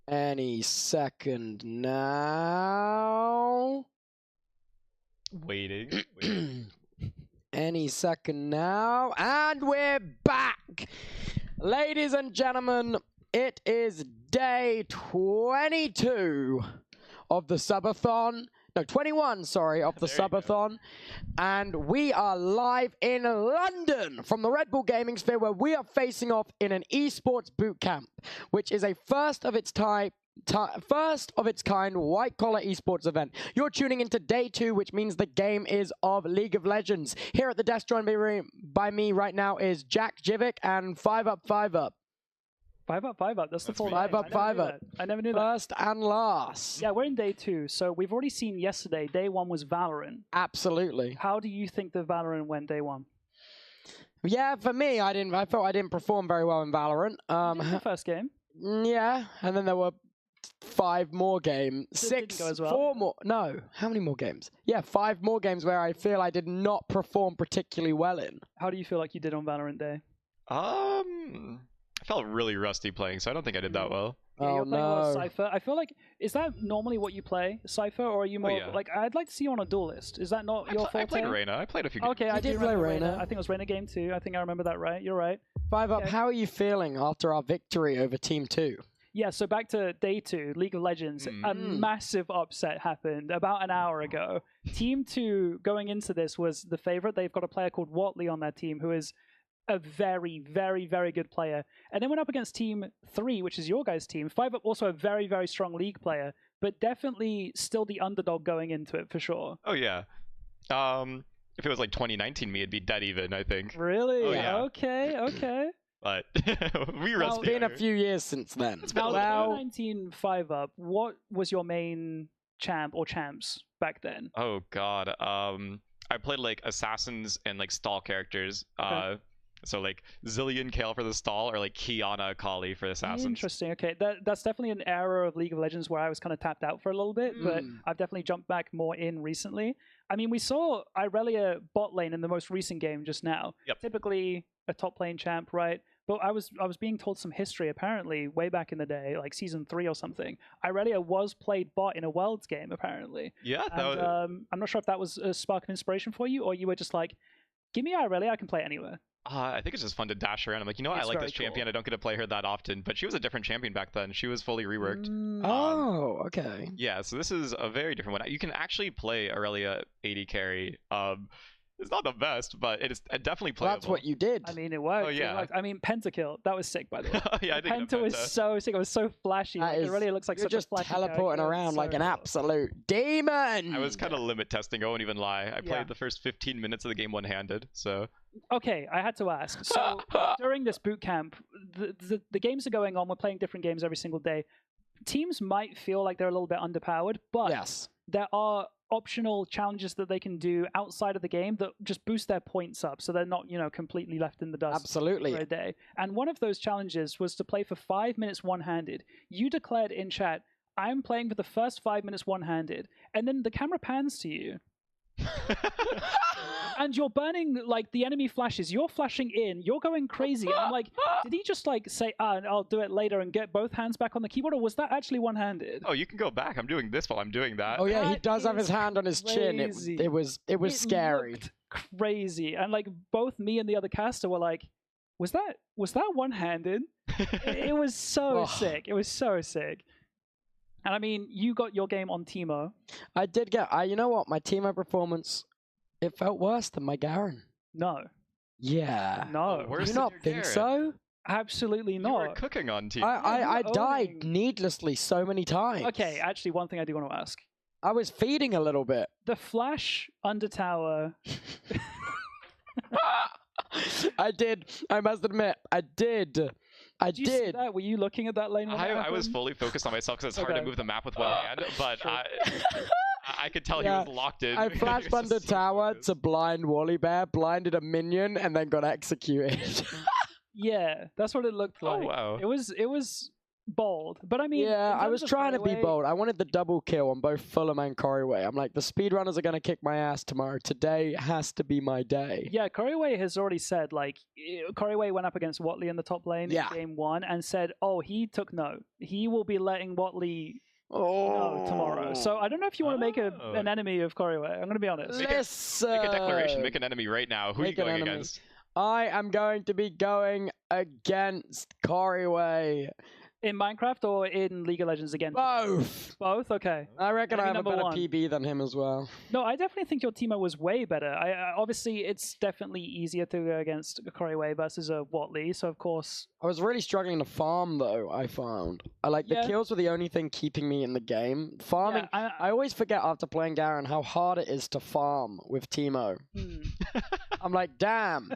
Any second now. Waiting. Any second now. And we're back. Ladies and gentlemen, it is day 22 of the subathon. No, 21, sorry, of the subathon. And we are live in London from the Red Bull Gaming Sphere, where we are facing off in an esports bootcamp, which is a first of its kind white-collar esports event. You're tuning into day 2, which means the game is of League of Legends. Here at the desk joined by me right now is Jack Jivic and 5up. 5up. That's the full 5up. I never knew that. First and last. Yeah, we're in day 2, so we've already seen yesterday. Day 1 was Valorant. Absolutely. How do you think the Valorant went day 1? Yeah, for me, I felt I didn't perform very well in Valorant. The first game. Yeah, and then there were 5 more games. Didn't go as well. 4 more. No, how many more games? Yeah, 5 more games where I feel I did not perform particularly well in. How do you feel like you did on Valorant day? I felt really rusty playing, so I don't think I did that well. Yeah, you're playing a lot of no. Cypher. I feel like, is that normally what you play, Cypher, or are you more, like, I'd like to see you on a duelist. Is that not your forte? I played Reyna. I played a few games. Okay, I did did play remember Reyna. I think it was Reyna game 2. I think I remember that right. You're right. 5up, Okay. how are you feeling after our victory over Team 2? Yeah, so back to day 2, League of Legends. A massive upset happened about an hour ago. Team 2, going into this, was the favorite. They've got a player called Watley on their team who is a very, very, very good player. And then went up against Team 3, which is your guys' team. 5up, also a very, very strong League player, but definitely still the underdog going into it, for sure. Oh, yeah. If it was like 2019 me, it'd be dead even, I think. Really? Oh, yeah. Okay. But we rusty. It's been a few years since then. It's been Now, a little 2019 5up, what was your main champ or champs back then? Oh, God. I played like assassins and like stall characters. Okay. So like Zillion Kale for the stall, or like Kiana Kali for the assassins. Interesting. Okay, that's definitely an era of League of Legends where I was kind of tapped out for a little bit, but I've definitely jumped back more in recently. I mean, we saw Irelia bot lane in the most recent game just now. Yep. Typically a top lane champ, right? But I was being told some history apparently way back in the day, like season 3 or something. Irelia was played bot in a Worlds game apparently. Yeah. And, I'm not sure if that was a spark of inspiration for you, or you were just like, give me Irelia, I can play anywhere. I think it's just fun to dash around. I'm like, you know what? I like this champion. Cool. I don't get to play her that often, but she was a different champion back then. She was fully reworked. Oh, okay. Yeah, so this is a very different one. You can actually play Aurelia 80 carry. It's not the best, but it's definitely playable. That's what you did. I mean, it worked. Oh, yeah. It worked. I mean, Pentakill, that was sick, by the way. Yeah, I think Penta was so sick. It was so flashy. Like, it really looks like you're such just a flashy teleporting character. around It's like so an cool. absolute demon. I was kind of limit testing. I won't even lie. I played Yeah. the first 15 minutes of the game one-handed. So Okay, I had to ask. So during this boot camp, the games are going on. We're playing different games every single day. Teams might feel like they're a little bit underpowered, but Yes. there are optional challenges that they can do outside of the game that just boost their points up, so they're not, completely left in the dust Absolutely. for a day. And one of those challenges was to play for 5 minutes one-handed. You declared in chat, I'm playing for the first 5 minutes one-handed, and then the camera pans to you. And you're burning, like, the enemy flashes. You're flashing in. You're going crazy. And I'm like, did he just, like, say, I'll do it later and get both hands back on the keyboard? Or was that actually one-handed? oh, you can go back. I'm doing this while I'm doing that. Oh yeah, he That does have his is hand on his chin. crazy. It was scary. Looked crazy. And, like, both me and the other caster were like, was that one-handed? It was so sick. It was so sick. And, I mean, you got your game on Teemo. I did get. You know what? My Teemo performance, it felt worse than my Garen. No. Yeah. No. worse Do you than not your think Garen? so? Absolutely You were not. cooking on team. I you died owning- needlessly so many times. Okay, actually, one thing I do want to ask. I was feeding a little bit. The Flash under tower. I did. I must admit, I did. I Did you see did. that? Were you looking at that lane? When that I was happened? fully focused on myself because it's hard Okay. to move the map with one hand, but Sure. I could tell Yeah, he was locked in. I He was flashed just under so tower focused. to blind Wally Bear, blinded a minion, and then got executed. Yeah, that's what it looked Oh, like. wow. It was bold. But I mean, yeah, in I was terms of trying to be Coryway- bold. I wanted the double kill on both Fulham and Coryway. I'm like, the speedrunners are going to kick my ass tomorrow. Today has to be my day. Yeah, Coryway has already said, like, Coryway went up against Watley in the top lane Yeah. in game 1 and said, oh, he took note. He will be letting Watley know tomorrow. So I don't know if you want to make an enemy of Coryway. I'm going to be honest. Make a declaration. Make an enemy right now. Who are you going against? I am going to be going against Coryway. In Minecraft or in League of Legends again? Both. Both? Okay. I reckon I have a Enemy better number 1. PB than him as well. No, I definitely think your Teemo was way better. Obviously, it's definitely easier to go against Coryway versus a Watley, so of course... I was really struggling to farm, though, I found. The kills were the only thing keeping me in the game. Farming... Yeah, I always forget after playing Garen how hard it is to farm with Teemo. I'm like, damn,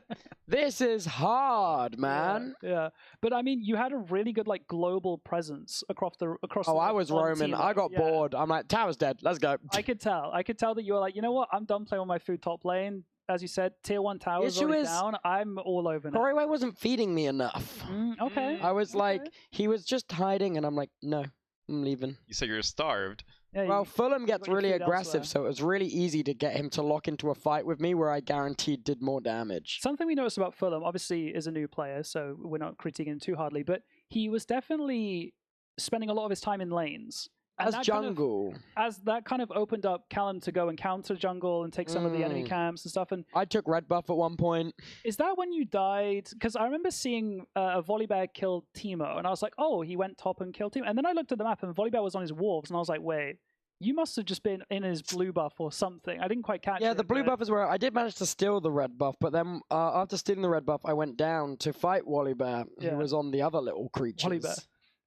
this is hard, man. Yeah. But I mean, you had a really good like global presence across the Oh, I was roaming. I got bored. I'm like, tower's dead. Let's go. I could tell that you were like, you know what? I'm done playing on my food top lane. As you said, tier 1 towers already down. I'm all over now. Coryway wasn't feeding me enough. Okay. I was like, he was just hiding, and I'm like, no, I'm leaving. You say you're starved. Yeah, Well, Fulham gets got your really food aggressive, elsewhere. so it was really easy to get him to lock into a fight with me where I guaranteed did more damage. Something we noticed about Fulham, obviously, is a new player, so we're not critiquing him too hardly, but he was definitely spending a lot of his time in lanes. And As that jungle. as that kind of opened up Callum to go and counter jungle and take some of the enemy camps and stuff. And I took red buff at one point. is that when you died? Because I remember seeing a Volibear kill Teemo, and I was like, oh, he went top and killed Teemo. And then I looked at the map, and Volibear was on his wolves, and I was like, wait, you must have just been in his blue buff or something. I didn't quite catch it. Yeah, the blue but... buff is where I did manage to steal the red buff, but then after stealing the red buff, I went down to fight Volibear, who was on the other little creatures.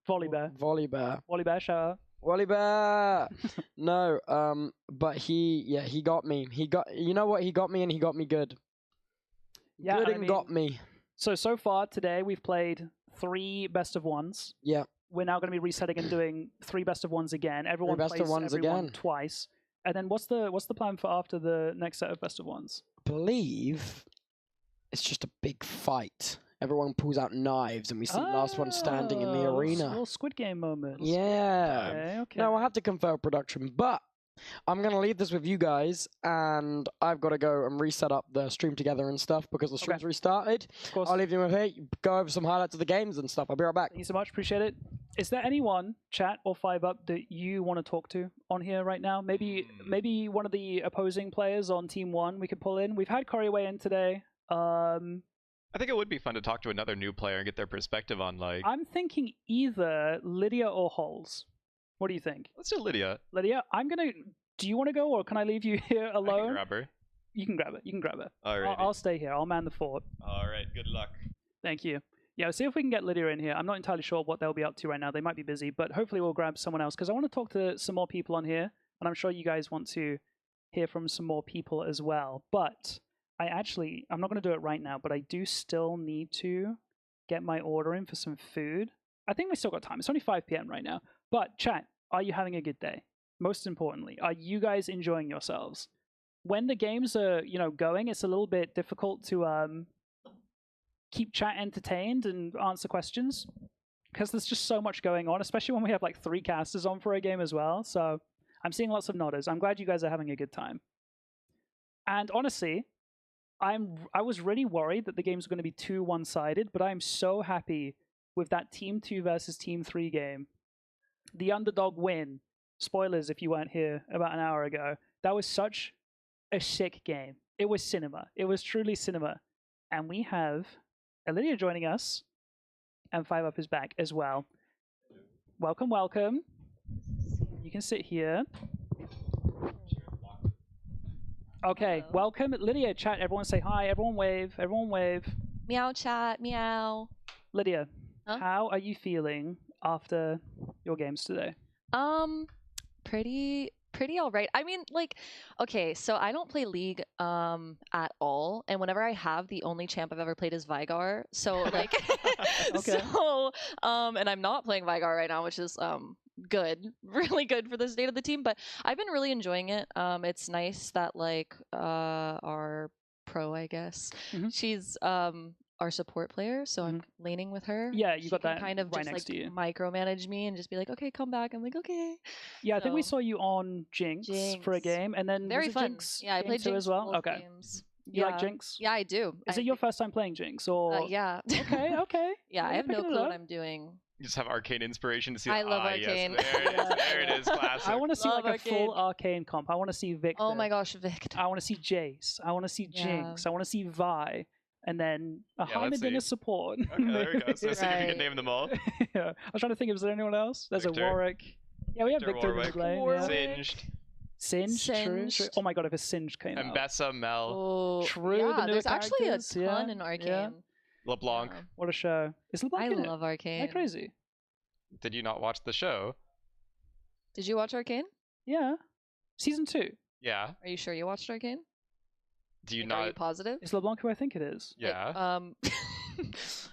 Volibear. Volibear, shout out. Volibear! No, but he got me. You know what? He got me, and he got me good. Yeah, good and got me. So far today, we've played 3 best of 1s. Yeah. We're now going to be resetting and doing 3 best of 1s again. Everyone best plays of ones everyone again. twice. And then what's the plan for after the next set of best of 1s? I believe it's just a big fight. Everyone pulls out knives, and we see last one standing in the arena. Little Squid Game moments. Yeah. Okay. No, I'll have to confer production, but I'm going to leave this with you guys, and I've got to go and reset up the stream together and stuff because the stream's restarted. Of course. I'll leave you with it. Go over some highlights of the games and stuff. I'll be right back. Thank you so much. Appreciate it. Is there anyone, chat or 5up, that you want to talk to on here right now? Maybe one of the opposing players on Team 1 we could pull in. We've had Coryway in today. I think it would be fun to talk to another new player and get their perspective on, like... I'm thinking either Lydia or Holes. What do you think? Let's do Lydia. Lydia, do you want to go, or can I leave you here alone? I can grab her. You can grab it. Alrighty. I'll stay here. I'll man the fort. Alright, good luck. Thank you. Yeah, see if we can get Lydia in here. I'm not entirely sure what they'll be up to right now. They might be busy, but hopefully we'll grab someone else, because I want to talk to some more people on here, and I'm sure you guys want to hear from some more people as well. But I'm not going to do it right now, but I do still need to get my order in for some food. I think we still got time. It's only 5 p.m. right now. But chat, are you having a good day? Most importantly, are you guys enjoying yourselves? When the games are, going, it's a little bit difficult to keep chat entertained and answer questions because there's just so much going on, especially when we have like 3 casters on for a game as well. So I'm seeing lots of nodders. I'm glad you guys are having a good time. And honestly, I was really worried that the games were going to be too one-sided, but I'm so happy with that Team 2 versus Team 3 game. The underdog win. Spoilers if you weren't here about an hour ago. That was such a sick game. It was cinema. It was truly cinema. And we have Lydia joining us, and 5up is back as well. Welcome, welcome. You can sit here. Okay, welcome, Lydia. Chat, everyone say hi. Everyone wave. Everyone wave. Meow, chat. Meow. Lydia, Huh? how are you feeling after your games today? Pretty all right. I mean, okay, so I don't play League at all, and whenever I have, the only champ I've ever played is Vigar. So Okay. and I'm not playing Vigar right now, which is good, really good for the state of the team. But I've been really enjoying it. It's nice that our pro, I guess, Mhm. she's our support player, so I'm laning with her. Yeah, you She got can that kind of right just next like to you. micromanage me and just be like, okay, come back. I'm like, okay. Yeah, I think we So- saw you on Jinx, for a Jinx. game, and then Very was it fun. Jinx Yeah, I game played 2 Jinx as well. both Okay, games. you like Jinx? Yeah, I do. Is it your first time playing Jinx, or yeah. okay, okay? Yeah, Well, I you're have no picking it clue what up. I'm doing. You just have arcane inspiration to see. I love yes, Arcane. there it is. There it is. Classic. I want to see Love like a full Arcane. arcane comp. I want to see Victor. Oh my gosh, Victor. I want to see Jace. I want to see Yeah. Jinx. I want to see Vi, and then a Yeah, let's Heimerdinger see. support. Okay, there we go. So see if you Right. can name them all. Yeah. I was trying to think if there's anyone else. There's Victor. a Warwick. Yeah, we have Victor, Victor in the Warwick. lane. Yeah. Singed. Singed. True. Singed. Oh my god, if a Singed came out. Mbessa, Mel, Oh, True, the Yeah, newer there's actually a characters, ton yeah, in yeah. Arcane. LeBlanc. Yeah. What a show. Is LeBlanc I in it? love Arcane. Am I crazy? Did you not watch the show? Did you watch Arcane? Yeah. Season 2. Yeah. Are you sure you watched Arcane? Do you Like, Are you not? positive? Is LeBlanc who I think it is? Yeah.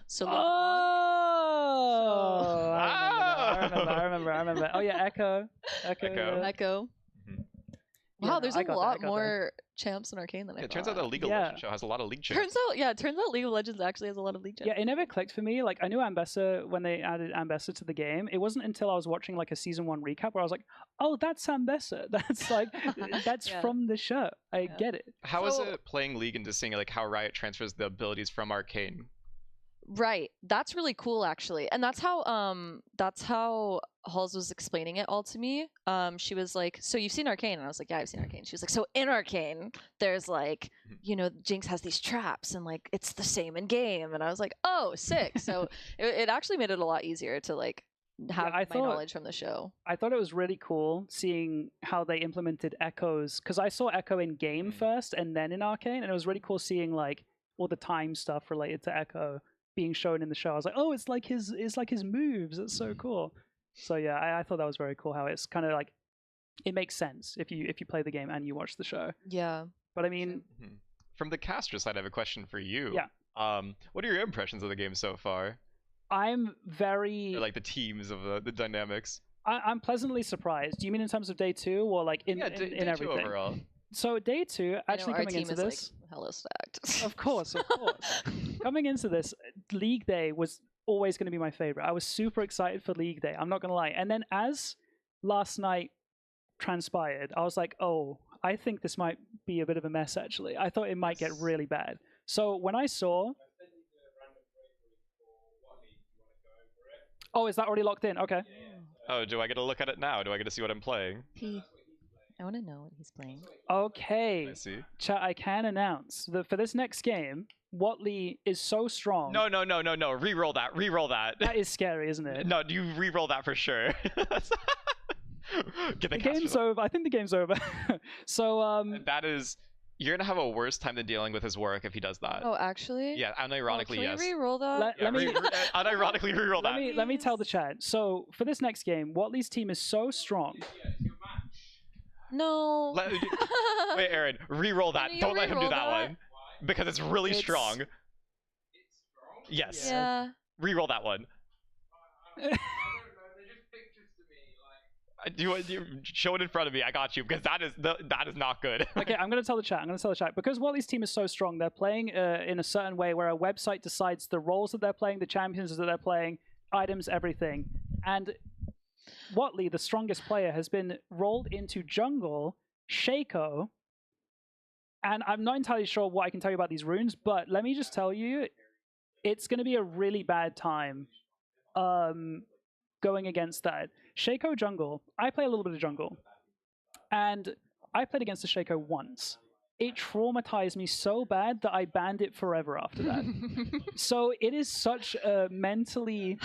So Oh! So- I remember. Oh yeah, Echo. Echo. Yeah. Echo. Mhm. Yeah, Wow, no, there's I a got that, I lot got that. more champs in Arcane than I It thought. turns out the League of Yeah. Legends show has a lot of league champs. Turns out League of Legends actually has a lot of league champs. Yeah, it never clicked for me. Like I knew Ambessa when they added Ambessa to the game. It wasn't until I was watching like a season 1 recap where I was like, "Oh, that's Ambessa. That's like that's Yeah. from the show. I Yeah. get it." How is So- it playing League and just seeing like how Riot transfers the abilities from Arcane? Right. That's really cool actually. And that's how Halls was explaining it all to me. She was like, "So you've seen Arcane?" And I was like, "Yeah, I've seen Arcane." She was like, "So in Arcane, there's like, Jinx has these traps and like it's the same in game." And I was like, "Oh, sick." So it actually made it a lot easier to like have I my thought- knowledge from the show. I thought it was really cool seeing how they implemented Echoes because I saw Echo in game first and then in Arcane, and it was really cool seeing like all the time stuff related to Echo being shown in the show. I was like, "Oh, it's like his moves. It's so cool." So yeah, I thought that was very cool. How it's kind of like it makes sense if you play the game and you watch the show. Yeah. But I mean, Mhm. From the caster side, I have a question for you. Yeah. What are your impressions of the game so far? I'm very Or like the teams of the dynamics? I'm pleasantly surprised. Do you mean in terms of day 2 or like in Day two everything? overall. So day 2, actually I know our coming team into is this, like hella stacked. of course. Coming into this, League Day was always going to be my favorite. I was super excited for League Day. I'm not going to lie. And then as last night transpired, I was like, "Oh, I think this might be a bit of a mess." Actually, I thought it might get really bad. So when I saw, oh, is that already locked in? Okay. Oh, do I get to look at it now? Do I get to see what I'm playing? I want to know what he's playing. Okay. I see. Chat, I can announce that for this next game, Watley is so strong. No. Reroll that. Reroll that. That is scary, isn't it? No, you reroll that for sure. Get The the game's over. I think the game's over. So, That is, you're gonna have a worse time than dealing with his work if he does that. Oh, actually? Yeah, unironically, Can yes. we re-roll that? let me Unironically reroll that. let me tell the chat. So for this next game, Watley's team is so strong. No. Wait, Aaron, reroll that. Can you Don't let him do reroll that that? one because it's really It's- strong. Yes. Yeah. Reroll that one. You show it in front of me. I got you because that is not good. Okay, I'm gonna tell the chat. Because Watley's team is so strong. They're playing in a certain way where a website decides the roles that they're playing, the champions that they're playing, items, everything. And Watley, the strongest player, has been rolled into jungle, Shaco, and I'm not entirely sure what I can tell you about these runes, but let me just tell you, it's going to be a really bad time going against that. Shaco jungle, I play a little bit of jungle, and I played against the Shaco once. It traumatized me so bad that I banned it forever after that. So it is such a mentally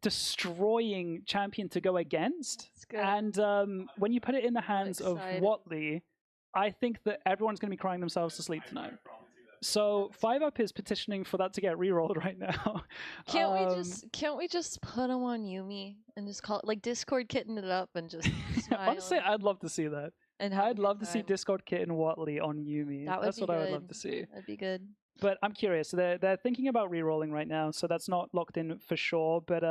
destroying champion to go against. It's good. And when you put it in the hands of excited. Watley, I think that everyone's going to be crying themselves to sleep tonight. So 5UP is petitioning for that to get rerolled right now. Can't we just put him on Yumi and just call it like Discord kitten it up and just smile Honestly, I'd love to see that. and have a I'd good love to see time? Discord Kit and Watley on Yumi. That would That's be what I would love good. to see. That'd be good. But I'm curious. They're thinking about re-rolling right now, so that's not locked in for sure. But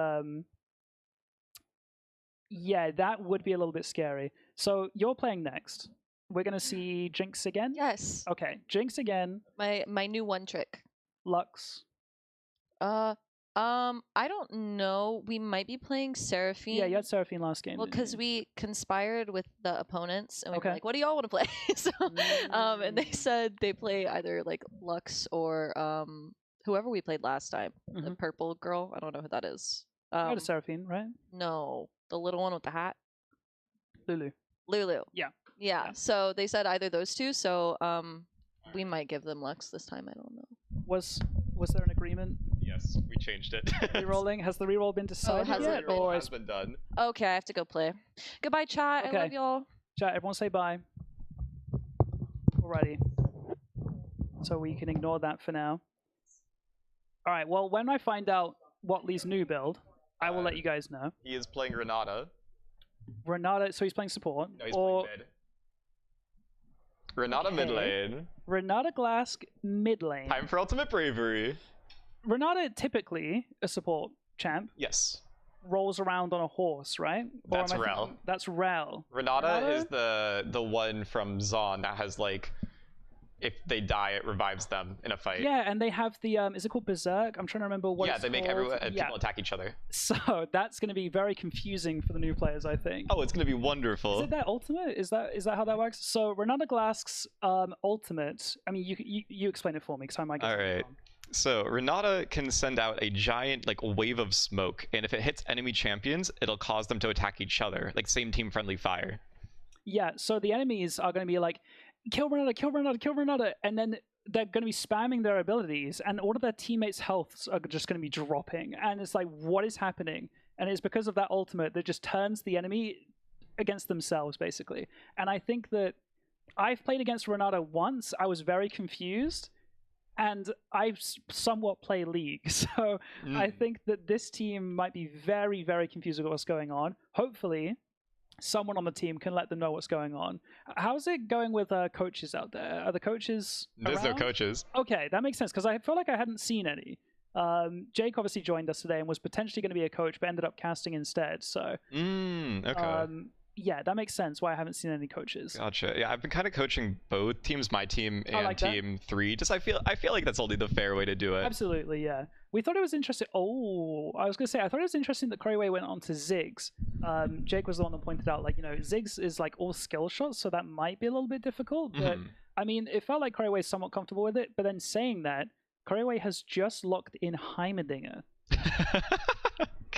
yeah, that would be a little bit scary. So you're playing next. We're gonna see Jinx again. Yes. Okay, Jinx again. My new one trick. Lux? I don't know. We might be playing Seraphine. Yeah, you had Seraphine last game. Well, didn't you? because we conspired with the opponents, and we Okay. were like, "What do y'all want to play?" So, and they said they play either like Lux or whoever we played last time, the purple girl. I don't know who that is. You had a Seraphine, right? No, the little one with the hat. Lulu. Lulu. Yeah. Yeah. So they said either those two. So we might give them Lux this time. I don't know. Was there an agreement? Yes, we changed it. Rerolling? Has the reroll been decided has yet? it? Or has been done. Okay, I have to go play. Goodbye, chat. Okay. I love y'all. chat, everyone say bye. Alrighty. So we can ignore that for now. Alright, well, when I find out Watley's new build, I will let you guys know. He is playing Renata. Renata, so he's playing support. No, he's or playing mid. Renata mid lane. Renata Glask mid lane. Time for ultimate bravery. Renata, typically a support champ, Yes. rolls around on a horse, right? Or That's am I Rel. thinking- That's Rel. Renata is the one from Zaun that has like, if they die, it revives them in a fight. Yeah, and they have the is it called Berserk? I'm trying to remember what. Yeah, it's they make called. everyone Yeah. people attack each other. So that's going to be very confusing for the new players, I think. Oh, it's gonna be wonderful. Is it their ultimate? Is that how that works? So Renata Glask's ultimate. I mean, you explain it for me because I might get All something right. wrong. So Renata can send out a giant like wave of smoke, and if it hits enemy champions, it'll cause them to attack each other, like same team friendly fire. Yeah. So the enemies are going to be like, kill Renata, kill Renata, kill Renata, and then they're going to be spamming their abilities, and all of their teammates' healths are just going to be dropping, and it's like, what is happening? And it's because of that ultimate that just turns the enemy against themselves, basically. And I think that I've played against Renata once. I was very confused, and I somewhat play League, so I think that this team might be very, very confused with what's going on. Hopefully, someone on the team can let them know what's going on. How's it going with coaches out there? Are the coaches There's around? no coaches. Okay, that makes sense, because I feel like I hadn't seen any. Jake obviously joined us today and was potentially going to be a coach, but ended up casting instead. So, Okay. yeah, that makes sense why I haven't seen any coaches. Gotcha. Yeah, I've been kind of coaching both teams, my team and like that. team 3. Just I feel like that's only the fair way to do it. Absolutely, yeah. We thought it was interesting. Oh, I was going to say, I thought it was interesting that Koreaway went on to Ziggs. Jake was the one that pointed out, like, Ziggs is like all skill shots, so that might be a little bit difficult. But I mean, it felt like Koreaway is somewhat comfortable with it. But then saying that, Koreaway has just locked in Heimerdinger.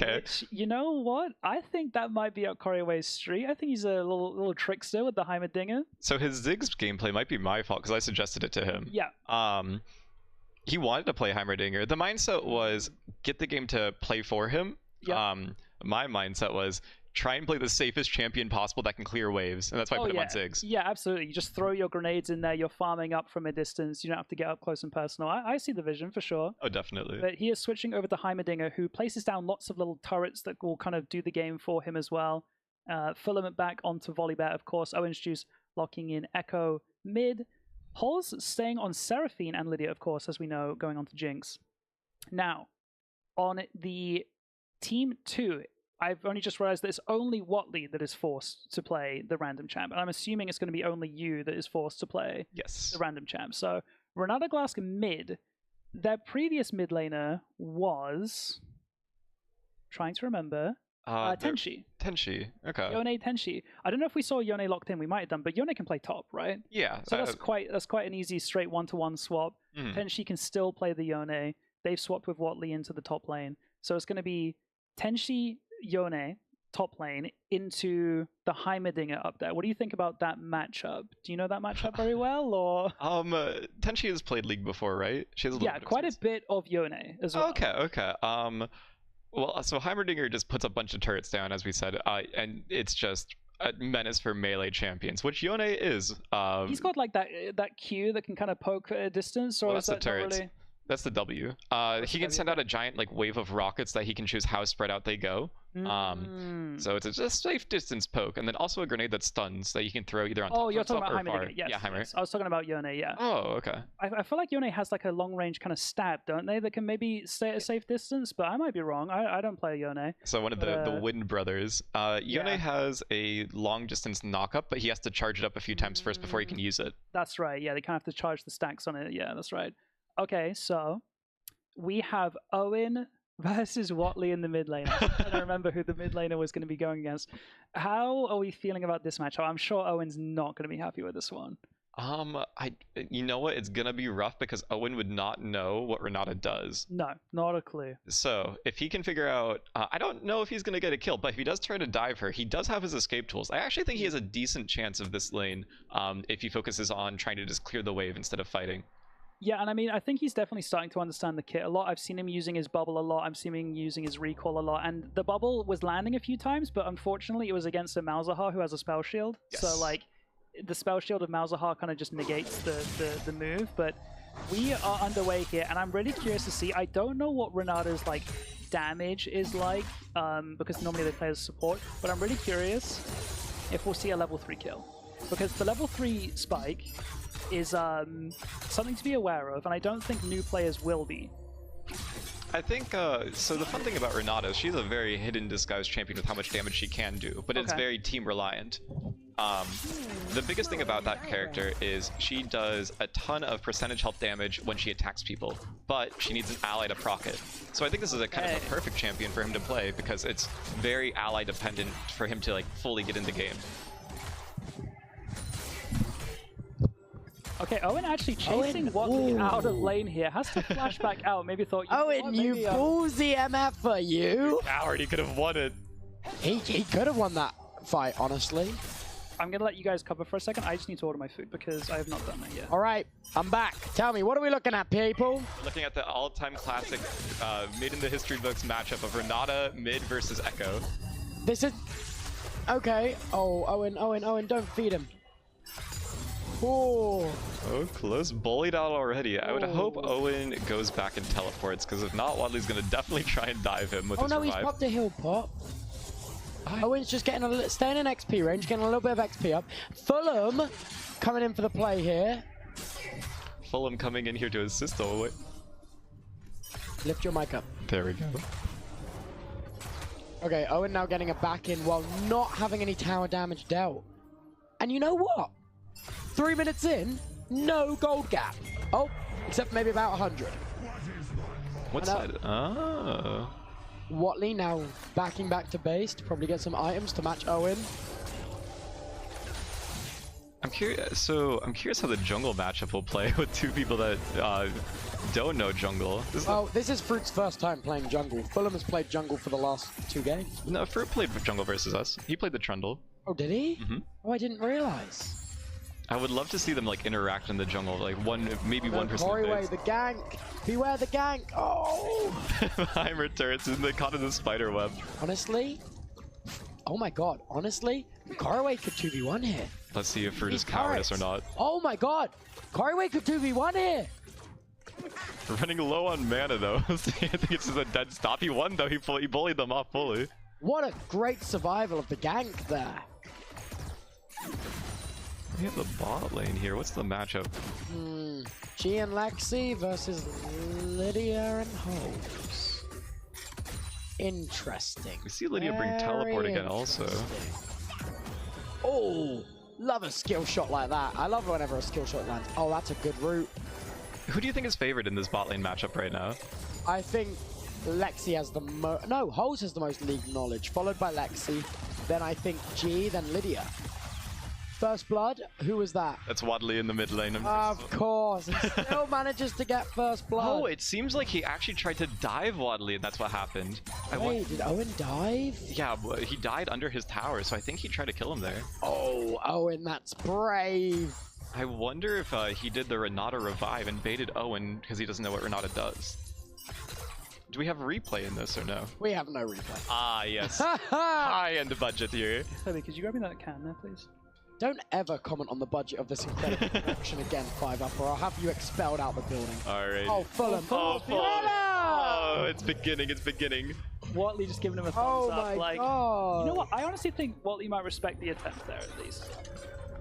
Okay. Which, you know what? I think that might be up Koreaway's street. I think he's a little trickster with the Heimerdinger. So his Ziggs gameplay might be my fault because I suggested it to him. Yeah. He wanted to play Heimerdinger. The mindset was get the game to play for him. Yeah. My mindset was try and play the safest champion possible that can clear waves, and that's why I put him on Ziggs. Yeah, absolutely. You just throw your grenades in there. You're farming up from a distance. You don't have to get up close and personal. I see the vision for sure. Oh, definitely. But he is switching over to Heimerdinger, who places down lots of little turrets that will kind of do the game for him as well. Filament back onto Volleybet, of course. Orange Juice locking in Echo mid. Holes staying on Seraphine and Lydia, of course, as we know, going on to Jinx. Now, on the Team 2, I've only just realized that it's only Watley that is forced to play the random champ. And I'm assuming it's going to be only you that is forced to play the random champ. So, Renata Glask mid. Their previous mid laner was... trying to remember... Tenshi. Tenshi, okay. Yone Tenshi. I don't know if we saw Yone locked in. We might have done, but Yone can play top, right? Yeah. So that's quite an easy straight 1-to-1 swap. Tenshi can still play the Yone. They've swapped with Watley into the top lane. So it's going to be Tenshi, Yone, top lane, into the Heimerdinger up there. What do you think about that matchup? Do you know that matchup very well, or? Tenshi has played League before, right? She has a little bit of quite a experience. bit of Yone as well. Okay. Well, so Heimerdinger just puts a bunch of turrets down, as we said, and it's just a menace for melee champions, which Yone is. He's got like that Q that can kind of poke at a distance, or well, is that not really? That's the W. He can send out a giant like wave of rockets that he can choose how spread out they go. So it's a safe distance poke, and then also a grenade that stuns that you can throw either on top you're of talking himself about or far. Heimerdinger. Yes, Yeah, Heimer. yes. I was talking about Yone, yeah. Oh, okay. I feel like Yone has like a long range kind of stab, don't they? That can maybe stay at a safe distance, but I might be wrong. I don't play Yone. So one of the Wind brothers. Yone has a long distance knockup, but he has to charge it up a few times first before he can use it. That's right. Yeah, they kind of have to charge the stacks on it. Yeah, that's right. Okay, so we have Owen versus Watley in the mid lane. I'm trying to remember who the mid laner was going to be going against. How are we feeling about this match? I'm sure Owen's not going to be happy with this one. You know what? It's gonna be rough because Owen would not know what Renata does. No, not a clue. So if he can figure out, I don't know if he's gonna get a kill, but if he does try to dive her, he does have his escape tools. I actually think he has a decent chance of this lane if he focuses on trying to just clear the wave instead of fighting. Yeah, and I mean, I think he's definitely starting to understand the kit a lot. I've seen him using his bubble a lot. I've seen him using his recall a lot. And the bubble was landing a few times, but unfortunately it was against a Malzahar who has a spell shield. Yes. So, like, the spell shield of Malzahar kind of just negates the move. But we are underway here, and I'm really curious to see. I don't know what Renata's, like, damage is like, because normally they play as support. But I'm really curious if we'll see a level 3 kill. Because the level 3 spike is something to be aware of, and I don't think new players will be. I think, so the fun thing about Renata is she's a very hidden disguise champion with how much damage she can do, but it's very team reliant. The biggest thing about that character is she does a ton of percentage health damage when she attacks people, but she needs an ally to proc it. So I think this is a kind of a perfect champion for him to play because it's very ally dependent for him to like fully get in the game. Okay, Owen actually chasing Watley out of lane here. Has to flash back out. Maybe thought, Owen, you ballsy MF for you. Coward, he could have won it. He could have won that fight, honestly. I'm going to let you guys cover for a second. I just need to order my food because I have not done that yet. All right, I'm back. Tell me, what are we looking at, people? We're looking at the all-time classic made in the history books matchup of Renata mid versus Echo. This is... Okay. Oh, Owen, don't feed him. Oh, Close. Bullied out already. I would hope Owen goes back and teleports, because if not, Wadley's going to definitely try and dive him with his revive. He's popped a heal pop. Owen's just getting staying in XP range, getting a little bit of XP up. Fulham coming in for the play here. Fulham coming in here to assist Owen. Lift your mic up. There we go. Okay, Owen now getting a back in while not having any tower damage dealt. And you know what? 3 minutes in, no gold gap. Oh, except maybe about 100. What side? Oh. Watley now backing back to base to probably get some items to match Owen. I'm curious. So I'm curious how the jungle matchup will play with two people that don't know jungle. This is Fruit's first time playing jungle. Fulham has played jungle for the last 2 games. No, Fruit played jungle versus us. He played the Trundle. Oh, did he? Mm-hmm. Oh, I didn't realize. I would love to see them like interact in the jungle, like maybe one person. The gank! Beware the gank! Oh! Heimer turrets in the caught in the spider web. Honestly, oh my god! Honestly, Caraway could 2v1 here. Let's see if Fruit is cowardice or not. Oh my god! Caraway could 2v1 here. We're running low on mana though. I think it's just a dead stop. He won though. He bullied them off fully. What a great survival of the gank there. We have the bot lane here. What's the matchup? G and Lexi versus Lydia and Hose. Interesting. We see Lydia bring teleport again also. Oh, love a skill shot like that. I love whenever a skill shot lands. Oh, that's a good route. Who do you think is favored in this bot lane matchup right now? I think Lexi has the most... No, Hose has the most league knowledge, followed by Lexi. Then I think G, then Lydia. First blood? Who was that? That's Wadley in the mid lane. Of course. He still manages to get first blood. Oh, it seems like he actually tried to dive Wadley, and that's what happened. Wait, did Owen dive? Yeah, he died under his tower, so I think he tried to kill him there. Oh, Owen, that's brave. I wonder if he did the Renata revive and baited Owen because he doesn't know what Renata does. Do we have replay in this or no? We have no replay. Ah, yes. High-end budget here. Toby, could you grab me that can there, please? Don't ever comment on the budget of this incredible production again, 5UP, or I'll have you expelled out the building. Alright. Oh, Fulham. Oh, Fulham. Oh, it's beginning, it's beginning. Watley just giving him a thumbs up. My god. You know what? I honestly think Watley might respect the attempt there at least.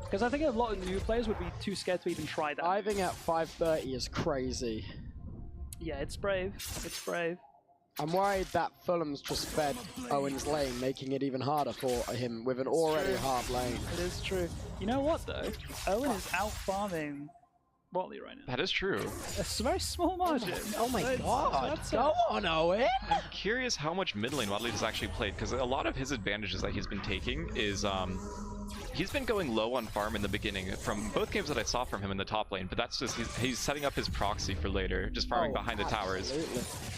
Because I think a lot of new players would be too scared to even try that. Diving at 530 is crazy. Yeah, it's brave. It's brave. I'm worried that Fulham's just fed Owen's lane, making it even harder for him with an already hard lane. It is true. You know what though? Owen is out farming Watley right now. That is true. It's a very small margin. Oh my god. That's Go on, Owen. I'm curious how much mid lane Watley has actually played, because a lot of his advantages that he's been taking is he's been going low on farm in the beginning from both games that I saw from him in the top lane, but that's just he's setting up his proxy for later, just farming behind the towers.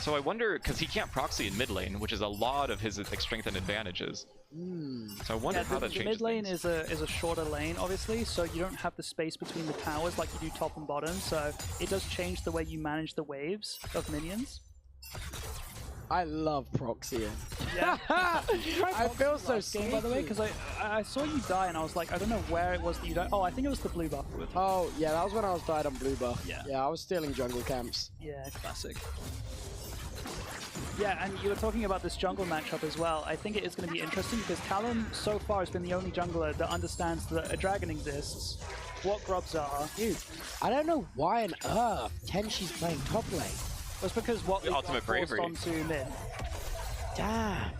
So I wonder, because he can't proxy in mid lane, which is a lot of his like strength and advantages. So I wonder how that changes. Mid lane things. is a shorter lane, obviously, so you don't have the space between the towers like you do top and bottom. So it does change the way you manage the waves of minions. I love proxying. Yeah. I feel so game, by the way, because I saw you die and I was like, I don't know where it was that you died. Oh, I think it was the blue buff. Oh, yeah, that was when I was died on blue buff. Yeah. I was stealing jungle camps. Yeah, classic. Yeah, and you were talking about this jungle matchup as well. I think it is going to be interesting because Talon so far has been the only jungler that understands that a dragon exists, what grubs are. Dude, I don't know why on earth Tenshi's playing top lane. It's because what we ultimate got forced bravery onto mid. Damn.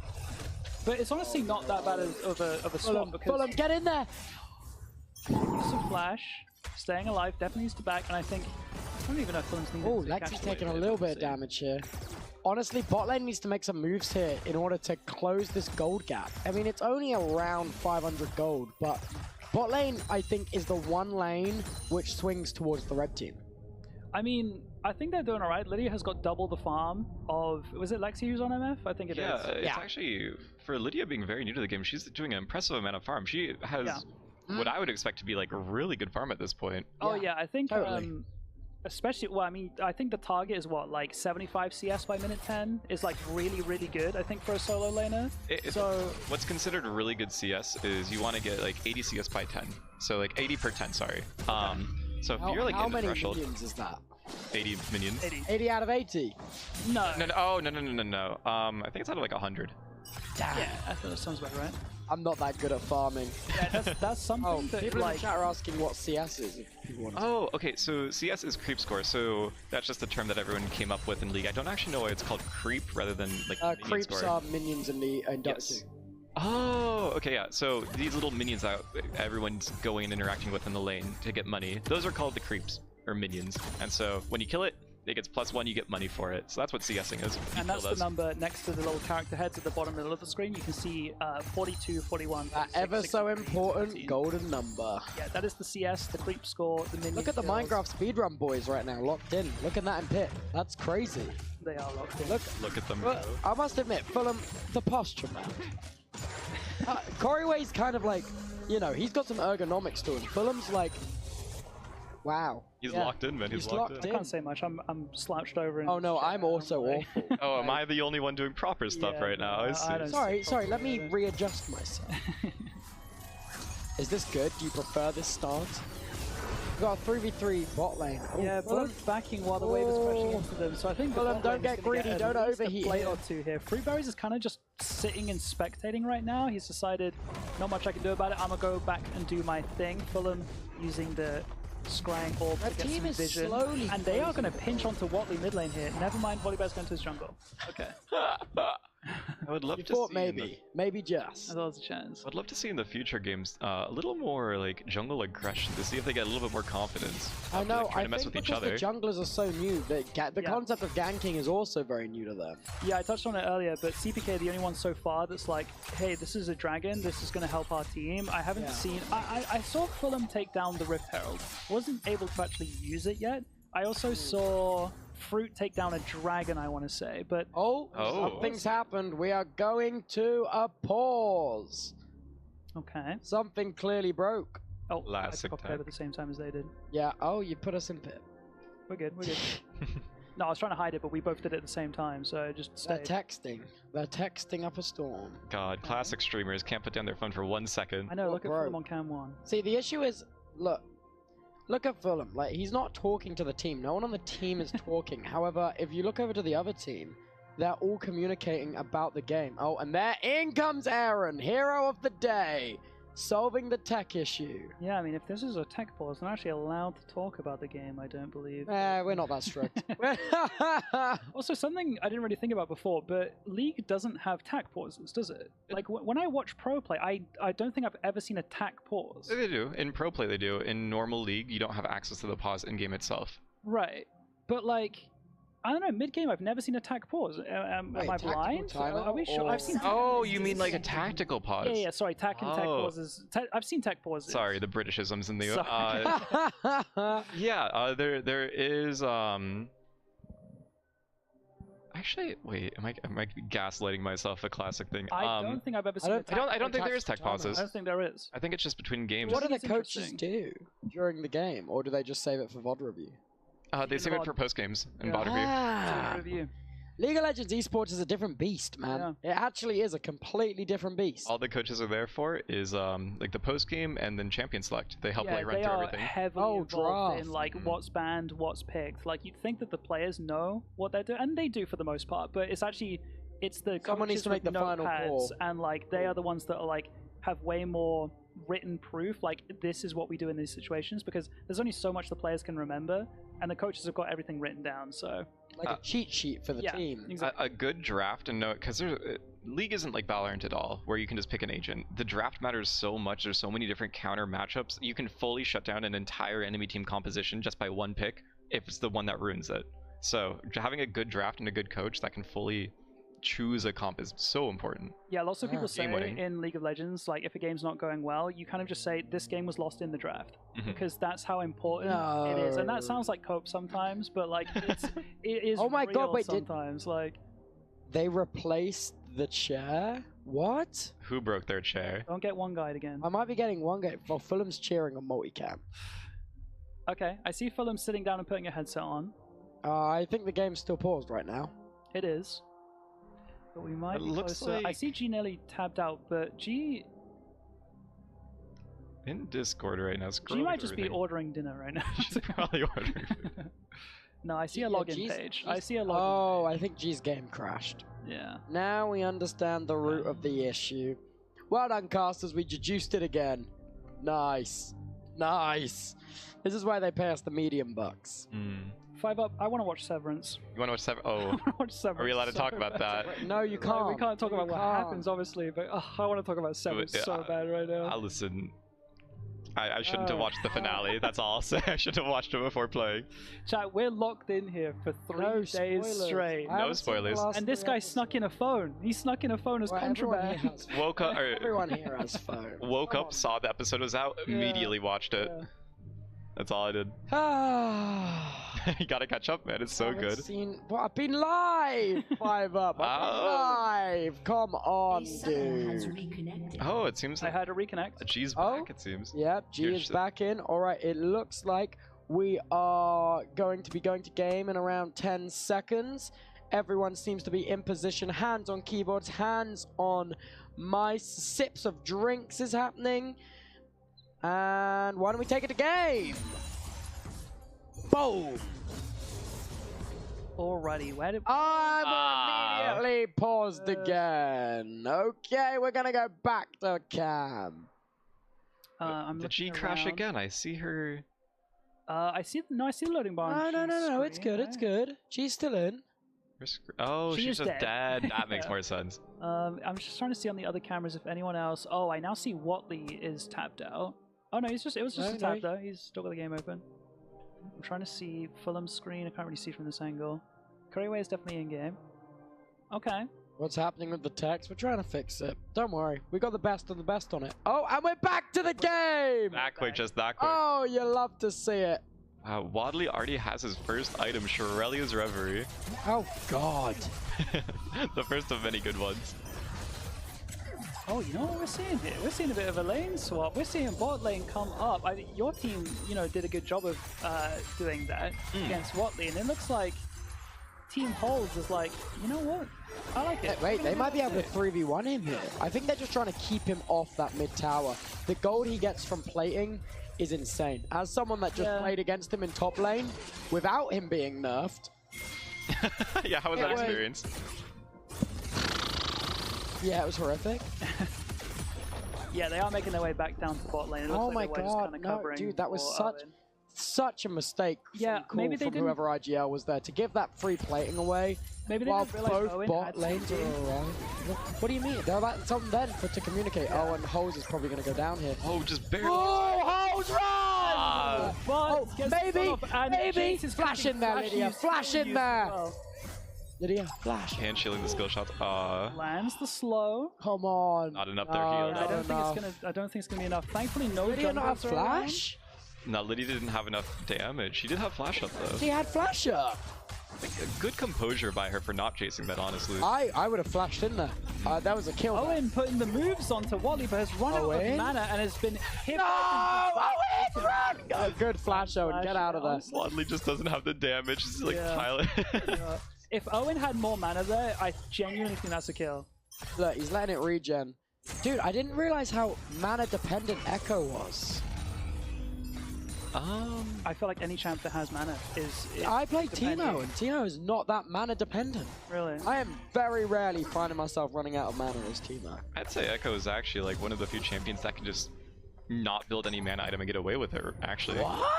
But it's honestly not that bad of a swap because Fulham, get in there! use some flash, staying alive, definitely needs to back, and I think I don't even know if Fulham's needed Oh, to Lexi's catch the taking a wave, little bit of obviously. damage here. Honestly, bot lane needs to make some moves here in order to close this gold gap. I mean, it's only around 500 gold, but bot lane, I think, is the one lane which swings towards the red team. I mean, I think they're doing alright. Lydia has got double the farm of... Was it Lexi who's on MF? I think it is. It's actually, for Lydia being very new to the game, she's doing an impressive amount of farm. She has what I would expect to be like a really good farm at this point. Oh yeah, I think... Totally. Especially, well, I mean, I think the target is what, like 75 CS by minute 10 is like really, really good, I think, for a solo laner. So what's considered a really good CS is you want to get like 80 CS by 10. So like 80 per 10, sorry. So if you're like in the threshold... How many minions is that? 80 minions. 80 out of 80? No. No. Oh, no. I think it's out of like 100. Damn. Yeah, I thought that sounds about right. I'm not that good at farming. Yeah, that's something that people in like... the chat are asking what CS is, if people want to Oh, okay, so CS is creep score, so that's just the term that everyone came up with in League. I don't actually know why it's called creep rather than like minion creeps score. are minions in the Dota Yes. 2. Oh, okay, yeah. So these little minions that everyone's going and interacting with in the lane to get money, those are called the creeps, or minions. And so when you kill it, it gets +1, you get money for it. So that's what CSing is. And that's the number next to the little character heads at the bottom middle of the screen. You can see 42, 41. That ever so important golden number. Yeah, that is the CS, the creep score, the minion Look at the kills. Minecraft speedrun boys right now, locked in. Look at that in pit. That's crazy. They are locked in. Look at them. Well, I must admit, Fulham, the posture, man. Corey kind of like, you know, he's got some ergonomics to him. Fulham's like, wow. He's locked in, man. He's locked in. I can't say much. I'm slouched over. Oh no, I'm also awful. Oh, am I the only one doing proper stuff right now? I see. I don't Sorry, let me readjust myself. Is this good? Do you prefer this stance? We've got a 3v3 bot lane. Oh, Yeah, both backing while the wave is crashing into them. So I think the Fulham, bot don't lane is get gonna greedy, at don't least overheat a plate here. or two here. Fruitberries is kind of just sitting and spectating right now. He's decided not much I can do about it. I'm gonna go back and do my thing. Fulham using the scrying orb to That get team some is vision, slowly and they are closing. going to pinch onto Watley mid lane here. Never mind, Volibear's going to his jungle. Okay, I would love You to thought see maybe just. I thought there was a chance. I'd love to see in the future games a little more like jungle aggression to see if they get a little bit more confidence. I know, Like, trying I to mess think with each because other. the junglers are so new, that the concept of ganking is also very new to them. Yeah, I touched on it earlier, but CPK the only one so far that's like, hey, this is a dragon, this is going to help our team. I haven't seen... I saw Fulham take down the Rift Herald. Wasn't able to actually use it yet. I also saw Fruit take down a dragon, I want to say, but... Oh, something's happened. We are going to a pause. Okay. Something clearly broke. Oh, Classic I popped time. over at the same time as they did. Yeah, oh, you put us in pit. We're good, we're good. No, I was trying to hide it, but we both did it at the same time, so I just They're stayed. texting. They're texting up a storm. God, classic streamers can't put down their phone for 1 second. I know, look at Bro. Fulham on cam 1. See, the issue is, look at Fulham. Like, he's not talking to the team. No one on the team is talking. However, if you look over to the other team, they're all communicating about the game. Oh, and there in comes Aaron, hero of the day. solving the tech issue. Yeah, I mean, if this is a tech pause, I'm actually allowed to talk about the game, I don't believe. We're not that strict. Also, something I didn't really think about before, but League doesn't have tac pauses, does it? Like, when I watch pro play, I don't think I've ever seen a tac pause. They do. In pro play, they do. In normal League, you don't have access to the pause in-game itself. Right. But, like, I don't know, mid-game, I've never seen a tac pause. Am Wait, I tactical blind? timeout Are we sure? or- I've seen Oh, you mean like a tactical pause? Yeah, sorry, tac and tac pauses. I've seen tac pauses. Sorry, the Britishisms in the Sorry. yeah, there is actually, wait, am I gaslighting myself? A classic thing. I don't think I've ever seen a tac I don't think there is tech tactical timeout. pauses. I don't think there is. I think it's just between games. What do the It's coaches interesting. do during the game, or do they just save it for VOD review? They save it for post games and VOD review. Ah. Review. League of Legends esports is a different beast, man. It actually is a completely different beast. All the coaches are there for is like the post game and then champion select. They help Yeah, like run they through are everything. heavily involved draft. in like what's banned, what's picked. Like you'd think that the players know what they're doing, and they do for the most part. But it's actually the Someone needs coaches to make with the final notepads, call. and like they are the ones that are like have way more written proof. Like this is what we do in these situations because there's only so much the players can remember, and the coaches have got everything written down. So Like a cheat sheet for the team. Exactly. A good draft and note, because League isn't like Valorant at all, where you can just pick an agent. The draft matters so much. There's so many different counter matchups. You can fully shut down an entire enemy team composition just by one pick if it's the one that ruins it. So having a good draft and a good coach that can fully choose a comp is so important. Yeah, lots of people Game say winning. in League of Legends, like if a game's not going well, you kind of just say this game was lost in the draft because that's how important it is. And that sounds like cope sometimes, but like it is. Oh my real God, wait, sometimes like They replaced the chair? What? Who broke their chair? don't get one guide again. I might be getting one game. Well, Fulham's cheering on MultiCam. Okay, I see Fulham sitting down and putting a headset on. I think the game's still paused right now. It is. But we might It be looks closer. I like- see G nearly tabbed out, but G In Discord right now. might just be ordering dinner right now. She's probably ordering food. No, I see a Yeah, login G's- page. G's- I see a login Oh, I think G's game crashed. Yeah. Now we understand the root of the issue. Well done, casters. We deduced it again. Nice. Nice. This is why they pay us the medium bucks. 5 up. I want to watch Severance. You want to watch seven? I Oh, want to watch Severance. are we allowed to so talk about bad. that? No, you Like, can't. we can't talk about You what can't. happens, obviously, but I want to talk about Severance so bad right now. Listen. I shouldn't have watched the finale. That's all I'll say. I should have watched it before playing. Chat, we're locked in here for 3 No days spoilers. straight. I haven't seen the spoilers. last And this 3 guy episodes. snuck in a phone. He snuck in a phone as Well, everyone here contraband. has- Woke up, Everyone here has phones. woke up, saw the episode was out, immediately watched it. Yeah. That's all I did. You gotta catch up, man. It's so Haven't good. Seen... Well, I've been live. 5 up. I've been live. Come on, dude. Oh, it seems I like had to reconnect. G's Oh? back, it seems. Yep, G Good is shit. back in. All right, it looks like we are going to be going to game in around 10 seconds. Everyone seems to be in position. Hands on keyboards, hands on mice. Sips of drinks is happening. And why don't we take it to game? Boom! Alrighty, where did... I'm immediately paused again. Okay, we're gonna go back to cam. I'm Did G looking crash around. again? I see her. I see the loading bar. on No, G's it's screen, good, it's right? good. G's still in. Oh, She she's is just dead. dead. That makes Yeah. more sense. I'm just trying to see on the other cameras if anyone else... Oh, I now see Watley is tapped out. Oh no, it was just a tab though. He's still got the game open. I'm trying to see Fulham's screen. I can't really see from this angle. Curryway is definitely in game. Okay. What's happening with the text? We're trying to fix it. Don't worry. We got the best of the best on it. Oh, and we're back to the game! That quick, just that quick. Oh, you love to see it. Wadley already has his first item, Shirelia's Reverie. Oh, God. The first of many good ones. Oh, you know what we're seeing here? We're seeing a bit of a lane swap. We're seeing bot lane come up. Your team, did a good job of doing that against Watley, and it looks like Team Holds is like, you know what? I like it. Wait, they might be able to 3v1 him here. I think they're just trying to keep him off that mid tower. The gold he gets from plating is insane. As someone that just played against him in top lane, without him being nerfed. Yeah, how was that experience? Yeah, it was horrific. Yeah, they are making their way back down to bot lane. It looks Oh like my they're just god, kinda no, covering dude, that was for Owen. such a mistake Yeah, from, maybe they from didn't- whoever IGL was there to give that free plating away. Maybe they while didn't realize both Owen bot had lanes are TP. around. What do you mean? They're about something then for to communicate. Yeah. Oh, and Hose is probably going to go down here. Oh, just barely. Oh, Hose, run! But gets the maybe, stun off, and maybe. Jinx is Flash cooking in there, flash Lydia. use, Flash skill in use there. as well. Lydia, flash. Hand shielding the skill shots. Lands the slow. Come on. Not enough there, No, healed. I don't think it's gonna. I don't think it's gonna be enough. Thankfully, no Lydia not have junglers are around. flash? No, Lydia didn't have enough damage. She did have flash up though. She had flash up. A good composure by her for not chasing that, honestly. I would have flashed in there. That was a kill. Owen putting the moves onto Wally, but has run out of Owen? mana and has been hit No! by Owen, run! Oh, good flash, Owen. Get out of there. Wadley just doesn't have the damage. He's like Yeah. Tyler. If Owen had more mana there, I genuinely think that's a kill. Look, he's letting it regen. Dude, I didn't realize how mana dependent Echo was. I feel like any champ that has mana is I played depending. Timo, and Timo is not that mana dependent. Really. I am very rarely finding myself running out of mana as Timo. I'd say Echo is actually like one of the few champions that can just not build any mana item and get away with it, actually. What?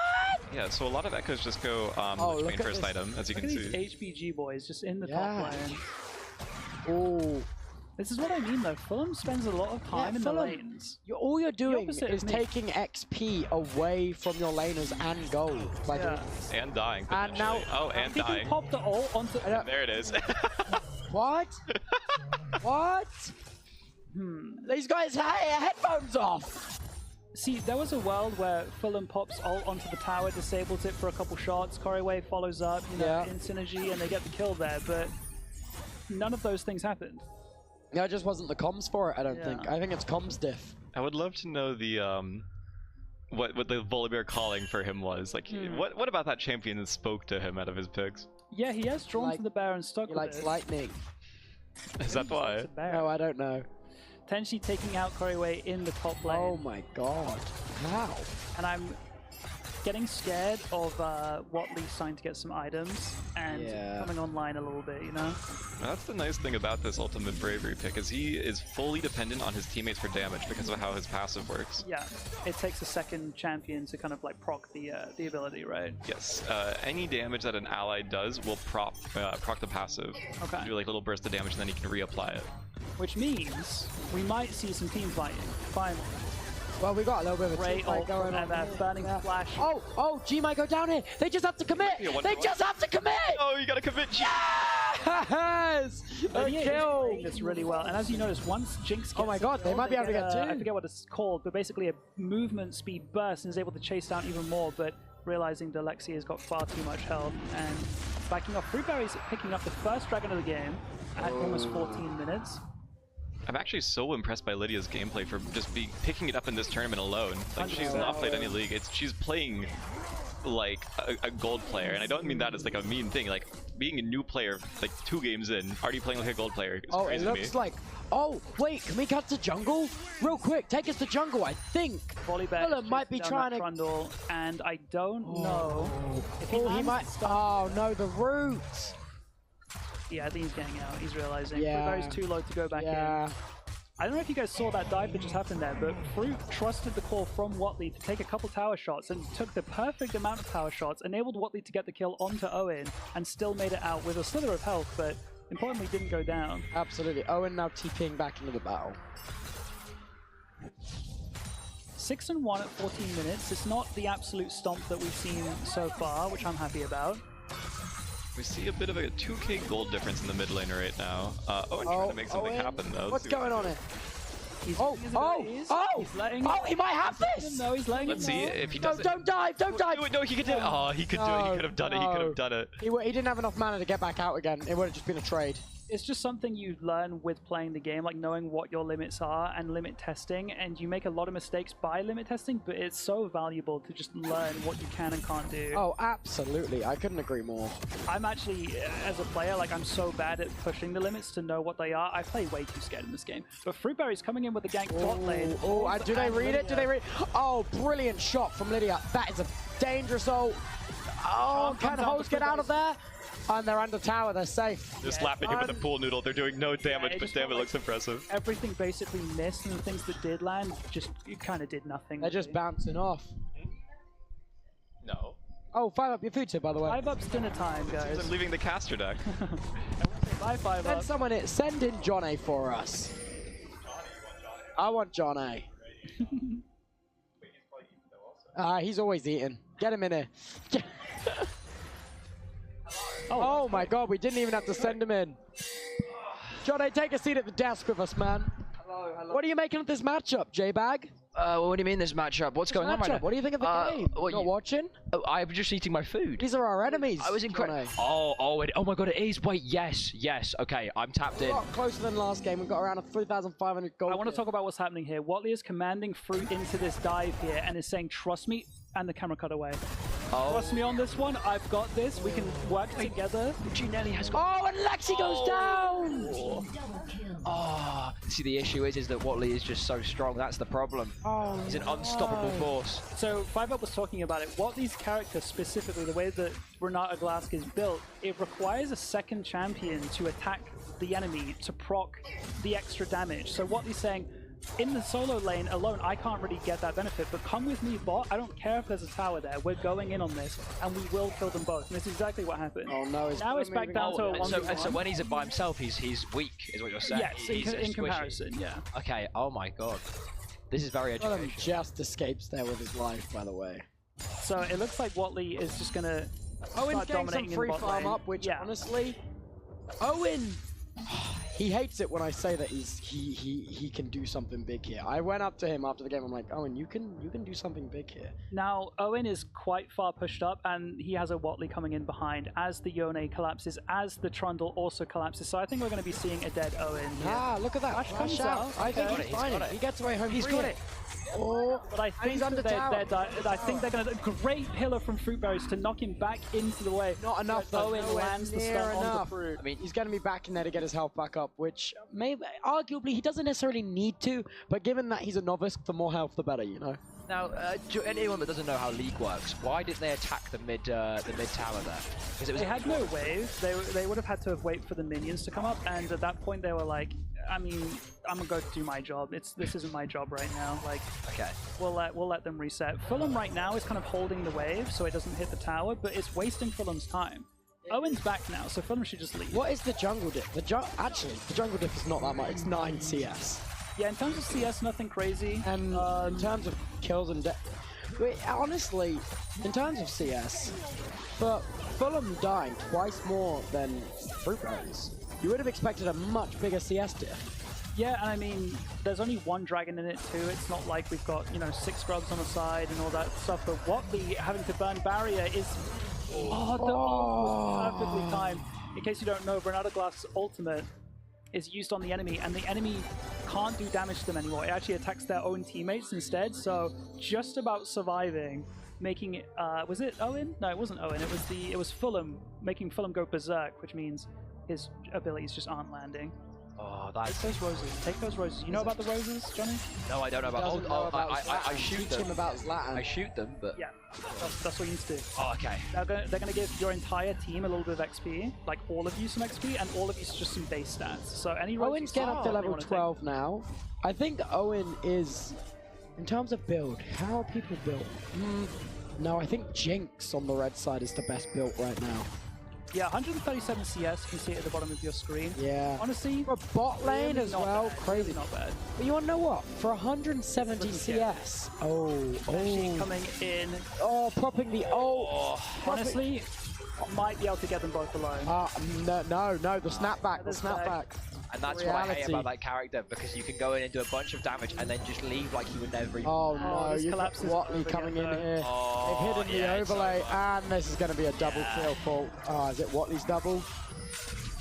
Yeah, so a lot of Echoes just go Oh, main look at first this. item, as you Look can at see. these HBG boys just in the Yeah. top lane. Oh, This is what I mean though. Fulham spends a lot of time in the Fulham. lanes. all you're doing opposite of is me. taking XP away from your laners and gold by doing Yeah. this. And dying. And now- potentially. Oh, and He dying. popped the ult onto. There it is. What? What? These guys had headphones off. See, there was a world where Fulham pops ult onto the tower, disables it for a couple shots. Coryway follows up, Yeah. in synergy, and they get the kill there. But none of those things happened. Yeah, it just wasn't the comms for it, I don't Yeah. think. I think it's comms diff. I would love to know the what the Volibear calling for him was. Like, what about that champion that spoke to him out of his picks? Yeah, he has drawn Like- to the bear and stuck He with likes it. lightning. Is that why? It's a bear. No, I don't know. Potentially taking out Coryway in the top lane. Oh my god. How? And I'm getting scared of Watley starting to get some items and Yeah. coming online a little bit, you know? That's the nice thing about this ultimate bravery pick, is he is fully dependent on his teammates for damage because of how his passive works. Yeah, it takes a second champion to kind of like proc the ability, right? Yes, any damage that an ally does will proc the passive. Okay. Do like a little burst of damage, and then he can reapply it. Which means we might see some team fighting, finally. Well, we got a little bit of a Great team fight ult going from on. MF, burning Yeah. flash. Oh, G might go down here. They just have to commit. be a one They for just have to commit. Oh, you gotta commit. Yes! A Lydia is kill. playing this really well, and as you notice, once Jinx gets Oh my the god, they kill, might be able to get I two. forget what it's called, but basically a movement speed burst and is able to chase down even more, but realizing that Lexi has got far too much health and backing off. Fruitberry's picking up the first dragon of the game at almost 14 minutes. I'm actually so impressed by Lydia's gameplay for just picking it up in this tournament alone. Like, she's not played any league. She's playing like a gold player, and I don't mean that as like a mean thing. Like, being a new player, like 2 games in, already playing like a gold player is Oh, it crazy to me. looks like... Oh, wait, can we cut to jungle? Real quick, take us to jungle, I think. Volibear Fulham might be trying to... Trundle, and I don't know if Oh, he lands might... the stun. Oh, no, the roots. Yeah, I think he's getting out. He's realizing. Yeah. Fruitberry's too low to go back in. Yeah. I don't know if you guys saw that dive that just happened there, but Fruit trusted the call from Watley to take a couple tower shots and took the perfect amount of tower shots, enabled Watley to get the kill onto Owen, and still made it out with a slither of health, but importantly didn't go down. Absolutely. Owen now TPing back into the battle. 6-1 at 14 minutes. It's not the absolute stomp that we've seen so far, which I'm happy about. We see a bit of a 2k gold difference in the mid lane right now. Owen trying to make something Owen. happen though. What's going on here? He's Oh, using his oh, abilities. oh! He's letting He might have this! No, he's letting Let's him see know. if he No, does it. don't dive, don't dive! Do it. No, he could do it. Oh, he could do it. He could have done it. He could have done it. He didn't have enough mana to get back out again. It would have just been a trade. It's just something you learn with playing the game, like knowing what your limits are and limit testing, and you make a lot of mistakes by limit testing, but it's so valuable to just learn what you can and can't do. Oh, absolutely. I couldn't agree more. I'm actually, as a player, like I'm so bad at pushing the limits to know what they are. I play way too scared in this game. But Fruitberry's coming in with the gank bot lane. Oh, do they and read it? Do they Lydia. read? Oh, brilliant shot from Lydia. That is a dangerous ult. Oh, Charm can comes out Hose for get out of there? And they're under tower, they're safe. They're slapping him with a pool noodle. They're doing no damage, but damn, it looks impressive. Everything basically missed, and the things that did land just kind of did nothing. They're just bouncing off. No. Oh, 5-up your food tip, by the way. 5-up's dinner time, guys. I'm leaving the caster deck. Bye, 5-up. Send someone in. Send in John A for us. I want John A. He's always eating. Get him in here. Oh my god, we didn't even have to send him in. John A, take a seat at the desk with us, man. Hello, hello. What are you making of this matchup, J-Bag? What do you mean this matchup? What's going on right now? What do you think of the game? what Not you- watching? Oh, I'm just eating my food. These are our enemies. I was John incredible. A. Oh my god, it is. Wait, yes. Okay, I'm tapped A in. lot closer than last game. We've got around a 3,500 gold. I want to talk about what's happening here. Watley is commanding Fruit into this dive here and is saying, trust me, and the camera cut away. Oh, Trust me on this one. I've got this. We can work together. Ginelli has got. Oh, and Lexi goes down! Oh, see, the issue is that Watley is just so strong. That's the problem. Oh, He's an unstoppable force. So 5-up was talking about it. Watley's character, specifically the way that Renata Glask is built, it requires a second champion to attack the enemy to proc the extra damage. So Watley's saying, in the solo lane alone, I can't really get that benefit, but come with me, bot. I don't care if there's a tower there. We're going in on this, and we will kill them both. And this is exactly what happened. Oh no! Now it's back down to a 1v1. And so when he's by himself, he's weak, is what you're saying. Yes, He's in squishy. comparison, yeah. Okay. Oh my god, this is very One of them educational. just escapes there with his life, by the way. So it looks like Watley is just gonna Owen's start getting some dominating in the free bot farm lane. up, which yeah. honestly, Owen, he hates it when I say that he can do something big here. I went up to him after the game. I'm like, Owen, you can do something big here. Now, Owen is quite far pushed up, and he has a Watley coming in behind as the Yone collapses, as the Trundle also collapses. So I think we're going to be seeing a dead Owen here. Ah, look at that! Flash Flash comes out. out. I think Okay. he's He's fine. got it. He gets away home. He's free. got it. Oh, But I and think he's under tower. I think they're going to... Great pillar from Fruitberries to knock him back into the wave. Not enough. But Though. Owen Nowhere lands the near stun on the enough. Fruit. I mean, he's going to be back in there to get his health back up, which maybe, arguably, he doesn't necessarily need to. But given that he's a novice, the more health, the better, you know. Now, to anyone that doesn't know how League works, why didn't they attack the mid tower there? Because it was They had no wave. They would have had to have waited for the minions to come up, and at that point they were like, I mean, I'm gonna go do my job. This isn't my job right now. Like, okay. we'll let them reset. Fulham right now is kind of holding the wave so it doesn't hit the tower, but it's wasting Fulham's time. Owen's back now, so Fulham should just leave. What is the jungle diff? Actually, the jungle diff is not that much. It's 9 CS. Yeah, in terms of CS, nothing crazy. And in terms of kills and honestly, in terms of CS, but Fulham dying twice more than Fruitberries, you would have expected a much bigger CS diff. Yeah, and I mean, there's only one dragon in it too. It's not like we've got, 6 scrubs on the side and all that stuff, but Watley having to burn barrier is... Oh, the ult was perfectly timed. In case you don't know, Renata Glass's ultimate is used on the enemy, and the enemy can't do damage to them anymore. It actually attacks their own teammates instead, so just about surviving, making it, was it Owen? No, it wasn't Owen, it was Fulham, making Fulham go berserk, which means his abilities just aren't landing. Oh, Take those roses, take those roses. You know about the roses, Johnny? No, I don't know Doesn't know about. about I Zlatan. shoot Teach them. him about Zlatan. I shoot them, but. Yeah, that's what you need to do. Oh, okay. They're going to give your entire team a little bit of XP, like all of you some XP, and all of you just some base stats. So any Owen's getting up to level 12 now. I think Owen is, in terms of build, how are people built? No, I think Jinx on the red side is the best built right now. Yeah, 137 CS, you can see it at the bottom of your screen. Yeah. Honestly, For bot lane really as not well, bad, crazy. really not bad. But you want to know what? For 170 Listen, yeah. CS. Actually coming in, Propping the ult. honestly, might be able to get them both alone. No, the snapback, the This guy. snapback. And that's what I hate Reality. about that character, because you can go in and do a bunch of damage and then just leave like you would never even. Oh Oh, no, this you've got collapses Watley over coming in again, here. Oh, They've hidden yeah, the it's overlay, over. and this is going to be a double kill for... is it Watley's double?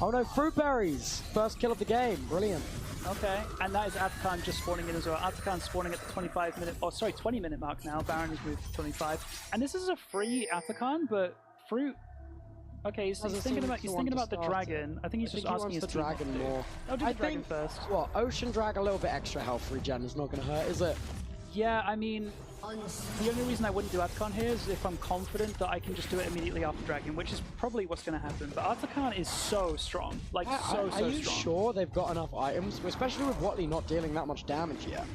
Oh no, Fruitberries! First kill of the game, brilliant. Okay, and that is Atakan just spawning in as well. Atakan spawning at the 20-minute mark now. Baron has moved to 25. And this is a free Atakan, but Fruit... Okay, he's Doesn't thinking seem about to want to the start dragon. I think he's I think just he asking wants his the team what dragon to do. more. I'll do I the dragon think, first. what, Ocean Drag, a little bit extra health regen is not going to hurt, is it? Yeah, I mean, The only reason I wouldn't do Atacon here is if I'm confident that I can just do it immediately after Dragon, which is probably what's going to happen. But Atacon is so strong, like so Are you strong. sure they've got enough items, especially with Watley not dealing that much damage yet?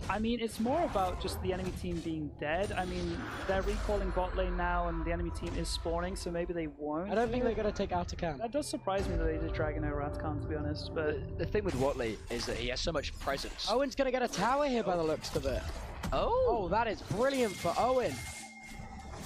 I mean, it's more about just the enemy team being dead. I mean, they're recalling bot lane now, and the enemy team is spawning, so maybe they won't. I don't think they're going to take Atacon. That does surprise me that they did Dragon over Atacon, to be honest. But The thing with Watley is that he has so much presence. Owen's going to get a tower here by the looks of it. Oh, that is brilliant for Owen.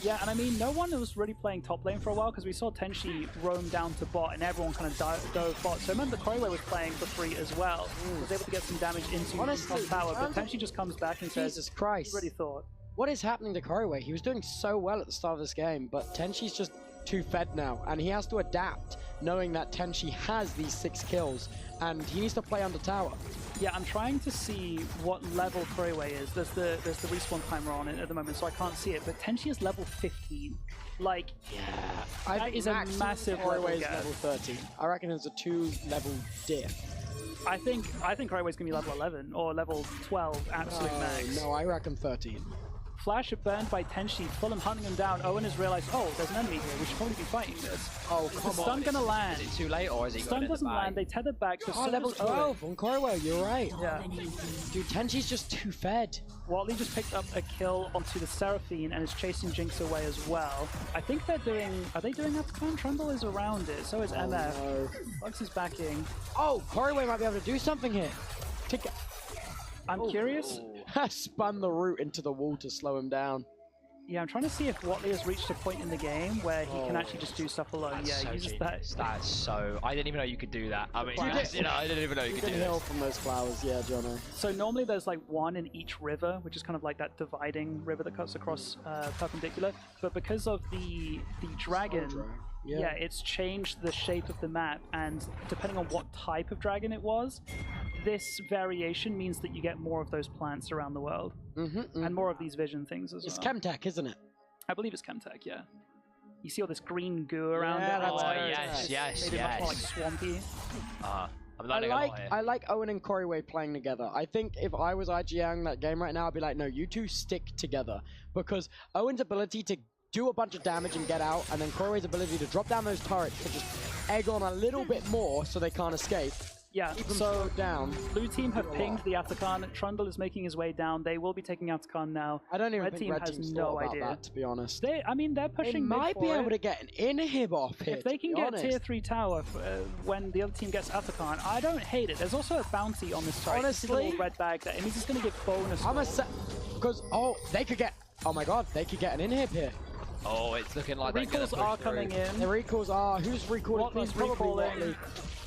yeah, and I mean, no one was really playing top lane for a while because we saw Tenchi roam down to bot, and everyone kind of dove bot. So I remember Koriway was playing for free as well. Was able to get some damage into the top tower, but Tenchi just comes back and says, Jesus Christ. "You really thought." What is happening to Koriway? He was doing so well at the start of this game, but Tenchi's just too fed now, and he has to adapt, knowing that Tenchi has these 6 kills, and he needs to play under tower. Yeah, I'm trying to see what level Koriway is. There's the respawn timer on it at the moment, so I can't see it. But Tenchi is level 15. Like, that is a massive level Koriway's gap. level 30. I reckon it's a 2-level diff. I think Koriway's gonna be level 11 or level 12, absolute max. No, I reckon 13. Flash burned by Tenchi, Fulham hunting him down. Owen has realized, oh, there's an enemy here. We should probably be fighting this. Oh, Is the come stun on. gonna land? Is it too late, or is he got it Stun in the doesn't bag? land. They tether back. But Oh, so level does Owen. 12 on Koriway, you're right. Yeah. Dude, Tenchi's just too fed. Watley just picked up a kill onto the Seraphine and is chasing Jinx away as well. I think they're doing... Are they doing Atacon? Trundle is around it. So is MF. No. Bugs is backing. Oh, Koriway might be able to do something here. I'm curious. Spun the root into the wall to slow him down. Yeah, I'm trying to see if Watley has reached a point in the game where he can actually just do stuff alone. That's Yeah, so he uses genius. that. That's so... I didn't even know you could do that. I mean, did. I didn't even know you You could can do heal this. from those flowers, yeah, Jono. So normally there's like one in each river, which is kind of like that dividing river that cuts across perpendicular. But because of the dragon, yeah, it's changed the shape of the map, and depending on what type of dragon it was, this variation means that you get more of those plants around the world, and more of these vision things as It's well. Chemtech, isn't it? I believe it's Chemtech, yeah. You see all this green goo around Yeah, it. that's like, right. it's Yes, made it much more like swampy. I'm learning a lot here. I like Owen and Koriway playing together. I think if I was IGing that game right now, I'd be like, no, you two stick together. Because Owen's ability to do a bunch of damage and get out, and then Koriway's ability to drop down those turrets to just egg on a little bit more so they can't escape. Yeah, Keep them so slowed down. blue team have pinged the Atacon. Trundle is making his way down. They will be taking Atacon now. I don't even Red think team Red has Team's no thought about idea. that, to be honest. They're They pushing mid might be for able it. to get an inhib off here, If they can to be get honest. tier 3 tower when the other team gets Atacon, I don't hate it. There's also a bounty on this turret. It's a Honestly? little red bag that it means it's going to give bonus. I'm a because they could get. Oh my god, they could get an inhib here. Oh, it's looking like The they're going recalls to are push coming through. in. The recalls are. Who's recalling? Watley's Please, probably recalling. Watley.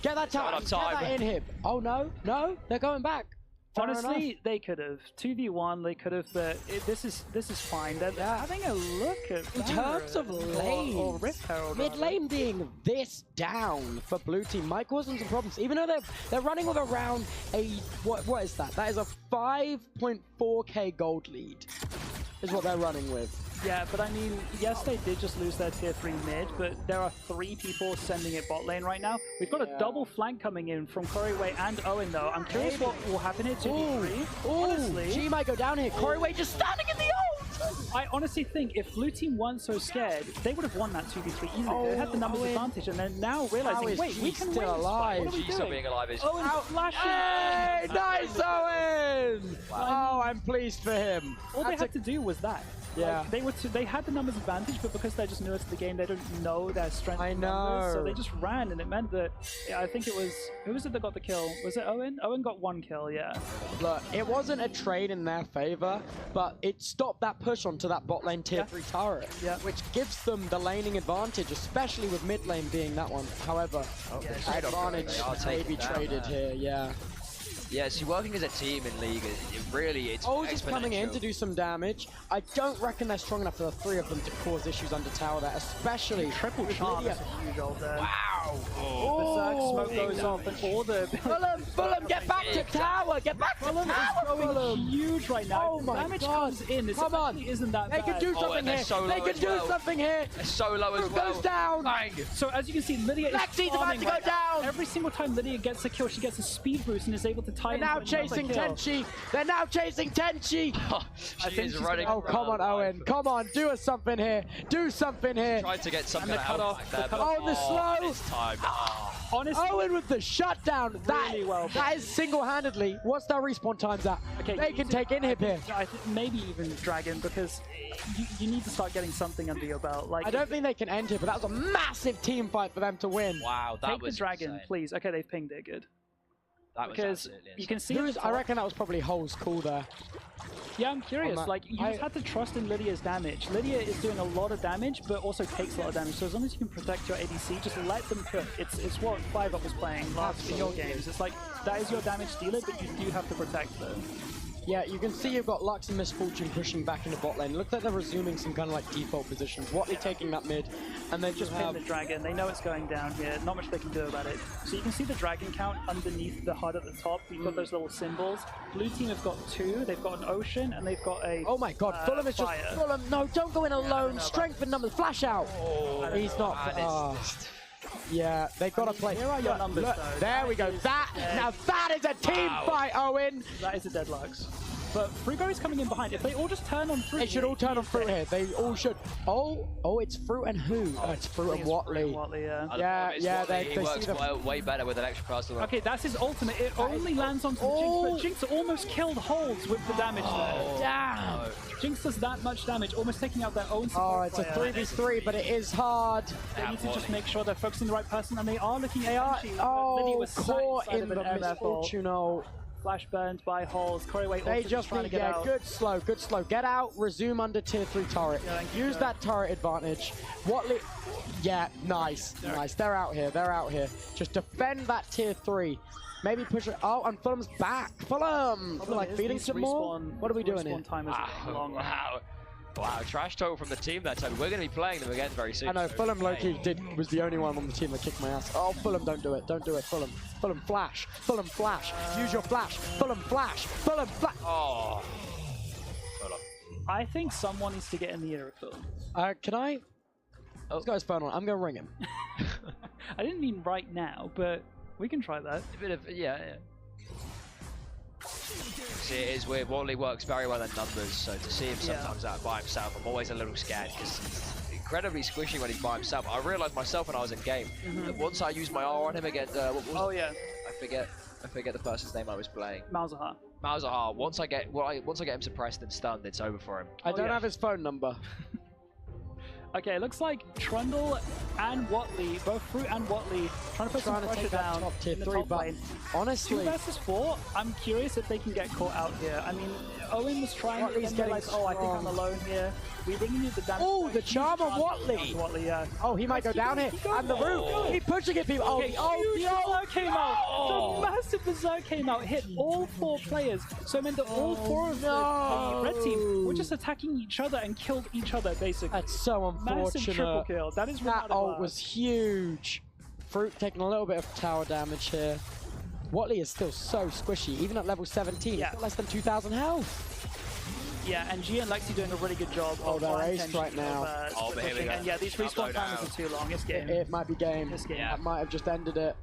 Get that tower. Not Get enough that time. inhib. Oh no, no, they're going back. Fair Honestly, enough. they could have 2v1. They could have, but this is fine. They're having a look at In terms of Baron lane, or Rift Herald. mid rather. lane being this down for blue team might cause them some problems. Even though they're running with around a what is that? That is a 5.4k gold lead. Is what they're running with. Yeah, but I mean, yes, they did just lose their tier 3 mid, but there are 3 people sending it bot lane right now. We've got a double flank coming in from Koriway and Owen, though. I'm curious what will happen here 2v3. Honestly, She might go down here. Koriway just standing in the ult. I honestly think if blue team weren't so scared, they would have won that 2v3 easily. They had the numbers Owen. advantage, and they're now How realizing, is wait, we G can still win. alive? What are we She's not doing? being alive, is she? Owen flashing. Hey, nice Owen! Oh, I'm pleased for him. All they had to do was that. Yeah. Like, they had the numbers advantage, but because they're just newer to the game, they don't know their strength. I in numbers, so know. they just ran, and it meant that I think it was who was it that got the kill? Was it Owen? Owen got 1 kill, yeah. Look, it wasn't a trade in their favor, but it stopped that push onto that bot lane tier 3 turret, which gives them the laning advantage, especially with mid lane being that one. However, trade-off, advantage they are may taking be down traded there. here, yeah. Yeah, see, working as a team in League, it's O's is coming in exponential. to do some damage. I don't reckon they're strong enough for the 3 of them to cause issues under tower there, especially Triple with charm Lydia. is a huge ult there. Wow! The Zerg smoke goes off, and all the Fulham! Fulham, get back to tower! Get back to Fulham is tower, going Fulham! huge right now. Oh my Damage God. comes in. This Come on. actually isn't that They bad. can do something and they're here! so low They can as do well. something here! They're so low as Fruit well. goes down! Bang. So as you can see, Lydia is Lexi's about farming to go right now. down. Every single time Lydia gets a kill, she gets a speed boost and is able to tie They're now into another chasing kill. Tenchi! They're now chasing Tenchi! She think is she's running. Oh, come on, Owen. Come on, do us something here. Do something here. Tried to get some And kind the of cutoff, help the back there, cutoff. but Oh, the slow. This time. Honestly, Owen with the shutdown. That, Really well that is single-handedly. What's their respawn times at? okay, They you can see- take inhib here. I think maybe even Dragon, because you need to start getting something under your belt. Like, I don't think they can end here, but that was a massive team fight for them to win. Wow, that take was the Dragon, insane. please. Okay, they've pinged it, good. That was Because absolutely you can insane. see at the Who's, I top- reckon that was probably Hole's call there. Yeah, I'm curious. that. Like, you just had to trust in Lydia's damage. Lydia is doing a lot of damage, but also takes a lot of damage. So as long as you can protect your ADC, just let them cook. It's what 5-Up was playing last in your games. It's like, that is your damage dealer, but you do have to protect them. Yeah, you can see you've got Lux and Misfortune pushing back into bot lane. Looks like they're resuming some kind of like default positions. Watley taking that mid, and they just Pin have... the Dragon. They know it's going down here. Not much they can do about it. So you can see the Dragon count underneath the HUD at the top. You've got those little symbols. Blue team have got 2. They've got an Ocean, and they've got a... Oh my God, Fulham is just... fire. Fulham, no, don't go in alone. know Strength in numbers, flash out. He's not... yeah, they got to play. Here are your Look, numbers, look, though. there we go. That is Now that is a team fight, Owen. That is a Deadlux. But Frugo is coming in behind. If they all just turn on Fruit... They should all turn on Fruit here. They all should. Oh, it's Fruit and who? Oh, it's Fruit and Watley. Yeah, He they works see the... way better with an extra caster. Okay, that's his ultimate. It only lands onto the Jinx, but Jinx almost killed Holds with the damage there. Damn. Jinx does that much damage, almost taking out their own support Oh, it's a player. 3v3, but it is hard. They need to just make sure they're focusing the right person, and they are looking at They are... Tenchi. Lydia Oh, was sat caught inside in of the an MF ult. Misfortune. Oh. Flash burned by Holes. Corey Waite They also just trying need, to get yeah, out. good slow. Get out, resume under tier 3 turret. Yeah, thank you, Use sir. that turret advantage. Watley, yeah, nice. They're out here. Just defend that tier 3. Maybe push it. Oh, and Fulham's back. Fulham! Problem Like is feeding these some more? respawn- What are we these doing here? respawn time is long. Wow, trash talk from the team that time. We're going to be playing them again very soon. I know, so- Fulham low-key was the only one on the team that kicked my ass. Oh, Fulham, don't do it, Fulham. Fulham flash. Use your flash. Fulham flash. Oh. Hold on. I think someone needs to get in the ear of Fulham. Can I? Oh. This guy's phone on. I'm going to ring him. I didn't mean right now, but we can try that. A bit of, yeah. See, it is weird. Watley works very well in numbers, so to see him sometimes out by himself, I'm always a little scared because he's incredibly squishy when he's by himself. I realised myself when I was in game that once I used my R on him against, what was Oh it? yeah, I forget the person's name I was playing. Malzahar. Malzahar. Once I get him suppressed and stunned, it's over for him. I don't yeah. have his phone number. Okay, it looks like Trundle and Watley, both Fruit and Watley, trying to put some Trying to pressure take that down top tier in the 3, top but lane. 2 honestly, versus 4, I'm curious if they can get caught out here. I mean, Owen was trying to Watley's then getting realize, oh, I think I'm strong. alone here. We really need the damage. Oh, the Huge charm on charge Watley. on Watley, yeah. Oh, he might go down here. And the root. He's pushing it, people. Okay, huge berserk came out. Oh. The massive berserk came out, hit all 4 players. So it meant that all 4 of the red team were just attacking each other and killed each other, basically. That's so Massive triple unfortunate. kill. That is That Renata ult Glass. was huge. Fruit taking a little bit of tower damage here. Watley is still so squishy, even at level 17. Yeah. He's got less than 2,000 health. Yeah, and Gia and Lexi doing a really good job. Oh, of they're buying aced attention right now. of, Oh, but here we pushing. go. And yeah, these respawn times are too long. It's game. It might be game. This game. That might have just ended it.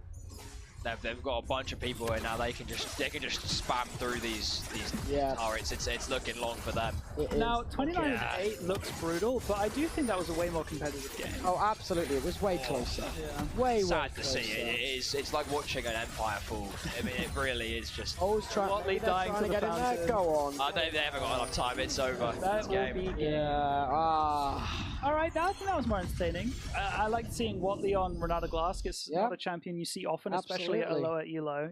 They've got a bunch of people here now. They can just spam through these Yeah. turrets. It's looking long for them. It Now, is. 29-8 looks brutal, but I do think that was a way more competitive game. Oh, absolutely. It was way closer. Yeah. Way Sad to closer. see. It's like watching an empire fall. I mean, it really is just. Always Watley dying trying to to the get in there. fountain. Go on. They haven't got enough time. It's over. That It's will game. be game. Yeah. All right, I think that was more entertaining. I like seeing Watley on Renata Glass. It's Yeah. not a champion you see often, especially at a Absolutely. lower elo.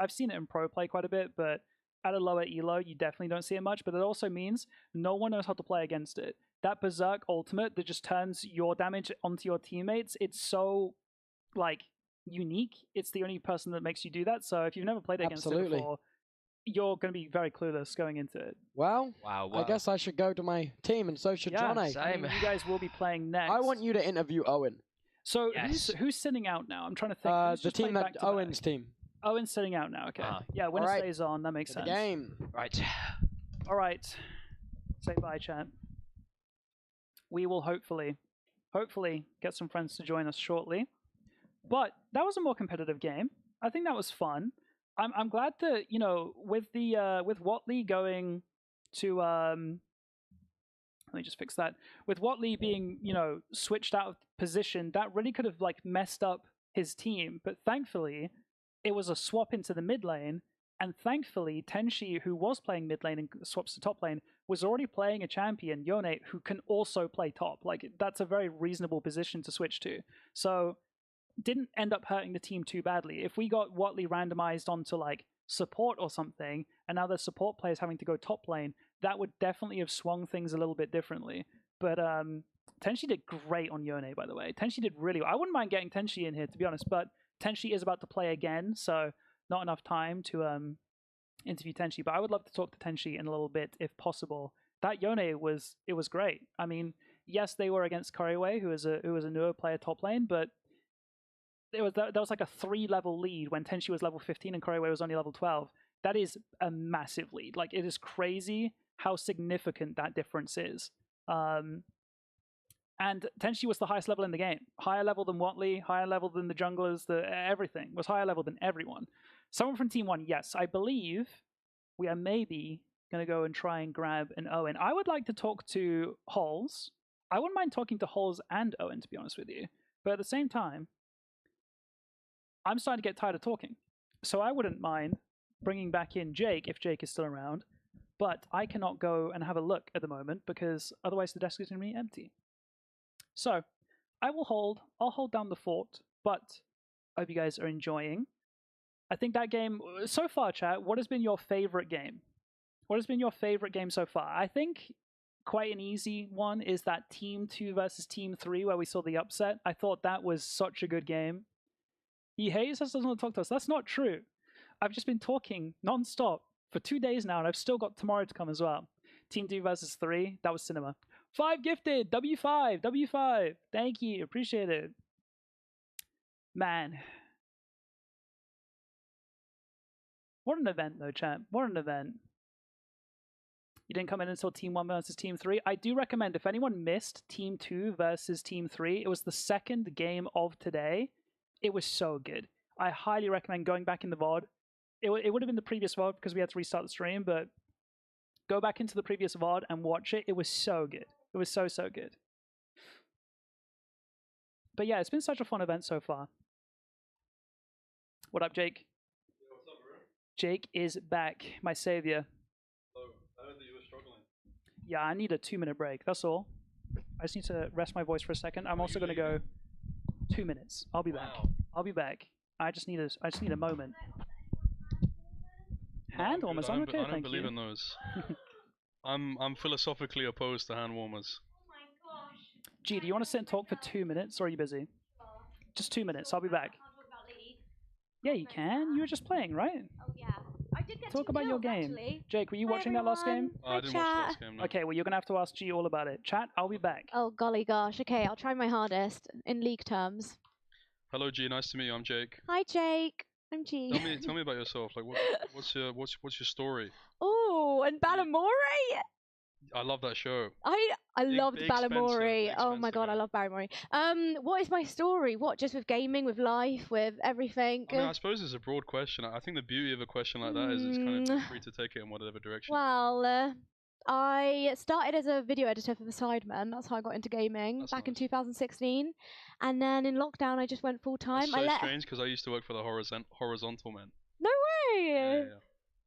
I've seen it in pro play quite a bit, but at a lower elo, you definitely don't see it much. But it also means no one knows how to play against it. That Berserk ultimate that just turns your damage onto your teammates, it's so like unique. It's the only person that makes you do that. So if you've never played against it Absolutely. before, you're going to be very clueless going into it. Well, Wow. I guess I should go to my team, and so should Yeah, Johnny. so- I mean, you guys will be playing next. I want you to interview Owen. So Yes. who's sitting out now? I'm trying to think. Who's The just team played that back-to-back? Owen's team. Owen's sitting out now. Okay. Yeah, winner Alright. stays on. That makes The sense. game. Right. All right. Say bye, chat. We will hopefully get some friends to join us shortly. But that was a more competitive game. I think that was fun. I'm glad that, you know, with Watley going to let me just fix that. With Watley being, you know, switched out of position, that really could have like messed up his team. But thankfully, it was a swap into the mid lane, and thankfully, Tenshi, who was playing mid lane and swaps to top lane, was already playing a champion, Yone, who can also play top. Like, that's a very reasonable position to switch to. So, didn't end up hurting the team too badly. If we got Watley randomized onto, like, support or something, and now the support players having to go top lane, that would definitely have swung things a little bit differently. But, Tenshi did great on Yone, by the way. Tenshi did really well. I wouldn't mind getting Tenshi in here, to be honest, but Tenshi is about to play again, so not enough time to interview Tenshi, but I would love to talk to Tenshi in a little bit if possible. That Yone was great. I mean, yes, they were against Kariway, who is a newer player top lane, but there was like a 3-level lead when Tenshi was level 15 and Kariway was only level 12. That is a massive lead. Like, it is crazy how significant that difference is. And Tenshi was the highest level in the game. Higher level than Watley, higher level than the junglers, everything was higher level than everyone. Someone from Team 1, yes, I believe we are maybe going to go and try and grab an Owen. I would like to talk to Holes. I wouldn't mind talking to Holes and Owen, to be honest with you. But at the same time, I'm starting to get tired of talking. So I wouldn't mind bringing back in Jake, if Jake is still around. But I cannot go and have a look at the moment, because otherwise the desk is going to be empty. So, I'll hold down the fort, but I hope you guys are enjoying. I think that game, so far, chat, what has been your favorite game? What has been your favorite game so far? I think quite an easy one is that Team 2 versus Team 3 where we saw the upset. I thought that was such a good game. He hates us, doesn't want to talk to us. That's not true. I've just been talking non-stop for 2 days now, and I've still got tomorrow to come as well. Team 2 versus 3, that was cinema. 5 gifted, W5. Thank you, appreciate it. Man. What an event though, chat. What an event. You didn't come in until Team 1 versus Team 3. I do recommend, if anyone missed Team 2 versus Team 3, it was the second game of today. It was so good. I highly recommend going back in the VOD. It would have been the previous VOD because we had to restart the stream, but go back into the previous VOD and watch it. It was so good. It was so good. But yeah, it's been such a fun event so far. What up, Jake? Yeah, what's up, bro? Jake is back, my savior. Oh, I heard that you were struggling. Yeah, I need a 2-minute break, that's all. I just need to rest my voice for a second. I'm also going to go 2 minutes. I'll be back. I'll be back. I just need a moment. Hand warmers, I'm okay, thank you. I don't believe in those. I'm philosophically opposed to hand warmers. G, do you want to sit and talk for 2 minutes, or are you busy? Just 2 minutes, I'll be back. Yeah, you can. You were just playing, right? Oh, yeah. I did get Talk about your game. Actually. Jake, were you watching that last game? I didn't watch the last game, no. Okay, well, you're going to have to ask G all about it. Chat, I'll be back. Oh, golly gosh. Okay, I'll try my hardest in league terms. Hello, G. Nice to meet you. I'm Jake. Hi, Jake. I'm G. Tell me about yourself. Like, what's your story? Oh, and Balamore? I love that show. I loved big Balamore. Oh my expensive god, I guy. love Balamore. What is my story? What, just with gaming, with life, with everything? I mean, I suppose it's a broad question. I think the beauty of a question like that is it's kind of free to take it in whatever direction. Well, I started as a video editor for the Sidemen. That's how I got into gaming back in 2016. And then in lockdown, I just went full time. That's so strange because I used to work for the horizontal men. No way! Yeah.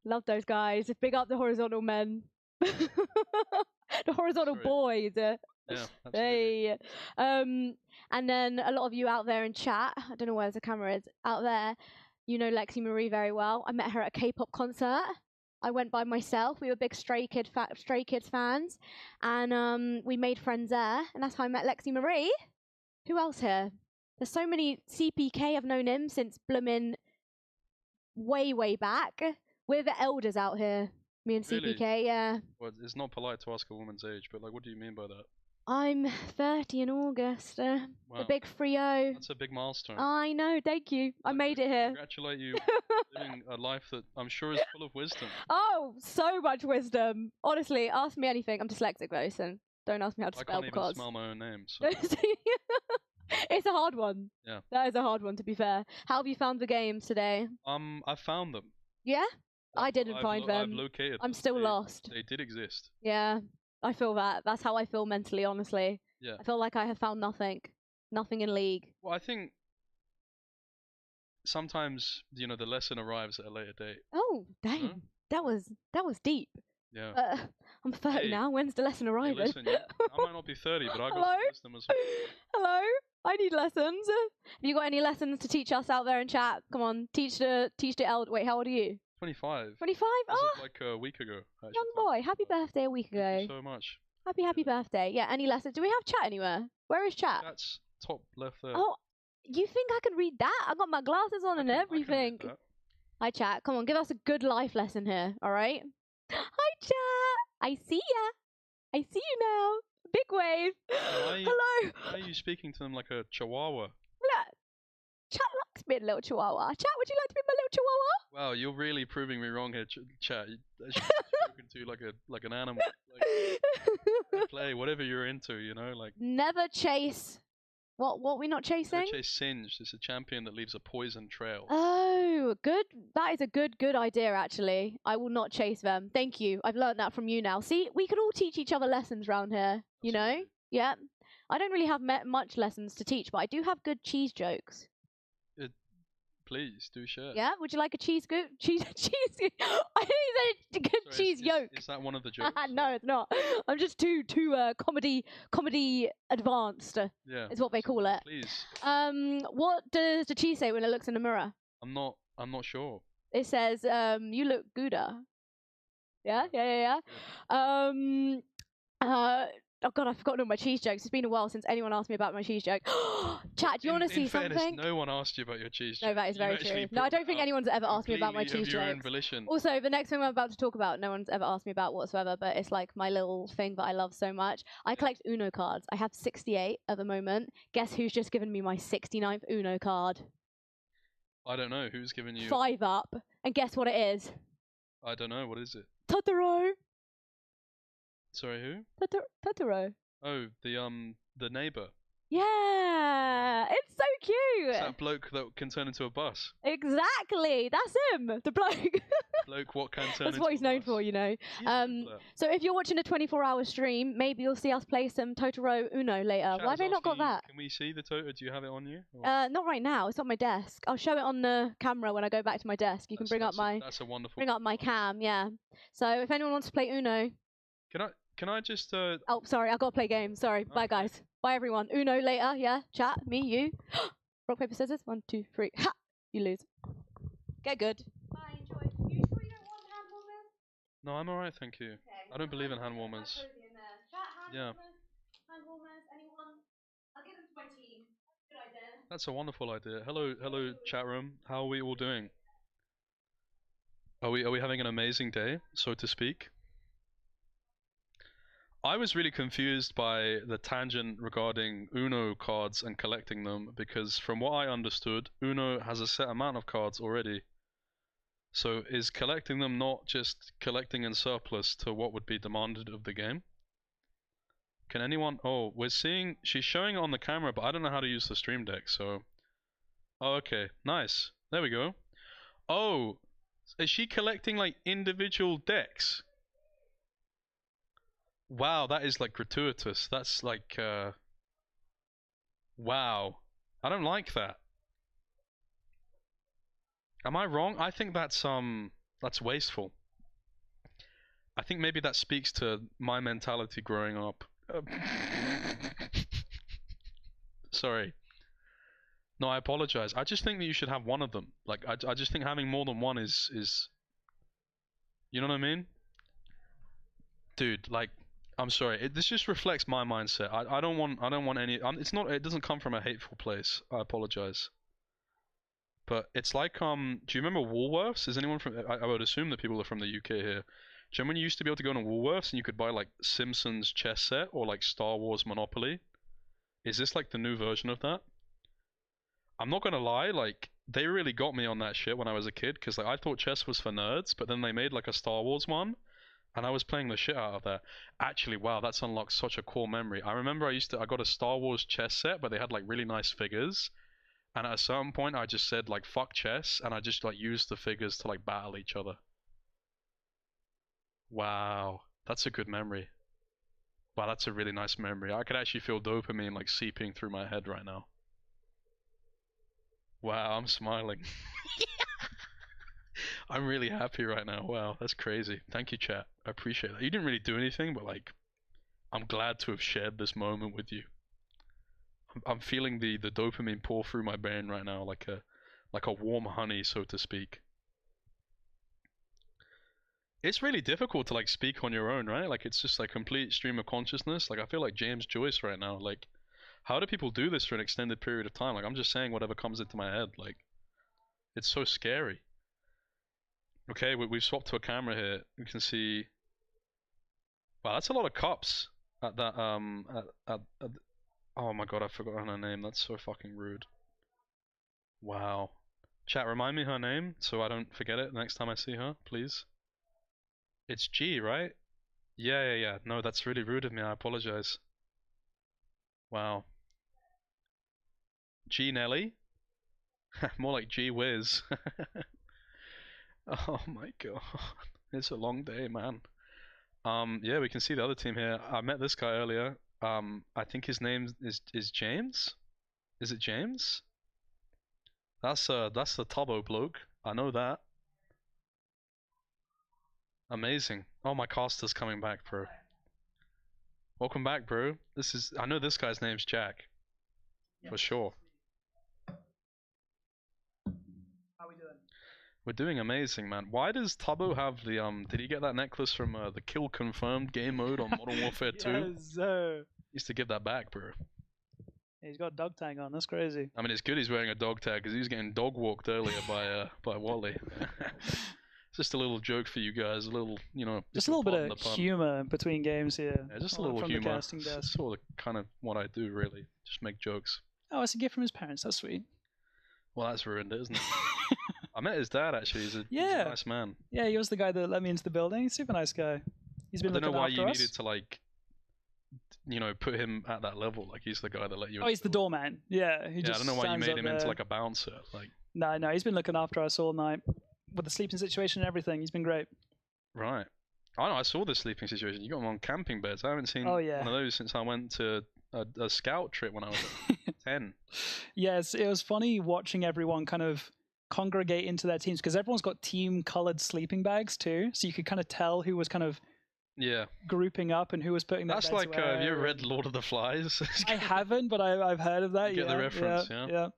Love those guys. Big up the horizontal men. The horizontal boys. Yeah, absolutely. Hey. And then a lot of you out there in chat, I don't know where the camera is, out there, you know Lexi Marie very well. I met her at a K-pop concert. I went by myself. We were big Stray Kids fans. And we made friends there. And that's how I met Lexi Marie. Who else here? There's so many CPK. I've known him since bloomin' way back. We're the elders out here. Me and Really? CPK, yeah. Well, it's not polite to ask a woman's age, but like, what do you mean by that? I'm 30 in August. The Wow. big 3-0. That's a big milestone. I know, thank you. I made it here. Congratulate you living a life that I'm sure is full of wisdom. Oh, so much wisdom. Honestly, ask me anything. I'm dyslexic though, so don't ask me how to I spell can't even because smell my own name. So. it's a hard one. Yeah. That is a hard one, to be fair. How have you found the games today? I found them. Yeah? I didn't find them. I've located I'm them. still lost. They did exist. Yeah, I feel that. That's how I feel mentally, honestly. Yeah. I feel like I have found nothing. Nothing in League. Well, I think sometimes, you know, the lesson arrives at a later date. Oh, dang. Huh? That was deep. Yeah. I'm 30 Hey. now. When's the lesson Hey, arriving? listen, I might not be 30, but I got Hello? some wisdom as well. Hello? I need lessons. Have you got any lessons to teach us out there in chat? Come on, teach the Wait, how old are you? 25. 25? As Oh, of like a week ago. Actually. young boy. Happy birthday a week ago. Thank you so much. Happy birthday. Yeah, any lessons? Do we have chat anywhere? Where is chat? That's top left there. Oh, you think I can read that? I got my glasses on and I can read everything. that. Hi, chat. Come on, give us a good life lesson here, all right? Hi, chat. I see ya. I see you now. Big wave. Why- Hello. Why are you speaking to them like a chihuahua? Look, chat likes being a little chihuahua. Chat, would you like to be my little chihuahua? Wow, you're really proving me wrong here, chat. I should be spoken to like an animal. Like, play whatever you're into, you know, like. Never chase. What we not chasing? Chase Singed. It's a champion that leaves a poison trail. Oh, good. That is a good idea, actually. I will not chase them. Thank you. I've learned that from you now. See, we can all teach each other lessons around here. You know? Absolutely. Yeah. I don't really have much lessons to teach, but I do have good cheese jokes. Please do share. Yeah. Would you like a cheese I didn't say good Sorry, cheese yoke. Is that one of the jokes? No, it's not. I'm just too comedy advanced. Yeah. Is what they call it. Please. What does the cheese say when it looks in the mirror? I'm not sure. It says, you look gooder. Yeah. Oh god, I've forgotten all my cheese jokes. It's been a while since anyone asked me about my cheese joke. Chat, do you want to see in fairness, something? no one asked you about your cheese No, joke. that is very You actually true. No, I brought don't think that up anyone's ever asked me about my completely cheese of your own jokes. volition. Also, the next thing I'm about to talk about, no one's ever asked me about whatsoever, but it's like my little thing that I love so much. I collect Uno cards. I have 68 at the moment. Guess who's just given me my 69th Uno card? I don't know who's given you. 5 up. And guess what it is? I don't know. What is it? Totoro. Sorry, who? Totoro. Oh, the neighbor. Yeah, it's so cute. It's that bloke that can turn into a bus. Exactly, that's him, the bloke. Bloke, what can turn That's into what he's a known bus. for, you know. He's known for that. So if you're watching a 24-hour stream, maybe you'll see us play some Totoro Uno later. Chat Why is have they not got asking, that? Can we see the Toto? Do you have it on you? Or- Not right now. It's on my desk. I'll show it on the camera when I go back to my desk. You can bring up my That's a wonderful. my cam. Yeah. So if anyone wants to play Uno, Can I just? oh sorry, I gotta play games. Sorry. Bye Okay. guys. Bye everyone. Uno later. Yeah. Chat. Me. You. Rock paper scissors. 1, 2, 3. Ha! You lose. Get good. Bye. Enjoy. You sure you don't want hand warmers? No, I'm alright, thank you. Okay. I don't believe in hand warmers. Yeah. Hand warmers. Anyone? I'll give them to my team. Good idea. That's a wonderful idea. Hello, chat room. How are we all doing? Are we having an amazing day, so to speak? I was really confused by the tangent regarding Uno cards and collecting them, because from what I understood, Uno has a set amount of cards already. So is collecting them not just collecting in surplus to what would be demanded of the game? Can anyone... Oh, she's showing it on the camera, but I don't know how to use the stream deck, so... Oh, okay. Nice. There we go. Oh, is she collecting like individual decks? Wow, that is like gratuitous. That's like, wow. I don't like that. Am I wrong? I think that's wasteful. I think maybe that speaks to my mentality growing up. Sorry. No, I apologize. I just think that you should have one of them. Like, I just think having more than one is... You know what I mean? Dude, like... I'm sorry. This just reflects my mindset. I don't want any. It's not. It doesn't come from a hateful place. I apologize. But it's like Do you remember Woolworths? Is anyone from? I would assume that people are from the UK here. you remember when you used to be able to go to Woolworths and you could buy like Simpsons chess set or like Star Wars Monopoly? Is this like the new version of that? I'm not gonna lie, like they really got me on that shit when I was a kid, because like I thought chess was for nerds, but then they made like a Star Wars one, and I was playing the shit out of that. Actually, wow, that's unlocked such a cool memory. I remember I got a Star Wars chess set, but they had like really nice figures, and at a certain point I just said like fuck chess, and I just like used the figures to like battle each other. Wow, that's a good memory. Wow, that's a really nice memory. I could actually feel dopamine like seeping through my head right now. Wow, I'm smiling. I'm really happy right now. Wow, that's crazy. Thank you, chat. I appreciate that. You didn't really do anything, but like, I'm glad to have shared this moment with you. I'm feeling the dopamine pour through my brain right now, like a warm honey, so to speak. It's really difficult to like speak on your own, right? Like it's just like complete stream of consciousness. Like I feel like James Joyce right now. Like, how do people do this for an extended period of time? Like I'm just saying whatever comes into my head. Like, it's so scary. Okay, we've swapped to a camera here. You can see. Wow, that's a lot of cups at that oh my god, I forgot her name. That's so fucking rude. Wow. Chat, remind me her name so I don't forget it next time I see her, please. It's G, right? Yeah. No, that's really rude of me. I apologize. Wow. G Nelly? More like G Whiz. Oh my god. It's a long day, man. Yeah, we can see the other team here. I met this guy earlier. I think his name is James? Is it James? That's the Tubbo bloke. I know that. Amazing. Oh, my caster's coming back, bro. Welcome back, bro. I know this guy's name's Jack. For sure. How we doing? We're doing amazing, man. Why does Tubbo have the did he get that necklace from the Kill Confirmed game mode on Modern Warfare 2? Yes, sir. Used to give that back, bro. He's got a dog tag on. That's crazy. I mean, it's good he's wearing a dog tag because he was getting dog walked earlier by Wally. Just a little joke for you guys, a little, you know. Just a little bit of humor between games here. Yeah, just a little from humor. The casting desk. It's sort of kind of what I do, really. Just make jokes. Oh, it's a gift from his parents. That's sweet. Well, that's ruined it, isn't it? I met his dad, actually. He's a nice man. Yeah, he was the guy that let me into the building. Super nice guy. He's been looking after us. I don't know why you needed to, like, you know, put him at that level. Like, he's the guy that let you in. Oh, he's the doorman. Yeah, I don't know why you made him into, like, a bouncer. Like, No, he's been looking after us all night. With the sleeping situation and everything, he's been great. Right. I know, I saw the sleeping situation. You got him on camping beds. I haven't seen one of those since I went to a scout trip when I was 10. Yes, it was funny watching everyone kind of congregate into their teams, because everyone's got team-colored sleeping bags too, so you could kind of tell who was kind of grouping up and who was putting their beds like, where. have you ever read Lord of the Flies? I haven't, but I've heard of that. You get the reference, yeah.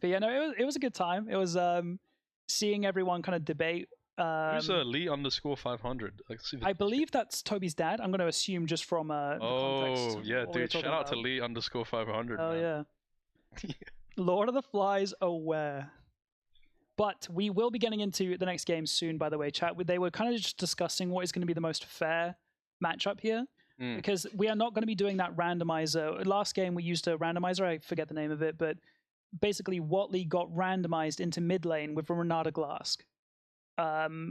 But yeah, no, it was a good time. It was seeing everyone kind of debate. Who's Lee_500? I believe that's Toby's dad. I'm going to assume just from the context. Oh yeah, dude! Shout out to Lee_500. Oh yeah. Lord of the Flies aware. But we will be getting into the next game soon. By the way, chat. They were kind of just discussing what is going to be the most fair matchup here, because we are not going to be doing that randomizer. Last game we used a randomizer. I forget the name of it, but basically Watley got randomized into mid lane with Renata Glask.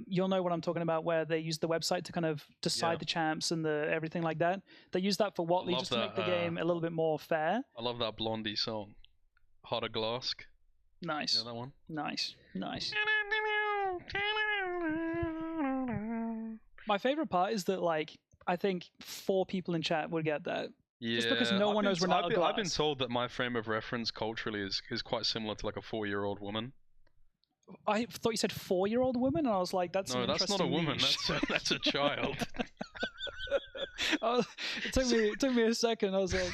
You'll know what I'm talking about, where they use the website to kind of decide the champs and everything like that. They use that for Watley just to make the game a little bit more fair. I love that Blondie song, Hotter Glask. Nice. You know that one? Nice. My favorite part is that, like, I think 4 people in chat would get that. Yeah, just because no one knows Renata Glask. I've been told that my frame of reference culturally is quite similar to like a 4-year-old woman. I thought you said 4-year-old woman, and I was like, that's that's not a woman. That's a child. It took me a second. I was like,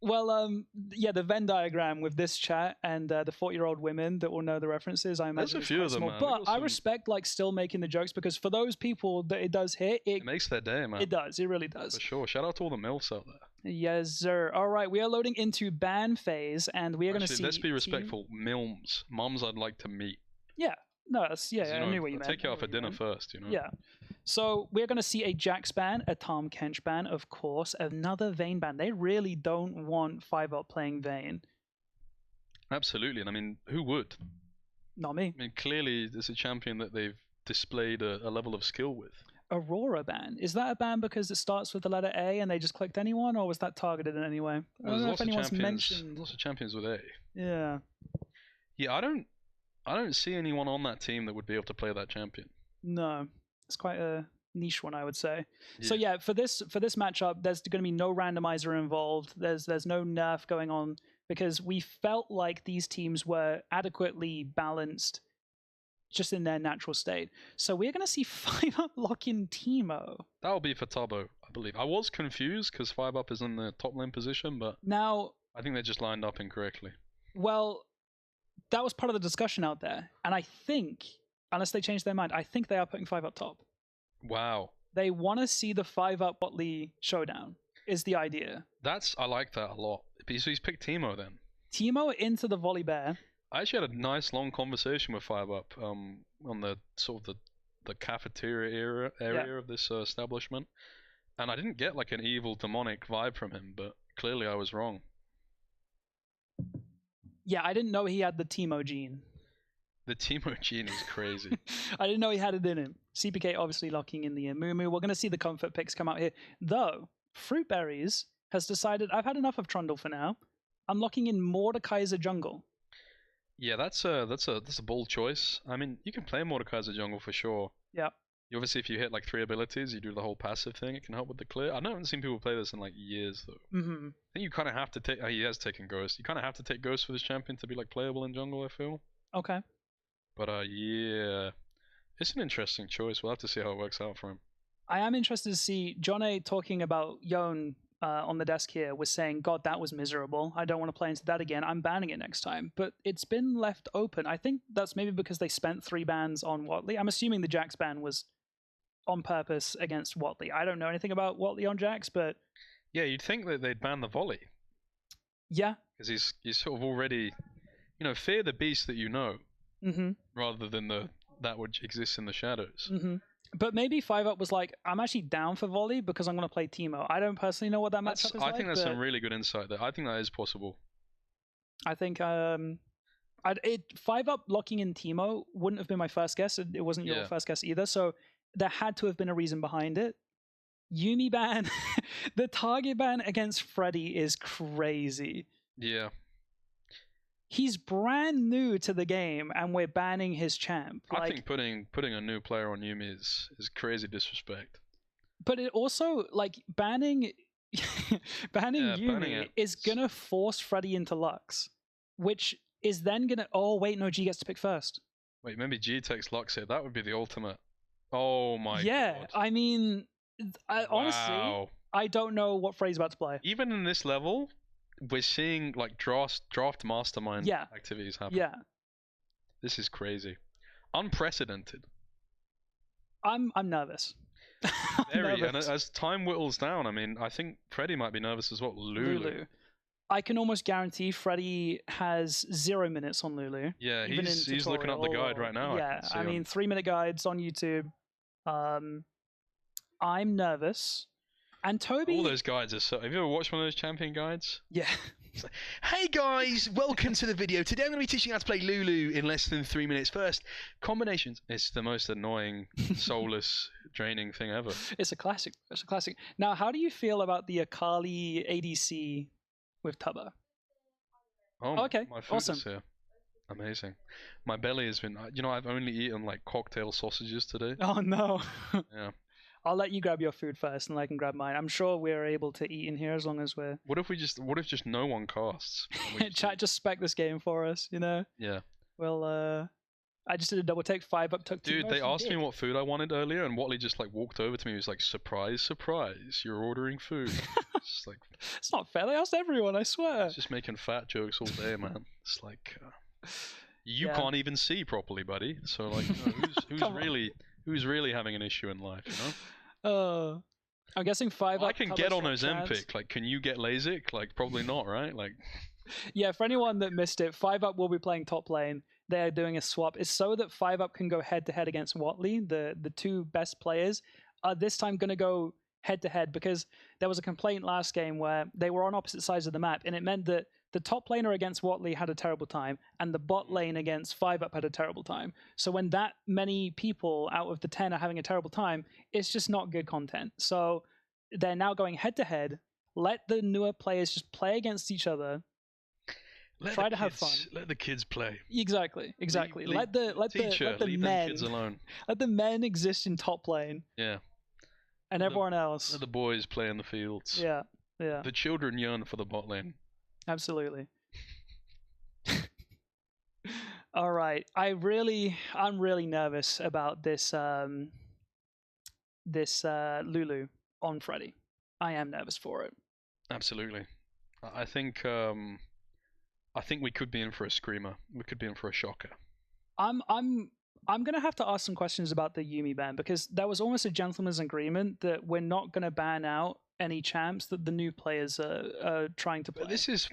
well, yeah, the Venn diagram with this chat and the 40-year-old women that will know the references. I imagine there's a few of them, man. But I respect like still making the jokes, because for those people that it does hit, it makes their day, man. It does. It really does. For sure. Shout out to all the MILFs out there. Yes, sir. All right, we are loading into ban phase, and we are going to see. Let's be respectful. Milms, mums, I'd like to meet. Yeah, No, that's, yeah, You I know, knew what you meant. take you out for dinner first, you know. Yeah. So we're going to see a Jax ban, a Tom Kench ban, of course, another Vayne ban. They really don't want 5-Up playing Vayne. Absolutely, and I mean, who would? Not me. I mean, clearly, it's a champion that they've displayed a level of skill with. Aurora ban. Is that a ban because it starts with the letter A and they just clicked anyone, or was that targeted in any way? I don't know if anyone's mentioned. Lots of champions with A. Yeah. Yeah, I don't see anyone on that team that would be able to play that champion. No, it's quite a niche one, I would say. Yeah. So yeah, for this matchup, there's going to be no randomizer involved. There's no nerf going on because we felt like these teams were adequately balanced just in their natural state. So we're going to see 5-Up lock in Teemo. That'll be for Tubbo, I believe. I was confused because 5-Up is in the top lane position, but now I think they just lined up incorrectly. Well, that was part of the discussion out there, and I think, unless they change their mind, I think they are putting 5-Up top. Wow. They want to see the 5-Up Botley showdown, is the idea. I like that a lot. So he's picked Teemo then. Teemo into the volley bear. I actually had a nice long conversation with 5-Up on the sort of the cafeteria area of this establishment, and I didn't get like an evil demonic vibe from him, but clearly I was wrong. Yeah, I didn't know he had the Teemo gene. The Teemo gene is crazy. I didn't know he had it in him. CPK obviously locking in the Mumu. We're going to see the comfort picks come out here. Though, Fruitberries has decided, I've had enough of Trundle for now. I'm locking in Mordekaiser jungle. Yeah, that's a bold choice. I mean, you can play Mordekaiser jungle for sure. Yeah. Obviously, if you hit like 3 abilities, you do the whole passive thing. It can help with the clear. I haven't seen people play this in like years though. Mm-hmm. I think you kind of have to take. He has taken Ghost. You kind of have to take Ghost for this champion to be like playable in jungle, I feel. Okay. But yeah, it's an interesting choice. We'll have to see how it works out for him. I am interested to see John A talking about Yon on the desk here was saying, God, that was miserable. I don't want to play into that again. I'm banning it next time. But it's been left open. I think that's maybe because they spent 3 bans on Watley. I'm assuming the Jax ban was on purpose against Watley. I don't know anything about Watley on Jax, but... Yeah, you'd think that they'd ban the volley. Yeah. Because he's sort of already... You know, fear the beast that you know. Mm-hmm. Rather than that which exists in the shadows. Mm-hmm. But maybe 5-Up was like, I'm actually down for volley because I'm going to play Teemo. I don't personally know what that matchup is like. I think that's some really good insight there. I think that is possible. I think 5-Up locking in Teemo wouldn't have been my first guess. It wasn't your first guess either. So there had to have been a reason behind it. Yuumi ban, the target ban against Freddy is crazy. Yeah. He's brand new to the game, and we're banning his champ. I think putting a new player on Yuumi is crazy disrespect. But it also, like, banning Yuumi is gonna force Freddy into Lux, which is then gonna... Oh, wait, no, G gets to pick first. Wait, maybe G takes Lux here. That would be the ultimate. Oh my god. Yeah, I mean, honestly, I don't know what Freddy's about to play. Even in this level... We're seeing like draft mastermind activities happen. Yeah. This is crazy. Unprecedented. I'm nervous. Very, nervous. And as time whittles down, I mean, I think Freddy might be nervous as well. Lulu. I can almost guarantee Freddy has 0 minutes on Lulu. Yeah, he's looking up the guide right now. Yeah, I mean, 3-minute guides on YouTube. I'm nervous. And Toby... All those guides are so... Have you ever watched one of those champion guides? Yeah. It's like, hey guys, welcome to the video. Today I'm going to be teaching you how to play Lulu in less than 3 minutes. First, combinations. It's the most annoying, soulless, draining thing ever. It's a classic. It's a classic. Now, how do you feel about the Akali ADC with Tubbo? Oh, okay. My food Awesome. is here. Amazing. My belly has been... You know, I've only eaten like cocktail sausages today. Oh no. Yeah. I'll let you grab your food first, and I can grab mine. I'm sure we're able to eat in here as long as we're... What if just no one casts? Chat just spec this game for us, you know? Yeah. Well, I just did a double take. 5-Up took 2. Dude, they asked me what food I wanted earlier, and Watley just like walked over to me. He was like, "Surprise, surprise! You're ordering food." It's just like... It's not fair. They asked everyone. I swear. It's just making fat jokes all day, man. It's like you can't even see properly, buddy. So like, who's really having an issue in life, you know? I'm guessing 5-Up. I can get on Ozempic. Like, can you get LASIK? Like, probably not, right? Like, yeah. For anyone that missed it, 5-Up will be playing top lane. they're doing a swap is so that 5UP can go head-to-head against Watley. The two best players are this time going to go head-to-head because there was a complaint last game where they were on opposite sides of the map, and it meant that the top laner against Watley had a terrible time, and the bot lane against 5UP had a terrible time. So when that many people out of the 10 are having a terrible time, it's just not good content. So they're now going head-to-head. Let the newer players just play against each other. Try to have fun. Let the kids play. Exactly. Let the kids alone. Let the men exist in top lane. Yeah. And everyone else. Let the boys play in the fields. Yeah. The children yearn for the bot lane. Absolutely. All right. I'm really nervous about this Lulu on Freddy. I am nervous for it. Absolutely. I think we could be in for a screamer. We could be in for a shocker. I'm gonna have to ask some questions about the Yuumi ban because there was almost a gentleman's agreement that we're not gonna ban out any champs that the new players are trying to play. But this is.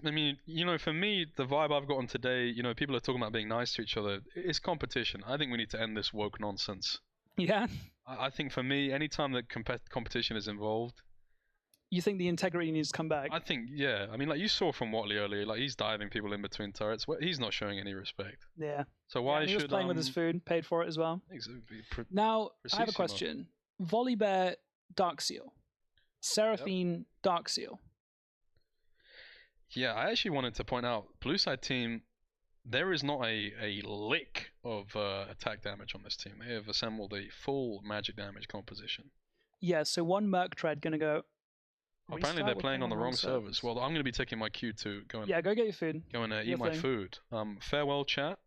I mean, for me, the vibe I've gotten today, people are talking about being nice to each other. It's competition. I think we need to end this woke nonsense. Yeah. I think for me, anytime that competition is involved. You think the integrity needs to come back? I think, yeah. I mean, like you saw from Watley earlier, like he's diving people in between turrets. He's not showing any respect. Yeah. So why he should was playing with his food, paid for it as well. Now, I have a question. Volibear Darkseal. Seraphine Darkseal. Yeah, I actually wanted to point out, blue side team, there is not a lick of attack damage on this team. They have assembled a full magic damage composition. Yeah, so one Merc Tread gonna go. Apparently they're playing on the wrong servers. Well, I'm going to be taking my cue to go and go get your food. Go and eat my food. Farewell, chat.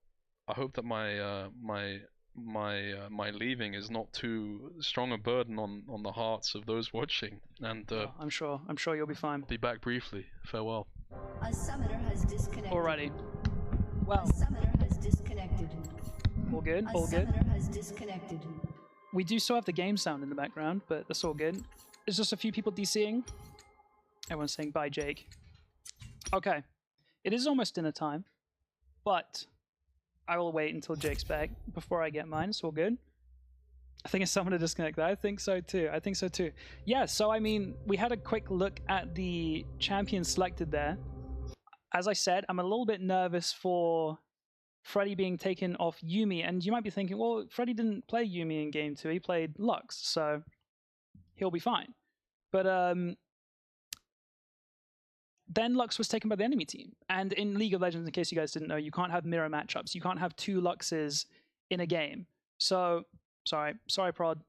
I hope that my leaving is not too strong a burden on the hearts of those watching. And I'm sure you'll be fine. Be back briefly. Farewell. A summoner has disconnected. Alrighty. Well. A summoner has disconnected. All good. A summoner has disconnected. We do still have the game sound in the background, but that's all good. There's just a few people DCing. Everyone's saying bye, Jake. Okay. It is almost dinner time, but I will wait until Jake's back before I get mine. It's all good. I think it's someone to disconnect that. I think so too. Yeah, so I mean, we had a quick look at the champion selected there. As I said, I'm a little bit nervous for Freddy being taken off Yuumi, and you might be thinking, well, Freddy didn't play Yuumi in Game 2. He played Lux, so he'll be fine. But then Lux was taken by the enemy team. And in League of Legends, in case you guys didn't know, you can't have mirror matchups. You can't have two Luxes in a game. So, sorry, Prod.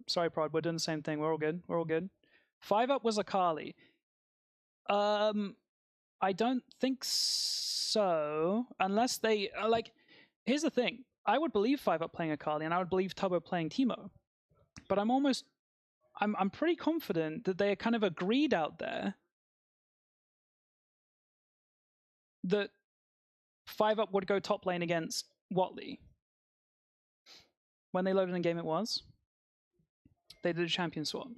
We're doing the same thing. We're all good. 5UP was Akali. I don't think so. Unless they, here's the thing. I would believe 5UP playing Akali, and I would believe Tubbo playing Teemo. But I'm pretty confident that they kind of agreed out there that 5UP would go top lane against Watley. When they loaded in game, it was. They did a champion swap.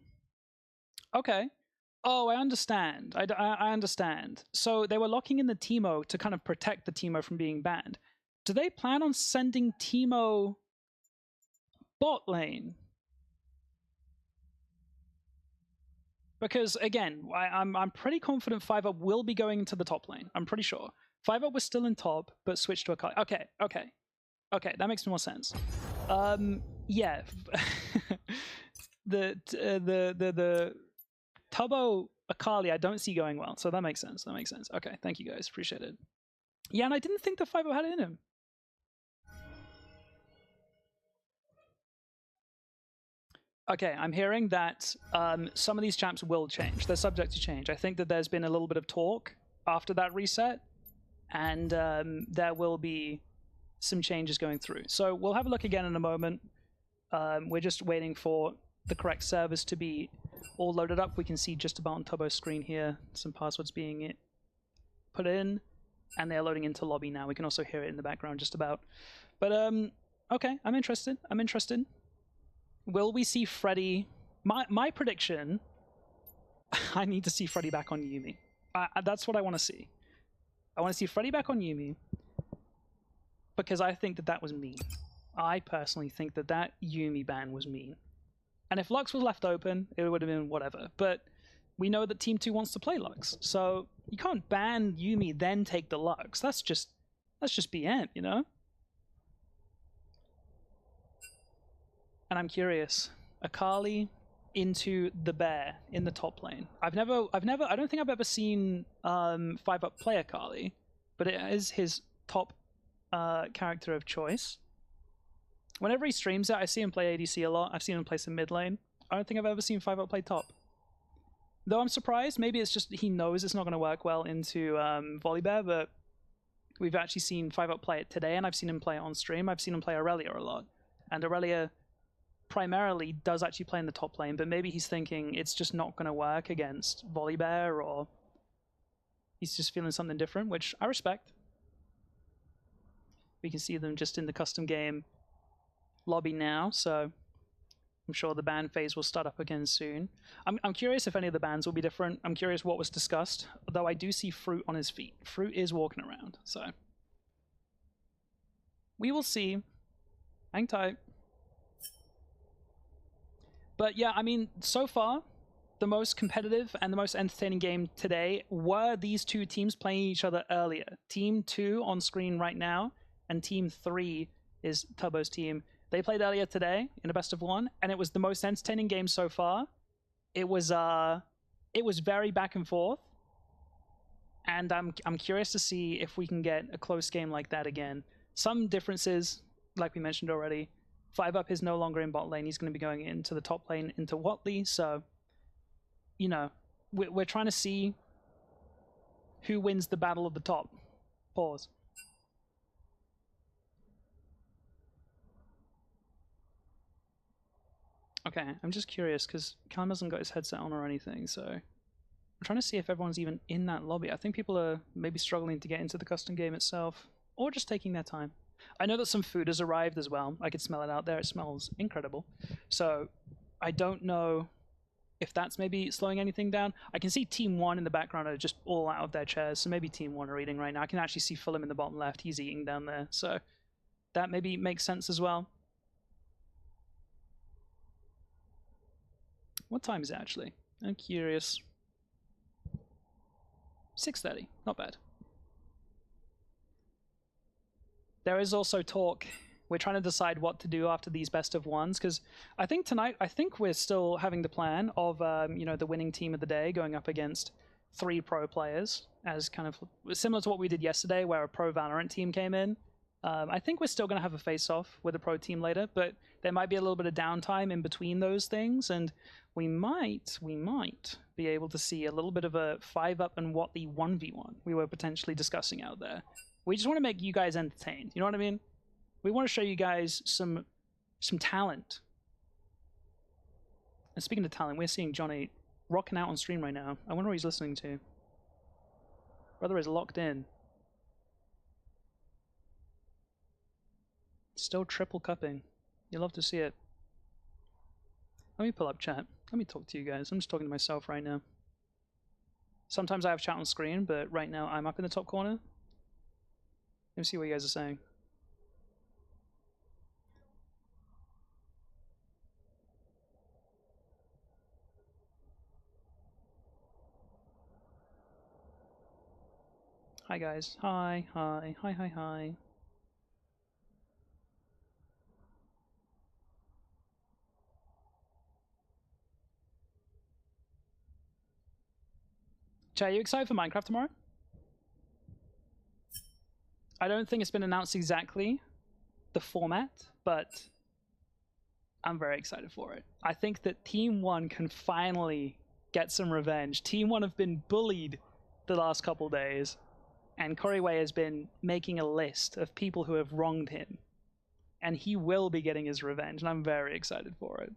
Okay. Oh, I understand. I understand. So they were locking in the Teemo to kind of protect the Teemo from being banned. Do they plan on sending Teemo bot lane? Because again, I'm pretty confident 5UP will be going into the top lane. I'm pretty sure. 5UP was still in top, but switched to Akali. Okay, that makes more sense. Yeah. the Tubbo Akali I don't see going well, so that makes sense. Okay, thank you guys, appreciate it. Yeah, and I didn't think the 5UP had it in him. Okay, I'm hearing that some of these champs will change. They're subject to change. I think that there's been a little bit of talk after that reset, and there will be some changes going through. So we'll have a look again in a moment. We're just waiting for the correct servers to be all loaded up. We can see just about on Tubbo's screen here some passwords being put in, and they're loading into lobby now. We can also hear it in the background just about. But okay, I'm interested. Will we see Freddy? My prediction, I need to see Freddy back on Yuumi. That's what I want to see. I want to see Freddy back on Yuumi. because I think that that was mean. I personally think that that Yuumi ban was mean. And if Lux was left open, it would have been whatever. But we know that Team 2 wants to play Lux, so you can't ban Yuumi then take the Lux. That's just BM, you know? And I'm curious, Akali into the bear in the top lane. I don't think I've ever seen 5-up play Akali, but it is his top character of choice. Whenever he streams it, I see him play ADC a lot. I've seen him play some mid lane. I don't think I've ever seen 5-up play top. Though I'm surprised, maybe it's just he knows it's not going to work well into Volibear, but we've actually seen 5-up play it today, and I've seen him play it on stream. I've seen him play Aurelia a lot. And Aurelia primarily does actually play in the top lane, but maybe he's thinking it's just not going to work against Volibear, or he's just feeling something different, which I respect. We can see them just in the custom game lobby now, so I'm sure the ban phase will start up again soon. I'm curious if any of the bans will be different. I'm curious what was discussed, though I do see Fruit on his feet. Fruit is walking around, so we will see. Hang tight. But yeah, I mean, so far, the most competitive and the most entertaining game today were these two teams playing each other earlier. Team 2 on screen right now, and Team 3 is Tubbo's team. They played earlier today in a best of 1, and it was the most entertaining game so far. It was very back and forth, and I'm curious to see if we can get a close game like that again. Some differences, like we mentioned already. 5-up is no longer in bot lane. He's going to be going into the top lane into Watley. So, you know, we're trying to see who wins the battle of the top. Pause. Okay, I'm just curious because Callum hasn't got his headset on or anything, so I'm trying to see if everyone's even in that lobby. I think people are maybe struggling to get into the custom game itself, or just taking their time. I know that some food has arrived as well. I could smell it out there. It smells incredible. So I don't know if that's maybe slowing anything down. I can see Team 1 in the background are just all out of their chairs, so maybe Team 1 are eating right now. I can actually see Fulham in the bottom left. He's eating down there, so that maybe makes sense as well. What time is it actually? I'm curious. 6:30. Not bad. There is also talk. We're trying to decide what to do after these best of 1s, because I think tonight, we're still having the plan of, you know, the winning team of the day going up against 3 pro players, as kind of similar to what we did yesterday, where a pro Valorant team came in. I think we're still going to have a face-off with a pro team later, but there might be a little bit of downtime in between those things, and we might be able to see a little bit of a 5-up and Watley 1v1 we were potentially discussing out there. We just want to make you guys entertained, you know what I mean? We want to show you guys some talent. And speaking of talent, we're seeing Johnny rocking out on stream right now. I wonder what he's listening to. Brother is locked in. Still triple cupping. You love to see it. Let me pull up chat. Let me talk to you guys. I'm just talking to myself right now. Sometimes I have chat on screen, but right now I'm up in the top corner. Let me see what you guys are saying. Hi guys. Hi. Chat, are you excited for Minecraft tomorrow? I don't think it's been announced exactly the format, but I'm very excited for it. I think that Team 1 can finally get some revenge. Team 1 have been bullied the last couple days, and Corey has been making a list of people who have wronged him, and he will be getting his revenge, and I'm very excited for it.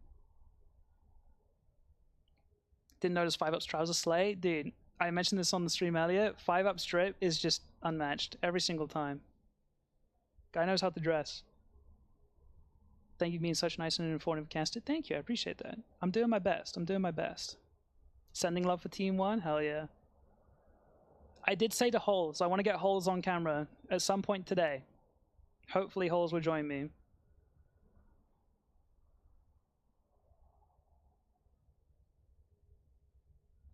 Didn't notice 5-up's trouser slay? Dude, I mentioned this on the stream earlier. 5-up strip is just unmatched every single time. Guy knows how to dress. Thank you for being such a nice and informative caster. Thank you, I appreciate that. I'm doing my best. Sending love for Team 1? Hell yeah. I did say to Holes, I want to get Holes on camera at some point today. Hopefully Holes will join me.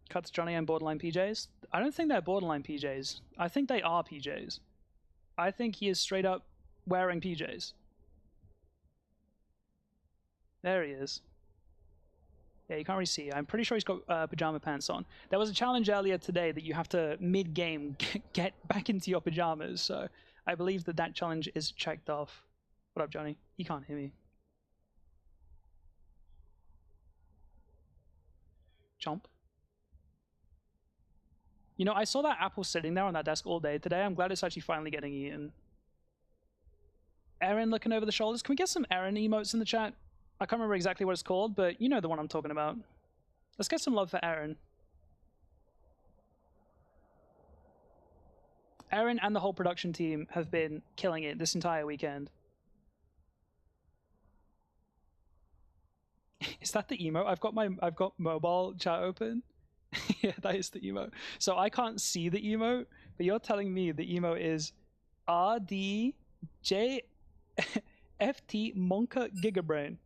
Cuts Johnny and borderline PJs. I don't think they're borderline PJs. I think they are PJs. I think he is straight up wearing PJs. There he is. Yeah, you can't really see. I'm pretty sure he's got pajama pants on. There was a challenge earlier today that you have to, mid-game, get back into your pajamas. So I believe that that challenge is checked off. What up, Johnny? He can't hear me. Chomp. You know, I saw that apple sitting there on that desk all day today. I'm glad it's actually finally getting eaten. Aaron looking over the shoulders. Can we get some Aaron emotes in the chat? I can't remember exactly what it's called, but you know the one I'm talking about. Let's get some love for Aaron. Aaron and the whole production team have been killing it this entire weekend. Is that the emote? I've got mobile chat open. Yeah, that is the emote. So I can't see the emote, but you're telling me the emote is RDJFT Monka Gigabrain.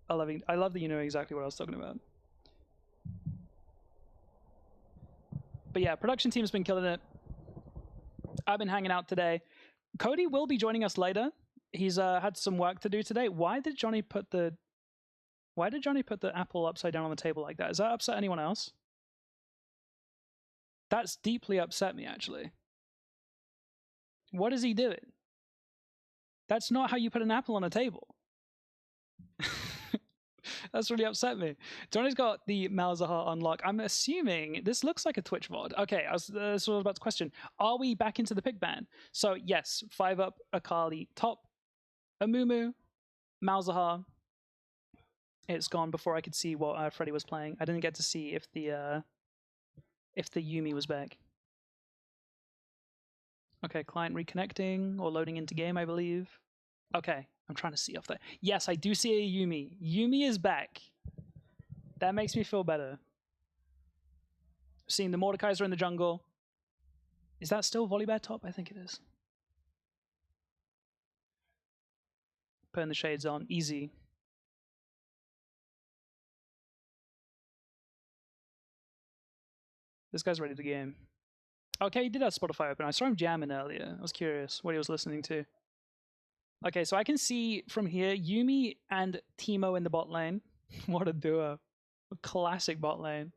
I love that you know exactly what I was talking about. But yeah, production team's been killing it. I've been hanging out today. Cody will be joining us later. He's had some work to do today. Why did Johnny put the apple upside down on the table like that? Does that upset anyone else? That's deeply upset me, actually. What is he doing? That's not how you put an apple on a table. That's really upset me. Johnny's got the Malzahar unlock. I'm assuming this looks like a Twitch VOD. Okay, this was about to question. Are we back into the pick ban? So yes, 5-up, Akali, top, Amumu, Malzahar. It's gone before I could see what Freddy was playing. I didn't get to see if the Yuumi was back. Okay, client reconnecting or loading into game, I believe. Okay, I'm trying to see off there. Yes, I do see a Yuumi. Yuumi is back. That makes me feel better. Seeing the Mordekaiser in the jungle. Is that still Volibear top? I think it is. Putting the shades on. Easy. This guy's ready to game. Okay, he did have Spotify open. I saw him jamming earlier. I was curious what he was listening to. Okay, so I can see from here Yuumi and Teemo in the bot lane. What a duo. A classic bot lane.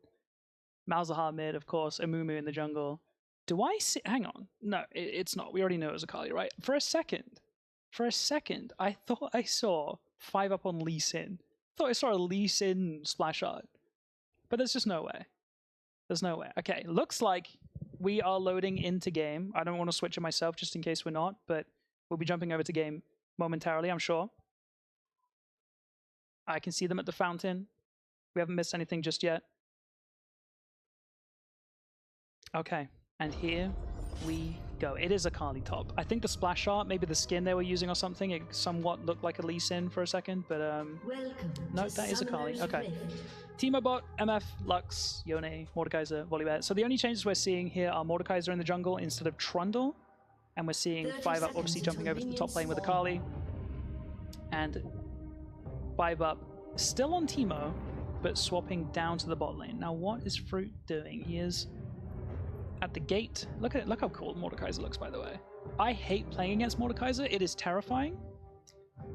Malzahar mid, of course. Amumu in the jungle. Do I see... Hang on. No, it's not. We already know it was Akali, right? For a second, I thought I saw 5-up on Lee Sin. Thought I saw a Lee Sin splash art. But there's just no way. There's no way. Okay, looks like we are loading into game. I don't want to switch it myself just in case we're not, but we'll be jumping over to game momentarily, I'm sure. I can see them at the fountain. We haven't missed anything just yet. Okay, and here we go. It is a Akali top. I think the splash art, maybe the skin they were using or something, it somewhat looked like a Lee Sin for a second, but no, that is a Akali. Okay. Teemo bot, MF, Lux, Yone, Mordekaiser, Volibear. So the only changes we're seeing here are Mordekaiser in the jungle instead of Trundle. And we're seeing 5-up obviously jumping over to the top lane with Akali. And 5-up still on Teemo, but swapping down to the bot lane. Now what is Fruit doing? He is at the gate. Look how cool Mordekaiser looks, by the way. I hate playing against Mordekaiser. It is terrifying.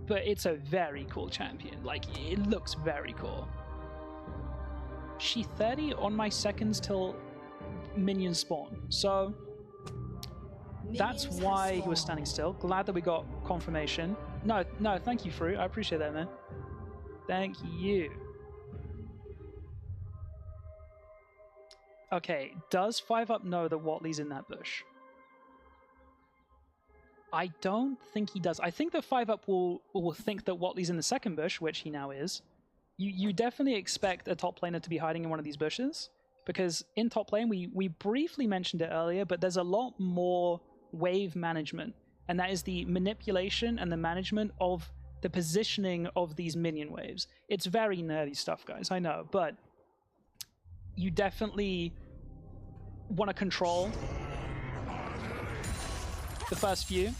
But it's a very cool champion. Like, it looks very cool. She 30 on my seconds till minions spawn. So that's why he was standing still. Glad that we got confirmation. No, thank you, Fruit. I appreciate that, man. Thank you. Okay, does 5-up know that Watley's in that bush? I don't think he does. I think that 5-up will think that Watley's in the second bush, which he now is. You definitely expect a top laner to be hiding in one of these bushes, because in top lane, we briefly mentioned it earlier, but there's a lot more wave management, and that is the manipulation and the management of the positioning of these minion waves. It's very nerdy stuff, guys, I know, but you definitely want to control the first few.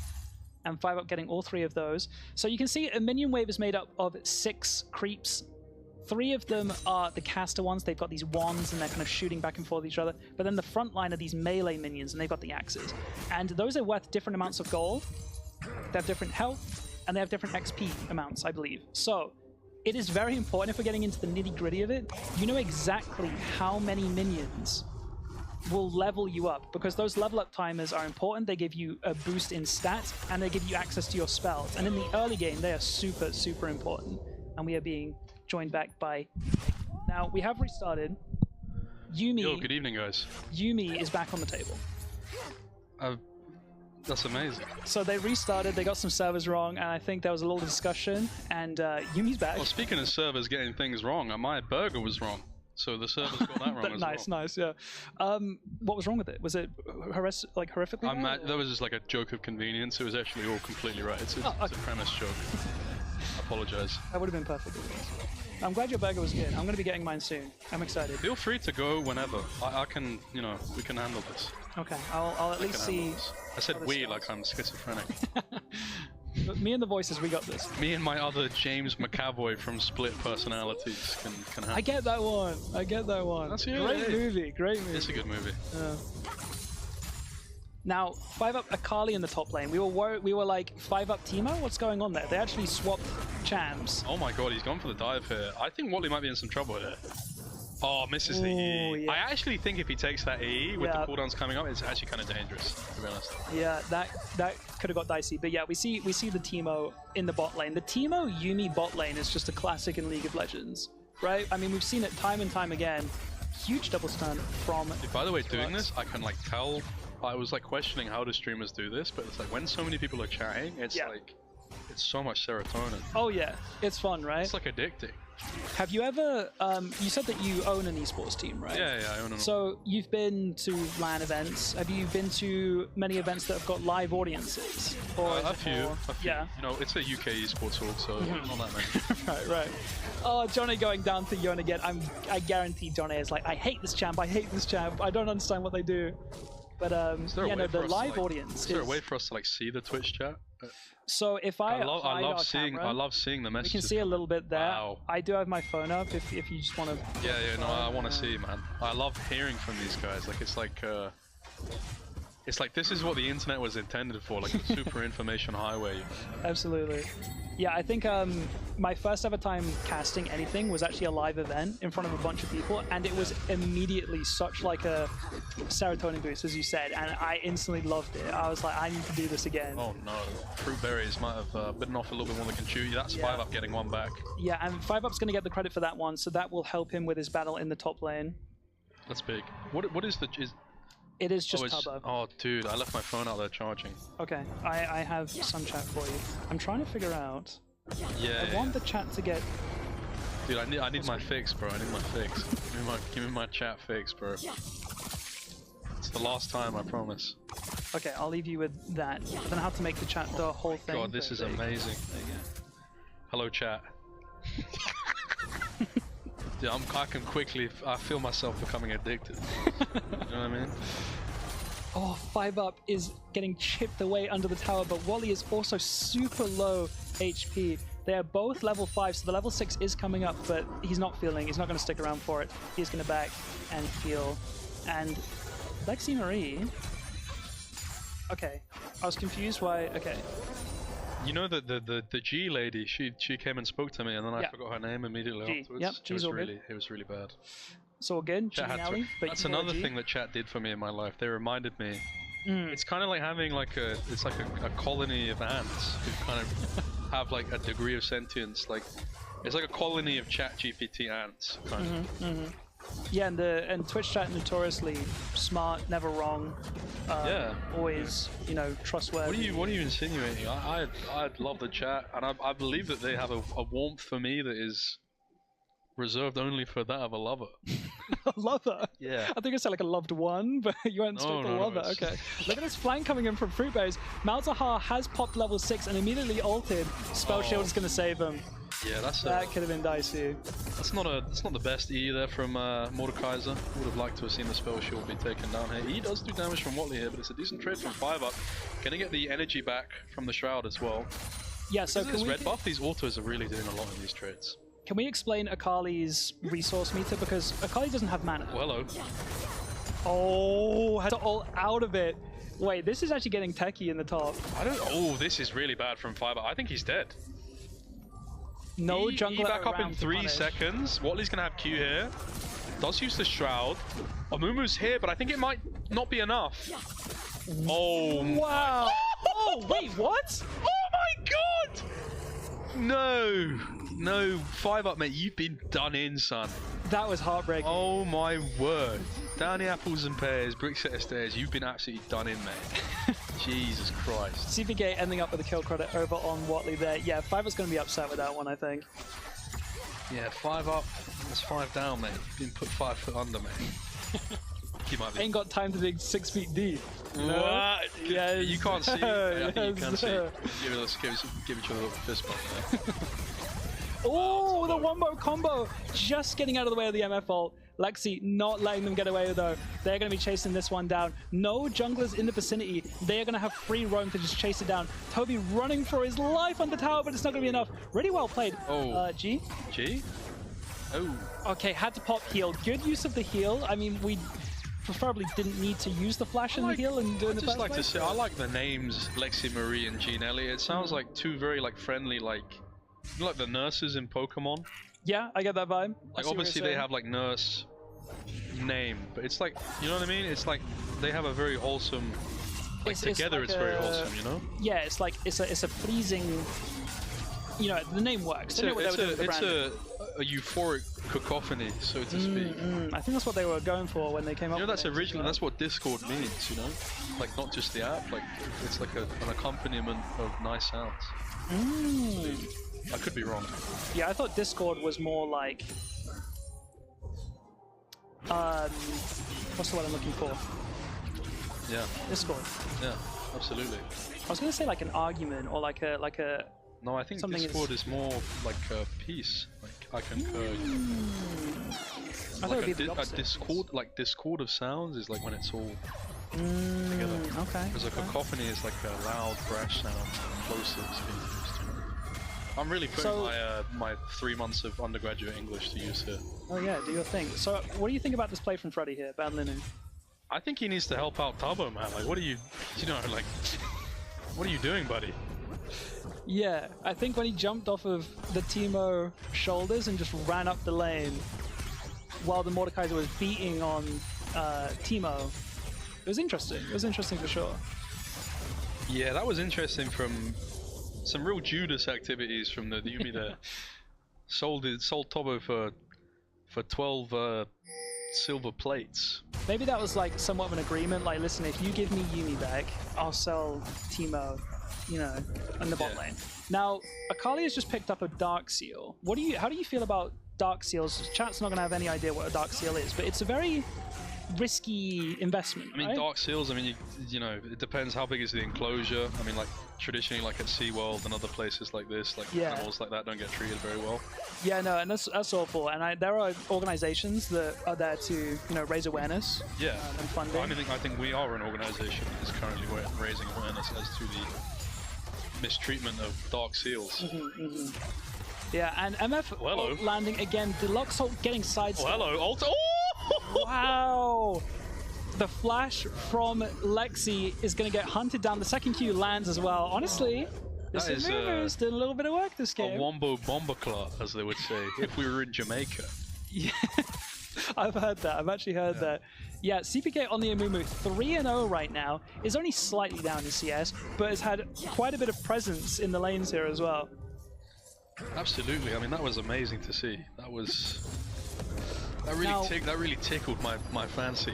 and 5UP getting all 3 of those. So you can see a minion wave is made up of 6 creeps. 3 of them are the caster ones. They've got these wands and they're kind of shooting back and forth at each other. But then the front line are these melee minions and they've got the axes. And those are worth different amounts of gold. They have different health and they have different XP amounts, I believe. So it is very important, if we're getting into the nitty-gritty of it, you know exactly how many minions will level you up, because those level up timers are important. They give you a boost in stats and they give you access to your spells. And in the early game, they are super, super important. And we are being joined back by... Now, we have restarted. Yuumi... Yo, good evening, guys. Yuumi is back on the table. That's amazing. So they restarted, they got some servers wrong, and I think there was a little discussion, and Yumi's back. Well, speaking of servers getting things wrong, my burger was wrong. So the servers got that wrong as well. Nice, yeah. What was wrong with it? Was it horrifically bad? That was just like a joke of convenience. It was actually all completely right. It's a premise joke. I apologize. That would have been perfect. I'm glad your burger was good. I'm going to be getting mine soon. I'm excited. Feel free to go whenever. I can, we can handle this. Okay, I'll at least see. I said we like I'm schizophrenic. But me and the voices, we got this. Me and my other James McAvoy from Split personalities can handle. I get that one. That's Great movie. It's a good movie. Now, 5UP Akali in the top lane. We were like 5UP Teemo? What's going on there? They actually swapped champs. Oh my god, he's gone for the dive here. I think Watley might be in some trouble here. Oh, misses the E. Yeah. I actually think if he takes that E with the cooldowns coming up, it's actually kind of dangerous, to be honest. Yeah, that could have got dicey. But yeah, we see the Teemo in the bot lane. The Teemo Yuumi bot lane is just a classic in League of Legends, right? I mean, we've seen it time and time again. Huge double stun from... By the way, doing this, I can like tell... I was like questioning how do streamers do this, but it's like when so many people are chatting, it's like... It's so much serotonin. Oh yeah, it's fun, right? It's like addicting. Have you ever, you said that you own an esports team, right? Yeah, I own an. So you've been to LAN events. Have you been to many events that have got live audiences? Or a few. Yeah. It's a UK esports org, so not that many. Right. Oh, Johnny going down to Yon again. I guarantee Johnny is like, I hate this champ, I don't understand what they do. But the live audience is there a way for us to like see the Twitch chat? So if I love seeing the messages. We can see a little bit there. Wow. I do have my phone up if you just want to. I want to see, man. I love hearing from these guys. Like it's like this is what the internet was intended for, like a super information highway. Absolutely. Yeah, I think my first ever time casting anything was actually a live event in front of a bunch of people, and it was immediately such like a serotonin boost, as you said, and I instantly loved it. I was like, I need to do this again. Oh no, Fruit Berries might have bitten off a little bit more than can chew. That's 5UP getting one back. Yeah, and 5UP's going to get the credit for that one, so that will help him with his battle in the top lane. That's big. What is the... It is just Tubbo. Oh, dude, I left my phone out there charging. Okay, I have some chat for you. I'm trying to figure out... I want the chat to get... Dude, I need my fix, bro. I need my fix. Give me my chat fix, bro. It's the last time, I promise. Okay, I'll leave you with that. I don't know how to make the chat the whole thing. God, this is amazing. There you go. Hello, chat. Dude, I feel myself becoming addicted. You know what I mean? Oh, 5UP is getting chipped away under the tower, but Wally is also super low HP. They are both level 5, so the level 6 is coming up, but he's not going to stick around for it. He's going to back and heal. And Lexi Marie... Okay, I was confused why... Okay. You know the G lady, she came and spoke to me, and then I forgot her name immediately afterwards. Yep, it was really bad. It's all good. That's another thing that chat did for me in my life. They reminded me. It's kind of like having a colony of ants who kind of have like a degree of sentience. Like it's like a colony of Chat GPT ants, kind of. Yeah, and Twitch chat notoriously smart, never wrong. Always, trustworthy. What are you insinuating? I love the chat, and I believe that they have a warmth for me that is reserved only for that of a lover. A lover? Yeah. I think it's like a loved one, but you went straight to lover. Okay. Look at this flank coming in from Fruitberries. Malzahar has popped level 6 and immediately ulted. Spell Shield is going to save him. Yeah, that could have been dicey. That's not the best E there from Mordekaiser. Would have liked to have seen the spell shield be taken down here. He does do damage from Watley here, but it's a decent trade from 5-up. Gonna get the energy back from the Shroud as well. Yeah, so this red buff, these autos are really doing a lot in these trades. Can we explain Akali's resource meter? Because Akali doesn't have mana. Oh, hello. Oh, had to ult out of it. Wait, this is actually getting techie in the top. Oh, this is really bad from 5-up. I think he's dead. No jungler back up in around to 3 punish. seconds. Watley's gonna have Q here. Does use the Shroud. Amumu's here, but I think it might not be enough. Oh, wow. Oh, wait, what? Oh my god! No, no, 5-up, mate. You've been done in, son. That was heartbreaking. Oh my word. Down the apples and pears, brick set of stairs. You've been absolutely done in, mate. Jesus Christ. CPK ending up with a kill credit over on Watley there. Yeah, 5-up's going to be upset with that one, I think. Yeah, 5-up. That's 5 down, mate. You've been put 5 foot under, mate. You might be. Ain't got time to dig 6 feet deep. What? Yeah, you can't see. Yeah, yes, you can't see. Give each other a little fist bump there. Oh, the wombo combo. Just getting out of the way of the MF ult. Lexi not letting them get away though. They're going to be chasing this one down. No junglers in the vicinity. They are going to have free roam to just chase it down. Toby running for his life on the tower, but it's not going to be enough. Really well played. Oh. G? G? Oh. Okay, had to pop heal. Good use of the heal. I mean, we preferably didn't need to use the flash and the heal and do it in the I just first like place. to say, I like the names Lexi Marie and Jean Elliott. It sounds like two very friendly, you know, like the nurses in Pokemon. Yeah, I get that vibe. Like obviously they have like nurse name, but it's like, you know what I mean? It's like they have a very wholesome. Together it's very wholesome, you know? Yeah, it's like it's a pleasing. You know, the name works. It's a euphoric cacophony, so to speak. I think that's what they were going for when they came up. You know, with that's it. originally that's what Discord means. You know, like not just the app. Like it's like an accompaniment of nice sounds. I could be wrong. Yeah, I thought Discord was more like what's the word I'm looking for? Yeah. Discord. Yeah, absolutely. I was gonna say like an argument or like a. No, I think Discord is more like a peace. Like I concur. I thought it would be the opposite. A Discord of sounds is like when it's all together. Okay. Because a cacophony is like a loud, brash sound, plosives being used. I'm really putting my 3 months of undergraduate English to use here. Oh yeah, do your thing. So, what do you think about this play from Freddy here, Bad Linen? I think he needs to help out Tubbo, man. Like, what are you doing, buddy? Yeah, I think when he jumped off of the Teemo shoulders and just ran up the lane while the Mordekaiser was beating on Teemo, it was interesting. It was interesting for sure. Yeah, that was interesting from some real Judas activities from the Yumi there. Sold Tubbo for 12 silver plates. Maybe that was like somewhat of an agreement. Like, listen, if you give me Yumi back, I'll sell Teemo. You know, in the bot lane. Now, Akali has just picked up a Dark Seal. How do you feel about Dark Seals? Chat's not going to have any idea what a Dark Seal is, but it's a very risky investment. I mean, right? Dark Seals, I mean, you know, it depends how big is the enclosure. I mean, like, traditionally, like at SeaWorld and other places like this, like animals like that don't get treated very well. Yeah, no, and that's awful. And there are organizations that are there to, you know, raise awareness. Yeah. And funding. Well, I think we are an organization that is currently raising awareness as to the mistreatment of Dark Seals. Yeah, and MF landing again. Deluxe ult getting sidestepped. Oh, hello, ult. Oh! Wow! The flash from Lexi is going to get hunted down. The second Q lands as well. Honestly, this is did a little bit of work this game. A wombo bombaclaw, as they would say, if we were in Jamaica. Yeah, I've heard that. I've actually heard that. Yeah, CPK on the Amumu, 3-0 right now, is only slightly down in CS, but has had quite a bit of presence in the lanes here as well. Absolutely. I mean, that was amazing to see. That really tickled my fancy.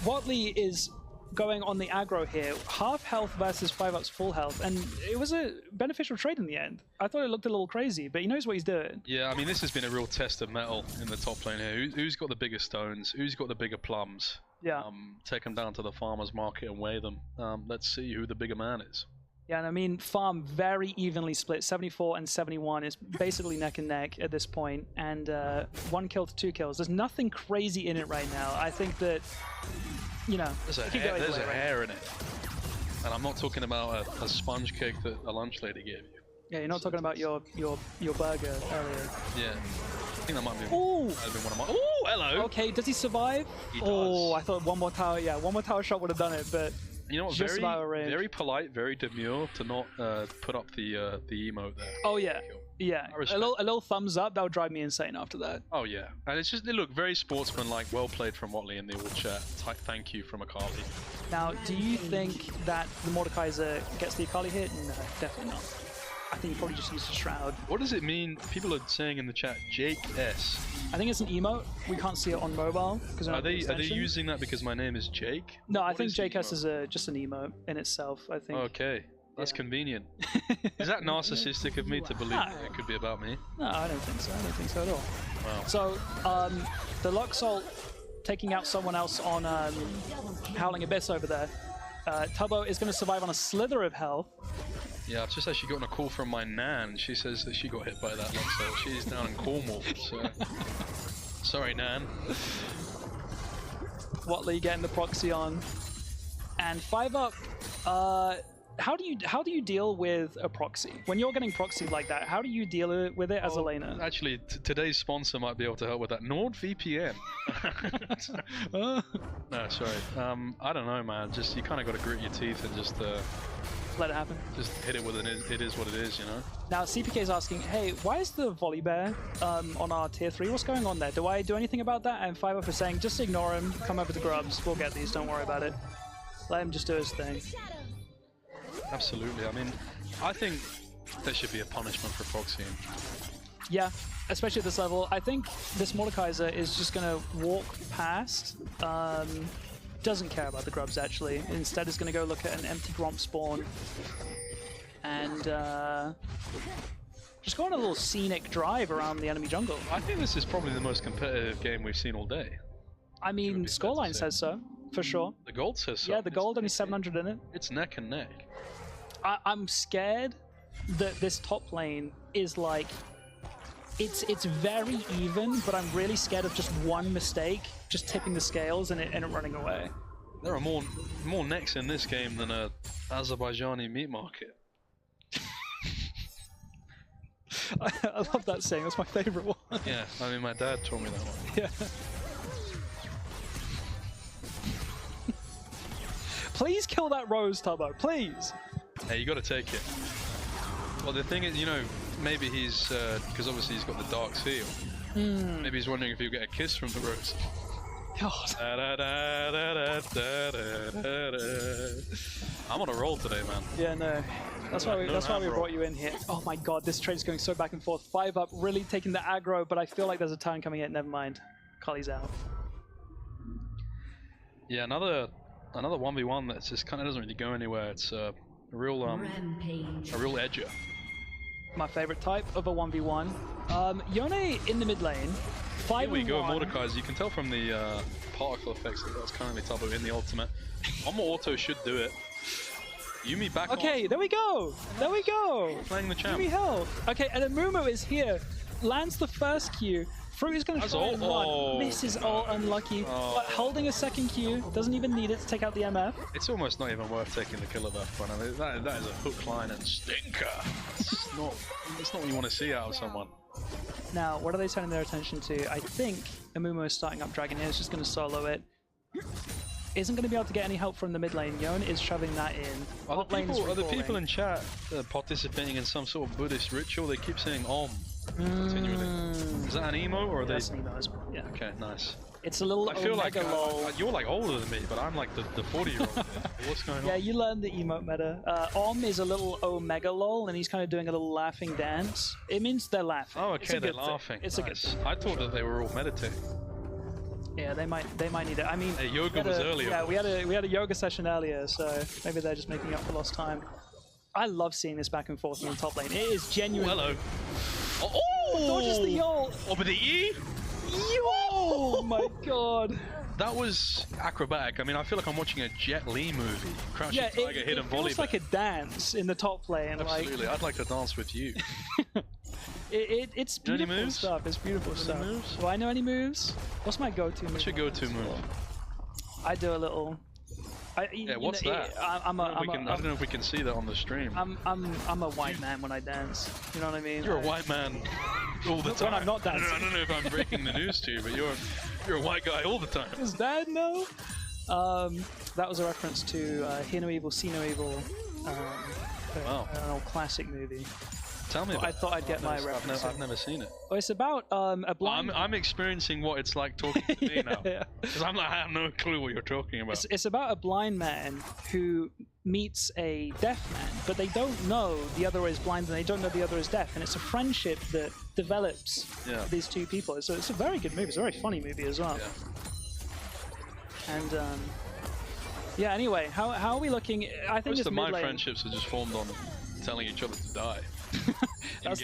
Watley is going on the aggro here, half health versus 5-up's full health, and it was a beneficial trade in the end. I thought it looked a little crazy, but he knows what he's doing. Yeah, I mean, this has been a real test of metal in the top lane here. Who's got the bigger stones? Who's got the bigger plums? Yeah. Take them down to the farmer's market and weigh them. Let's see who the bigger man is. Yeah, and I mean, farm very evenly split. 74 and 71 is basically neck and neck at this point, and 1 kill to 2 kills. There's nothing crazy in it right now. I think that, you know, there's a hair in it. And I'm not talking about a sponge cake that a lunch lady gave you. Yeah, you're not talking about your burger earlier. Yeah. I think that might be, Ooh. might have been one of my... Oh, hello! Okay, does he survive? He Oh, does. I thought one more tower, yeah, one more tower shot would have done it, but you know what, just about a range. very polite, very demure to not put up the emote there. Oh, yeah. Yeah, I a little thumbs up, that would drive me insane after that. Oh, yeah. And it's just, they look very sportsmanlike, well played from Watley in the all chat. Thank you from Akali. Now, do you think that the Mordekaiser gets the Akali hit? No, definitely not. I think he probably just used a Shroud. What does it mean? People are saying in the chat, Jake S. I think it's an emote. We can't see it on mobile. Are they using that because my name is Jake? No, I think Jake S is just an emote in itself, I think. Okay. That's convenient. Is that narcissistic of me to believe that it could be about me? No, I don't think so. I don't think so at all. Wow. So, the Luxalt taking out someone else on Howling Abyss over there. Tubbo is going to survive on a slither of health. Yeah, I've just actually gotten a call from my nan. She says that she got hit by that Luxalt. She's down in Cornwall, so... Sorry, nan. Watley getting the proxy on. And 5-up, how do you deal with a proxy? When you're getting proxied like that, how do you deal with it as a laner? Actually, today's sponsor might be able to help with that. NordVPN. No, sorry. I don't know, man. Just, you kind of got to grit your teeth and just... let it happen. Just hit it with an it is what it is, you know? Now, CPK is asking, hey, why is the volley bear on our tier 3? What's going on there? Do I do anything about that? And 5-up is saying, just ignore him, come over to grubs, we'll get these, don't worry about it. Let him just do his thing. Absolutely. I mean, I think there should be a punishment for proxying. Yeah, especially at this level. I think this Mordekaiser is just going to walk past. Doesn't care about the grubs, actually. Instead is going to go look at an empty Gromp spawn. And just go on a little scenic drive around the enemy jungle. I think this is probably the most competitive game we've seen all day. I mean, scoreline says so, for sure. The gold says so. Yeah, the gold, only 700 in it. It's neck and neck. I'm scared that this top lane is like... It's very even, but I'm really scared of just one mistake, just tipping the scales and it running away. There are more necks in this game than a Azerbaijani meat market. I love that saying, that's my favorite one. Yeah, I mean, my dad told me that one. Yeah. Please kill that Rose, Tubbo, please! Hey, you gotta take it. Well, the thing is, you know, maybe he's, because obviously he's got the dark seal. Maybe he's wondering if he'll get a kiss from the Rose. God. I'm on a roll today, man. Yeah, no. That's why we brought you in here. Oh my god, this trade's going so back and forth. 5-up, really taking the aggro, but I feel like there's a turn coming in. Never mind. Kali's out. Yeah, another 1v1 that's just kind of doesn't really go anywhere. It's a real edger. My favorite type of a 1v1. Yone in the mid lane. 5 Here we go, Mordekaiser. You can tell from the particle effects that that's currently Tubbo in the ultimate. One more auto should do it. Yumi back Okay, there we go. There we go. Playing the champ. Yumi health. Okay, and Amumu is here. Lands the first Q. Fruit is going to try and run. This is all unlucky. But holding a second Q, doesn't even need it to take out the MF. It's almost not even worth taking the killer buff. I mean, that is a hook, line, and stinker. It's not what you want to see out of someone. Now, what are they turning their attention to? I think Amumu is starting up Dragon here. It's just going to solo it. Isn't going to be able to get any help from the mid lane. Yon is shoving that in. Are the people in chat participating in some sort of Buddhist ritual? They keep saying Om continually. Is that an emo or are they? That's an emo. Yeah. Okay, nice. It's a little. I feel like you're like older than me, but I'm like the 40-year-old. What's going on? Yeah, you learned the emote meta. Om is a little Omega lol, and he's kind of doing a little laughing dance. It means they're laughing. Oh, okay, they're laughing. It's a good thing. I thought that they were all meditating. Yeah, they might need it. I mean, hey, yoga was earlier. Yeah, we had a yoga session earlier, so maybe they're just making up for lost time. I love seeing this back and forth in the top lane. It is genuine. Hello. Oh! Dodges the ult. Over the E. Oh my god. That was acrobatic. I mean, I feel like I'm watching a Jet Li movie. Crouching Yeah, Tiger, it Hidden Volley. feels like a dance in the top lane. Absolutely, I'd like to dance with you. It's You know any beautiful moves? stuff. It's beautiful stuff. moves? Do I know any moves? What's my go-to move? What's your go-to move? I do a little. Yeah, what's that? I don't know if we can see that on the stream. I'm a white man when I dance. You know what I mean? You're a white man all the time. When I'm not dancing. I don't know if I'm breaking the news to you, but you're a white guy all the time. Does Dad know? That was a reference to Hear No Evil, See No Evil. Wow. An old classic movie. Tell me about I thought I'd get my reference. I've never seen it. Well, it's about a blind. I'm experiencing what it's like talking to me now. Yeah. Because I have no clue what you're talking about. It's about a blind man who meets a deaf man, but they don't know the other is blind and they don't know the other is deaf, and it's a friendship that develops these two people. So it's a very good movie. It's a very funny movie as well. Yeah. And yeah. Anyway, how are we looking? I think most of my mid-lane. friendships are just formed on telling each other to die. That's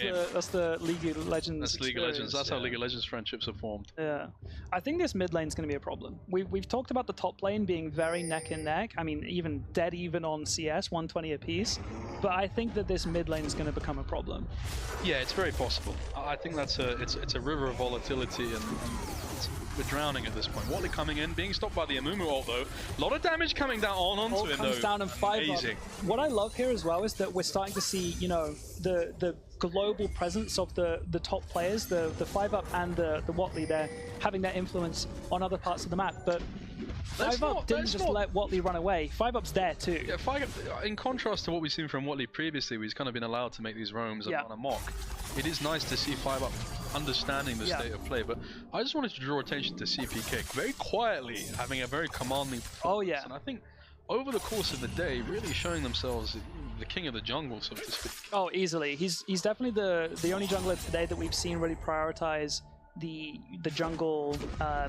the League of Legends. That's League of Legends. That's how yeah. League of Legends friendships are formed. Yeah, I think this mid lane's going to be a problem. We've talked about the top lane being very neck and neck. I mean, even dead even on CS, 120 apiece. But I think that this mid lane is going to become a problem. Yeah, it's very possible. I think that's it's a river of volatility, and we're drowning at this point. Watley coming in, being stopped by the Amumu ult though. A lot of damage coming down onto him comes though. Down and 5 Amazing. Up. What I love here as well is that we're starting to see, you know, the global presence of the top players, the 5-up and the Watley there, having their influence on other parts of the map. But 5-up didn't just let Watley run away. 5-up's there too. Yeah, 5-up, in contrast to what we've seen from Watley previously, where he's kind of been allowed to make these roams and run amok, it is nice to see 5-up understanding the state of play. But I just wanted to draw attention to CP Kick, very quietly having a very commanding performance. And I think over the course of the day, really showing themselves the king of the jungle, so to speak. Oh, easily. He's definitely the only jungler today that we've seen really prioritize the jungle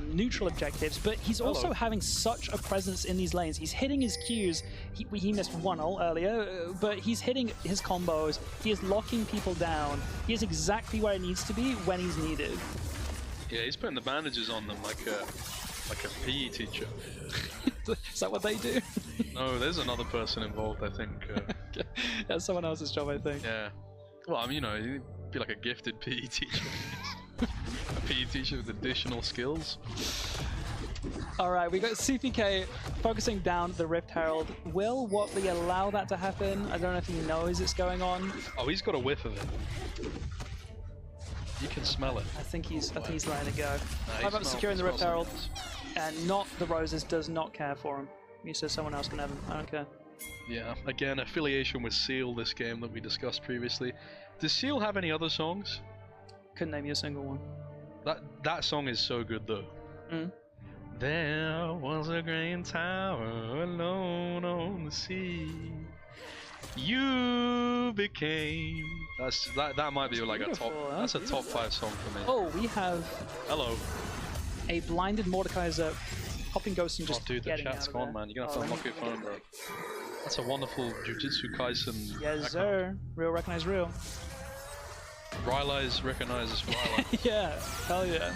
neutral objectives, but he's also having such a presence in these lanes. He's hitting his Qs. He missed one ult earlier, but he's hitting his combos. He is locking people down. He is exactly where he needs to be when he's needed. Yeah, he's putting the bandages on them like a PE teacher. Is that what they do? No, there's another person involved, I think. That's someone else's job, I think. Yeah. Well, I mean, you know, he'd be like a gifted PE teacher. A PE teacher with additional skills. Alright, we got CPK focusing down the Rift Herald. Will Watley allow that to happen? I don't know if he knows it's going on. Oh, he's got a whiff of it. You can smell it. I think he's letting it go. Nah, 5-up securing the Rift Herald, and not the Roses, does not care for him. He says someone else can have him. I don't care. Yeah, again, affiliation with Seal this game that we discussed previously. Does Seal have any other songs? Couldn't name you a single one. That song is so good though. There was a great tower alone on the sea. You became. That might be like beautiful. That's a top 5 song for me. Oh, we have. Hello. A blinded Mordekaiser popping ghost and just dude, the getting chat's out gone, of man. You're gonna have to unlock your phone, bro. That's a wonderful Jujutsu Kaisen. Yes, sir. Real recognize real. Rylai's recognizes Rylai. Yeah, hell yeah.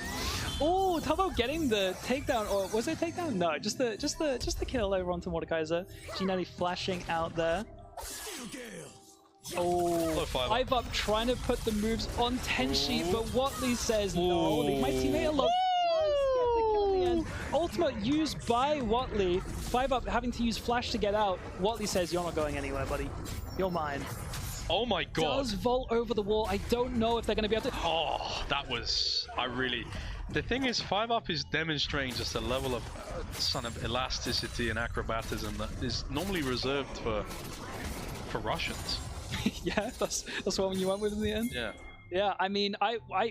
Oh, Tubbo getting the takedown, or was it takedown? No, just the kill over onto Mordekaiser. Ginelli flashing out there. Oh, 5-up trying to put the moves on Tenshi, but Watley says no. Leave my teammate alone. Ultimate used by Watley. 5-up having to use flash to get out. Watley says, "You're not going anywhere, buddy. You're mine." Oh my god. Does vault over the wall. I don't know if they're going to be able to... Oh, that was... The thing is, 5-up is demonstrating just a level of son of elasticity and acrobatism that is normally reserved for Russians. Yeah, that's one you went with in the end? Yeah. Yeah, I mean,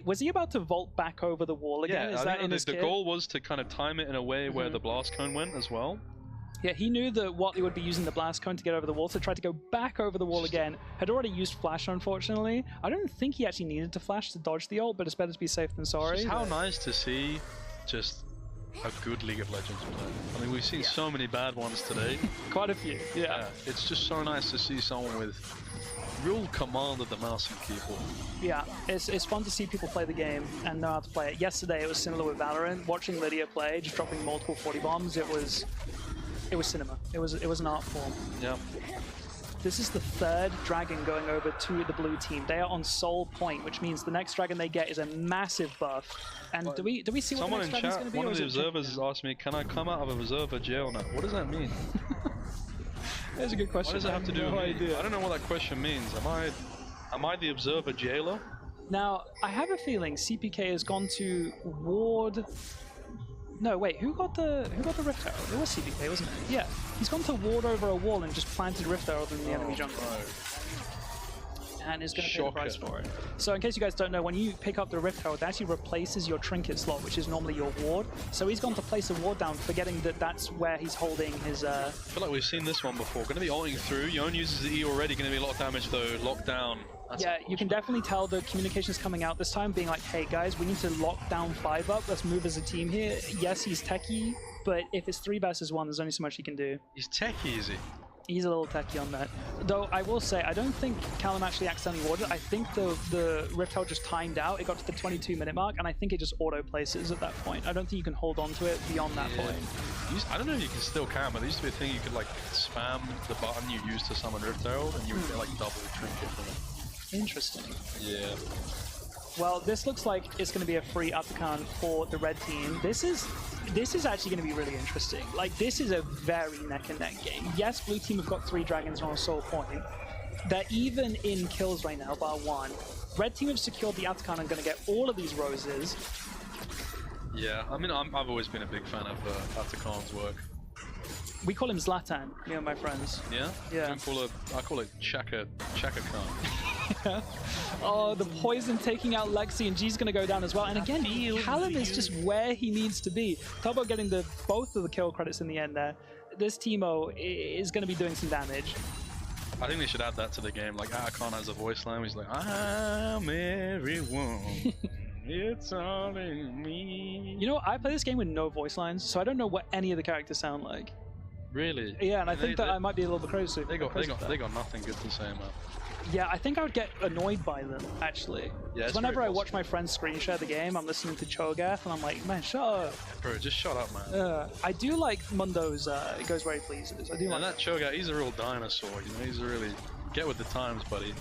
was he about to vault back over the wall again? Yeah, Is that in his the goal was to kind of time it in a way where the blast cone went as well. Yeah, he knew that Watley would be using the blast cone to get over the wall, so tried to go back over the wall again. Had already used flash, unfortunately. I don't think he actually needed to flash to dodge the ult, but it's better to be safe than sorry. Just how nice to see just a good League of Legends player. I mean, we've seen so many bad ones today. Quite a few, yeah. It's just so nice to see someone with real command of the mouse and keyboard. Yeah, it's fun to see people play the game and know how to play it. Yesterday it was similar with Valorant. Watching Lydia play, just dropping multiple 40 bombs, it was cinema. It was an art form. Yeah. This is the third dragon going over to the blue team. They are on Soul Point, which means the next dragon they get is a massive buff. And do we see what the next dragon's going to be? One of the observers has asked me, can I come out of a observer jail now? What does that mean? That's a good question. What does it have to do with me? idea. I don't know what that question means. Am I the observer jailer? Now, I have a feeling CPK has gone to ward. No, wait, who got the Rift Herald? It was CPK, wasn't it? Yeah. He's gone to ward over a wall and just planted Rift Herald in the enemy jungle. And is going to pay the price for it. So in case you guys don't know, when you pick up the Rift Herald, it actually replaces your trinket slot, which is normally your ward. So he's gone to place a ward down, forgetting that that's where he's holding his... I feel like we've seen this one before. Going to be ulting through. Yone uses the E already. Going to be a lot of damage though. Lockdown. Yeah, you can definitely tell the communication's coming out this time, being like, hey guys, we need to lock down 5 up. Let's move as a team here. Yes, he's techie, but if it's 3 versus 1, there's only so much he can do. He's techie, is he? He's a little techie on that. Though I will say, I don't think Callum actually accidentally warded. I think the Rift Herald just timed out. It got to the 22-minute mark, and I think it just auto-places at that point. I don't think you can hold on to it beyond that point. I don't know if you can still but there used to be a thing you could like spam the button you used to summon Rift Herald, and you would get like double trinket from it. Interesting. Yeah. Well, this looks like it's going to be a free Atakan for the red team. This is actually going to be really interesting. Like, this is a very neck-and-neck game. Yes, blue team have got 3 dragons on a Soul Point. They're even in kills right now, bar 1. Red team have secured the Atakan and going to get all of these roses. Yeah, I mean, I've always been a big fan of Atakan's work. We call him Zlatan, me and my friends. Yeah? Yeah. I call it Chaka Khan. Yeah. Oh, the poison taking out Lexi, and G's going to go down as well. And again, Callum is just where he needs to be. Tubbo getting both of the kill credits in the end there. This Teemo is going to be doing some damage. I think they should add that to the game. Like, Atakan has a voice line. He's like, I'm everyone. It's all in me. You know, I play this game with no voice lines, so I don't know what any of the characters sound like. Really? Yeah, and I think that I might be a little bit crazy. They got nothing good to say about. Yeah, I think I would get annoyed by them, actually. Yeah, whenever I watch my friends screen share the game, I'm listening to Cho'Gath, and I'm like, man, shut up. Bro, just shut up, man. I do like Mundo's, it goes where he pleases. I do like that Cho'Gath, he's a real dinosaur, you know, he's a really... Get with the times, buddy.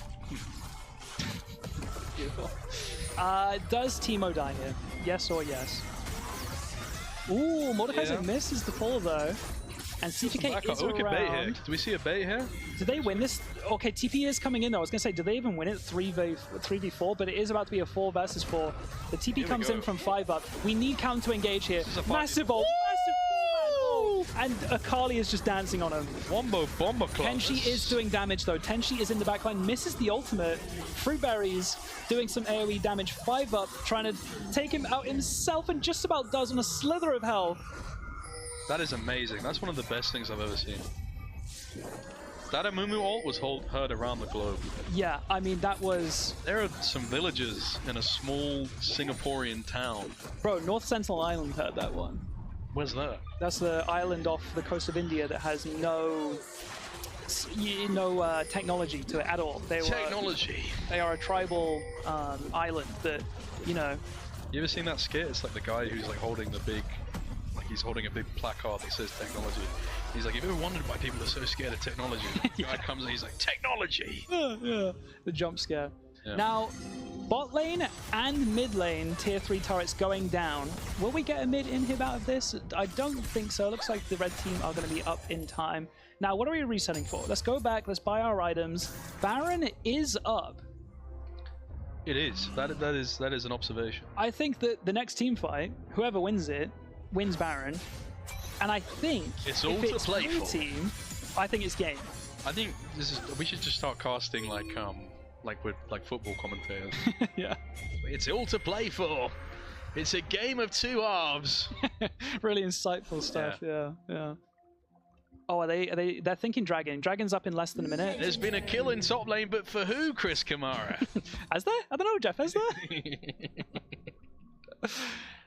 Beautiful. Does Teemo die here? Yes or yes? Ooh, Mordekaiser misses the pull, though. And CPK is around. Bait here. Do we see a bait here? Do they win this? Okay, TP is coming in though. I was going to say, do they even win it 3v4? But it is about to be a 4 versus 4. The TP comes in from 5 up. We need Callum to engage here. Massive ult. Massive 4-man ult. And Akali is just dancing on him. Wombo Bomber Club. Tenshi is doing damage though. Tenshi is in the backline, misses the ultimate. Fruitberries doing some AoE damage. 5 up, trying to take him out himself, and just about does on a slither of health. That is amazing. That's one of the best things I've ever seen. That Amumu ult was heard around the globe. Yeah, I mean, that was... There are some villages in a small Singaporean town. Bro, North Sentinel Island heard that one. Where's that? That's the island off the coast of India that has no technology to it at all. They are a tribal island that, you know... You ever seen that skit? It's like the guy who's like holding the big... He's holding a big placard that says technology. He's like, have you ever wondered why people are so scared of technology? The guy comes and he's like, technology! Yeah, the jump scare. Yeah. Now, bot lane and mid lane tier 3 turrets going down. Will we get a mid inhib out of this? I don't think so. It looks like the red team are going to be up in time. Now, what are we resetting for? Let's go back. Let's buy our items. Baron is up. It is. That is an observation. I think that the next team fight, whoever wins it, wins Baron, and I think it's all to play for. Team, I think it's game. I think we should just start casting like with football commentators. Yeah, it's all to play for. It's a game of 2 halves. Really insightful stuff. Yeah. Oh, they're thinking dragon. Dragon's up in less than a minute. There's been a kill in top lane, but for who, Chris Kamara? Has there? I don't know, Jeff. Has there?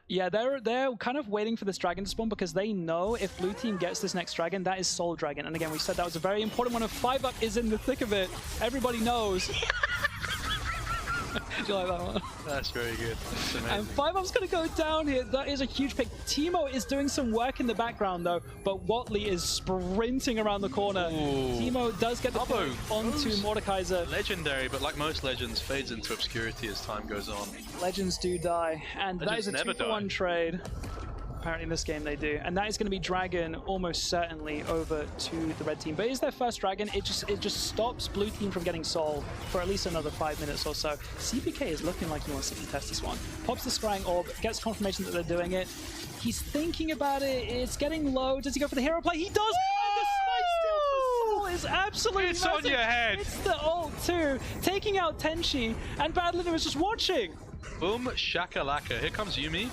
Yeah, they're kind of waiting for this dragon to spawn because they know if blue team gets this next dragon, that is Soul Dragon. And again, we said that was a very important one. If 5-up is in the thick of it, everybody knows. Do you like that one? That's very good. That's amazing. And 5-up's going to go down here. That is a huge pick. Teemo is doing some work in the background, though, but Watley is sprinting around the corner. Ooh. Teemo does get the Tubbo onto Mordekaiser. Legendary, but like most legends, fades into obscurity as time goes on. Legends do die, and that is Legends a never 2-for-1 die. trade. Apparently in this game they do, and that is going to be Dragon almost certainly over to the red team. But it is their first Dragon. It just stops blue team from getting Soul for at least another 5 minutes or so. CPK is looking like he wants to contest this one. Pops the Scrying Orb, gets confirmation that they're doing it. He's thinking about it. It's getting low. Does he go for the hero play? He does. And the smite steal for Soul is absolutely It's massive. on your head. It's the ult too, taking out Tenchi, and Badlander was just watching. Boom, shakalaka. Here comes Yumi.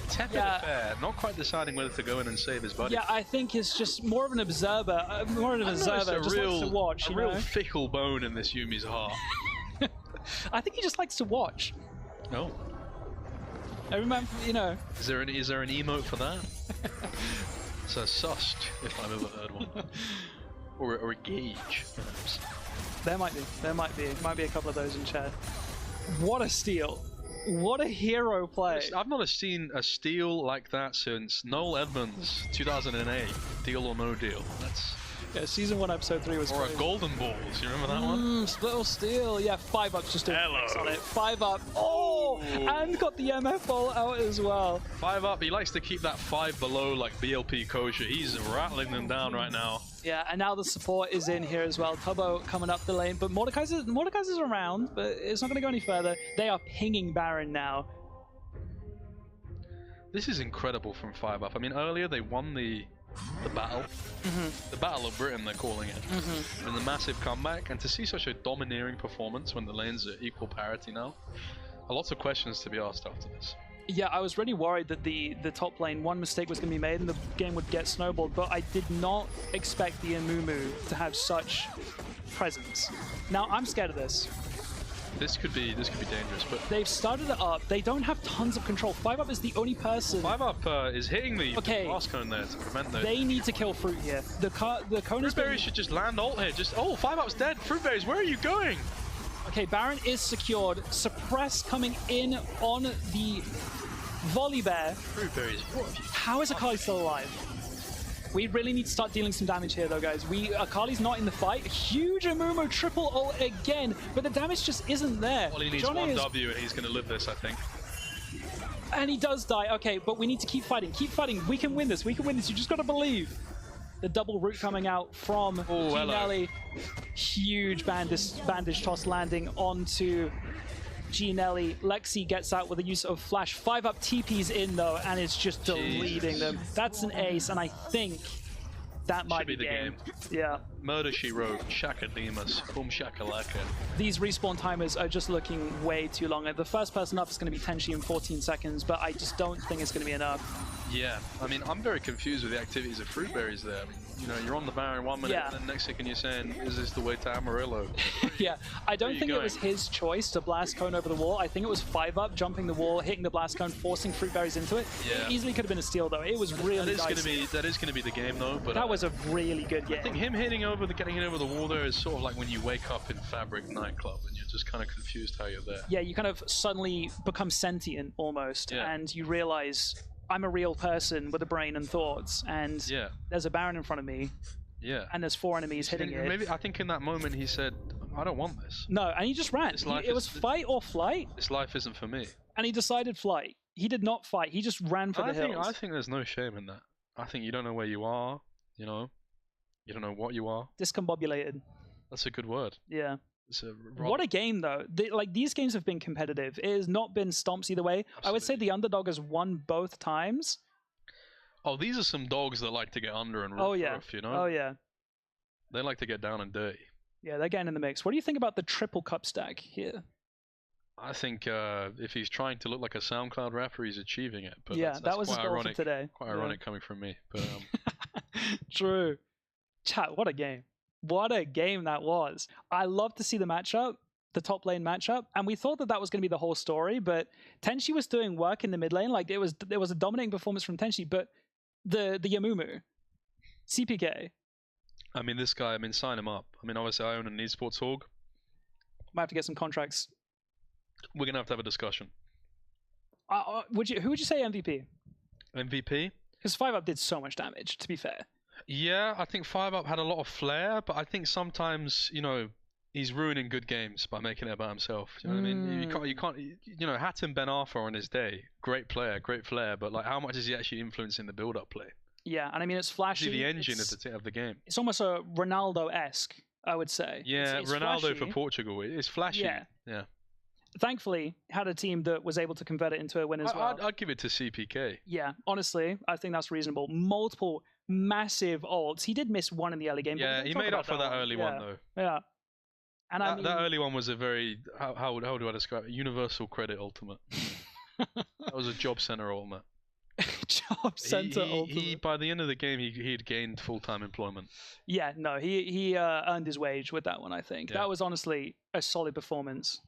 Tepid affair, not quite deciding whether to go in and save his buddy. Yeah, I think it's just more of an observer, just likes to watch. A real fickle bone in this Yumi's heart. I think he just likes to watch. No. I remember, Is there an emote for that? It's a sust, if I've ever heard one. Or a gauge, perhaps. There might be a couple of those in chat. What a steal! What a hero play! I've not seen a steal like that since Noel Edmonds, 2008, Deal or No Deal. Yeah, season 1, episode 3 was. Or crazy. a Golden Balls. You remember that one? Split steal. Yeah, 5-up's just doing Hello. on it. 5-up. Oh, and got the MF ball out as well. 5-up. He likes to keep that 5 below like BLP kosher. He's rattling them down right now. Yeah, and now the support is in here as well. Tubbo coming up the lane, but Mordekaiser's around, but it's not going to go any further. They are pinging Baron now. This is incredible from 5-up. I mean, earlier they won the battle. The Battle of Britain, they're calling it. And the massive comeback. And to see such a domineering performance when the lanes are equal parity now, lots of questions to be asked after this. Yeah, I was really worried that the top lane, one mistake was going to be made and the game would get snowballed, but I did not expect the Amumu to have such presence. Now, I'm scared of this. This could be dangerous, but they've started it up. They don't have tons of control. 5-up is the only person. 5-up is hitting the glass cone there to prevent the... They need to kill Fruit here. The cone is... Fruitberry should just land ult here. Oh, 5-up's dead. Fruitberries, where are you going? Okay, Baron is secured. Suppress coming in on the Volley Bear. Fruitberries, what have you... How is Akali still alive? We really need to start dealing some damage here, though, guys. Akali's not in the fight. Huge Amumu triple ult again, but the damage just isn't there. Well, he needs one W and he's going to live this, I think. And he does die. Okay, but we need to keep fighting. Keep fighting. We can win this. We can win this. You just got to believe. The double root coming out from Ginelli. Huge bandage toss landing onto Ginelli. Lexi gets out with the use of flash. 5-up TP's in though, and it's just deleting them. That's an ace, and I think that might be the game. Yeah. Murder She Wrote, Shakademus, Boom Shakalaka. These respawn timers are just looking way too long. The first person up is going to be Tenchi in 14 seconds, but I just don't think it's going to be enough. Yeah, I mean, I'm very confused with the activities of Fruitberries there. I mean, you know, you're on the Baron 1 minute, and then next second you're saying, is this the way to Amarillo? Yeah, I don't think it was his choice to blast cone over the wall. I think it was 5-up jumping the wall, hitting the blast cone, forcing Fruitberries into it. Yeah. It easily could have been a steal though. It was really dicey. That is going to be the game though. But that was a really good game. I think him getting it over the wall there is sort of like when you wake up in Fabric nightclub and you're just kind of confused how you're there. Yeah, you kind of suddenly become sentient almost, and you realize I'm a real person with a brain and thoughts, and there's a Baron in front of me. Yeah. And there's 4 enemies hitting it. Maybe I think in that moment he said, I don't want this. No, and he just ran. It was fight or flight. This life isn't for me. And he decided flight. He did not fight. He just ran for the hills. I think there's no shame in that. I think you don't know where you are, you know. You don't know what you are. Discombobulated. That's a good word. Yeah. What a game, though. These games have been competitive. It has not been stomps either way. Absolutely. I would say the underdog has won both times. Oh, these are some dogs that like to get under and rough, you know? Oh, yeah. They like to get down and dirty. Yeah, they're getting in the mix. What do you think about the triple cup stack here? I think if he's trying to look like a SoundCloud rapper, he's achieving it. But yeah, that was quite his goal ironic, for today. Quite ironic coming from me. But True. Chat, what a game. What a game that was. I love to see the matchup. the top lane matchup, and we thought that that was going to be the whole story. But Tenshi was doing work in the mid lane, like there was a dominating performance from Tenshi. But the Yamumu, CPK. I mean, this guy. I mean, sign him up. I mean, obviously, I own an esports org. Might have to get some contracts. We're gonna have to have a discussion. Who would you say MVP? MVP? Because 5UP did so much damage. To be fair. Yeah, I think 5UP had a lot of flair, but I think sometimes, you know, he's ruining good games by making it about himself. You know what I mean? You can't. You know, Hatton Ben Arthur on his day, great player, great flair, but like, how much is he actually influencing the build-up play? Yeah, and I mean, it's flashy. The engine of the game. It's almost a Ronaldo-esque, I would say. Yeah, it's Ronaldo flashy. for Portugal. It's flashy. Yeah. Thankfully, had a team that was able to convert it into a win as well. I'd give it to CPK. Yeah, honestly, I think that's reasonable. Multiple massive ults. He did miss one in the early game. Yeah, he made up for that early one though. Yeah. And I mean, that early one was a very how do I describe it? Universal credit ultimate. That was a job center ultimate. Job center ultimate. He by the end of the game he had gained full-time employment. Yeah, no, he earned his wage with that one. I think that was honestly a solid performance.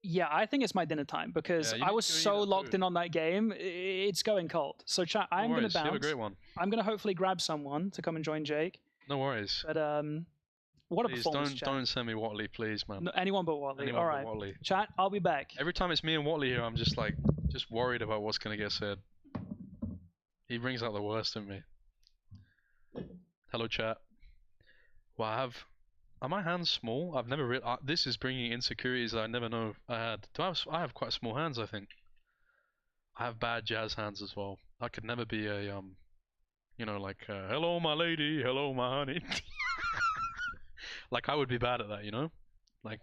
Yeah, I think it's my dinner time because I was so locked in on that game. It's going cold. So chat, I'm going to bounce. You have a great one. I'm going to hopefully grab someone to come and join Jake. No worries. But what a performance, chat. Don't send me Watley, please, man. No, anyone but Watley. Anyone all right. but Watley. Chat, I'll be back. Every time it's me and Watley here, I'm just worried about what's going to get said. He brings out the worst in me. Hello, chat. Well, are my hands small? I've never this is bringing insecurities that I never know I had. I have quite small hands, I think. I have bad jazz hands as well. I could never be a you know, like hello my lady, hello my honey. Like I would be bad at that, you know? Like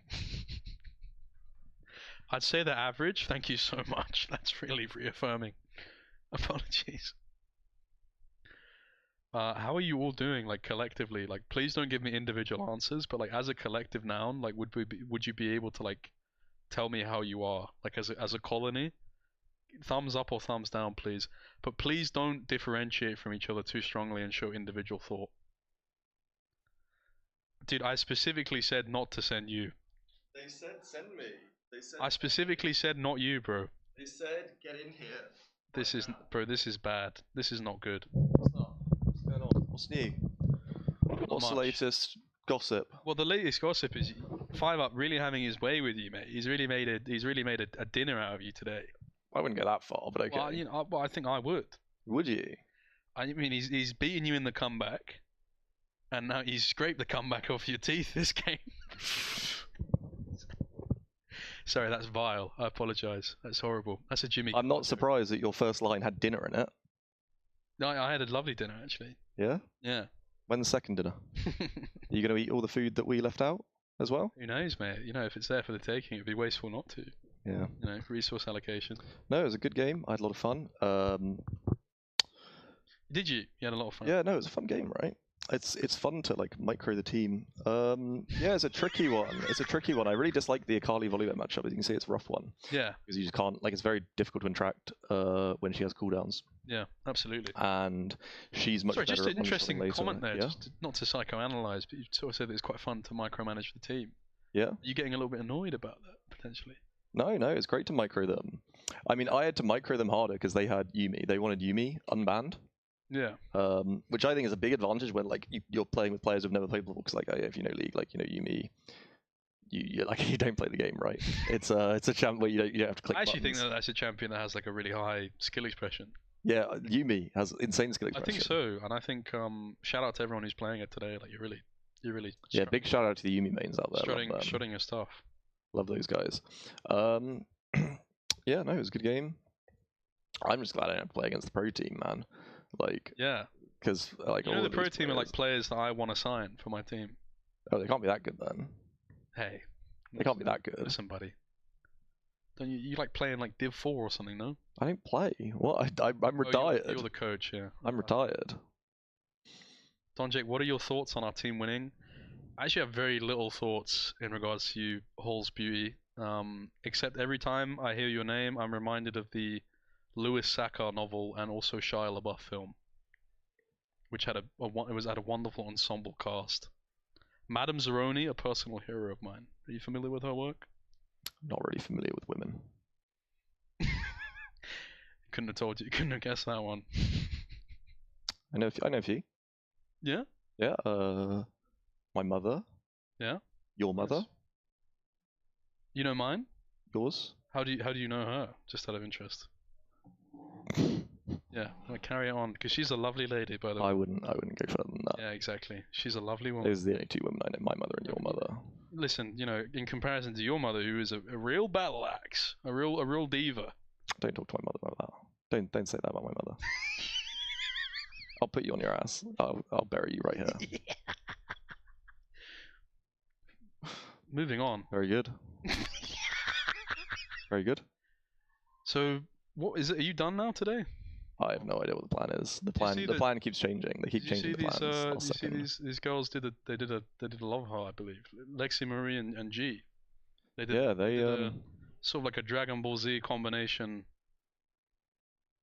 I'd say they're average. Thank you so much. That's really reaffirming. Apologies. How are you all doing, like collectively? Like, please don't give me individual answers, but like as a collective noun, like would you be able to like tell me how you are, like as a colony? Thumbs up or thumbs down, please. But please don't differentiate from each other too strongly and show individual thought. Dude, I specifically said not to send you. They said send me. I specifically said not you, bro. They said get in here. This is bad. This is not good. What's up? What's going on? What's new? What's the latest gossip? Well, the latest gossip is 5UP really having his way with you, mate. He's really made a dinner out of you today. I wouldn't go that far, but okay. Well, you know, I think I would. Would you? I mean, he's beaten you in the comeback, and now he's scraped the comeback off your teeth this game. Sorry, that's vile. I apologise. That's horrible. That's a Jimmy. I'm not surprised that your first line had dinner in it. No, I had a lovely dinner actually. Yeah? Yeah. When's the second dinner? Are you going to eat all the food that we left out as well? Who knows, mate? You know, if it's there for the taking, it'd be wasteful not to. Yeah. You know, resource allocation. No, it was a good game. I had a lot of fun. Did you? You had a lot of fun. Yeah, no, it was a fun game, right? It's fun to like micro the team. Yeah, it's a tricky one. It's a tricky one. I really dislike the Akali Volibear matchup. As you can see, it's a rough one. Yeah. Because you just can't, like, it's very difficult to interact when she has cooldowns. Yeah, absolutely. And she's much better. Just an interesting comment there. Yeah? Just not to psychoanalyze, but you sort of said that it's quite fun to micromanage the team. Yeah. Are you getting a little bit annoyed about that potentially? No, it's great to micro them. I mean, I had to micro them harder because they had Yuumi. They wanted Yuumi unbanned. Yeah. Which I think is a big advantage when like you're playing with players who've never played before. Because like if you know League, like you know Yuumi, you like you don't play the game, right? It's a champ where you don't have to click. I actually buttons. think that's a champion that has like a really high skill expression. Yeah, Yuumi has insane skill expression. I think so, and I think shout out to everyone who's playing it today. Like you're really. Yeah, big shout out to the Yuumi mains out there. Strutting your stuff. Love those guys. Yeah, no, it was a good game. I'm just glad I didn't have to play against the pro team, man. Like, yeah, because like you know the pro team are like players that I want to sign for my team. Oh, they can't be that good then. Hey, they can't be that good. Listen, buddy. Don't you like playing like Div 4 or something? No. I don't play. What? I'm retired. You're the coach, yeah. I'm retired. Don Jake, what are your thoughts on our team winning? I actually have very little thoughts in regards to Hall's Beauty. Except every time I hear your name, I'm reminded of the Louis Sachar novel and also Shia LaBeouf film, which had a wonderful ensemble cast. Madame Zeroni, a personal hero of mine. Are you familiar with her work? I'm not really familiar with women. Couldn't have told you. Couldn't have guessed that one. I know a few. Yeah? Yeah, my mother. Yeah? Your mother. Nice. You know mine? Yours. How do you know her? Just out of interest. Yeah, I'll carry it on because she's a lovely lady, by the way. I wouldn't go further than that. Yeah, exactly. She's a lovely woman. Those are the only two women I know, my mother and your mother. Listen, you know, in comparison to your mother, who is a real battle axe, a real diva. Don't talk to my mother about that. Don't say that about my mother. I'll put you on your ass. I'll bury you right here. Moving on. Very good. Very good. So, what is it? Are you done now today? I have no idea what the plan is. The plan keeps changing. They keep changing the plans. Did you see these girls did a love heart, I believe. Lexi Marie and G. They did sort of like a Dragon Ball Z combination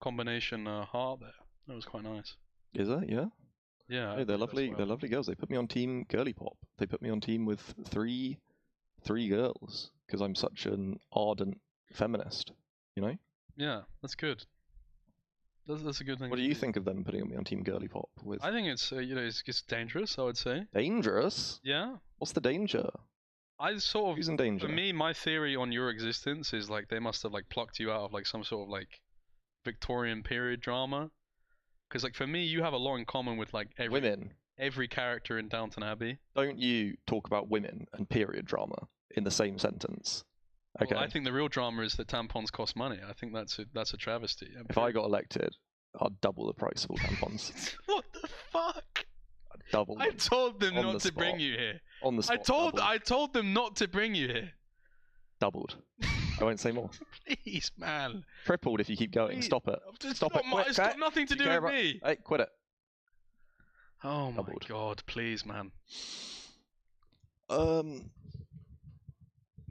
heart there. That was quite nice. Is it? Yeah. Yeah. No, they're lovely. They're lovely girls. They put me on team girly pop. They put me on team with three girls because I'm such an ardent feminist. You know. Yeah, that's good. That's a good thing. What do you think of them putting me on team girly pop? With I think it's it's dangerous. I would say. Dangerous? Yeah. What's the danger? I sort of. Who's in danger? For me, my theory on your existence is like they must have like plucked you out of like some sort of like Victorian period drama. Because like for me, you have a lot in common with like every character in Downton Abbey. Don't you talk about women and period drama in the same sentence? Okay. Well, I think the real drama is that tampons cost money. I think that's a travesty. If I got elected, I'd double the price of all tampons. What the fuck? I'd double them. I told them not to bring you here. On the spot. I told them not to bring you here. Doubled. I won't say more. Please, man. Tripled if you keep going. Please. Stop it. Stop it. It's got nothing to do with me. Hey, quit it. Oh my god, please, man.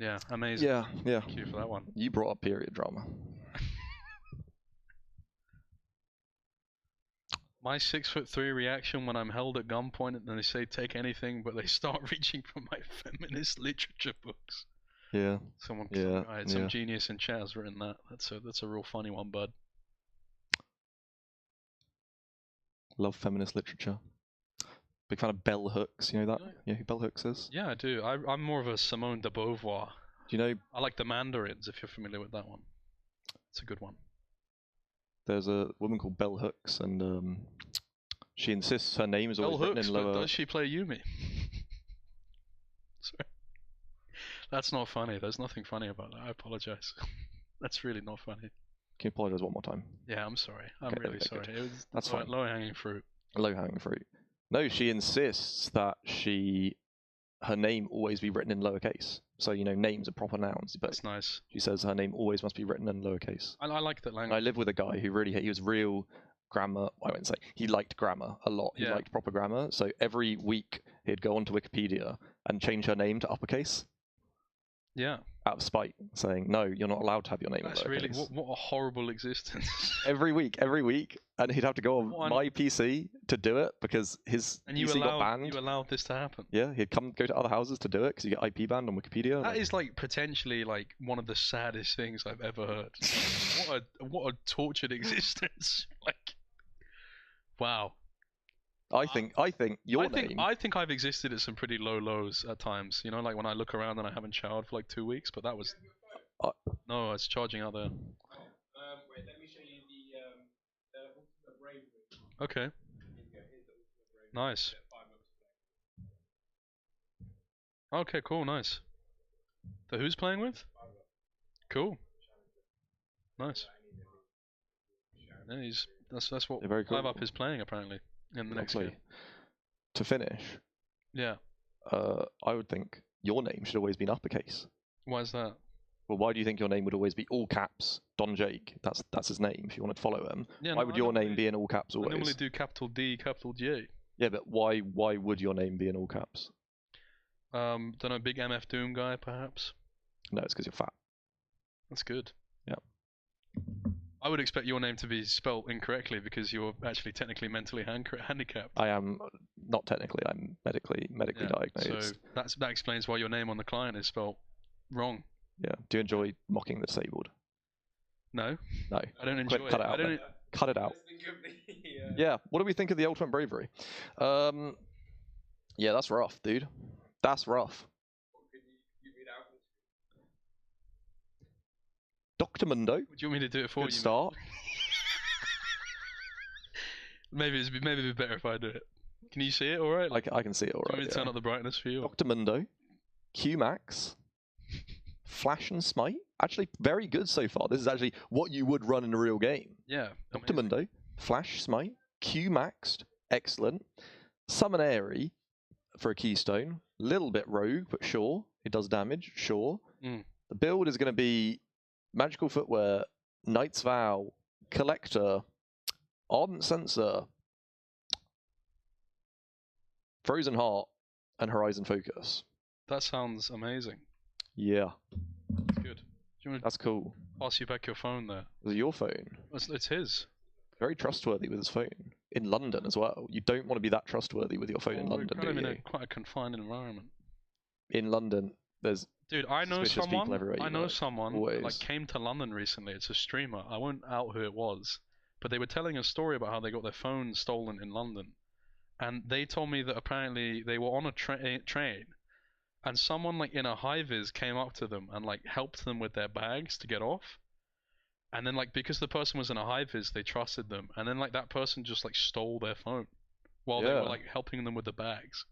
Yeah, amazing. Yeah. Thank you for that one. You brought up period drama. My 6'3" reaction when I'm held at gunpoint and they say take anything, but they start reaching for my feminist literature books. Yeah. Some genius in chat has written that. That's a real funny one, bud. Love feminist literature. Big fan of bell hooks. You know that? Yeah, who bell hooks is? Yeah, I do. I'm more of a Simone de Beauvoir. Do you know? I like the Mandarins, if you're familiar with that one. It's a good one. There's a woman called Bell Hooks, and she insists her name is always written in lower. Does she play Yumi? Sorry. That's not funny. There's nothing funny about that. I apologize. That's really not funny. Can you apologize one more time? Yeah, I'm sorry. I'm really sorry. Good. It was That's fine. Low-hanging fruit. Low-hanging fruit. No, she insists that her name always be written in lowercase. So, you know, names are proper nouns. But that's nice. She says her name always must be written in lowercase. I like that language. I live with a guy who he was real grammar. I wouldn't say he liked grammar a lot. He liked proper grammar. So every week he'd go onto Wikipedia and change her name to uppercase. Yeah. Out of spite, saying no, you're not allowed to have your name in lowercase. That's really what a horrible existence. every week, and he'd have to go on my PC to do it because his PC got banned. You allowed this to happen. Yeah, he'd go to other houses to do it because you get IP banned on Wikipedia. That is like potentially like one of the saddest things I've ever heard. what a tortured existence. Like, wow. I think your name. I think I've existed at some pretty low lows at times. You know, like when I look around and I haven't showered for like 2 weeks, but that was. No, it's charging out there. Wait, let me show you the bravery. Okay. Nice. Okay, cool, nice. So who's playing with? Cool. Nice. Yeah, that's what very cool. 5 Up is playing apparently in the next year. To finish. Yeah. I would think your name should always be in uppercase. Why is that? Well, why do you think your name would always be all caps? Don Jake. That's his name. If you wanted to follow him, why would your name be in all caps always? I normally do capital D, capital J. Yeah, but why would your name be in all caps? Don't know, big MF Doom guy, perhaps. No, it's because you're fat. That's good. Yeah. I would expect your name to be spelt incorrectly because you're actually technically mentally handicapped. I am not technically. I'm medically diagnosed. So that explains why your name on the client is spelt wrong. Yeah. Do you enjoy mocking the disabled? No. No. I don't enjoy it. Cut it out. Cut it out. Yeah. What do we think of the ultimate bravery? Yeah, that's rough, dude. That's rough. Dr. Mundo. Do you want me to do it for you? Good start. Maybe it'd be better if I do it. Can you see it all right? I can see it all right. Do you want me to turn up the brightness for you? Dr. Mundo, Q Max, Flash and Smite. Actually, very good so far. This is actually what you would run in a real game. Yeah. Dr. Mundo, Flash, Smite, Q Maxed, excellent. Summon Airy for a keystone. Little bit rogue, but sure. It does damage, sure. The build is going to be Magical Footwear, Knight's Vow, Collector, Ardent Sensor, Frozen Heart, and Horizon Focus. That sounds amazing. Yeah. That's good. Do you want That's cool. pass you back your phone there? Is it your phone? It's his. Very trustworthy with his phone. In London as well. You don't want to be that trustworthy with your phone in London, we're kind do of you? in quite a confined environment. In London, there's Dude, I know suspicious people someone. everywhere you I know work. someone Always. like came to London recently. It's a streamer. I won't out who it was, but they were telling a story about how they got their phone stolen in London, and they told me that apparently they were on a train, and someone like in a high-vis came up to them and like helped them with their bags to get off, and then like because the person was in a high-vis, they trusted them, and then like that person just like stole their phone while they were like helping them with the bags.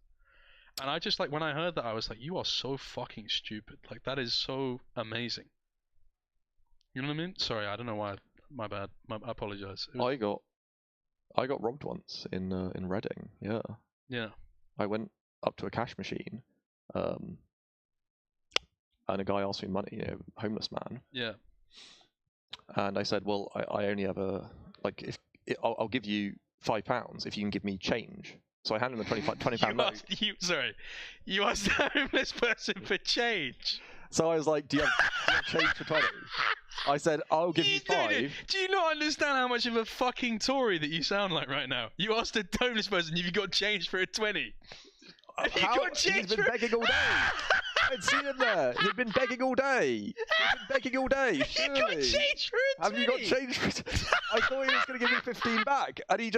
And I just like, when I heard that, I was like, you are so fucking stupid. Like, that is so amazing. You know what I mean? Sorry, I don't know why. My bad. I apologize. I got robbed once in Reading. Yeah. Yeah. I went up to a cash machine, and a guy asked me money. You know, homeless man. Yeah. And I said, well, I only have I'll give you £5 if you can give me change. So I handed him the £20 note. You asked the homeless person for change. So I was like, do you have change for 20? I said, I'll give you 5. Do you not understand how much of a fucking Tory that you sound like right now? You asked a homeless person if you got change for a 20. He's been begging all day. I'd seen him there. He'd been begging all day. Surely. You got change for a 20. Have you got change for it? I thought he was going to give me 15 back, and he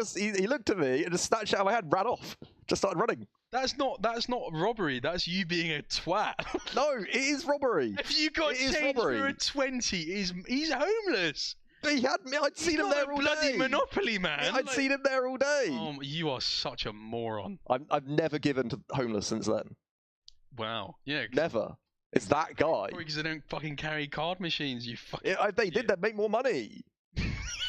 looked at me and just snatched it out of my hand, ran off, just started running. That's not robbery. That's you being a twat. No, it is robbery. If you got change for a 20, he's homeless. He had me. I'd seen him there all bloody day. Monopoly, man. I'd seen him there all day. You are such a moron. I've never given to homeless since then. Wow. Yeah. Never. It's that guy. Because they don't fucking carry card machines. You fucking. Yeah, they did. They'd make more money.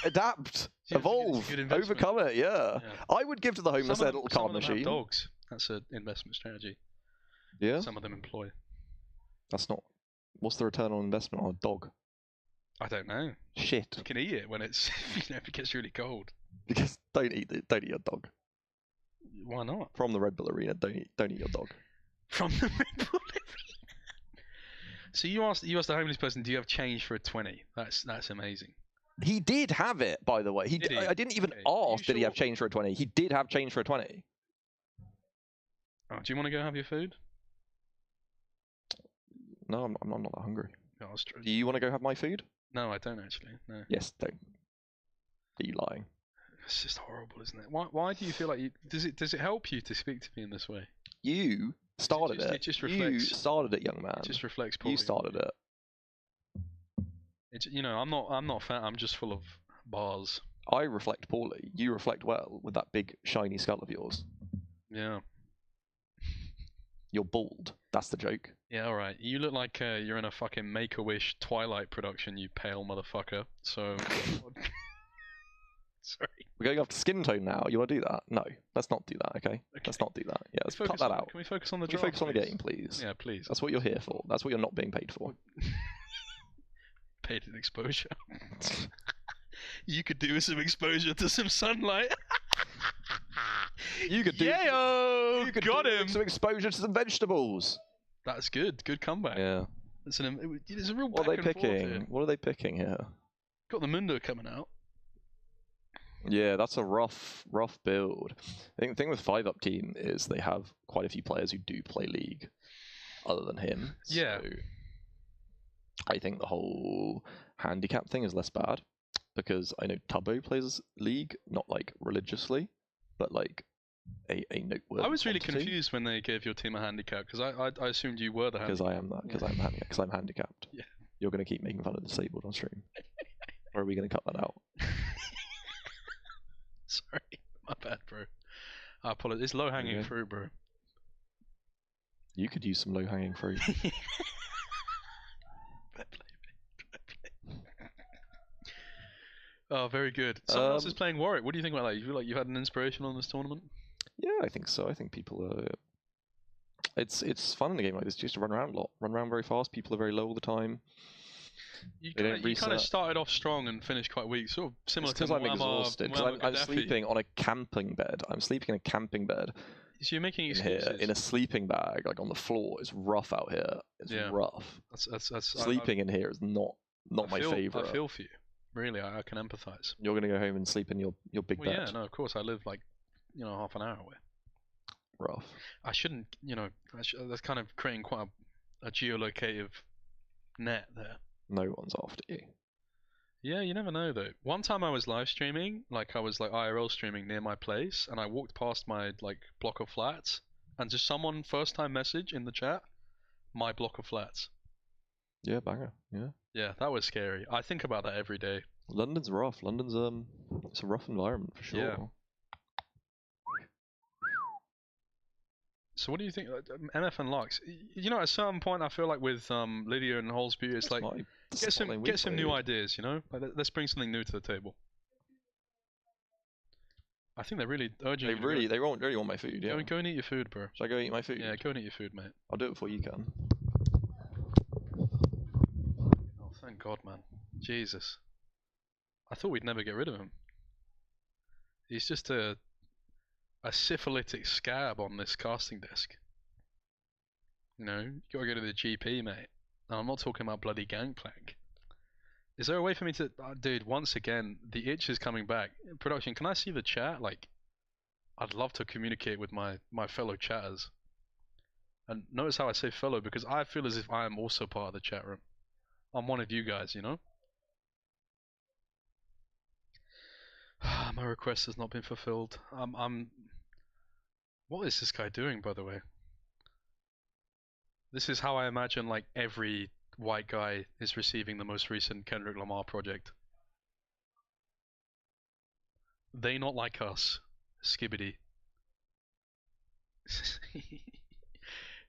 Adapt, evolve, overcome it. Yeah. I would give to the homeless their little card machine. Have dogs. That's an investment strategy. Yeah. Some of them employ. That's not. What's the return on investment on a dog? I don't know. Shit. You can eat it when it's if it gets really cold. Because don't eat your dog. Why not? From the Red Bull Arena, don't eat your dog. From the Red Bull Arena. So you asked the homeless person, do you have change for a 20? That's amazing. He did have it, by the way. I didn't even ask, did he have change for a 20? He did have change for a 20. Oh, do you want to go have your food? No, I'm not that hungry. No, do you want to go have my food? No, I don't actually. No. Yes, don't. Are you lying? It's just horrible, isn't it? Why do you feel like you... Does it help you to speak to me in this way? You started it. It just reflects... You started it, young man. It just reflects poorly. You started it. It's, I'm not fat. I'm just full of bars. I reflect poorly. You reflect well with that big shiny skull of yours. Yeah. You're bald. That's the joke. Yeah, all right. You look like you're in a fucking Make-A-Wish Twilight production, you pale motherfucker. So... Sorry. We're going off to skin tone now. You want to do that? No. Let's not do that, okay? Let's not do that. Yeah, let's cut that out. Can we focus on the draft, focus on the game, please? Yeah, please. That's what you're here for. That's what you're not being paid for. Paid in exposure. You could do with some exposure to some sunlight. You could do. Yeah, you could got do him. Some exposure to some vegetables. That's good. Good comeback. Yeah. It's a real. What are they picking? What are they picking here? Got the Mundo coming out. Yeah, that's a rough build. I think the thing with 5-up team is they have quite a few players who do play League, other than him. Yeah. So I think the whole handicap thing is less bad, because I know Tubbo plays League, not like religiously, but like a noteworthy. I was really quantity. confused when they gave your team a handicap, because I assumed you were the handicap. Because I am that. Because I'm handicapped. Yeah. You're gonna keep making fun of the disabled on stream, or are we gonna cut that out? Sorry, my bad, bro. I apologize. It's low hanging fruit, bro. You could use some low hanging fruit. Fair play, mate. Fair play. Oh, very good. Someone else is playing Warwick. What do you think about that? You feel like you've had an inspiration on this tournament? Yeah, I think so. I think people are. It's fun in a game like this. You just run around a lot, run around very fast. People are very low all the time. You kind of started off strong and finished quite weak, sort of similar to because I'm exhausted. Because I'm sleeping on a camping bed. I'm sleeping in a camping bed. So you're making excuses. Here, in a sleeping bag, like on the floor. It's rough out here. It's rough. That's sleeping in here is not my favorite. I feel for you. Really, I can empathize. You're gonna go home and sleep in your big bed. Yeah, no, of course. I live like, half an hour away. Rough. I shouldn't, that's kind of creating quite a geolocative net there. No one's after you. Yeah, you never know though. One time I was live streaming, I was IRL streaming near my place, and I walked past my block of flats, and just someone first time message in the chat, my block of flats. Yeah, banger. Yeah. Yeah, that was scary. I think about that every day. London's rough. London's it's a rough environment for sure. Yeah. So what do you think, MF and Lux? At a certain point, I feel like with Lydia and Holsby, it's get some new ideas. Let's bring something new to the table. I think they're really urging. They really want my food. Yeah. Go and eat your food, bro. Should I go eat my food? Yeah, go and eat your food, mate. I'll do it before you can. Oh, thank God, man. Jesus. I thought we'd never get rid of him. He's just a syphilitic scab on this casting desk. You gotta go to the GP, mate. No, I'm not talking about bloody Gangplank. Is there a way for me to... dude, once again, the itch is coming back. Production, can I see the chat? I'd love to communicate with my fellow chatters. And notice how I say fellow, because I feel as if I am also part of the chat room. I'm one of you guys, My request has not been fulfilled. What is this guy doing, by the way? This is how I imagine every white guy is receiving the most recent Kendrick Lamar project. They not like us. Skibbity.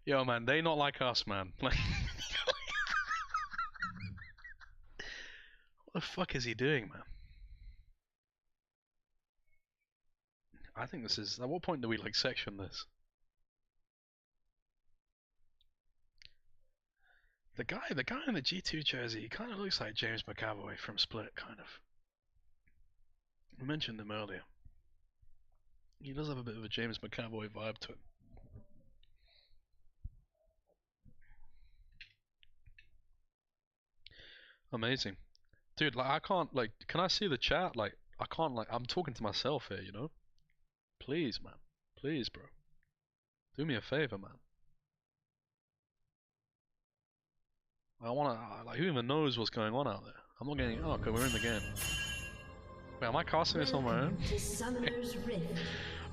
Yo, man, they not like us, man. What the fuck is he doing, man? I think this is... At what point do we section this? The guy in the G2 jersey, he kind of looks like James McAvoy from Split, kind of. I mentioned him earlier. He does have a bit of a James McAvoy vibe to him. Amazing. Dude, I can't, can I see the chat? I can't, I'm talking to myself here, Please, man. Please, bro. Do me a favor, man. I wanna, who even knows what's going on out there? I'm not getting, oh, okay, we're in the game. Wait, am I casting this on my own?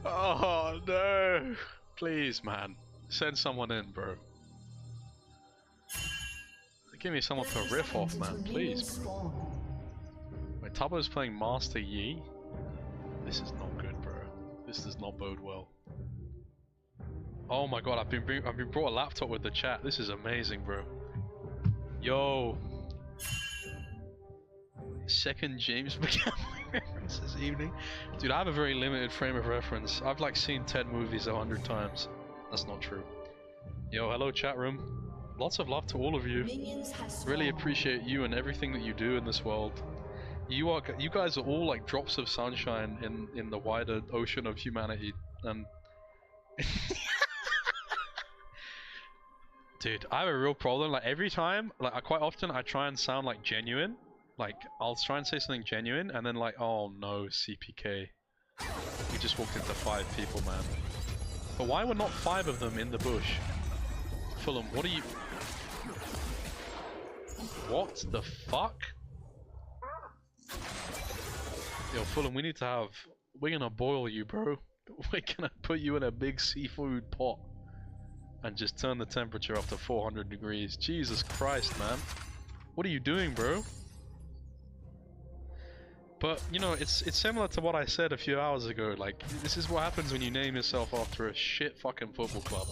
Oh, no. Please, man. Send someone in, bro. Give me someone to riff off, man. Please, bro. Wait, Tubbo's playing Master Yi? This is not good, bro. This does not bode well. Oh my god, I've been brought a laptop with the chat. This is amazing, bro. Yo. Second James McAvoy reference this evening. Dude, I have a very limited frame of reference. I've seen 10 movies 100 times. That's not true. Yo, hello chat room. Lots of love to all of you. Really appreciate you and everything that you do in this world. You guys are all drops of sunshine in the wider ocean of humanity, and dude, I have a real problem. Every time, quite often, I try and sound genuine, like, I'll try and say something genuine, and then like, oh no, CPK. We just walked into 5 people, man. But why were not 5 of them in the bush? Fulham, what are you... What the fuck? Yo, Fulham, we need to have... We're gonna boil you, bro. We're gonna put you in a big seafood pot and just turn the temperature up to 400 degrees. Jesus Christ, man. What are you doing, bro? But, you know, it's similar to what I said a few hours ago. Like, this is what happens when you name yourself after a shit fucking football club.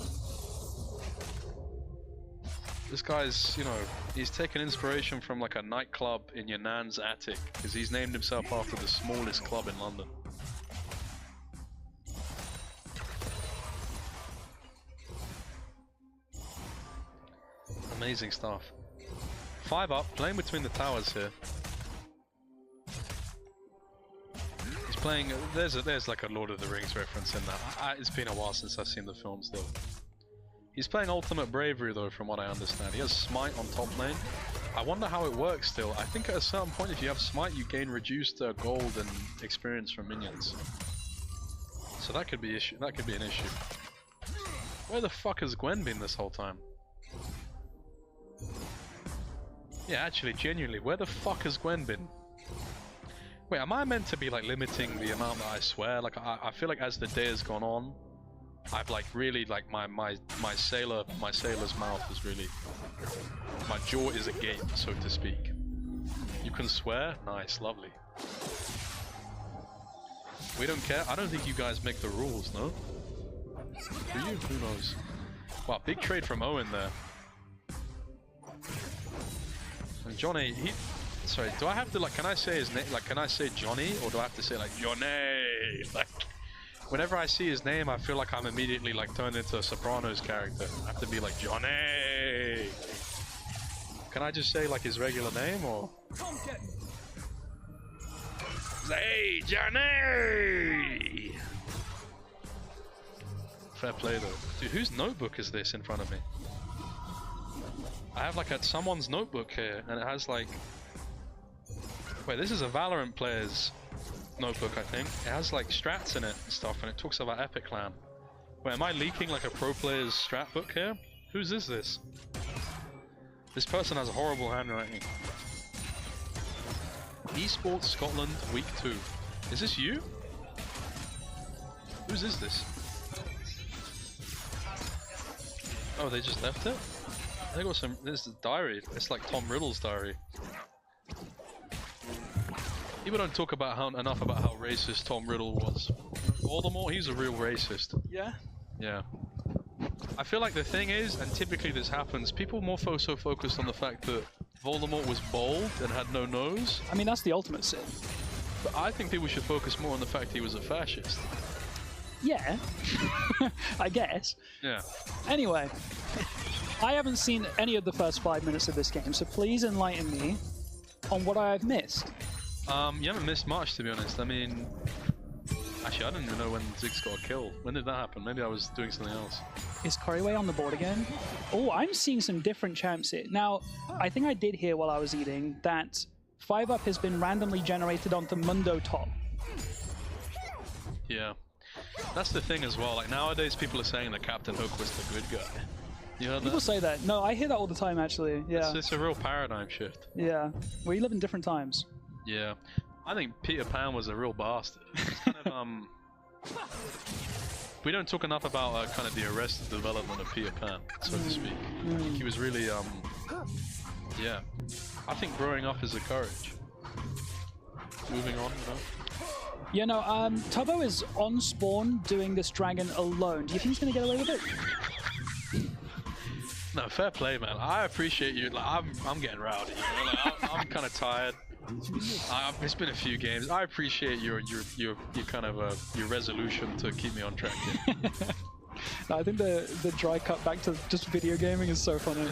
This guy's, you know, he's taken inspiration from like a nightclub in your nan's attic, because he's named himself after the smallest club in London. Amazing stuff. 5 up, playing between the towers here. He's playing, there's like a Lord of the Rings reference in that. It's been a while since I've seen the films though. He's playing Ultimate Bravery though, from what I understand. He has Smite on top lane. I wonder how it works still. I think at a certain point if you have Smite you gain reduced gold and experience from minions. So that could be an issue. Where the fuck has Gwen been this whole time? Yeah, actually, genuinely, where the fuck has Gwen been? Wait, am I meant to be like limiting the amount that I swear? Like, I feel like as the day has gone on, I've like really like my sailor's mouth is really, my jaw is agape, so to speak. You can swear? Nice, lovely. We don't care. I don't think you guys make the rules, no? Do you? Who knows? Wow, big trade from Owen there. And Johnny, sorry, do I have to like, can I say his name, like can I say Johnny, or do I have to say like Johnny? Like, whenever I see his name, I feel like I'm immediately like turned into a Sopranos character. I have to be like Johnny. Can I just say like his regular name, or? Hey, Johnny! Fair play though. Dude, whose notebook is this in front of me? I have like someone's notebook here, and it has like... Wait, this is a Valorant player's notebook, I think. It has like strats in it and stuff, and it talks about Epic Clan. Wait, am I leaking like a pro player's strat book here? Whose is this? This person has horrible handwriting. Esports Scotland Week 2. Is this you? Whose is this? Oh, they just left it? They got some. This is a diary. It's like Tom Riddle's diary. People don't talk about enough about how racist Tom Riddle was. Voldemort, he's a real racist. Yeah? Yeah. I feel like the thing is, and typically this happens, people more so focused on the fact that Voldemort was bald and had no nose. I mean, that's the ultimate sin. But I think people should focus more on the fact he was a fascist. Yeah. I guess. Yeah. Anyway. I haven't seen any of the first 5 minutes of this game, so please enlighten me on what I have missed. You haven't missed much, to be honest. I mean... Actually, I didn't even know when Ziggs got a kill. When did that happen? Maybe I was doing something else. Is Coryway on the board again? Oh, I'm seeing some different champs here. Now, I think I did hear while I was eating that 5-up has been randomly generated onto Mundo top. Yeah. That's the thing as well. Like, nowadays people are saying that Captain Hook was the good guy. You heard People that? say that. No, I hear that all the time, actually. Yeah. It's a real paradigm shift. Yeah. We live in different times. Yeah. I think Peter Pan was a real bastard. It's kind of, we don't talk enough about kind of the arrested development of Peter Pan, so to speak. He was really, yeah. I think growing up is a courage. Moving on, you know? Yeah, no, Tubbo is on spawn doing this dragon alone. Do you think he's going to get away with it? No, fair play, man. I appreciate you. Like, I'm getting rowdy. You know? Like, I'm kind of tired. It's been a few games. I appreciate your kind of your resolution to keep me on track here. No, I think the dry cut back to just video gaming is so funny.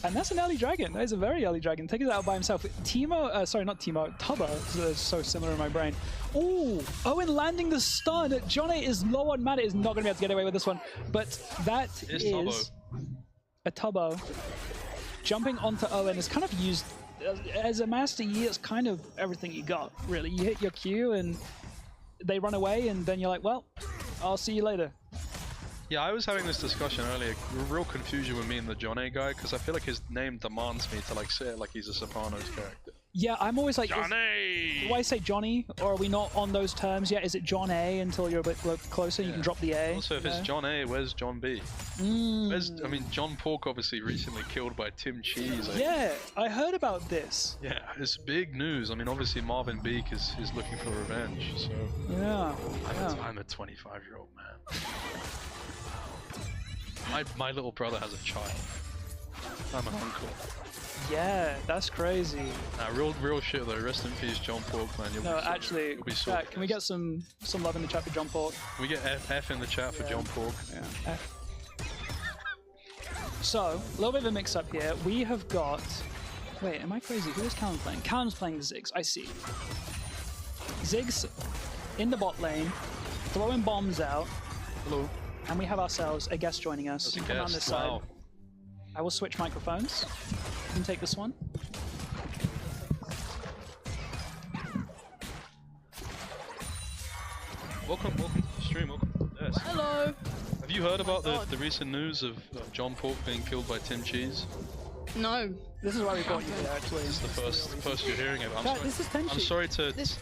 And that's an early dragon. That is a very early dragon. Taking it out by himself. Sorry, not Timo. Tubbo is so similar in my brain. Ooh, Owen landing the stun. Johnny is low on mana. Is not going to be able to get away with this one. But that is Tubbo. a Tubbo. jumping onto Owen is kind of used as a Master Yi. It's kind of everything you got, really. You hit your Q and they run away, and then you're like, well, I'll see you later. Yeah, I was having this discussion earlier. Real confusion with me and the John A guy, because I feel like his name demands me to like say it like he's a Sopranos character. Yeah, I'm always like, Johnny! Do I say Johnny, or are we not on those terms yet? Is it John A until you're a bit closer? You can drop the A. Also, if it's John A, where's John B? I mean, John Pork obviously recently killed by Tim Cheese. Yeah, I heard about this. Yeah, it's big news. I mean, obviously Marvin Beak is looking for revenge. So yeah, I'm a 25-year-old man. My little brother has a child. I'm an uncle. Yeah, that's crazy. Nah, real shit though. Rest in peace, John Pork, man. You'll be chat, can we get some love in the chat for John Pork? Can we get F in the chat for John Pork? Yeah. F. So, a little bit of a mix-up here. We have got... Wait, am I crazy? Who is Callum playing? Callum's playing Ziggs, I see. Ziggs in the bot lane, throwing bombs out. Hello. And we have ourselves a guest joining us. Come on this side. Wow. I will switch microphones. You can take this one. Welcome to the stream. Welcome. Yes. Hello. Have you heard about the recent news of John Pork being killed by Tim Cheese? No. This is why we brought you here, actually. It's the first you're hearing it. This is Tenchi.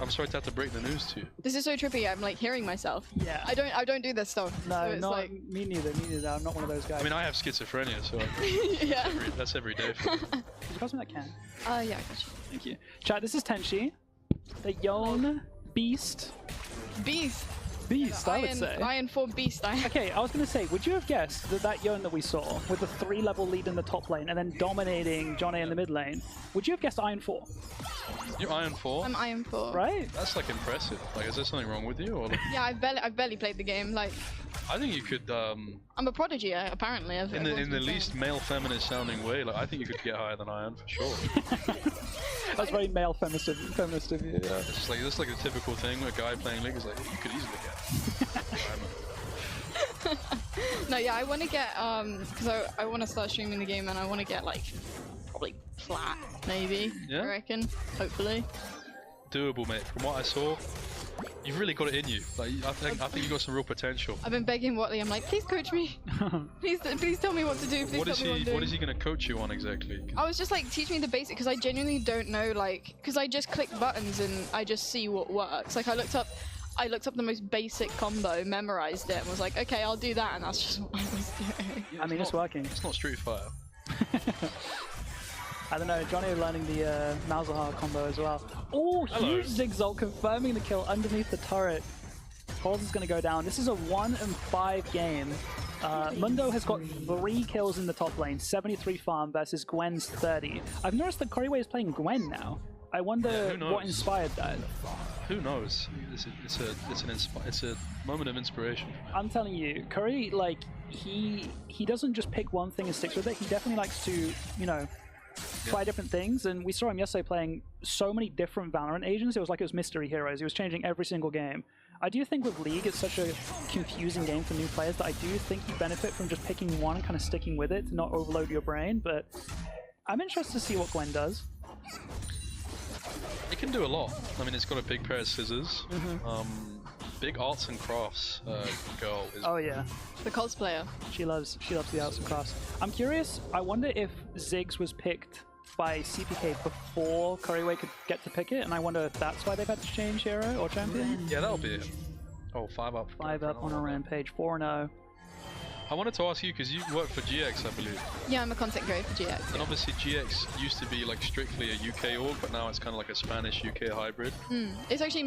I'm sorry to have to break the news to you. This is so trippy. I'm like hearing myself. Yeah. I don't do this stuff. No, so not like... me neither. I'm not one of those guys. I mean, I have schizophrenia, so yeah. that's every day for me. Could you pass me that can? Yeah, I got you. Thank you. Chat, this is Tenchi, the Yon Beast. Beast, I would say. Iron 4 Beast. Okay, I was going to say, would you have guessed that Yon that we saw, with the 3-level lead in the top lane, and then dominating John A in the mid lane, would you have guessed Iron 4? You're Iron 4? I'm Iron 4. Right? That's like impressive. Like, is there something wrong with you? Or like... Yeah, I've barely played the game. Like, I think you could. I'm a prodigy, apparently. In the least male feminist sounding way, like I think you could get higher than Iron for sure. That's very male feminist of you. Yeah. It's like a typical thing where a guy playing League is like, you could easily get. No, yeah, I want to get because I want to start streaming the game and I want to get like probably plat maybe. Yeah? I reckon, hopefully. Doable, mate. From what I saw, you've really got it in you. Like I think you got some real potential. I've been begging Watley. I'm like, please coach me. please tell me what to do. What is he going to coach you on exactly? I was just like, teach me the basic, because I genuinely don't know, like, because I just click buttons and I just see what works. Like I looked up the most basic combo, memorized it, and was like, okay, I'll do that, and that's just what I was doing. I mean, it's working. It's not Street Fighter. I don't know, Johnny learning the Malzahar combo as well. Oh, huge Zigzag confirming the kill underneath the turret. Pulse is going to go down. This is a 1-5 game. Mundo has got 3 kills in the top lane, 73 farm versus Gwen's 30. I've noticed that Koriway is playing Gwen now. I wonder what inspired that. Who knows? It's a moment of inspiration. I'm telling you, Curry, like he doesn't just pick one thing and sticks with it. He definitely likes to, you know, try different things. And we saw him yesterday playing so many different Valorant agents. It was like it was Mystery Heroes. He was changing every single game. I do think with League, it's such a confusing game for new players that I do think you benefit from just picking one and kind of sticking with it to not overload your brain. But I'm interested to see what Gwen does. It can do a lot. I mean, it's got a big pair of scissors. Big arts and crafts girl. Oh yeah, the cosplayer. She loves the arts and crafts. I'm curious. I wonder if Ziggs was picked by CPK before Koriway could get to pick it, and I wonder if that's why they've had to change hero or champion. Yeah, that'll be it. Oh, 5 up. 5 up on a rampage. 4-0. I wanted to ask you, because you work for GX, I believe. Yeah, I'm a content creator for GX. And obviously GX used to be like strictly a UK org, but now it's kind of like a Spanish-UK hybrid. It's actually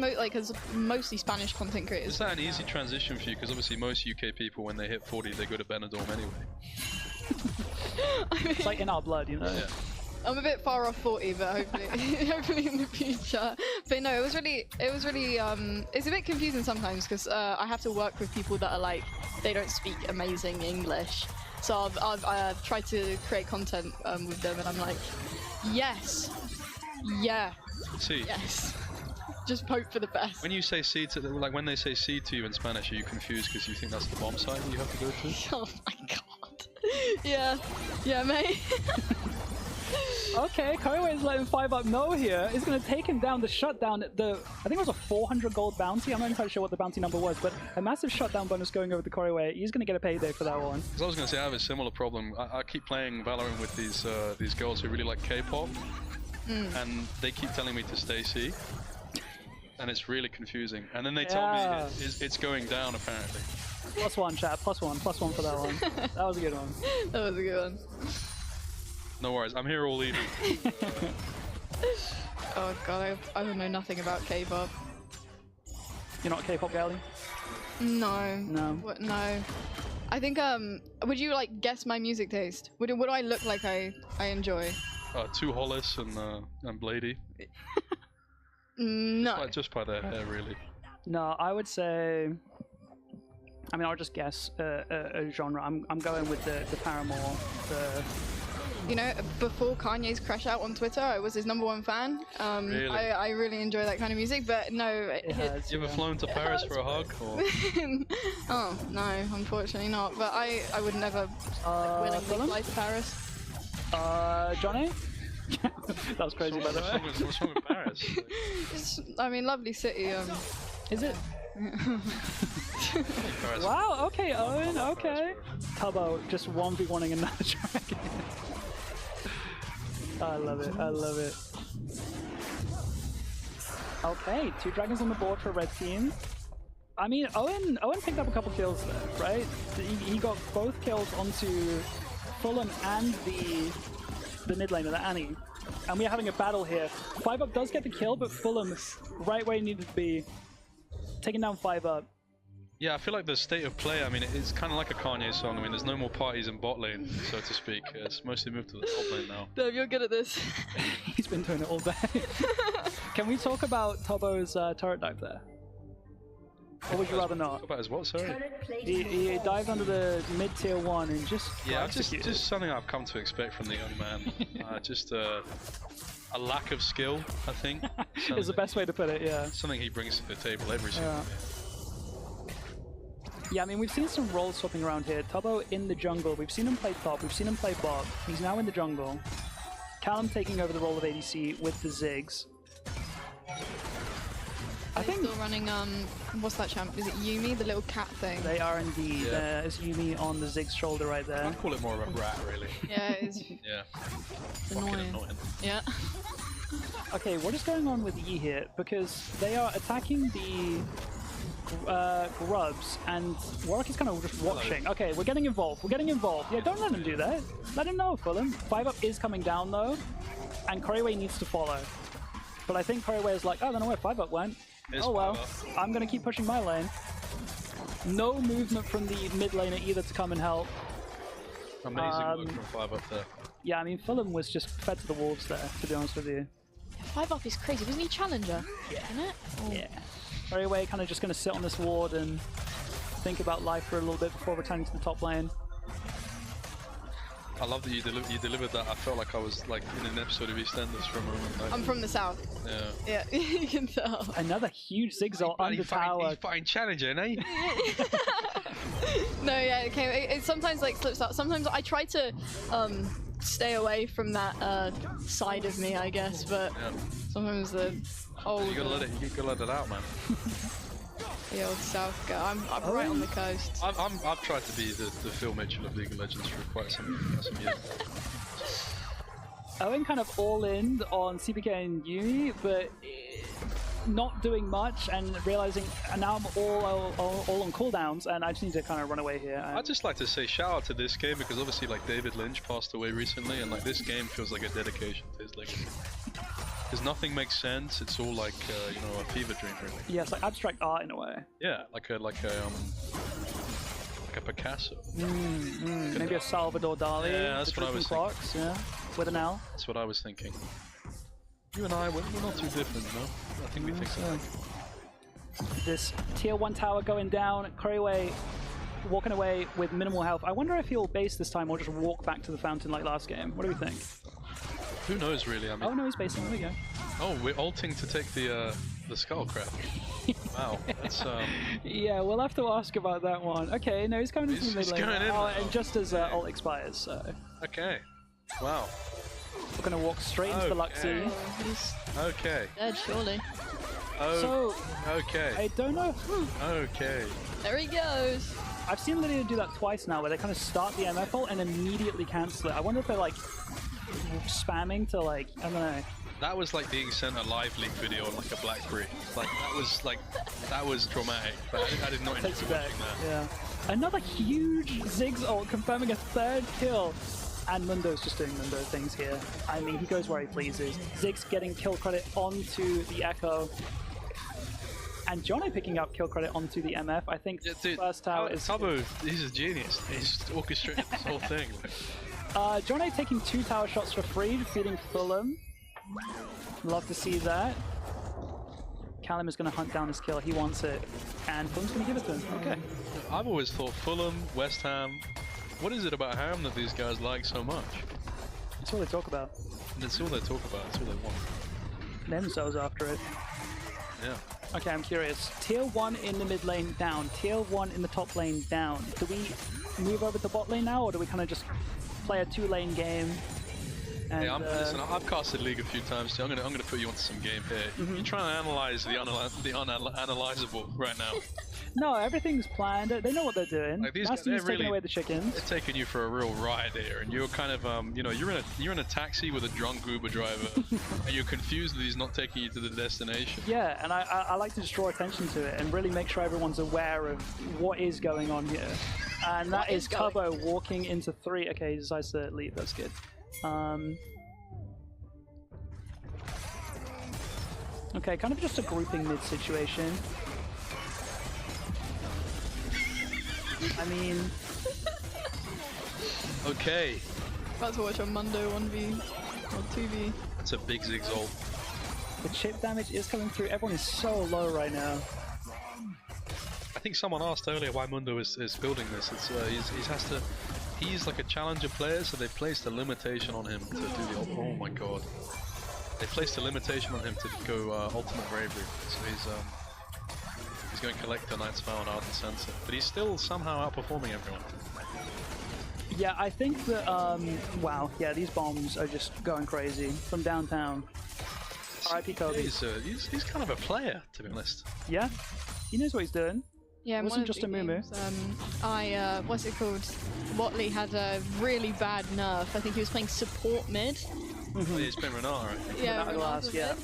mostly Spanish content creators. Is that an easy transition for you? Because obviously most UK people, when they hit 40, they go to Benidorm anyway. I mean, it's like in our blood, you know? Yeah. I'm a bit far off 40, but hopefully in the future. But no, it was really, it's a bit confusing sometimes because I have to work with people that are like, they don't speak amazing English. So I've tried to create content with them, and I'm like, yes, yeah, C. yes. Just hope for the best. When you say C to, like when they say C to you in Spanish, are you confused because you think that's the bomb site that you have to go to? Oh my god. Yeah, mate. Okay, Koiway is letting 5UP know here. He's going to take him down. The shutdown, I think it was a 400 gold bounty. I'm not entirely sure what the bounty number was, but a massive shutdown bonus going over to Koiway. He's going to get a payday for that one. Because I was going to say, I have a similar problem. I keep playing Valorant with these girls who really like K-pop, and they keep telling me to stay C, and it's really confusing. And then they tell me it's going down, apparently. +1, chat. +1 for that one. That was a good one. That was a good one. No worries, I'm here all evening. Oh god, I don't know nothing about K-pop. You're not a K-pop girlie? No. No. What? No. I think would you like guess my music taste? Would I look like I enjoy? Two Hollis and Blady. No. Just by their hair, really. No, I would say. I mean, I'll just guess a genre. I'm going with the Paramore. You know, before Kanye's crash out on Twitter, I was his #1 fan. Really? I really enjoy that kind of music, but no. You ever flown to Paris for a hug? Or? Oh, no, unfortunately not. But I would never willingly fly to Paris. Johnny? That was crazy, by the way. What's wrong with Paris? I mean, lovely city. Is it? Wow, okay, Owen, okay. Tubbo just 1v1ing another dragon. I love it, I love it. Okay, 2 dragons on the board for red team. I mean, Owen picked up a couple kills there, right? He got both kills onto Fulham and the mid laner, the Annie. And we're having a battle here. 5UP does get the kill, but Fulham right where he needed to be. Taking down 5UP. Yeah, I feel like the state of play, I mean, it's kind of like a Kanye song. I mean, there's no more parties in bot lane, so to speak. It's mostly moved to the top lane now. Dave, you're good at this. He's been doing it all day. Can we talk about Tubbo's turret dive there? Or would you rather not? Talk about his what, sorry? He dived under the mid-tier 1 and just just something I've come to expect from the young man. Just a lack of skill, I think. Is the best way to put it, yeah. Something he brings to the table every single day. Yeah, I mean, we've seen some roles swapping around here. Tubbo in the jungle. We've seen him play top. We've seen him play bot. He's now in the jungle. Callum taking over the role of ADC with the Ziggs. I think still running, what's that champ? Is it Yumi, the little cat thing? They are indeed. There's Yumi on the Ziggs shoulder right there. I'd call it more of a rat, really. Yeah, it is. Yeah. Annoying. Yeah. Okay, what is going on with Yi here? Because they are attacking the grubs, and Warwick is kind of just watching. Okay, we're getting involved. We're getting involved. Yeah, don't let him do that. Let him know, Fulham. 5UP is coming down, though, and Koiway needs to follow. But I think Koiway is like, oh, I don't know where 5UP went. Oh well, I'm going to keep pushing my lane. No movement from the mid laner either to come and help. Amazing work from 5UP there. Yeah, I mean, Fulham was just fed to the wolves there, to be honest with you. 5UP is crazy. Wasn't he challenger? Yeah. Isn't it? Oh. Yeah. Koiway kind of just going to sit on this ward and think about life for a little bit before returning to the top lane. I love that you delivered that. I felt like I was like in an episode of EastEnders for a moment. Like, I'm from the south. Yeah. Yeah, you can tell. Another huge zigzag under tower. He's fighting challenger, eh? No, yeah, okay. It sometimes like slips out. Sometimes I try to stay away from that side of me, I guess, but sometimes the old. You gotta let it out, man. The old South guy. I'm right on the coast. I've tried to be the Phil Mitchell of League of Legends for quite some years. Owen kind of all in on CPK and Yumi, but not doing much and realizing now I'm all on cooldowns and I just need to kind of run away here. I'd just like to say shout out to this game because obviously like David Lynch passed away recently and like this game feels like a dedication to his legacy. Because nothing makes sense, it's all like you know, a fever dream really. Yeah, it's like abstract art in a way. Yeah, like a Picasso. Maybe a Salvador Dali. Yeah, that's what I was thinking. Yeah, with an L. That's what I was thinking. You and I, we're not too different, no? I think we think so. This tier 1 tower going down, Koiway walking away with minimal health. I wonder if he'll base this time or just walk back to the fountain like last game. What do we think? Who knows, really? I mean, oh no, he's basing. There we go. Oh, we're ulting to take the skullcrab. Wow, that's Yeah, we'll have to ask about that one. Okay, no, he's coming into the mid lane. Going in and just as ult expires, so. Okay. Wow. gonna walk straight into the Luxie. He's Okay. dead, surely. Oh. So, Okay. I don't know. Okay. There he goes. I've seen Lydia do that twice now, where they kind of start the MF ult and immediately cancel it. I wonder if they're like spamming to like, I don't know. That was like being sent a live leak video on like a BlackBerry. That was dramatic. But I did not enjoy Takes you watching back. that. Yeah. Another huge Ziggs ult confirming a 3rd kill. And Mundo's just doing Mundo things here. I mean, he goes where he pleases. Ziggs getting kill credit onto the Echo. And Jono picking up kill credit onto the MF. I think first tower is... Tubbo, he's a genius. He's orchestrated this whole thing. Jono taking 2 tower shots for free, defeating Fulham. Love to see that. Callum is going to hunt down his kill. He wants it. And Fulham's going to give it to him. Okay. I've always thought Fulham, West Ham... What is it about Ham that these guys like so much? That's all they talk about. That's all they talk about. That's all they want. Name themselves after it. Yeah. Okay, I'm curious. Tier 1 in the mid lane down. Tier 1 in the top lane down. Do we move over to bot lane now, or do we kind of just play a 2-lane game? And, yeah, listen, I've casted League a few times, so I'm gonna put you onto some game here. You're trying to analyze the unanalyzable right now. No, everything's planned. They know what they're doing. Like these Master guys, is taking away the chickens. They're taking you for a real ride here, and you're kind of, you're in a taxi with a drunk Uber driver, and you're confused that he's not taking you to the destination. Yeah, and I like to just draw attention to it and really make sure everyone's aware of what is going on here. And that is Tubbo walking into 3. Okay, he decides to leave. That's good. Okay, kind of just a grouping mid situation. I mean... Okay. About to watch a Mundo 1v or 2v. That's a big Ziggs ult. The chip damage is coming through. Everyone is so low right now. I think someone asked earlier why Mundo is building this. It's he's like a challenger player, so they placed a limitation on him to do the oh my god. They placed a limitation on him to go ultimate bravery. So he's going Collector, Knight's Vow, and Ardent Sensor. But he's still somehow outperforming everyone. Yeah, I think that wow, yeah, these bombs are just going crazy from downtown. RIP Kobe. He's kind of a player, to be honest. Yeah, he knows what he's doing. Yeah, it wasn't just a moo-moo. What's it called? Watley had a really bad nerf. I think he was playing support mid. He's been Renata, I think. Yeah, Renata, yeah.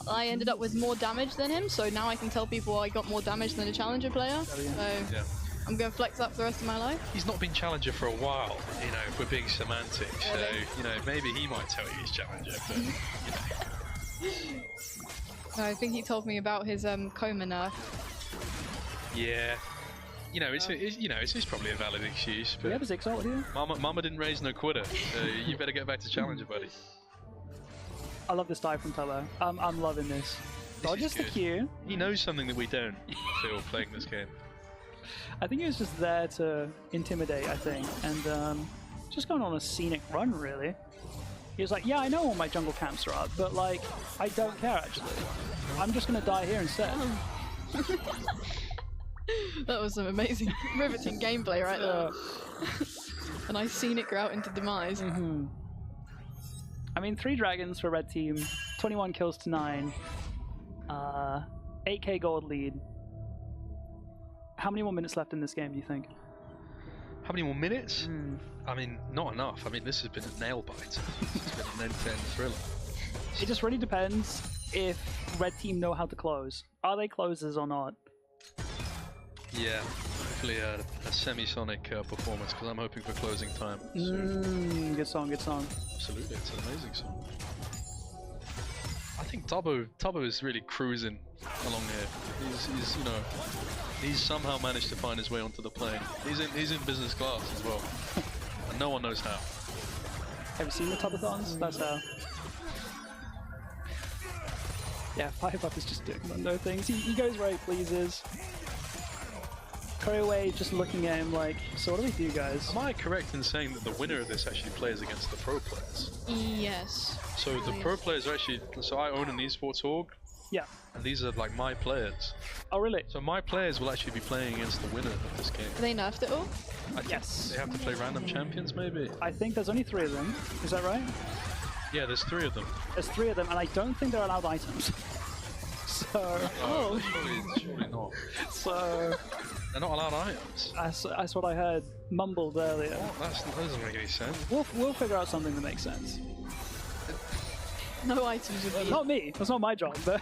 I ended up with more damage than him, so now I can tell people I got more damage than a challenger player. So Yeah. I'm going to flex up the rest of my life. He's not been challenger for a while, you know, if we're being semantic. So, you know, maybe he might tell you he's challenger, but, you know. No, I think he told me about his coma nerf. Yeah. You know, it's probably a valid excuse. But we have a Ziggs ult here. Mama didn't raise no quitter, so you better get back to challenger, buddy. I love this dive from Tubbo. I'm loving this. Dodges the Q. He knows something that we don't. Still playing this game. I think he was just there to intimidate, I think, and just going on a scenic run, really. He was like, yeah, I know all my jungle camps are up, but, like, I don't care, actually. I'm just going to die here instead. That was some amazing, riveting gameplay right there. A nice scenic route into demise. I mean, 3 dragons for red team, 21 kills to 9, 8k gold lead. How many more minutes left in this game, do you think? How many more minutes? I mean, not enough. I mean, this has been a nail bite. It's been an end-to-end thriller. It just really depends if red team know how to close. Are they closers or not? Yeah, hopefully a semi-sonic performance, because I'm hoping for closing time. Good song, good song. Absolutely, it's an amazing song. I think Tubbo is really cruising along here. He's you know, he's somehow managed to find his way onto the plane. He's in business class as well, and no one knows how. Have you seen the Tubbathons? That's how. Yeah, 5-up is just doing no things. He goes where he pleases. Koreaway just looking at him like, so what do we do, guys? Am I correct in saying that the winner of this actually plays against the pro players? Yes. So the pro players are actually, so I own an esports org. Yeah. And these are like my players. Oh really? So my players will actually be playing against the winner of this game. Are they nerfed it all? Yes. They have to play random champions maybe? I think there's only 3 of them. Is that right? Yeah, there's 3 of them. There's 3 of them, and I don't think they're allowed items. So... Oh, surely not. So... They're not allowed items. That's what I heard mumbled earlier. That doesn't make any sense. We'll figure out something that makes sense. No items would be... Not me. That's not my job, but...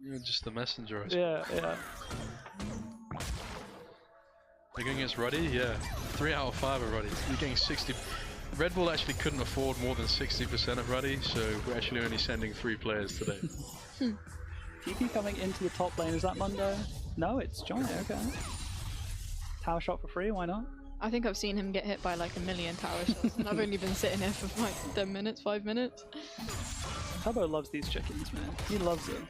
You're just the messenger, I suppose. Yeah. They're going against Ruddy? Yeah. 3 out of 5 are Ruddy. You're getting 60... Red Bull actually couldn't afford more than 60% of Ruddy, so we're actually only sending 3 players today. TP coming into the top lane, is that Mundo? No, it's Johnny, okay. Tower shot for free, why not? I think I've seen him get hit by like a million tower shots, and I've only been sitting here for like 10 minutes, 5 minutes. Tubbo loves these chickens, man. He loves them.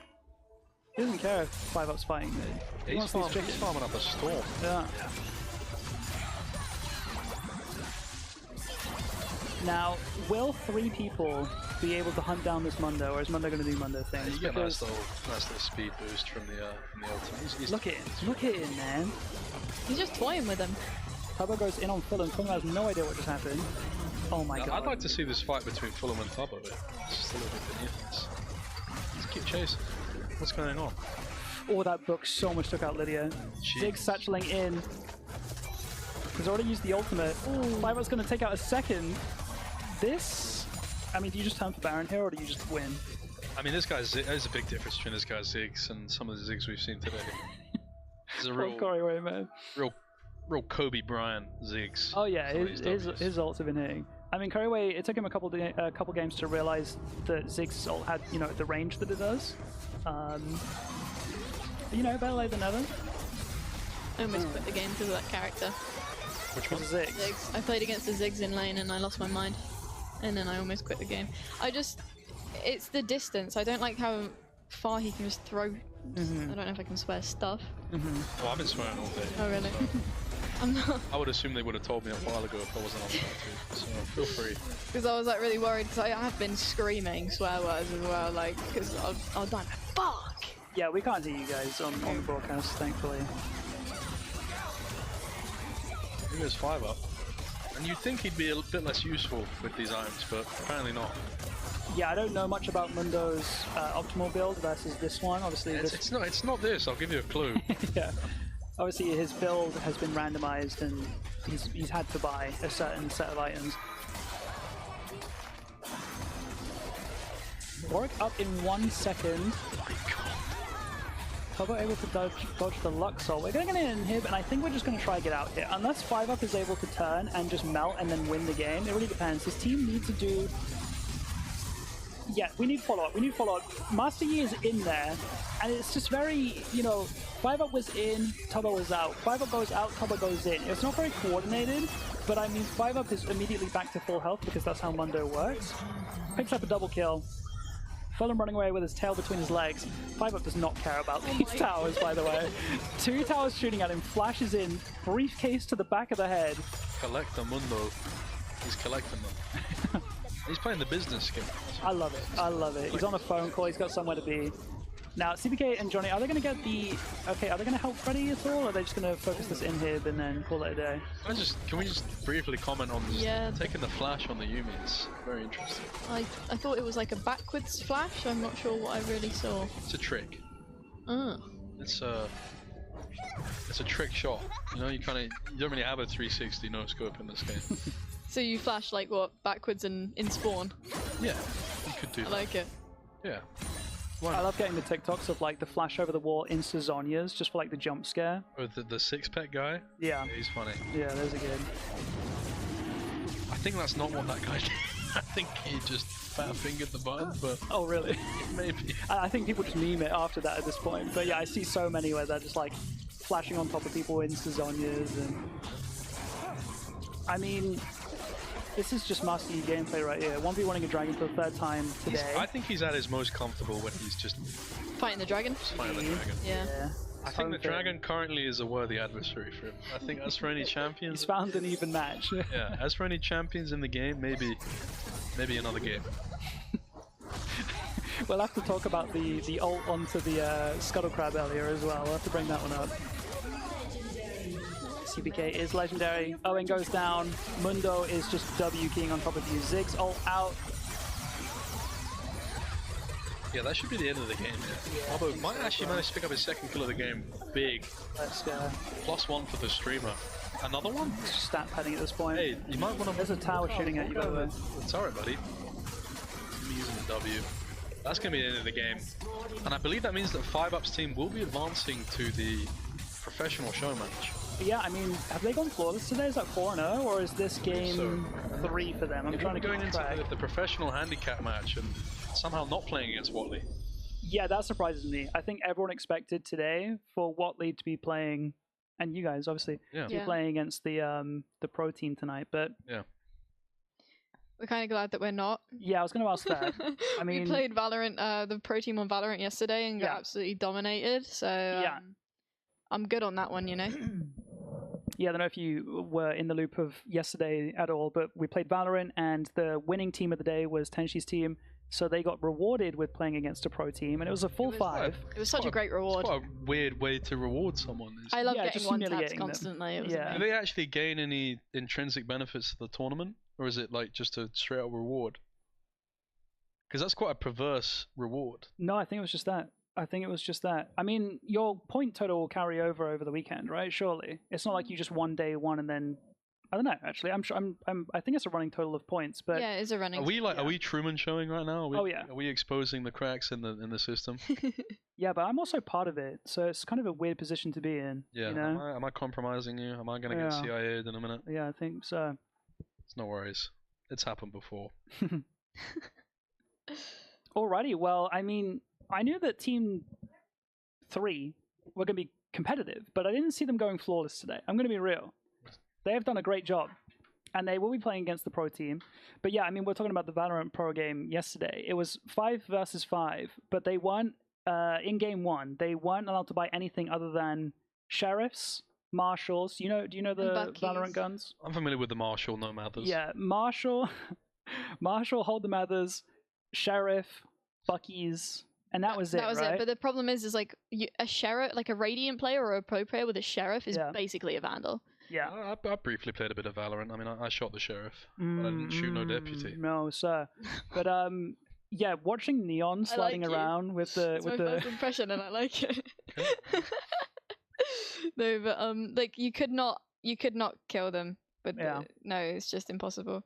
He doesn't care if 5-Up's fighting me. He wants these chickens. He's farming up a storm. Yeah. Now, will 3 people be able to hunt down this Mundo, or is Mundo going to do Mundo things? Yeah, that's the speed boost from the ultimate. Look at him, man. He's just toying with him. Tubbo goes in on Fulham. Fulham has no idea what just happened. Oh my god. I'd like to see this fight between Fulham and Tubbo. It's just a little bit beneath us. Let's keep chasing. What's going on? Oh, that book so much took out Lydia. Ziggs satcheling in. He's already used the ultimate. 5-Up's going to take out a second. This... I mean, do you just turn for Baron here, or do you just win? I mean, there's a big difference between this guy's Ziggs and some of the Ziggs we've seen today. There's a real Kobe Bryant Ziggs. Oh yeah, his ults have been hitting. I mean, Curryway, it took him a couple games to realize that Ziggs' ult had, the range that it does. Better late than never. I almost quit the game because of that character. Which one? Ziggs. I played against the Ziggs in lane and I lost my mind. And then I almost quit the game. It's the distance. I don't like how far he can just throw. I don't know if I can swear stuff. Oh, I've been swearing all day. Oh, really? I'm not. I would assume they would have told me a while ago if I wasn't on that too. So feel free. Because I was like really worried because I have been screaming swear words as well, like, because I'll die. Fuck! Yeah, we can't hear you guys on the broadcast, thankfully. He goes 5-Up. And you'd think he'd be a bit less useful with these items, but apparently not. Yeah, I don't know much about Mundo's optimal build versus this one. Obviously, it's not this. I'll give you a clue. Yeah. Obviously, his build has been randomized, and he's had to buy a certain set of items. Warwick up in 1 second. Oh my god. Tubbo able to dodge the Luxol. We're going to get in here, and I think we're just going to try to get out here. Unless 5-Up is able to turn and just melt and then win the game, it really depends. His team needs to do... Yeah, we need follow-up. Master Yi is in there, and it's just very, 5-Up was in, Tubbo was out. 5-Up goes out, Tubbo goes in. It's not very coordinated, but I mean, 5-Up is immediately back to full health because that's how Mundo works. Picks up a double kill. Fulham running away with his tail between his legs. 5-Up does not care about these towers, by the way. 2 towers shooting at him, flashes in, briefcase to the back of the head. Collect them, Mundo. He's collecting them. He's playing the business game. I love it. He's on a phone call, he's got somewhere to be. Now, CBK and Johnny, are they going to get the... Okay, are they going to help Freddy at all, or are they just going to focus this inhib and then call it a day? Can we just briefly comment on taking the flash on the Yuumi? It's very interesting. I thought it was like a backwards flash. I'm not sure what I really saw. It's a trick. It's a trick shot. You don't really have a 360 no scope in this game. So you flash like what, backwards and in spawn? Yeah, you could do that. I like it. Yeah. I love getting the TikToks of like the flash over the wall in Sazonia's just for like the jump scare. Oh, the six-pack guy? Yeah. He's funny. Yeah, those are good. I think that's not what that guy did. I think he just fat-fingered the button, but... Oh, really? Maybe. I think people just meme it after that at this point. But yeah, I see so many where they're just like flashing on top of people in Sazonia's and... I mean... This is just Master Yi gameplay right here. 1v1ing a dragon for the 3rd time today. I think he's at his most comfortable when he's just... Fighting the dragon? Fighting the dragon. Yeah. I think the dragon currently is a worthy adversary for him. I think as for any champions... He's found an even match. Yeah, as for any champions in the game, maybe another game. We'll have to talk about the ult onto the Scuttle Crab earlier as well. We'll have to bring that one up. CBK is legendary. Owen goes down. Mundo is just W keying on top of you. Ziggs ult out. Yeah, that should be the end of the game. Yeah. Although might actually manage to pick up his second kill of the game. Big. Let's go. +1 for the streamer. Another one? Stat padding at this point. Hey, you might want to. There's a tower shooting at you, by the way. It's alright, buddy. I'm using the W. That's going to be the end of the game. And I believe that means that 5-Up's team will be advancing to the professional show match. Yeah, I mean, have they gone flawless today? Is that 4-0, or is this game 3 for them? I'm trying to going keep track. into the professional handicap match and somehow not playing against Watley. Yeah, that surprises me. I think everyone expected today for Watley to be playing, and you guys obviously, to be playing against the pro team tonight. But yeah, we're kind of glad that we're not. Yeah, I was going to ask that. I mean, we played Valorant, the pro team on Valorant yesterday, and got absolutely dominated. So I'm good on that one, you know. Yeah, I don't know if you were in the loop of yesterday at all, but we played Valorant, and the winning team of the day was Tenshi's team. So they got rewarded with playing against a pro team, and it was a full 5. It was such a great reward. It's quite a weird way to reward someone. I love getting one taps constantly. It was Do they actually gain any intrinsic benefits to the tournament, or is it like just a straight up reward? Because that's quite a perverse reward. No, I think it was just that. I mean, your point total will carry over the weekend, right? Surely it's not like you just one day won and then. I don't know. Actually, I'm sure. I think it's a running total of points. But yeah, it's a running. Are we Truman showing right now? Oh yeah. Are we exposing the cracks in the system? Yeah, but I'm also part of it, so it's kind of a weird position to be in. Yeah. You know? Am I compromising you? Am I going to get CIA'd in a minute? Yeah, I think so. It's no worries. It's happened before. Alrighty. Well, I mean, I knew that Team 3 were going to be competitive, but I didn't see them going flawless today. I'm going to be real. They have done a great job, and they will be playing against the pro team. But yeah, I mean, we're talking about the Valorant pro game yesterday. It was 5 versus 5, but they weren't, in game 1, they weren't allowed to buy anything other than sheriffs, marshals. Do you know the Valorant guns? I'm familiar with the marshal, no Mathers. Yeah, marshal, hold the Mathers, sheriff, Buckies, and that was it. That was right? it. But the problem is like a sheriff, like a Radiant player or a pro player with a sheriff is basically a vandal. Yeah, I briefly played a bit of Valorant. I mean, I shot the sheriff, but I didn't shoot no deputy. No, sir. But yeah, watching Neon sliding around with the it's my first impression, and I like it. No, but like you could not kill them. But no, it's just impossible.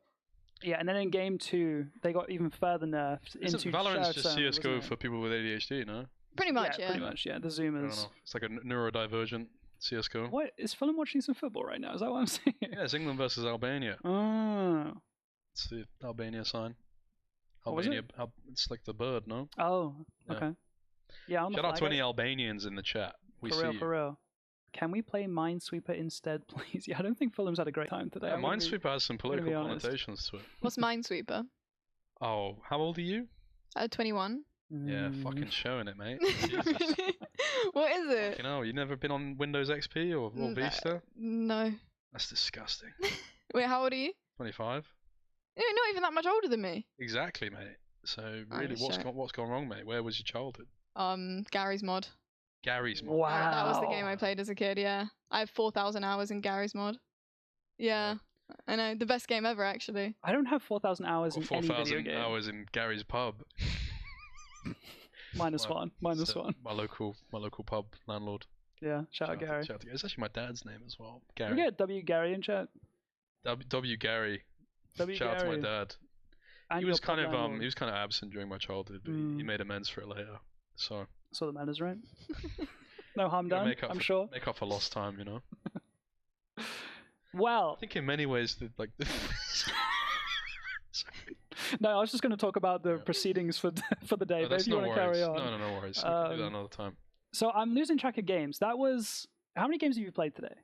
Yeah, and then in game 2, they got even further nerfed into Valorant's just CS:GO for people with ADHD, no? Pretty much, yeah. Pretty much, yeah. The Zoomers. I don't know. It's like a neurodivergent CS:GO. What is Fulham watching some football right now? Is that what I'm saying? Yeah, it's England versus Albania. Oh. It's the Albania sign. What was it? It's like the bird, no? Oh, okay. Yeah, shout out to any Albanians in the chat. We see you. For real. Can we play Minesweeper instead, please? Yeah, I don't think Fulham's had a great time today. Yeah, Minesweeper has some political connotations to it. What's Minesweeper? Oh, how old are you? 21. Yeah, fucking showing it, mate. What is it? You know, you never been on Windows XP or Vista? No. That's disgusting. Wait, how old are you? 25. You're not even that much older than me. Exactly, mate. So really, what's gone wrong, mate? Where was your childhood? Gary's Mod. Gary's Mod. Wow. That was the game I played as a kid. Yeah, I have 4,000 hours in Gary's Mod. Yeah. I know, the best game ever, actually. I don't have 4,000 hours in any video game. 4,000 hours in Gary's pub. Minus one. My local pub landlord. Yeah, shout out Gary. It's actually my dad's name as well. Gary. We get W Gary in chat. W Gary. Shout out to my dad. And he was kind of absent during my childhood, but he made amends for it later. So that matters, right? No harm done. I'm sure. Make up for lost time, you know. Well, I think in many ways, No, I was just going to talk about the proceedings for the day. No, but if you want to carry on, no worries. We can do that another time. So I'm losing track of games. That was how many games have you played today?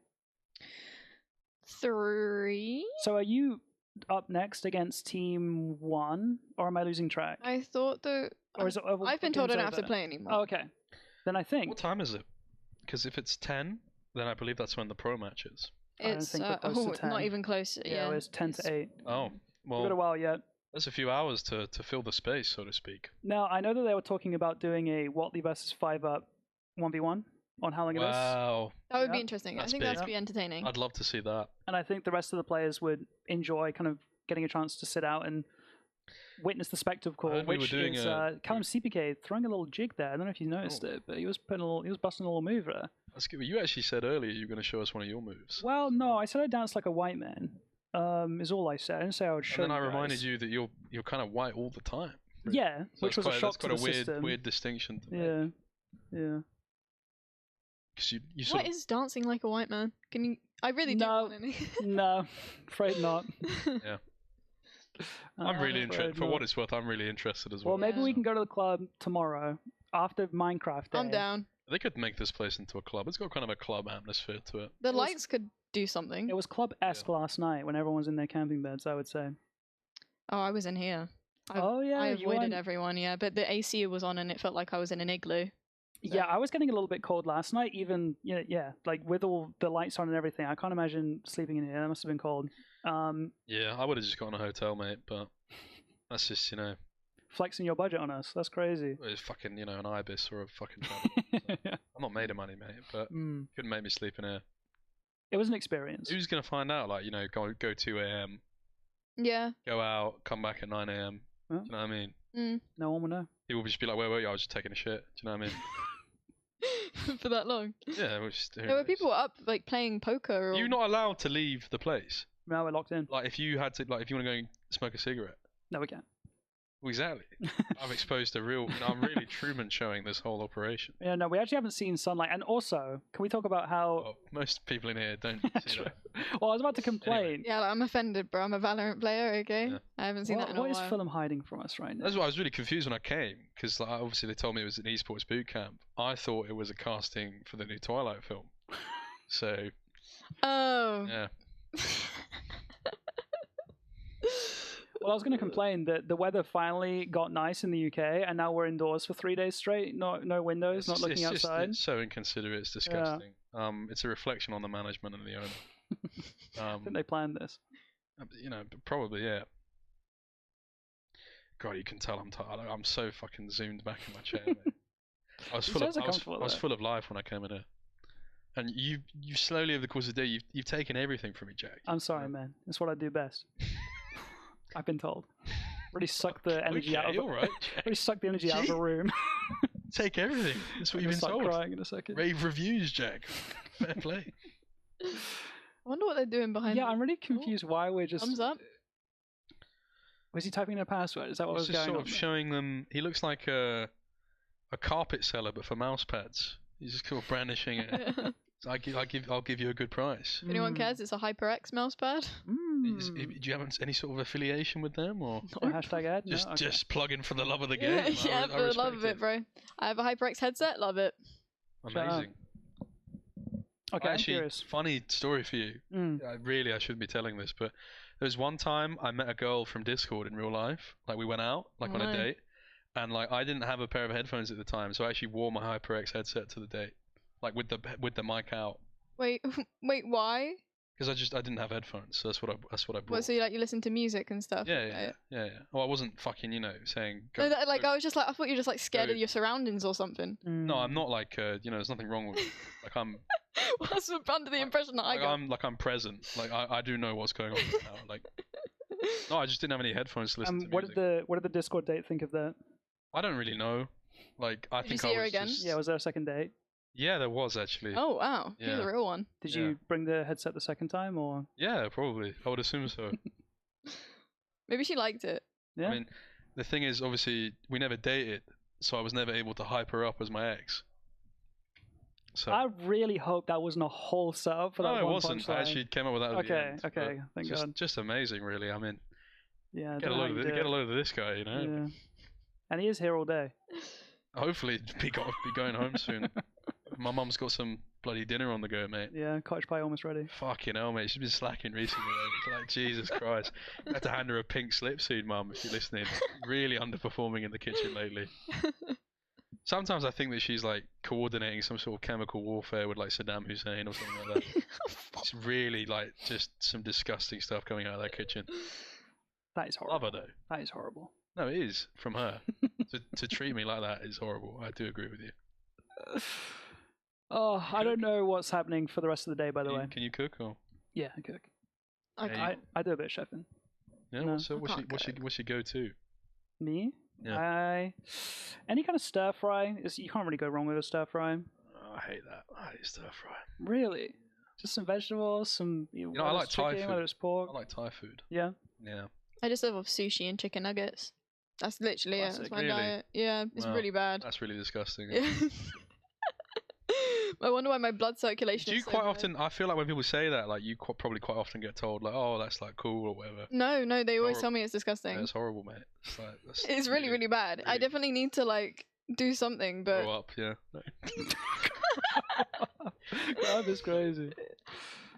3. So are you up next against Team 1, or am I losing track? I thought that. Or is it, I've been told I don't have to play anymore. Oh, okay. Then I think. What time is it? Because if it's 10, then I believe that's when the pro match is. It's not even close. Yeah, it's 10 to 8. Oh, well. We've got a while yet. There's a few hours to fill the space, so to speak. Now, I know that they were talking about doing a Watley versus 5-Up 1v1 on How Long It Is. Wow. That would be interesting. I think that'd be entertaining. I'd love to see that. And I think the rest of the players would enjoy kind of getting a chance to sit out and witnessed the spectacle, heard we were which doing is Callum CPK throwing a little jig there. I don't know if you noticed it, but he was busting a little move there. That's good. You actually said earlier you were going to show us one of your moves. Well, no, I said I danced like a white man. Is all I said. I didn't say I would show. And then I you guys. reminded you that you're kind of white all the time. Yeah, So which was a shock to the that's quite a system. weird distinction to Yeah, make. yeah. Because you sort What is dancing like a white man? Can you? I really don't No, want any. no, afraid not. Yeah. I'm really interested. For what it's worth, I'm really interested as well. Well, maybe we Yeah. can go to the club tomorrow after Minecraft Day. I'm down. They could make this place into a club. It's got kind of a club atmosphere to it. The lights could do something. It was club-esque last night when everyone was in their camping beds, I would say. Oh, I was in here. Oh, yeah, I you avoided went- everyone. Yeah, but the AC was on and it felt like I was in an igloo. Yeah, I was getting a little bit cold last night, even, yeah, like with all the lights on and everything. I can't imagine sleeping in here. That must have been cold. Yeah, I would have just gotten a hotel, mate, but that's just, Flexing your budget on us. That's crazy. it's fucking, an ibis or a fucking travel. Yeah. I'm not made of money, mate, but couldn't make me sleep in here. It was an experience. Who's going to find out? Like, go 2 a.m., Yeah. go out, come back at 9 a.m. Huh? Do you know what I mean? No one will know. People will just be like, where were you? I was just taking a shit. Do you know what I mean? For that long. Yeah, it was just, There were people up like playing poker. Or... You're not allowed to leave the place. Now we're locked in. Like, if you want to go and smoke a cigarette. No, we can't. Well, exactly. I've exposed a real. I'm really Truman showing this whole operation. Yeah, no, we actually haven't seen sunlight. And also, can we talk about how... Well, most people in here don't see that. Well, I was about to complain. Yeah, like, I'm offended, bro. I'm a Valorant player, okay? Yeah. I haven't seen that in a What while. is Fulham hiding from us right now? That's why I was really confused when I came, because obviously they told me it was an esports boot camp. I thought it was a casting for the new Twilight film. So, Oh. yeah. Well, I was going to complain that the weather finally got nice in the UK, and now we're indoors for 3 days straight. No windows, not looking it's outside. It's so inconsiderate. It's disgusting. It's a reflection on the management and the owner. I think they planned this. Probably, yeah. God, you can tell I'm tired. I'm so fucking zoomed back in my chair, mate. I was full of life when I came in here. And you slowly over the course of the day, you've taken everything from me, Jack. I'm sorry, man. It's what I do best. I've been told. Really suck the energy out of all right. Really suck the energy out of a room. Take everything. That's what you've been start told. crying in a second. Rave reviews, Jack. Fair play. I wonder what they're doing behind. Yeah, I'm really confused why we're just. Thumbs up. Was he typing in a password? Is that what was He's just going sort on? of showing them. He looks like a carpet seller, but for mouse pads. He's just sort of brandishing it. So I'll give you a good price. If anyone cares, it's a HyperX mousepad. Do you have any sort of affiliation with them, or hashtag ad? Just plug in for the love of the game? Yeah, for the love of it, bro. I have a HyperX headset. Love it. Amazing. Okay, I'm actually, curious. funny story for you. I shouldn't be telling this, but there was one time I met a girl from Discord in real life. Like, we went out on a date, and like I didn't have a pair of headphones at the time, so I actually wore my HyperX headset to the date, like with the mic out. Wait, why? Because I didn't have headphones, so that's what I brought. What, so you listen to music and stuff? Yeah. Well, I wasn't fucking, saying. No, I was just like, I thought you were just like scared of your surroundings or something. No, I'm not like, there's nothing wrong with me. Like I'm. Well, that's under the impression that I got. I'm present. Like I do know what's going on now. Like, no, I just didn't have any headphones to listen to what music. did the Discord date think of that? I don't really know. Like, I Did think you see I her was again? just. Yeah, was there a second date? Yeah, there was actually. Oh wow, he's a real one. Did you bring the headset the second time, or? Yeah, probably. I would assume so. Maybe she liked it. Yeah. I mean, the thing is, obviously, we never dated, so I was never able to hype her up as my ex. So. I really hope that wasn't a whole setup for that. No, it one wasn't. punchline. I actually came up with that. At the end, okay. Thank God. Just amazing, really. I mean, yeah. Get a load of this guy, Yeah. And he is here all day. Hopefully, be going home soon. My mum's got some bloody dinner on the go, mate. Yeah, cottage pie almost ready. Fucking hell, mate. She's been slacking recently. Mate. Like, Jesus Christ. I had to hand her a pink slip soon, mum, if you're listening. Really underperforming in the kitchen lately. Sometimes I think that she's like coordinating some sort of chemical warfare with like Saddam Hussein or something like that. It's really like just some disgusting stuff coming out of that kitchen. That is horrible. Love her though. That is horrible. No, it is from her. to treat me like that is horrible. I do agree with you. Oh, I don't know what's happening for the rest of the day, by the way. Can you cook or? Yeah, I cook. I do a bit of chefing. Yeah. No. So what's your go-to? Me? Yeah. Any kind of stir fry. You can't really go wrong with a stir fry. Oh, I hate that. I hate stir fry. Really? Just some vegetables, some. You know, I like Thai food. Whether it's pork. I like Thai food. Yeah. Yeah. I just love sushi and chicken nuggets. That's literally it. That's my Really? diet. Yeah, it's Wow. really bad. That's really disgusting. Yeah. I wonder why my blood circulation Do you is so quite bad. often? I feel like when people say that, like you probably quite often get told like, "Oh, that's like cool" or whatever. No, they always Horrible. tell me it's disgusting. Yeah, it's horrible, mate. It's like It's really, really bad. I definitely need to like do something, but grow up. Yeah. God, that's crazy.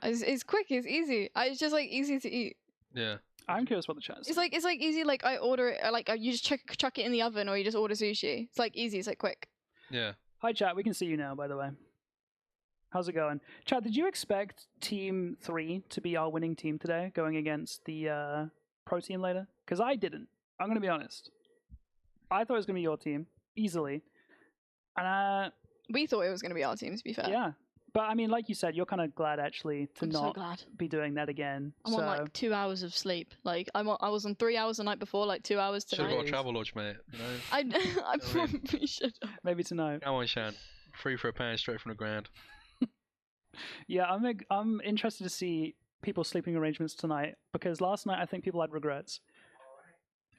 it's quick. It's easy. It's just like easy to eat. Yeah. I'm curious what the chat is. It's like easy. Like I order it. Like you just chuck it in the oven, or you just order sushi. It's like easy. It's like quick. Yeah. Hi, chat. We can see you now, by the way. How's it going? Chat, did you expect Team 3 to be our winning team today, going against the pro team later? Because I didn't. I'm going to be honest. I thought it was going to be your team, easily. And we thought it was going to be our team, to be fair. Yeah. But, I mean, like you said, you're kind of glad, actually, to I'm so not glad. be doing that again. I'm on like 2 hours of sleep. Like I was on 3 hours the night before, like 2 hours Should have tonight. got a travel lodge, mate. You know. I probably should. Maybe tonight. Come on, Shan. Free for a pound, straight from the ground. Yeah, I'm interested to see people's sleeping arrangements tonight, because last night I think people had regrets.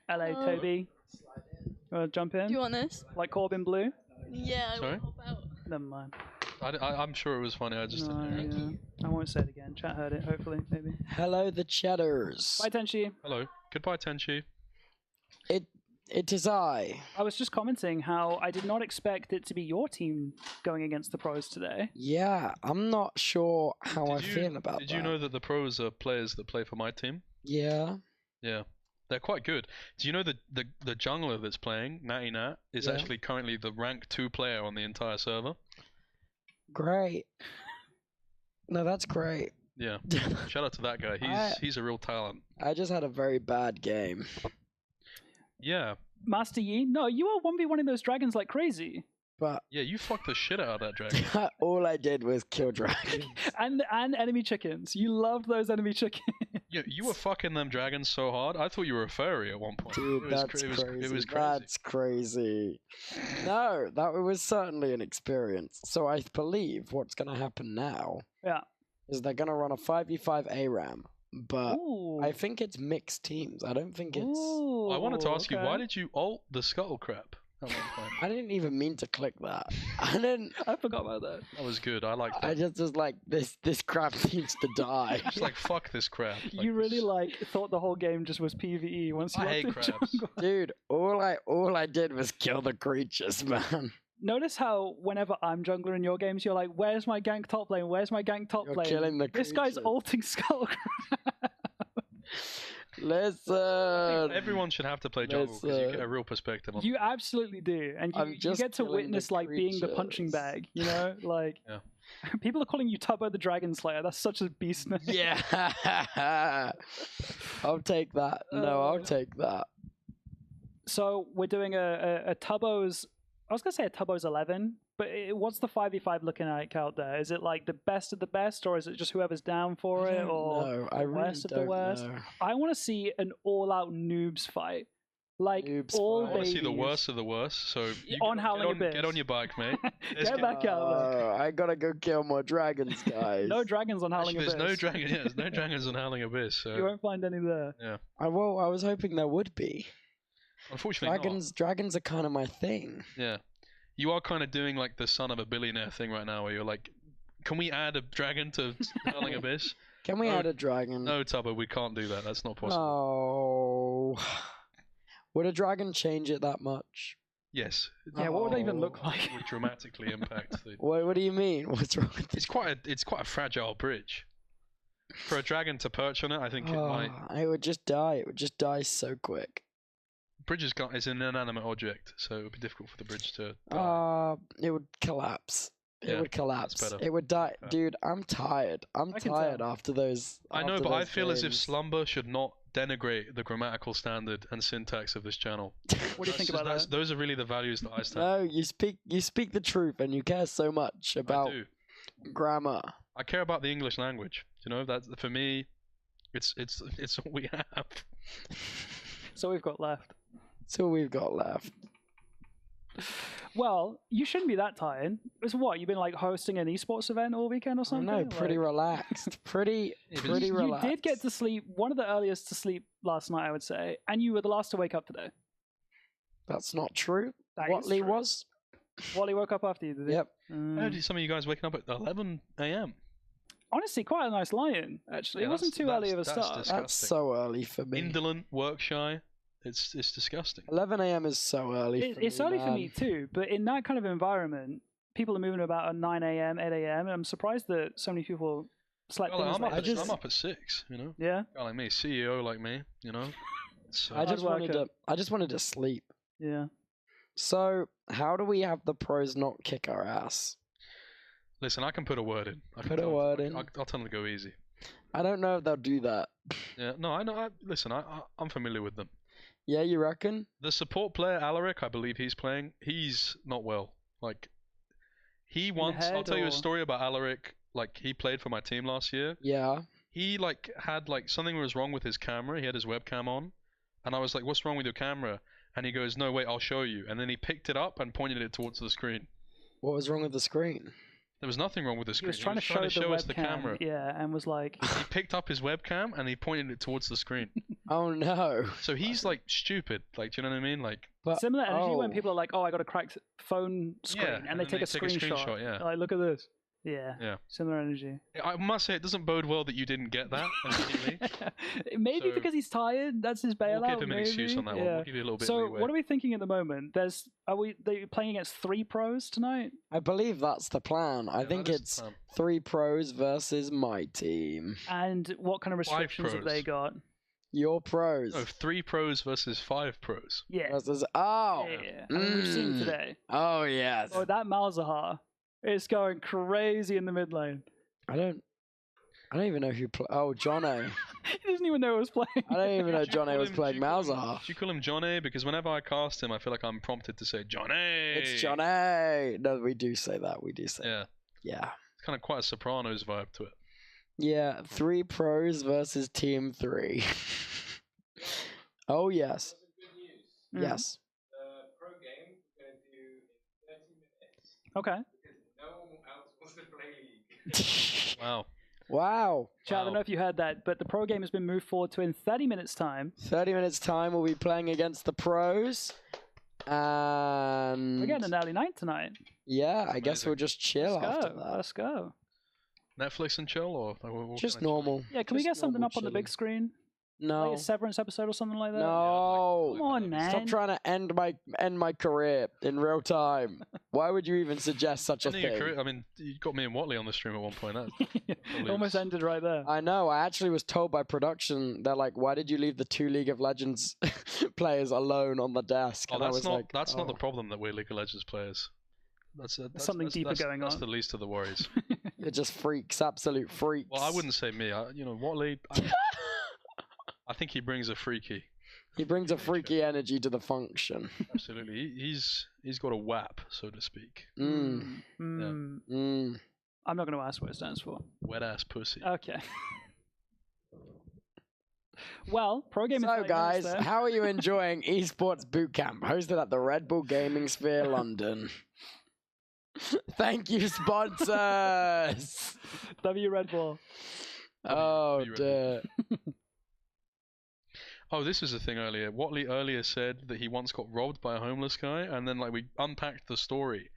LA, Toby. You want to jump in? Do you want this? Like Corbin Blue? Yeah, I Sorry? will hop out. Never mind. I'm sure it was funny. I just didn't hear it. I won't say it again. Chat heard it, hopefully, maybe. Hello, the chatters. Bye, Tenchi. Hello. Goodbye, Tenchi. It is I. I was just commenting how I did not expect it to be your team going against the pros today. Yeah, I'm not sure how I feel about that. Did you know that the pros are players that play for my team? Yeah. Yeah. They're quite good. Do you know the jungler that's playing, Natty Nat, is actually currently the rank 2 player on the entire server? Great. No, that's great. Yeah. Shout out to that guy. He's a real talent. I just had a very bad game. Yeah. Master Yi? No, you were 1v1ing those dragons like crazy. But yeah, you fucked the shit out of that dragon. all I did was kill dragons. and enemy chickens. You loved those enemy chickens. Yeah, you were fucking them dragons so hard. I thought you were a furry at one point. Dude, that's crazy. It was crazy. That's crazy. No, that was certainly an experience. So I believe what's going to happen now is they're going to run a 5v5 ARAM. But I think it's mixed teams. I don't think it's... I wanted to ask you, why did you ult the scuttle crap? I didn't even mean to click that. I forgot about that. That was good. I liked that. I just was like, this crap needs to die. Just like, fuck this crap. Like, you really thought the whole game just was PvE once you I hate left the crabs. jungle. Dude, all I did was kill the creatures, man. Notice how whenever I'm jungler in your games, you're like, where's my gank top lane? Where's my gank top lane? Killing the This guy's creatures. ulting Skull. Listen. Everyone should have to play jungle because you get a real perspective on You absolutely do, and you get to killing the witness like being the punching bag. You know, like people are calling you Tubbo the Dragon Slayer. That's such a beast name. Yeah. I'll take that. No, I'll take that. So we're doing a Tubbo's. I was gonna say a Tubbo's 11, but what's the 5v5 looking like out there? Is it like the best of the best, or is it just whoever's down for it, or No, I the really worst of the don't worst? know. I want to see an all-out noobs fight, like all I want to see the babies. worst of the worst. So you On Howling Abyss. get on your bike, mate. Get back out there. I gotta go kill more dragons, guys. No dragons on Howling Actually, Abyss. there's no dragons on Howling Abyss. So You won't find any there. yeah. I was hoping there would be. Unfortunately, Dragons are kind of my thing. Yeah. You are kind of doing like the son of a billionaire thing right now, where you're like, can we add a dragon to Howling Abyss? Can we add a dragon? No, Tubbo, we can't do that. That's not possible. No. Would a dragon change it that much? Yes. Yeah, what would they even look like? It would dramatically impact the. What do you mean? What's wrong with It's quite a fragile bridge. For a dragon to perch on it, I think it might. It would just die. It would just die so quick. Bridges is an inanimate object, so it would be difficult for the bridge to. It would collapse. It would collapse. better. It would die. Dude, I'm tired. I'm I can tired tell. after those. I know, after but I those feel as if games. slumber should not denigrate the grammatical standard and syntax of this channel. What do you think about that? Those are really the values that I stand. No, you speak the truth, and you care so much about I do. grammar. I care about the English language. You know, that for me, it's all we have. So we've got left. That's all we've got left. Well, you shouldn't be that tired. It's what, you've been like hosting an esports event all weekend or something? No, pretty Like- relaxed. Pretty relaxed. You did get to sleep, one of the earliest to sleep last night, I would say, and you were the last to wake up today. That's not true. That is Watley true. was. Wally woke up after you, did he? Yep. Mm. I heard some of you guys waking up at 11 a.m. Honestly, quite a nice lie-in, actually. Yeah, It wasn't too early of a that's start. disgusting. That's so early for me. Indolent, work shy. It's disgusting. 11 a.m. is so early. It's early for man. me too, but in that kind of environment, people are moving about at 9 a.m., 8 a.m., and I'm surprised that so many people slept Well, in as I'm, late up as at, they I'm did. up at 6, you know? Yeah? Guy like me, CEO like me, you know? So, I just Hard wanted worker. to. I just wanted to sleep. Yeah. So how do we have the pros not kick our ass? listen, I can put a word in. I can Put a tell them- word in. I'll tell them to go easy. I don't know if they'll do that. Yeah, no, I know. Listen, I'm familiar with them. Yeah, you reckon? The support player, Alaric, I believe he's playing. He's not well. Like, he once. I'll head tell you a or- story about Alaric. Like, he played for my team last year. Yeah. He like had like something was wrong with his camera. He had his webcam on, and I was like, "What's wrong with your camera?" And he goes, "No, wait, I'll show you." And then he picked it up and pointed it towards the screen. What was wrong with the screen? There was nothing wrong with the He screen. was trying to show, us the webcam, camera. Yeah, and was like, He picked up his webcam and he pointed it towards the screen. Oh no. So he's like stupid. Like, do you know what I mean? Like, But, similar energy when oh. people are like, "Oh, I got a cracked phone screen," Yeah, and and they then take a they take a screenshot. screenshot, yeah. Like, look at this. Yeah. Yeah. Similar energy. I must say, it doesn't bode well that you didn't get that immediately. Maybe So- because he's tired. That's his bailout. We'll give him an maybe. excuse on that one. Yeah. We'll give you a little bit So, of leeway. what are we thinking at the moment? They playing against 3 pros tonight? I believe that's the plan. I Yeah, think that is the it's plan. 3 pros versus my team. And what kind of 5 restrictions have they got? Your pros. No, 3 pros versus 5 pros. Yeah. Versus oh. Yeah. I mean, we've seen Mm. today. Oh yes. Oh, that Malzahar is going crazy in the mid lane. I don't even know who Oh, Jono. He doesn't even know who was playing. I don't even know Do you Jono call was him- playing do you call him- Malzahar. Do you call him Johnny? Because whenever I cast him, I feel like I'm prompted to say Johnny. It's Johnny. No, we do say that. We do say Yeah, that. Yeah. it's kind of quite a Sopranos vibe to it. Yeah, 3 pros versus team 3. Oh yes. Mm. Yes. Okay. Wow. Wow. Chat, I don't Wow. know if you heard that, but the pro game has been moved forward to in 30 minutes' time. 30 minutes time we'll be playing against the pros. And We're getting an early night tonight. yeah, I guess amazing. we'll just chill Let's after go. that. Let's go. Netflix and chill, or like, what Just kind of chill? normal. Yeah, can we Just get something normal up on the big chilling. screen? Like No. a Severance episode or something like that? No. Come on, man. Stop trying to end my career in real time. Why would you even suggest such a Ending your thing? career- I mean, you got me and Watley on the stream at one point. That, Almost ended right there. I know. I actually was told by production, they're like, "Why did you leave the 2 League of Legends players alone on the desk?" oh, And I that's was not like, that's not the "Oh." problem that we're League of Legends players. That's something deeper going That's on. the least of the worries. They're just freaks, absolute freaks. Well, I wouldn't say me. Watley. I think he brings a freaky. He brings a freaky energy to the function. Absolutely, he's got a WAP, so to speak. Mm. Mm, Mm. I'm not going to ask what it stands for. Wet ass pussy. Okay. Well, pro game. in So, 30 minutes guys, then. how are you enjoying Esports Bootcamp, hosted at the Red Bull Gaming Sphere, London? Thank you, sponsors. W Red Bull. Oh Red Bull. dear. Oh, this was the thing earlier. Watley earlier said that he once got robbed by a homeless guy, and then like we unpacked the story,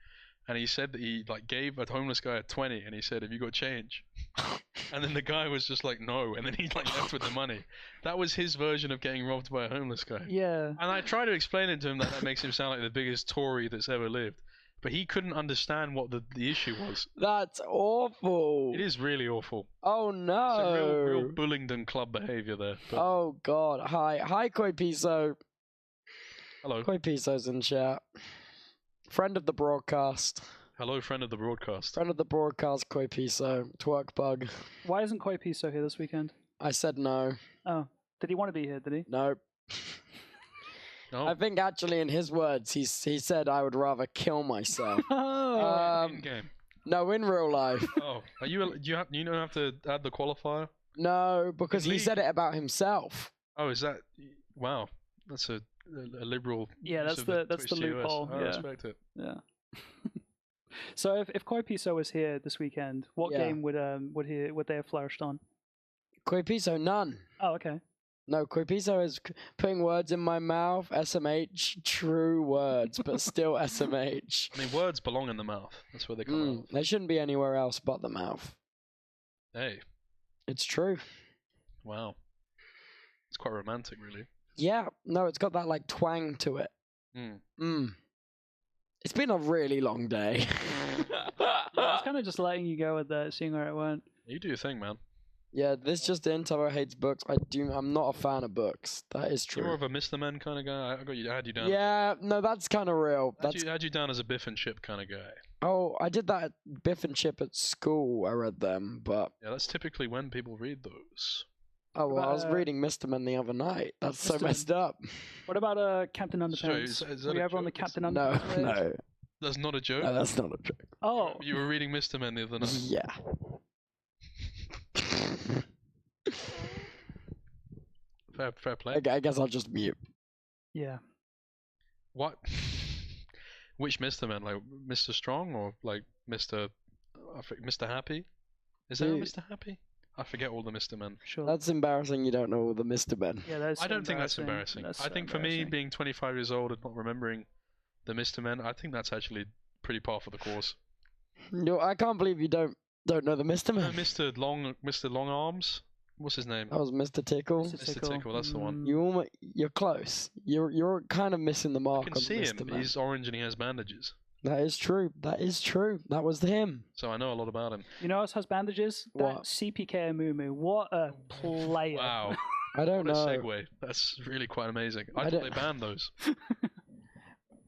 and he said that he like gave a homeless guy a 20, and he said, "Have you got change?" And then the guy was just like, "No," and then he like left with the money. That was his version of getting robbed by a homeless guy. Yeah. And I tried to explain it to him that makes him sound like the biggest Tory that's ever lived, but he couldn't understand what the issue was. That's awful. It is really awful. Oh It's no. a real Bullingdon club behaviour there. But Oh god. Hi Koi Piso. hello, Koi Piso's in chat. Friend of the broadcast. hello, friend of the broadcast. Friend of the broadcast, Koi Piso. Twerk bug. Why isn't Koi Piso here this weekend? I said no. Oh, did he want to be here? Did he? No. No, I think actually in his words, he said I would rather kill myself. Oh. in game. No, in real life. Oh, are you? You don't have to add the qualifier. No, because In he said league? it about himself. Oh, is that? Wow, that's a a liberal. Yeah, use that's of the Twitch TOS. loophole. I Yeah. respect it. Yeah. So if Koi Piso was here this weekend, what Yeah. game would they have flourished on? Quipiso, none. Oh, okay. No, Quipiso is putting words in my mouth. SMH, true words, but still SMH. I mean, words belong in the mouth. That's where they come out. They shouldn't be anywhere else but the mouth. Hey, It's true. wow. It's quite romantic, really. Yeah, no, it's got that like twang to it. It's been a really long day. I was kind of just letting you go with that, seeing where it went. You do your thing, man. Yeah, this just in. Tubbo hates books. I'm not a fan of books. That is You're more true. of a Mr. Men kind of guy. I had you down. Yeah, no, that's kind of real. I had you down as a Biff and Chip kind of guy. Oh, I did that at Biff and Chip at school. I read them, but Yeah, that's typically when people read those. oh well, I was about, reading Mr. Men the other night. That's so Mr. Men? messed up. What about Captain Sorry, Underpants? is that Were you a ever on the joke? Captain No, Underpants? page? no, That's not a joke. no, that's not a joke. Oh, You were reading Mr. Men the other night. Yeah. Fair play. I guess I'll just mute. yeah. What? Which Mr. Men? Like Mr. Strong or like Mr. Mr. Happy? Is there a Dude. Mr. Happy? I forget all the Mr. Men. Sure. That's embarrassing. You don't know all the Mr. Men. Yeah, that's I don't think that's embarrassing. That's I so think for me, embarrassing. being 25 years old and not remembering the Mr. Men, I think that's actually pretty par for the course. No, I can't believe you don't know the Mr. Men. Mr. Long Arms. What's his name? That was Mr. Tickle. Mr. Tickle. That's the one. You're close. You're kind of missing the I mark can on see Mr. him. Men. He's orange and he has bandages. That is true. That is true. That was him. So I know a lot about him. You know who else has bandages? That What? CPK Amumu. What a player. Wow. I don't What a know. segue. That's really quite amazing. I I thought don't- they banned those.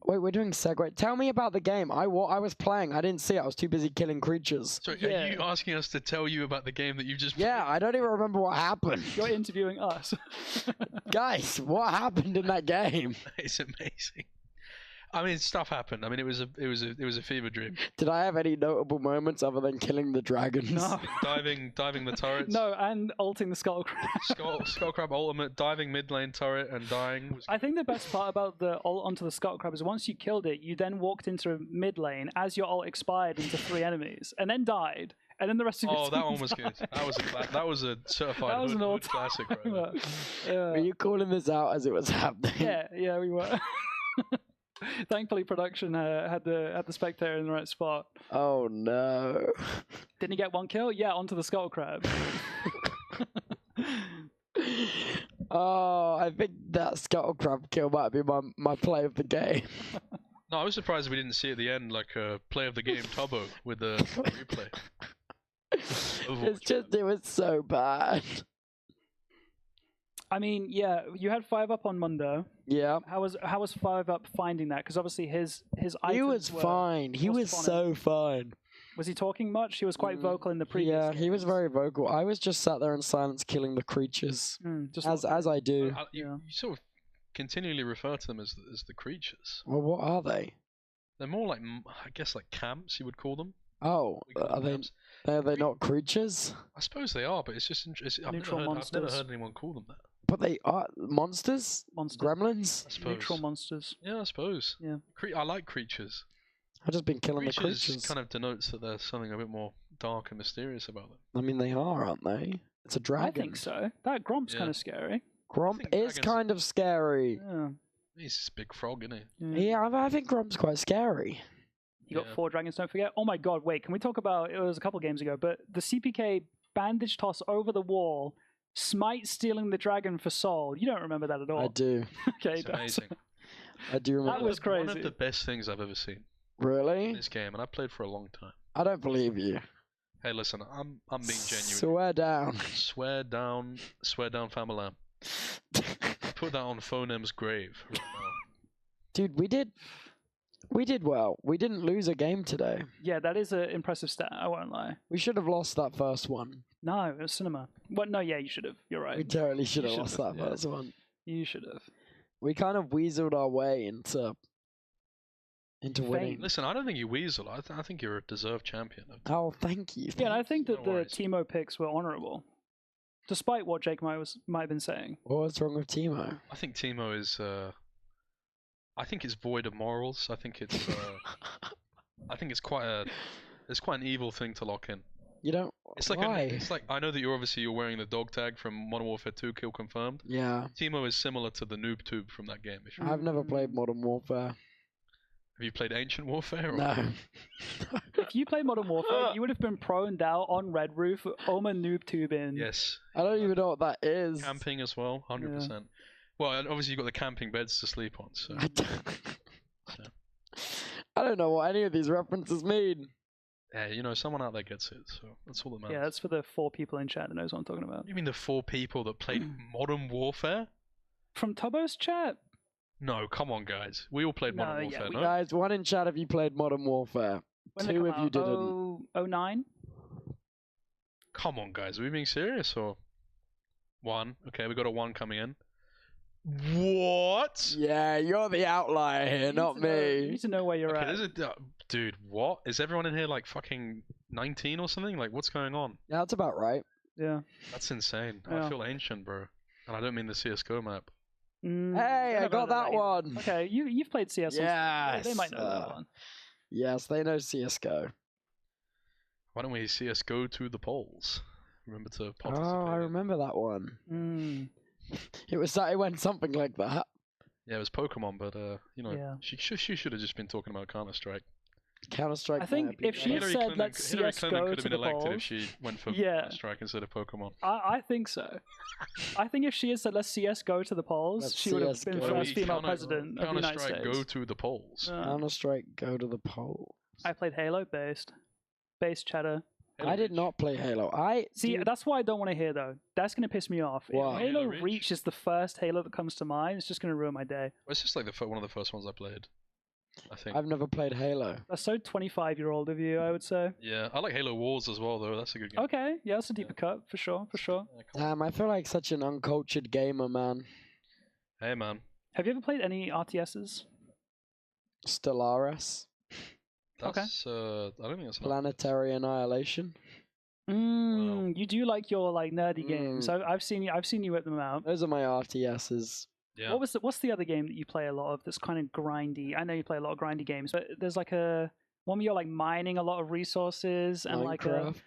Wait, we're doing segue. Tell me about the game. I was playing. I didn't see it. I was too busy killing creatures. So Yeah. are you asking us to tell you about the game that you just Yeah, I don't even remember what happened. You're interviewing us. Guys, what happened in that game? It's amazing. I mean, stuff happened. I mean, it was a fever dream. Did I have any notable moments other than killing the dragons? No. diving the turrets. No, and ulting the skull crab. Skullcrab ultimate, diving mid lane turret and dying. Was... I think the best part about the ult onto the skull crab is once you killed it, you then walked into mid lane as your ult expired into 3 enemies, and then died, and then the rest of your Oh, that team one was good. died. That was a certified That was an hood all-time classic. Right there. Were you calling this out as it was happening? Yeah, we were. Thankfully, production had the spectator in the right spot. Oh no. Didn't he get 1 kill? Yeah, onto the skull crab. Oh, I think that Scuttle Crab kill might be my play of the game. No, I was surprised we didn't see at the end like a play of the game Tubbo with the replay. It was so bad. I mean, yeah, you had 5 up on Mundo. Yeah. How was 5 up finding that? Because obviously his items He was were fine. He was forced upon him. so fine. Was he talking much? He was quite vocal in the previous. Yeah, he was games. very vocal. I was just sat there in silence killing the creatures. Just as I do. You sort of continually refer to them as the creatures. Well, what are they? They're more like, I guess, like camps, you would call them. Oh, We call are them they camps. not creatures? I suppose they are, but it's just interesting. I've Neutral never monsters. heard anyone call them that. But they are monsters? Monsters. Gremlins? I suppose. Neutral monsters. Yeah, I suppose. Yeah. I like creatures. I've just been killing the Creatures creatures. kind of denotes that there's something a bit more dark and mysterious about them. I mean, they are, aren't they? It's a dragon. I think so. That Gromp's Yeah. kind of scary. Gromp think is dragons- kind of scary. Yeah. He's this big frog, isn't he? Yeah. Yeah, I think Gromp's quite scary. You got Yeah. 4 dragons, don't forget. Oh my god, wait, can we talk about, it was a couple games ago, but the CPK bandage toss over the wall, Smite stealing the dragon for Soul. You don't remember that at all. I do. Okay, It's amazing. I do remember. That was One crazy. of the best things I've ever seen in Really? this game, and I've played for a long time. I don't believe you. Hey, listen, I'm being genuine. Swear down. Swear down, family. Put that on Phonem's grave right now. Dude, we did well. We didn't lose a game today. Yeah, that is an impressive stat, I won't lie. We should have lost that first one. No, it was cinema. Well, no, yeah, you should have. You're right. We totally should have You lost should've, that yeah. first one. You should have. We kind of weaseled our way into Fame. winning. Listen, I don't think you weasel. I think you're a deserved champion. Oh, thank you. Yeah, and I think that No the worries. Teemo picks were honourable. Despite what Jake might have been saying. What's wrong with Timo? I think Teemo is I think it's void of morals. I think it's I think it's quite an evil thing to lock in. You don't. It's like why? it's like, I know that you're wearing the dog tag from Modern Warfare 2, kill confirmed. Yeah. Teemo is similar to the noob tube from that game. If you I've never played Modern Warfare. Have you played Ancient Warfare? Or? No. If you played Modern Warfare, you would have been proned out on Red Roof, Oma noob tube in. Yes. I don't even know what that is. Camping as well, 100%. Yeah. Well, and obviously you've got the camping beds to sleep on. So. I don't know what any of these references mean. Yeah, you know, someone out there gets it, so that's all that matters. Yeah, that's for the 4 people in chat that knows what I'm talking about. You mean the 4 people that played Modern Warfare? From Tubbo's chat? No, come on, guys. We all played Modern Warfare, no? Guys, 1 in chat if you played Modern Warfare. When did it 2 come if you out? didn't. 09? Come on, guys. Are we being serious, or? 1. Okay, we got a 1 coming in. What? Yeah, you're the outlier here, not You me. need to know where you're Okay, at. dude, what? Is everyone in here like fucking 19 or something? Like, what's going on? Yeah, that's about right. Yeah. That's insane. Yeah. I feel ancient, bro. And I don't mean the CSGO map. Hey, I got that one. Okay, you've played CS. Yes. They might know that one. Yes, they know CSGO. Why don't we CSGO to the polls? Remember to participate. Oh, I remember that one. It went something like that. Yeah, it was Pokemon, but you know, Yeah. she should have just been talking about Counter-Strike. Counter-Strike. I think if she had said let's Hillary CS Clinton go could to have the been elected if polls. she went for Yeah. Counter-Strike instead of Pokemon. I think so. I think if she had said let's CS go to the polls, Let's she would have CS been go. first female president of the United Counter-Strike States. go to the polls. Counter-Strike go to the polls. I played Halo based chatter. I did not play Halo. See, that's what I don't want to hear though. That's going to piss me off. What? If Halo Halo Reach? Reach is the first Halo that comes to mind, it's just going to ruin my day. Well, it's just like one of the first ones I played. I think. I've never played Halo. That's so 25-year-old of you, I would say. Yeah, I like Halo Wars as well, though. That's a good game. Okay, yeah, that's a deeper cut for sure. Damn, I feel like such an uncultured gamer, man. Hey, man. Have you ever played any RTSs? Stellaris. That's, I don't think that's an Planetary Annihilation. You do like your nerdy games. I've seen you whip them out. Those are my RTSs. Yeah. What's the other game that you play a lot of that's kind of grindy? I know you play a lot of grindy games, but there's like one where you're like mining a lot of resources and Minecraft.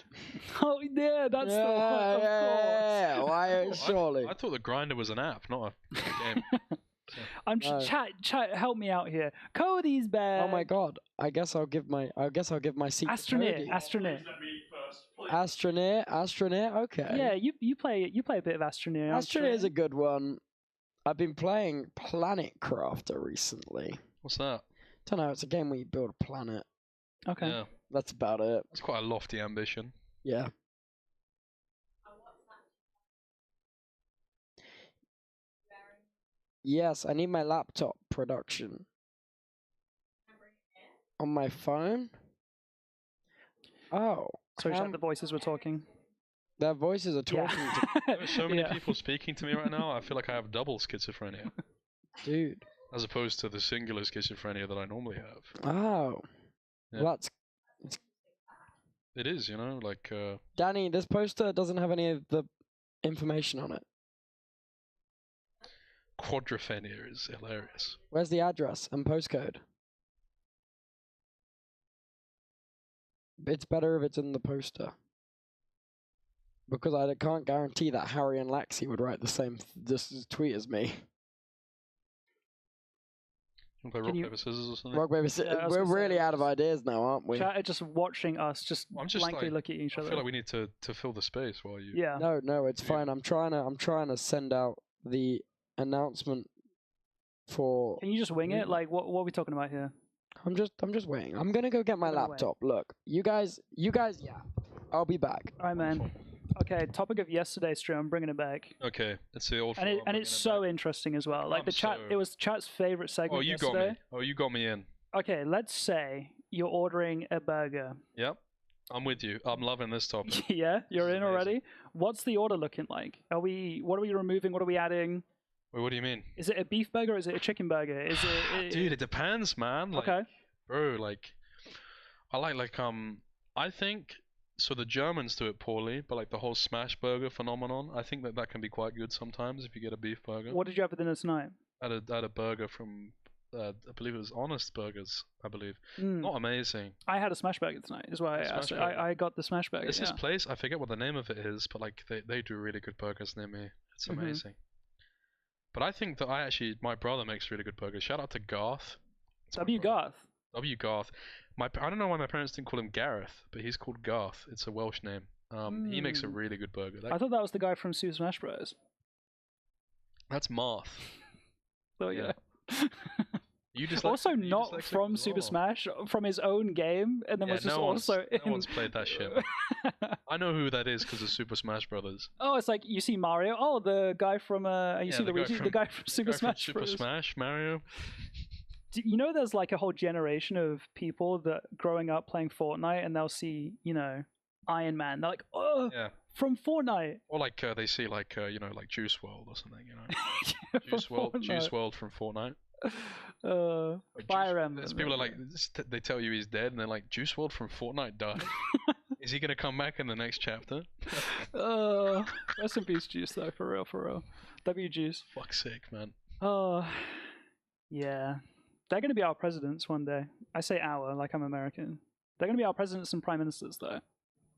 Oh yeah, that's the one. Of course. Yeah, why? Surely. I thought the Grinder was an app, not a game. I'm chat. Help me out here. Cody's back. Oh my god! I guess I'll give my seat. Astroneer. Okay. Yeah, you play a bit of Astroneer. Astroneer is a good one. I've been playing Planet Crafter recently. What's that? Don't know. It's a game where you build a planet. Okay. Yeah. That's about it. That's quite a lofty ambition. Yeah. Yes, I need my laptop production. On my phone? Oh. Sorry, chat, the voices were talking. Their voices are talking to There are so many people speaking to me right now, I feel like I have double schizophrenia. Dude. As opposed to the singular schizophrenia that I normally have. Oh. Yeah. Well, It is, you know, like... Danny, this poster doesn't have any of the information on it. Quadrophenia is hilarious. Where's the address and postcode? It's better if it's in the poster. Because I can't guarantee that Harry and Laxi would write the same tweet as me. You play rock, paper, scissors or something? Rock, paper, scissors. We're really out of ideas now, aren't we? Chat are just watching us just I'm just blankly look at each I other. feel like we need to fill the space while you... Yeah. No, it's fine. I'm trying to send out the announcement for... Can you just wing it? Like, what are we talking about here? I'm just waiting. I'm gonna go get my laptop. Look, you guys, yeah. I'll be back. All right, man. Okay, topic of yesterday's stream. I'm bringing it back. Okay, it's the old. And it's so interesting as well. Like the chat, it was chat's favorite segment. Oh, you yesterday. got me. Oh, you got me in. Okay, let's say you're ordering a burger. Yep, I'm with you. I'm loving this topic. Yeah, you're in already. What's the order looking like? What are we removing? What are we adding? Wait, what do you mean? Is it a beef burger? Or is it a chicken burger? Is it? Dude, it depends, man. Like, okay. Bro, like, I think. So the Germans do it poorly, but like the whole smash burger phenomenon, I think that can be quite good sometimes if you get a beef burger. What did you have for dinner tonight? I had a burger from I believe it was Honest Burgers. I believe Mm. not amazing. I had a smash burger tonight. Is why I asked. I got the smash burger. It's yeah. this place. I forget what the name of it is, but like they do really good burgers near me. It's amazing. But I think that my brother makes really good burgers. Shout out to Garth. W Garth. W Garth. I don't know why my parents didn't call him Gareth, but he's called Garth. It's a Welsh name. He makes a really good burger. I thought that was the guy from Super Smash Bros. That's Marth. So yeah. You just also not from Super Smash, from his own game, and then was just no also no one's played that shit. I know who that is because of Super Smash Brothers. Oh, it's like you see Mario. Oh, the guy from you see the guy from Super Smash Super Bros. Smash Mario. You know, there's like a whole generation of people that growing up playing Fortnite, and they'll see, Iron Man. They're like, oh, yeah, from Fortnite. Or like they see like like Juice WRLD or something, Juice WRLD from Fortnite. Fire Emblem. People are like, they tell you he's dead, and they're like, Juice WRLD from Fortnite died. Is he gonna come back in the next chapter? Rest in peace, Juice, though, for real. W Juice. Fuck's sake, man. Oh, yeah. They're gonna be our presidents one day. I say our, like I'm American. They're gonna be our presidents and prime ministers, though.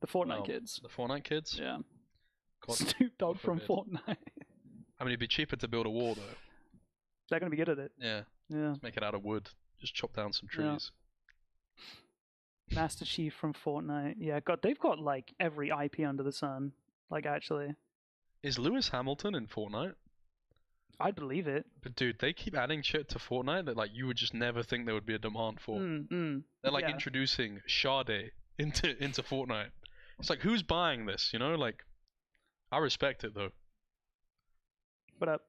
The Fortnite kids. The Fortnite kids? Yeah. God, Snoop Dogg from Fortnite. I mean, it'd be cheaper to build a wall, though. They're gonna be good at it. Yeah. Yeah. Let's make it out of wood. Just chop down some trees. Yeah. Master Chief from Fortnite. Yeah, God, they've got like every IP under the sun. Like, actually. Is Lewis Hamilton in Fortnite? I'd believe it. But dude, they keep adding shit to Fortnite that like you would just never think there would be a demand for. They're like introducing Sade into Fortnite. It's like, who's buying this? Like, I respect it though. What up?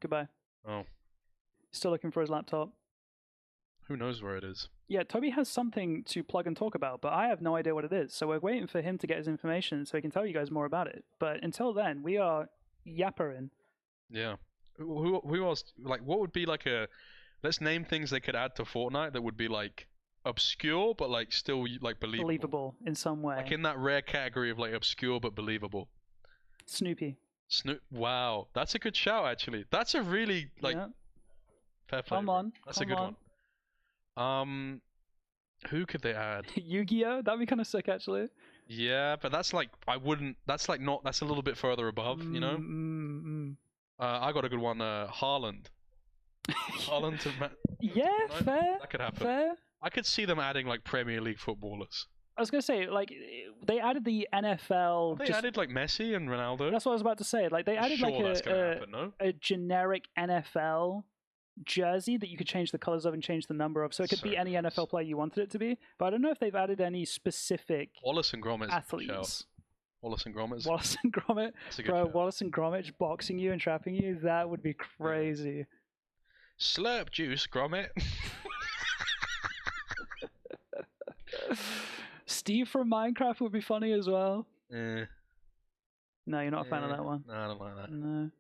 Goodbye. Oh. Still looking for his laptop. Who knows where it is? Yeah, Toby has something to plug and talk about, but I have no idea what it is. So we're waiting for him to get his information so he can tell you guys more about it. But until then, we are yappering. Yeah. Who else? Like, what would be like let's name things they could add to Fortnite that would be like obscure but like still like believable. Believable in some way. Like in that rare category of like obscure but believable. Snoopy. Wow, that's a good shout actually. That's a really like fair play. Come on. That's a good one. Who could they add? Yu-Gi-Oh! That'd be kind of sick actually. Yeah, but that's like that's like not, that's a little bit further above, I got a good one, Haaland. Haaland to yeah, fair. That could happen. Fair. I could see them adding like Premier League footballers. I was gonna say, like, they added the NFL. They added like Messi and Ronaldo. That's what I was about to say. Like, they added like no? a generic NFL jersey that you could change the colors of and change the number of, so it could be any NFL player you wanted it to be. But I don't know if they've added any specific Wallace and Gromit athletes. Wallace and Gromit. Wallace and Gromit, bro. Wallace and Gromit boxing you and trapping you. That would be crazy. Slurp juice, Gromit. Steve from Minecraft would be funny as well. No, you're not a fan of that one. No, I don't like that. No.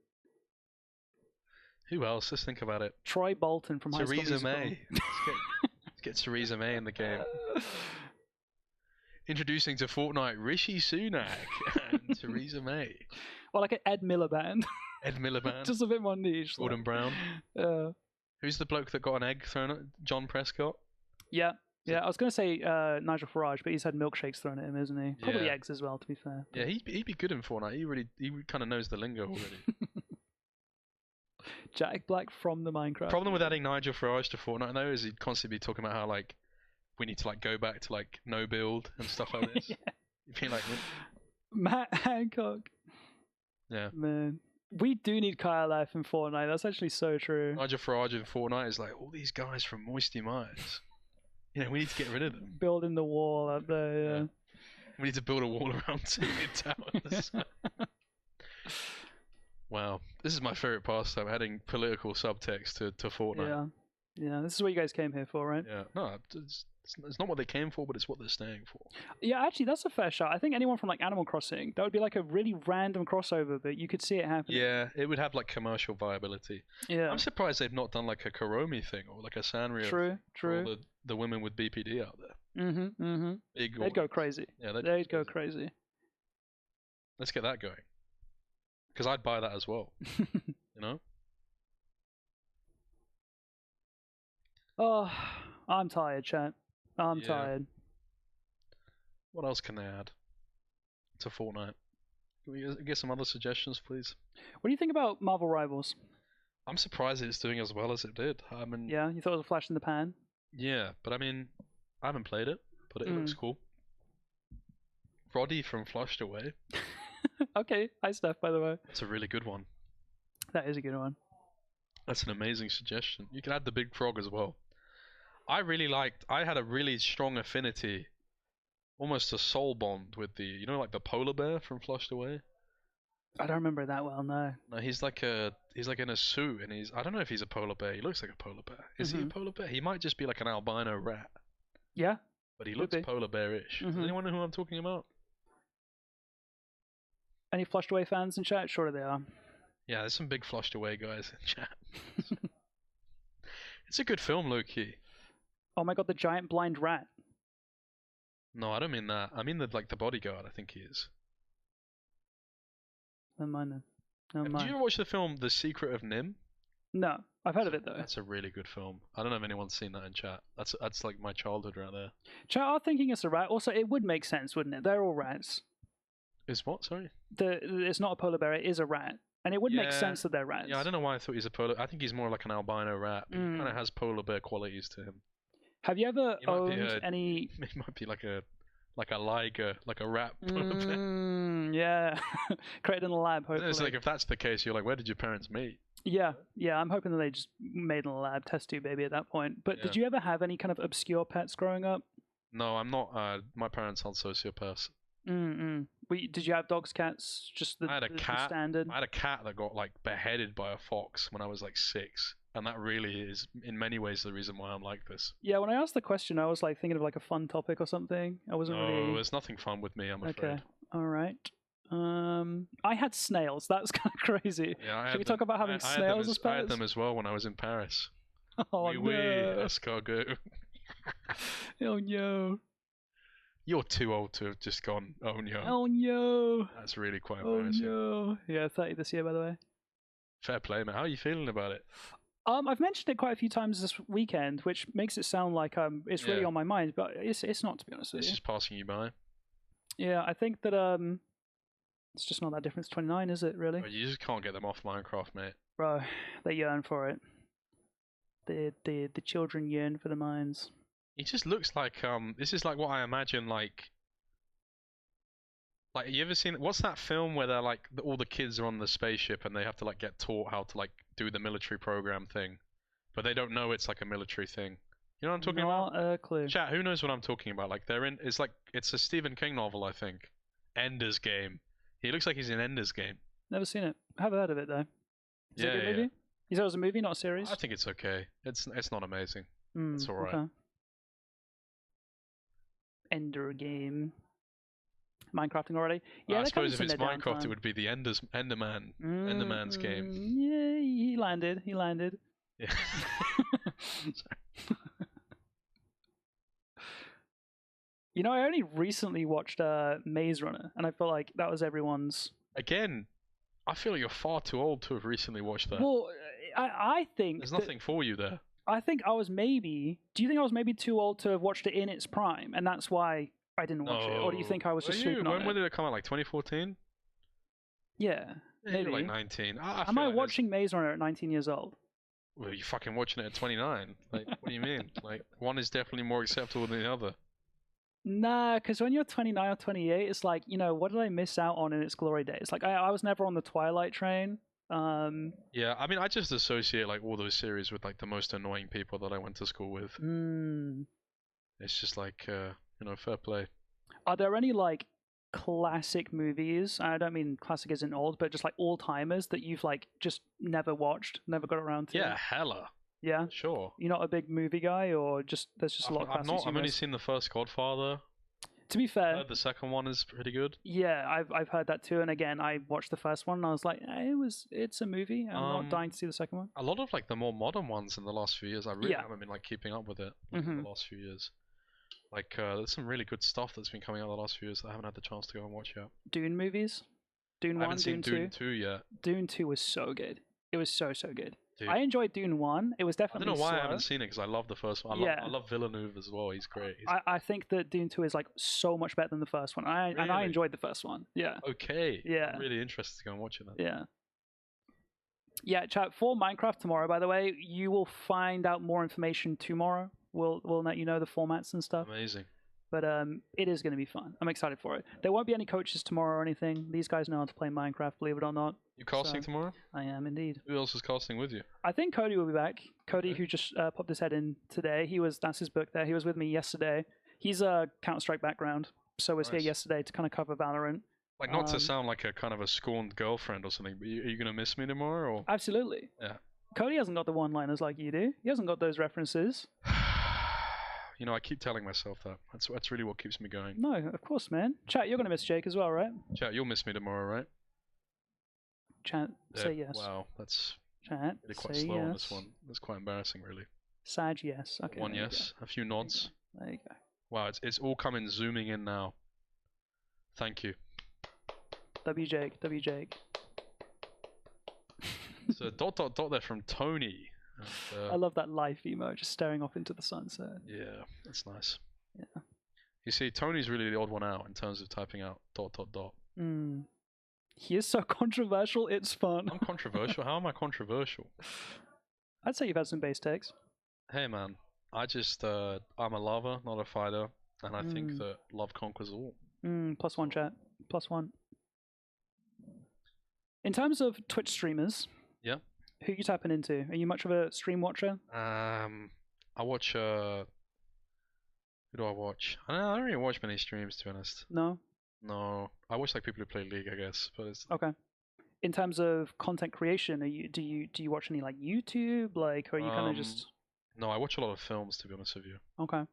Who else? Let's think about it. Troy Bolton from High School Musical. May. Let's get Theresa May in the game. Introducing to Fortnite, Rishi Sunak and Theresa May. Or like an Ed Miliband. Ed Miliband. Just a bit more niche. Gordon Brown. Who's the bloke that got an egg thrown at John Prescott? Yeah. Yeah, I was going to say Nigel Farage, but he's had milkshakes thrown at him, isn't he? Probably eggs as well, to be fair. Yeah, he'd be good in Fortnite. He kind of knows the lingo already. Jack Black from the Minecraft. Problem with adding Nigel Farage to Fortnite though is he'd constantly be talking about how like we need to like go back to like no build and stuff like this. You'd be like Matt Hancock. Yeah. Man. We do need Kyle F in Fortnite. That's actually so true. Nigel Farage in Fortnite is like all these guys from Moisty Mires. We need to get rid of them. Building the wall up there, yeah. We need to build a wall around 2 towers. Wow. This is my favourite pastime, adding political subtext to Fortnite. Yeah. Yeah, this is what you guys came here for, right? Yeah. No, it's not what they came for, but it's what they're staying for. Yeah, actually, that's a fair shot. I think anyone from like Animal Crossing, that would be like a really random crossover, but you could see it happening. Yeah, it would have like commercial viability. Yeah. I'm surprised they've not done like a Karomi thing or like a Sanrio. True. All the women with BPD out there. Mm-hmm. They'd go crazy. Yeah, they'd go crazy. Let's get that going. Because I'd buy that as well. Oh, I'm tired, chat. I'm Yeah. tired. What else can they add to Fortnite? Can we get some other suggestions, please? What do you think about Marvel Rivals? I'm surprised it's doing as well as it did. I mean, Yeah, you thought it was a flash in the pan? yeah, but I mean, I haven't played it, but it looks cool. Roddy from Flushed Away. Okay, hi Steph, by the way. That's a really good one. That is a good one. That's an amazing suggestion. You can add the Big Frog as well. I had a really strong affinity, almost a soul bond with the, you know, like the polar bear from Flushed Away? I don't remember it that well, no. No, he's like in a suit, and I don't know if he's a polar bear. He looks like a polar bear. Is he a polar bear? He might just be like an albino rat. Yeah. But he looks polar bearish. Does anyone know who I'm talking about? Any Flushed Away fans in chat? Sure they are. Yeah, there's some big Flushed Away guys in chat. It's a good film, low-key. Oh my god, the giant blind rat. No, I don't mean that. I mean the bodyguard, I think he is. Never mind then. Never Did mind. you ever watch the film The Secret of Nim? No, I've heard of it though. That's a really good film. I don't know if anyone's seen that in chat. That's like my childhood right there. Chat are thinking it's a rat. Also, it would make sense, wouldn't it? They're all rats. Is what? Sorry? It's not a polar bear, it is a rat. And it would make sense that they're rats. Yeah, I don't know why I thought he's a polar. I think he's more like an albino rat. But he kind of has polar bear qualities to him. Have you ever owned any? He might be like a liger, like a rat polar bear. Yeah, created in a lab. Hopefully, It's like if that's the case, you're like, where did your parents meet? Yeah. I'm hoping that they just made in a lab, test tube baby at that point. But did you ever have any kind of obscure pets growing up? No, I'm not. My parents aren't sociopaths. Did you have dogs, cats? Just the, I had a cat. The standard. I had a cat that got like beheaded by a fox when I was like 6, and that really is, in many ways, the reason why I'm like this. Yeah, when I asked the question, I was like thinking of like a fun topic or something. I wasn't really. No, there's nothing fun with me. I'm afraid. Okay, all right. I had snails. That's kind of crazy. Yeah, Can we talk about having snails as pets? I had them as well when I was in Paris. Oh oui, no! Escargot. Oh no! You're too old to have just gone, oh no. Oh no! That's really quite embarrassing. Oh no! Yeah, 30 this year, by the way. Fair play, man. How are you feeling about it? I've mentioned it quite a few times this weekend, which makes it sound like it's really on my mind, but it's not, to be honest with you. It's just passing you by. Yeah, I think that it's just not that different. It's 29, is it, really? But you just can't get them off Minecraft, mate. Bro, they yearn for it. The children yearn for the mines. He just looks like this is like what I imagine like you ever seen, what's that film where they're like all the kids are on the spaceship and they have to like get taught how to like do the military program thing, but they don't know it's like a military thing. You know what I'm talking about? Not a clue. Chat, who knows what I'm talking about? Like it's a Stephen King novel, I think. Ender's Game. He looks like he's in Ender's Game. Never seen it. I have heard of it though. Is it a good movie? You said it was a movie, not a series? I think it's okay. It's not amazing. It's alright. Okay. Ender Game. Minecrafting already? Yeah, I suppose if it's Minecraft, it would be the Enderman. Enderman's game. Yeah, he landed. Yeah. You know, I only recently watched Maze Runner, and I feel like that was everyone's. Again, I feel you're far too old to have recently watched that. Well, I think there's nothing for you there. I think I was maybe. Do you think I was maybe too old to have watched it in its prime, and that's why I didn't watch it? Or do you think I was just sleeping on it? When did it come out? Like 2014? Yeah, maybe. Like 19. Am I watching Maze Runner at 19 years old? Well, you're fucking watching it at 29. Like, what do you mean? Like, one is definitely more acceptable than the other. Nah, because when you're 29 or 28, it's like, you know, what did I miss out on in its glory days? Like, I was never on the Twilight train. Yeah, I mean, I just associate like all those series with like the most annoying people that I went to school with. It's just like, you know, fair play. Are there any like classic movies? I don't mean classic isn't old, but just like all timers that you've like just never watched, never got around to? Yeah, hella. Yeah, sure. You're not a big movie guy, or just there's just a lot of classics. I've only seen the first Godfather. To be fair, the second one is pretty good. Yeah, I've heard that too. And again, I watched the first one and I was like, it's a movie. I'm not dying to see the second one. A lot of like the more modern ones in the last few years, I really haven't been like keeping up with it in the last few years. Like there's some really good stuff that's been coming out the last few years that I haven't had the chance to go and watch yet. Dune movies, Dune 1, Dune 2. Dune 2 yet. Dune 2 was so good. It was so good. Dude. I enjoyed Dune 1. It was I definitely don't know why slow. I haven't seen it because I love the first one. I love Villeneuve as well. He's great. I think that Dune 2 is like so much better than the first one. And I Really? enjoyed the first one. Yeah. Okay. Yeah. I'm really interested to go and watch it then. Yeah. Yeah, chat, for Minecraft tomorrow, by the way, you will find out more information tomorrow. We'll let you know the formats and stuff. Amazing. But it is going to be fun. I'm excited for it. There won't be any coaches tomorrow or anything. These guys know how to play Minecraft, believe it or not. You casting So, tomorrow? I am indeed. Who else is casting with you? I think Cody will be back. Cody, who just popped his head in today. That's his book there. He was with me yesterday. He's a Counter-Strike background, so was here yesterday to kind of cover Valorant. Like, not to sound like a kind of a scorned girlfriend or something, but are you going to miss me tomorrow? Or? Absolutely. Yeah. Cody hasn't got the one-liners like you do. He hasn't got those references. You know, I keep telling myself that. That's really what keeps me going. No, of course, man. Chat, you're going to miss Jake as well, right? Chat, you'll miss me tomorrow, right? Chat, say yes. Wow, that's Chat, really quite say slow yes. on this one. That's quite embarrassing, really. Sag, yes. Okay. One there you yes, a few nods. There you go. Wow, it's all coming zooming in now. Thank you. W Jake. So dot there from Tony. And, I love that life emo, just staring off into the sunset. Yeah, that's nice. Yeah. You see, Tony's really the odd one out in terms of typing out ... Mm. He is so controversial, it's fun. I'm controversial? How am I controversial? I'd say you've had some base takes. Hey man, I just, I'm a lover, not a fighter, and I think that love conquers all. +1 chat. +1. In terms of Twitch streamers, yeah, who are you tapping into? Are you much of a stream watcher? I watch, who do I watch? I don't really watch many streams, to be honest. No? No. I watch like people who play League, I guess, but it's... Okay. In terms of content creation, do you watch any like YouTube, like, or are you kind of just... No, I watch a lot of films, to be honest with you. Okay. And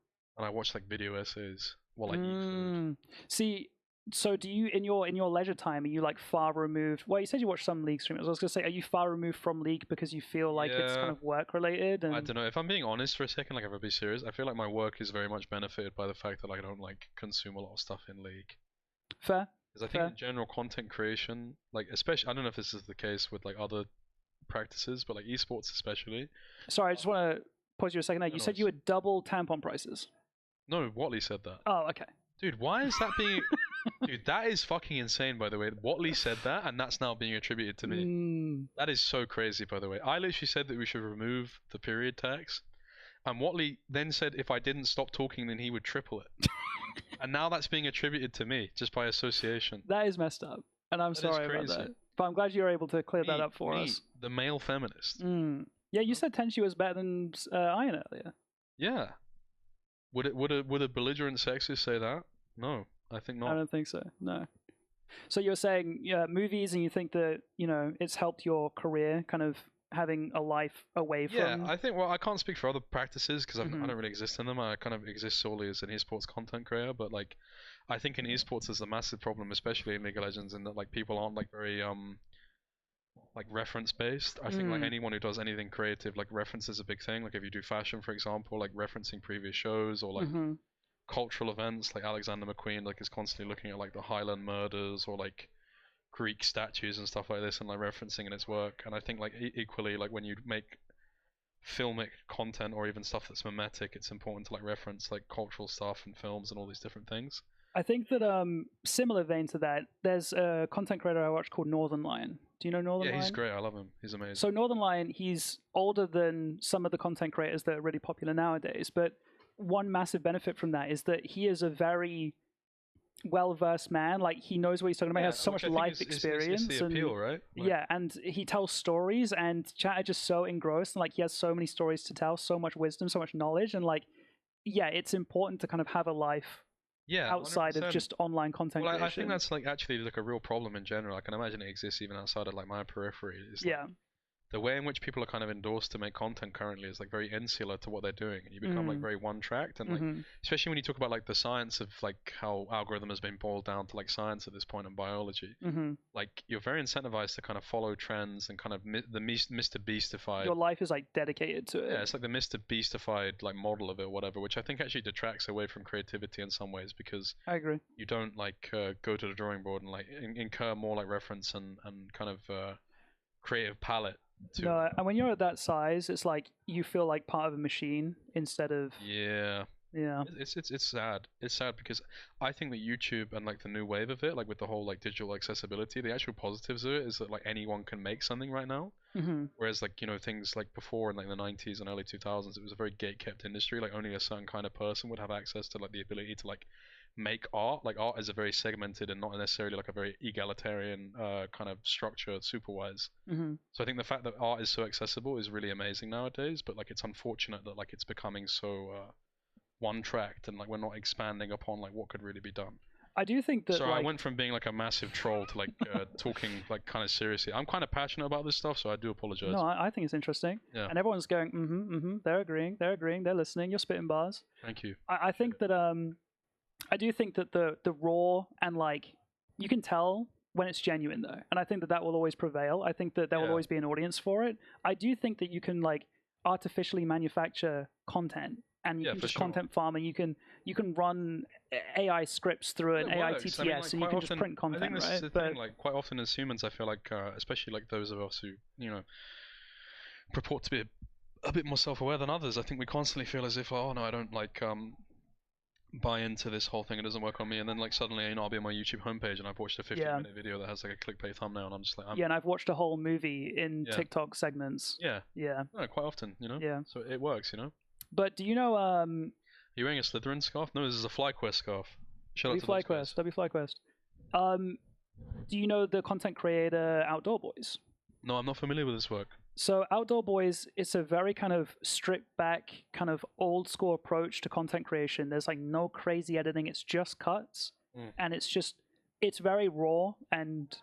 I watch like video essays while I eat food. See, so do you in your leisure time, are you like far removed? Well, you said you watch some League streamers. I was gonna say, are you far removed from League because you feel like it's kind of work related? And... I don't know. If I'm being honest for a second, like if I'll be serious, I feel like my work is very much benefited by the fact that I don't like consume a lot of stuff in League. Fair. Because I think in general content creation, like especially, I don't know if this is the case with like other practices, but like esports especially. Sorry, I just want to pause you a second there. You said you would double tampon prices. No, Watley said that. Oh, okay. Dude, why is that being... Dude, that is fucking insane, by the way. Watley said that, and that's now being attributed to me. That is so crazy, by the way. I literally said that we should remove the period tax, and Watley then said if I didn't stop talking, then he would triple it. And now that's being attributed to me, just by association. That is messed up, and I'm sorry about that. But I'm glad you were able to clear that up for us. The male feminist. Yeah, you said Tenchi was better than Iron earlier. Yeah. Would a belligerent sexist say that? No, I think not. I don't think so. No. So you're saying movies, and you think that it's helped your career, kind of having a life away from. Yeah, I think. Well, I can't speak for other practices because I don't really exist in them. I kind of exist solely as an esports content creator. But like, I think in esports there's a massive problem, especially in League of Legends, in that like people aren't like very like reference based. I think like anyone who does anything creative, like reference is a big thing. Like if you do fashion, for example, like referencing previous shows or like cultural events, like Alexander McQueen like is constantly looking at like the Highland murders or like Greek statues and stuff like this and like referencing in its work. And I think like equally like when you make filmic content or even stuff that's mimetic, it's important to like reference like cultural stuff and films and all these different things. I think that similar vein to that, there's a content creator I watch called Northern Lion. Do you know Northern Lion? Yeah, he's great. I love him. He's amazing. So Northern Lion, he's older than some of the content creators that are really popular nowadays. But one massive benefit from that is that he is a very well-versed man. Like he knows what he's talking about. He has so much life experience. It's the appeal, right? Like... Yeah, and he tells stories, and chat are just so engrossed. And like he has so many stories to tell, so much wisdom, so much knowledge, and like, yeah, it's important to kind of have a life. Yeah, outside 100%. of just online content creation. I think that's like actually like a real problem in general. I can imagine it exists even outside of like my periphery. It's like, the way in which people are kind of endorsed to make content currently is like very insular to what they're doing, and you become like very one-tracked. And like, especially when you talk about like the science of like how algorithm has been boiled down to like science at this point in biology, like you're very incentivized to kind of follow trends and kind of the Mr. Beastified. Your life is like dedicated to it. Yeah, it's like the Mr. Beastified like model of it, whatever, which I think actually detracts away from creativity in some ways because I agree. You don't like go to the drawing board and like incur more like reference and kind of creative palette No, and when you're at that size, it's like you feel like part of a machine instead of Yeah. yeah. It's sad. It's sad because I think that YouTube and like the new wave of it, like with the whole like digital accessibility, the actual positives of it is that like anyone can make something right now. Mm-hmm. Whereas like things like before in like the 90s and early 2000s, it was a very gate-kept industry. Like only a certain kind of person would have access to like the ability to like make art. Like art is a very segmented and not necessarily like a very egalitarian kind of structure super-wise. Mm-hmm. So I think the fact that art is so accessible is really amazing nowadays. But like it's unfortunate that like it's becoming so one-tracked and like we're not expanding upon like what could really be done. I do think that. Sorry, like... I went from being like a massive troll to like talking like kind of seriously. I'm kind of passionate about this stuff, so I do apologize. No, I think it's interesting. Yeah. And everyone's going, they're agreeing, they're listening, you're spitting bars. Thank you. I think that I do think that the raw and like you can tell when it's genuine though, and I think that will always prevail. I think that there will always be an audience for it. I do think that you can like artificially manufacture content. And you can just content farm, and you can run AI scripts through an AI TTS, and you can just print content, I think this right? is the thing. Like quite often as humans, I feel like, especially like those of us who purport to be a bit more self-aware than others, I think we constantly feel as if, oh no, I don't like buy into this whole thing. It doesn't work on me, and then like suddenly, I'll be on my YouTube homepage and I've watched a 15-minute video that has like a clickbait thumbnail, and I'm just like, yeah, and I've watched a whole movie in TikTok segments. Yeah. No, quite often, Yeah. So it works, But do you know? Are you wearing a Slytherin scarf? No, this is a FlyQuest scarf. Shout out to FlyQuest. FlyQuest. Do you know the content creator Outdoor Boys? No, I'm not familiar with this work. So Outdoor Boys, it's a very kind of stripped back, kind of old school approach to content creation. There's like no crazy editing. It's just cuts, and it's very raw and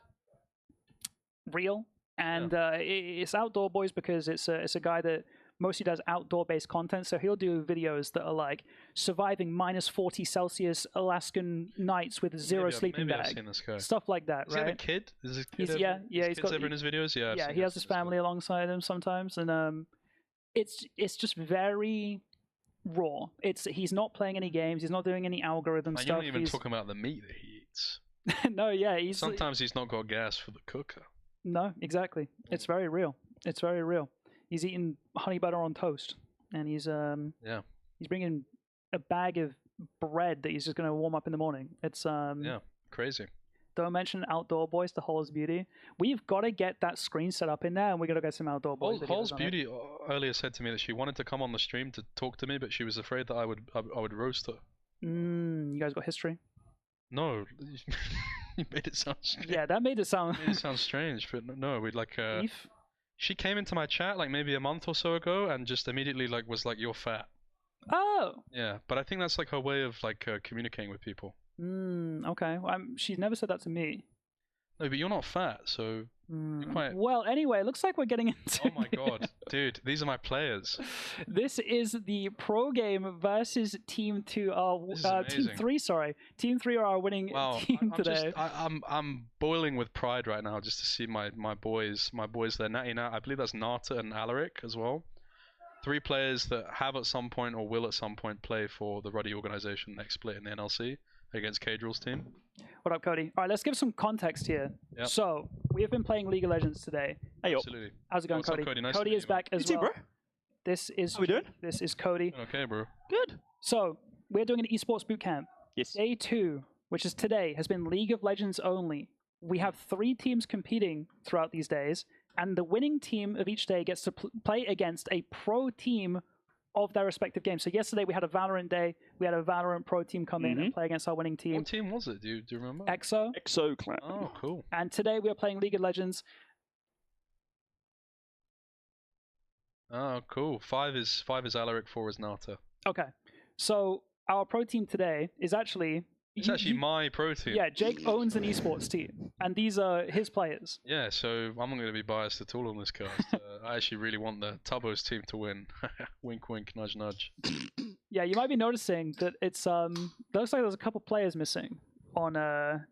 real. And it's Outdoor Boys because it's a guy that mostly does outdoor-based content, so he'll do videos that are like surviving minus 40 Celsius Alaskan nights with zero sleeping bag, I've seen this guy. Stuff like that, Is right? he have a kid? Is his kid he's got ever in his videos. Yeah, he has his family alongside him sometimes, and it's just very raw. He's not playing any games, he's not doing any algorithm stuff. You're not even talking about the meat that he eats. No, yeah, sometimes he's not got gas for the cooker. No, exactly. It's very real. It's very real. He's eating honey butter on toast, and he's bringing a bag of bread that he's just going to warm up in the morning. It's crazy. Don't mention Outdoor Boys to Hole's Beauty. We've got to get that screen set up in there, and we got to get some Outdoor Boys. Hole's Beauty earlier said to me that she wanted to come on the stream to talk to me, but she was afraid that I would roast her. You guys got history? No, you made it sound strange. Yeah, that made it sound. It sound strange, but no, we'd like. Beef? She came into my chat like maybe a month or so ago and just immediately like was like, "You're fat." Oh. Yeah, but I think that's like her way of like communicating with people. Okay. Well, she's never said that to me. No, but you're not fat, so you're quite... Well, anyway, looks like we're getting into... Oh my god, dude, these are my players. This is the pro game versus Team 2. Team 3, sorry. Team 3 are our winning team today. I'm boiling with pride right now just to see my boys there. I believe that's Nata and Alaric as well. 3 players that have at some point or will at some point play for the Ruddy organization next split in the NLC against Cadrill's team. What up, Cody? All right, let's give some context here. Yep. So, we have been playing League of Legends today. Hey, yo. Absolutely. How's it going, Cody? Up, Cody? Nice Cody is back as well. Bro? This is... How we doing? This is Cody. Okay, bro. Good. So, we're doing an esports bootcamp. Yes. Day 2, which is today, has been League of Legends only. We have 3 teams competing throughout these days, and the winning team of each day gets to play against a pro team of their respective games. So yesterday we had a Valorant day. We had a Valorant pro team come in and play against our winning team. What team was it? Do you remember? EXO. EXO clan. Oh, cool. And today we are playing League of Legends. Oh, cool. 5 is Alaric, 4 is Nata. Okay. So our pro team today is actually... It's actually my pro team. Yeah, Jake owns an esports team, and these are his players. Yeah, so I'm not going to be biased at all on this cast. I actually really want the Tubbo's team to win. Wink, wink, nudge, nudge. Yeah, you might be noticing that it's looks like there's a couple players missing on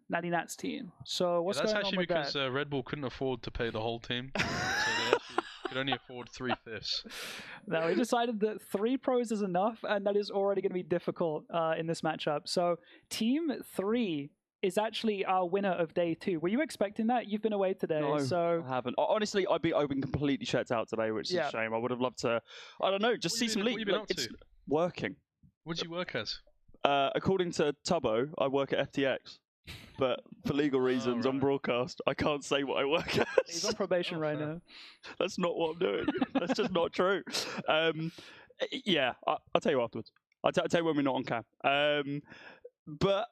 Natty Nat's team. So what's going on with that? That's actually because Red Bull couldn't afford to pay the whole team, so they actually could only afford 3/5. No, we decided that 3 pros is enough, and that is already going to be difficult in this matchup. So Team 3 is actually our winner of day 2. Were you expecting that? You've been away today, No, so I haven't. Honestly, I've been completely checked out today, which is a shame. I would have loved to. I don't know, just see some league. What have you been up to? Working. What do you work as? According to Tubbo, I work at FTX. But for legal reasons, on broadcast, I can't say what I work as. He's on probation right now. That's not what I'm doing. That's just not true. Yeah, I'll tell you afterwards. I'll tell you when we're not on cam. But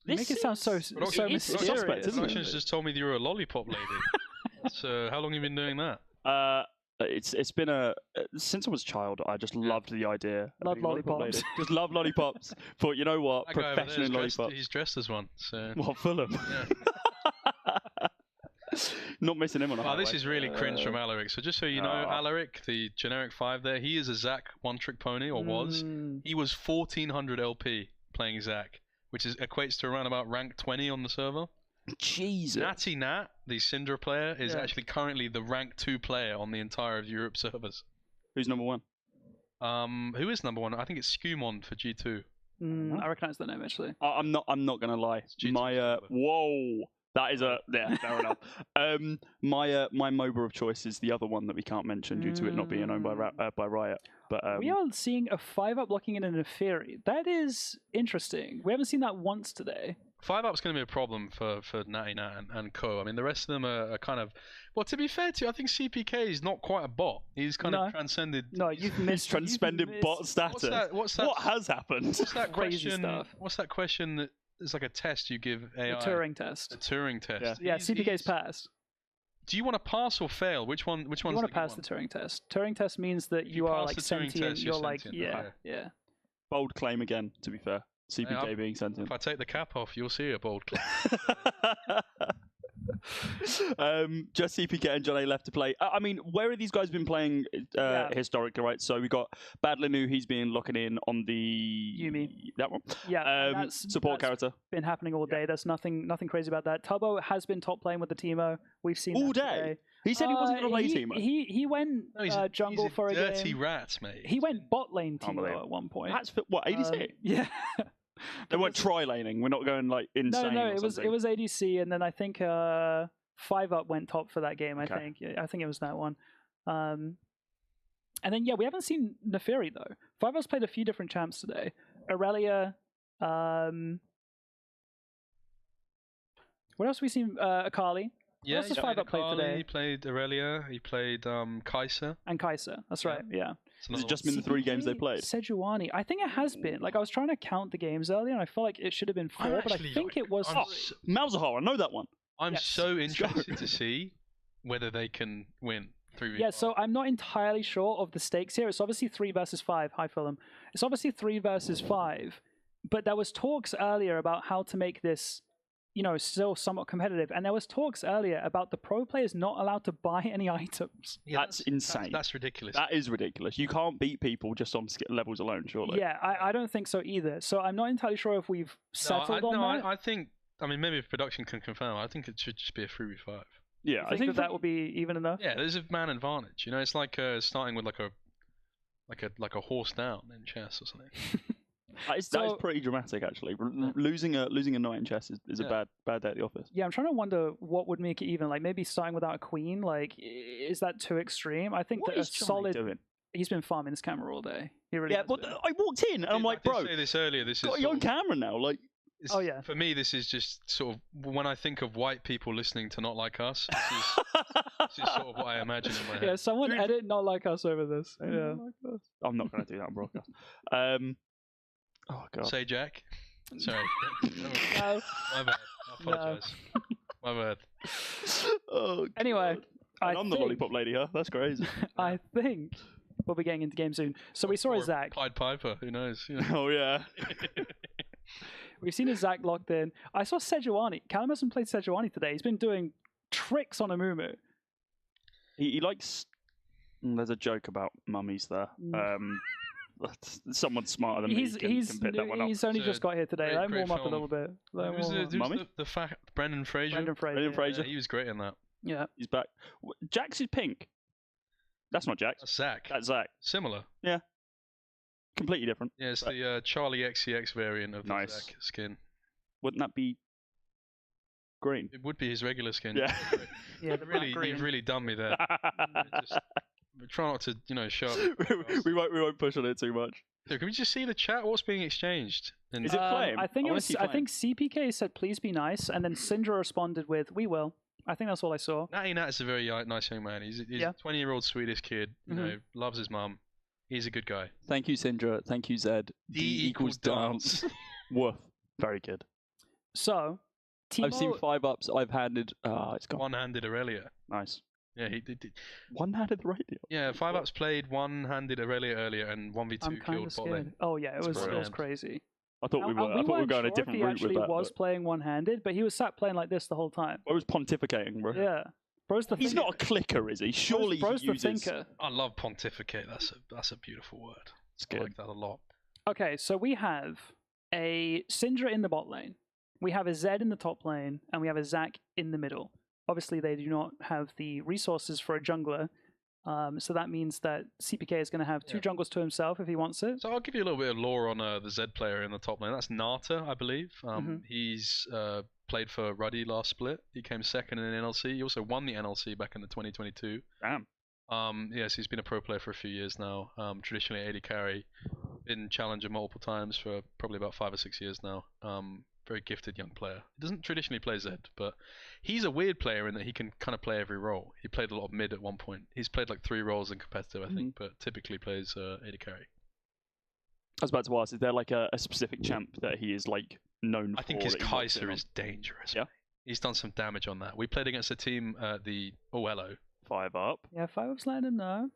you make it sound so mysterious. Suspect, isn't it? Productions just told me you were a lollipop lady. So how long have you been doing that? It's been since I was a child. I just loved the idea. Love lollipops. Just love lollipops. But you know what? That guy over there Professional lollipops. He's dressed as one. So. What, Fulham? Yeah. Not missing him on a this is really cringe from Alaric. So just so you know, Alaric, the generic 5 there, he is a Zac one-trick pony, or was. He was 1400 LP playing Zac, which equates to around about rank 20 on the server. Jesus. Natty Nat, the Syndra player, is actually currently the rank 2 player on the entire of Europe servers. Who's number 1? Who is number 1? I think it's Skumon for G2. I recognise the name actually. I'm not gonna lie. My whoa. That is fair enough. My MOBA of choice is the other one that we can't mention due to it not being owned by Riot. But we are seeing a 5-up locking in a Neferi. That is interesting. We haven't seen that once today. 5-up's going to be a problem for Natty Nat and co. I mean, the rest of them are kind of... Well, to be fair to you, I think CPK is not quite a bot. He's kind of transcended... No, you've missed... transcended bot status. What has happened? What's that Crazy question? Stuff. What's that question that... It's like a test you give AI. The Turing test. The Turing test. Yeah, CPK's passed. Do you want to pass or fail? Which one? Which one? You want to pass the Turing test. Turing test means that you are like sentient. You're like sentient. Yeah. Bold claim again. To be fair, CPK being sentient. If I take the cap off, you'll see a bold claim. Just CPK and John A left to play. I mean, where have these guys been playing historically, right? So we got Badlinu, he's been locking in on the Yumi. That one. Yeah. Support character. Been happening all day. There's nothing crazy about that. Tubbo has been top playing with the Teemo. We've seen all that day. Today. He said he wasn't going to play Teemo. He went jungle for a game. Dirty rat, mate. He went bot lane Teemo at one point. That's what ADC. Yeah. They weren't tri-laning. We're not going like insane. No. It was ADC, and then I think 5-up went top for that game. I think it was that one. And then we haven't seen Neferi though. 5-up's played a few different champs today. Aurelia. What else have we seen? Akali. Yeah, what else has 5-up played today? He played Aurelia. He played Kai'Sa. And Kai'Sa. That's right. Yeah. Has it just been the 3 games they played? Sejuani. I think it has been. Like I was trying to count the games earlier, and I felt like it should have been 4, but I think it was. Malzahar. I know that one. I'm so interested to see whether they can win 3v5. Yeah, so I'm not entirely sure of the stakes here. It's obviously 3 versus 5. Hi, Fulham. It's obviously 3 versus 5, but there was talks earlier about how to make this, still somewhat competitive. And there was talks earlier about the pro players not allowed to buy any items. Yeah, that's insane. That's ridiculous. That is ridiculous. You can't beat people just on levels alone, surely. Yeah, I don't think so either. So I'm not entirely sure if we've settled on that. I think... I mean, maybe if production can confirm, I think it should just be a 3v5. Yeah, I think that would be even enough. Yeah, there's a man advantage. It's like starting with like a horse down in chess or something. That is pretty dramatic, actually. Losing a knight in chess is a bad day at the office. Yeah, I'm trying to wonder what would make it even. Like maybe starting without a queen. Like, is that too extreme? I think what that is a solid. Doing? He's been farming this camera all day. He really but I walked in and I'm like, bro, I did say this earlier. This got is your own camera now, like. Oh yeah. For me, this is just sort of when I think of white people listening to Not Like Us. This is sort of what I imagine in my head. Yeah, someone edit Not Like Us over this. Yeah. I'm not going to do that on broadcast. Oh god. Say Jack. Sorry. No. My bad. I apologise. My bad. Oh. Anyway, I'm the lollipop lady, huh? That's crazy. I think we'll be getting into game soon. So we saw a Zac. Pied Piper. Who knows? Oh yeah. We've seen a Zac locked in. I saw Sejuani. Callum hasn't played Sejuani today. He's been doing tricks on Amumu. He likes... There's a joke about mummies there. Someone smarter than me can pick that one up. He's only just got here today. Let him warm up a little bit. Who's the fat Brendan Fraser? Brendan Fraser. Yeah, he was great in that. Yeah. He's back. Jax is pink. That's not Jax. That's Zac. That's Zac. Similar. Yeah. Completely different. Yeah, it's the Charlie XCX variant of the Zac skin. Wouldn't that be green. It would be his regular skin. Yeah. Yeah, the You've really done me there. Just try not to, show up. we won't push on it too much. So can we just see the chat? What's being exchanged? Is it flame? I think I I think CPK said please be nice, and then Syndra responded with we will. I think that's all I saw. Natty Nat is a very nice young man. He's a 20-year-old Swedish kid. You know, loves his mum. He's a good guy. Thank you, Syndra. Thank you, Zed. D equals dance. Woof. Very good. So, Timo... I've seen 5-ups. I've handed. It's gone. One-handed Aurelia. Nice. Yeah, he did. One-handed Aurelia. Yeah, 5-ups played one-handed Aurelia earlier and 1v2 killed bot lane. Oh yeah, it was crazy. I thought we were going a different route with that. He actually was playing one-handed, but he was sat playing like this the whole time. I was pontificating, bro. Yeah. Bro's the He's not a clicker, is he? Surely Bro's he the uses... thinker. I love pontificate. That's a beautiful word. It's good. I like that a lot. Okay, so we have a Syndra in the bot lane, we have a Zed in the top lane, and we have a Zac in the middle. Obviously, they do not have the resources for a jungler, so that means that CPK is going to have 2 junglers to himself if he wants it. So I'll give you a little bit of lore on the Zed player in the top lane. That's Nata, I believe. He's played for Ruddy last split. He came second in NLC. He also won the NLC back in the 2022. Damn. Yes, he's been a pro player for a few years now. Traditionally AD carry, been challenger multiple times for probably about 5 or 6 years now. Very gifted young player. He doesn't traditionally play Zed, but he's a weird player in that he can kind of play every role. He played a lot of mid at one point. He's played like 3 roles in competitive, I think, but typically plays AD carry. I was about to ask, is there like a specific champ that he is like known for? I think his Kaiser is dangerous. Yeah, he's done some damage on that. We played against a team, the hello. 5-up. Yeah, 5-up's letting him know.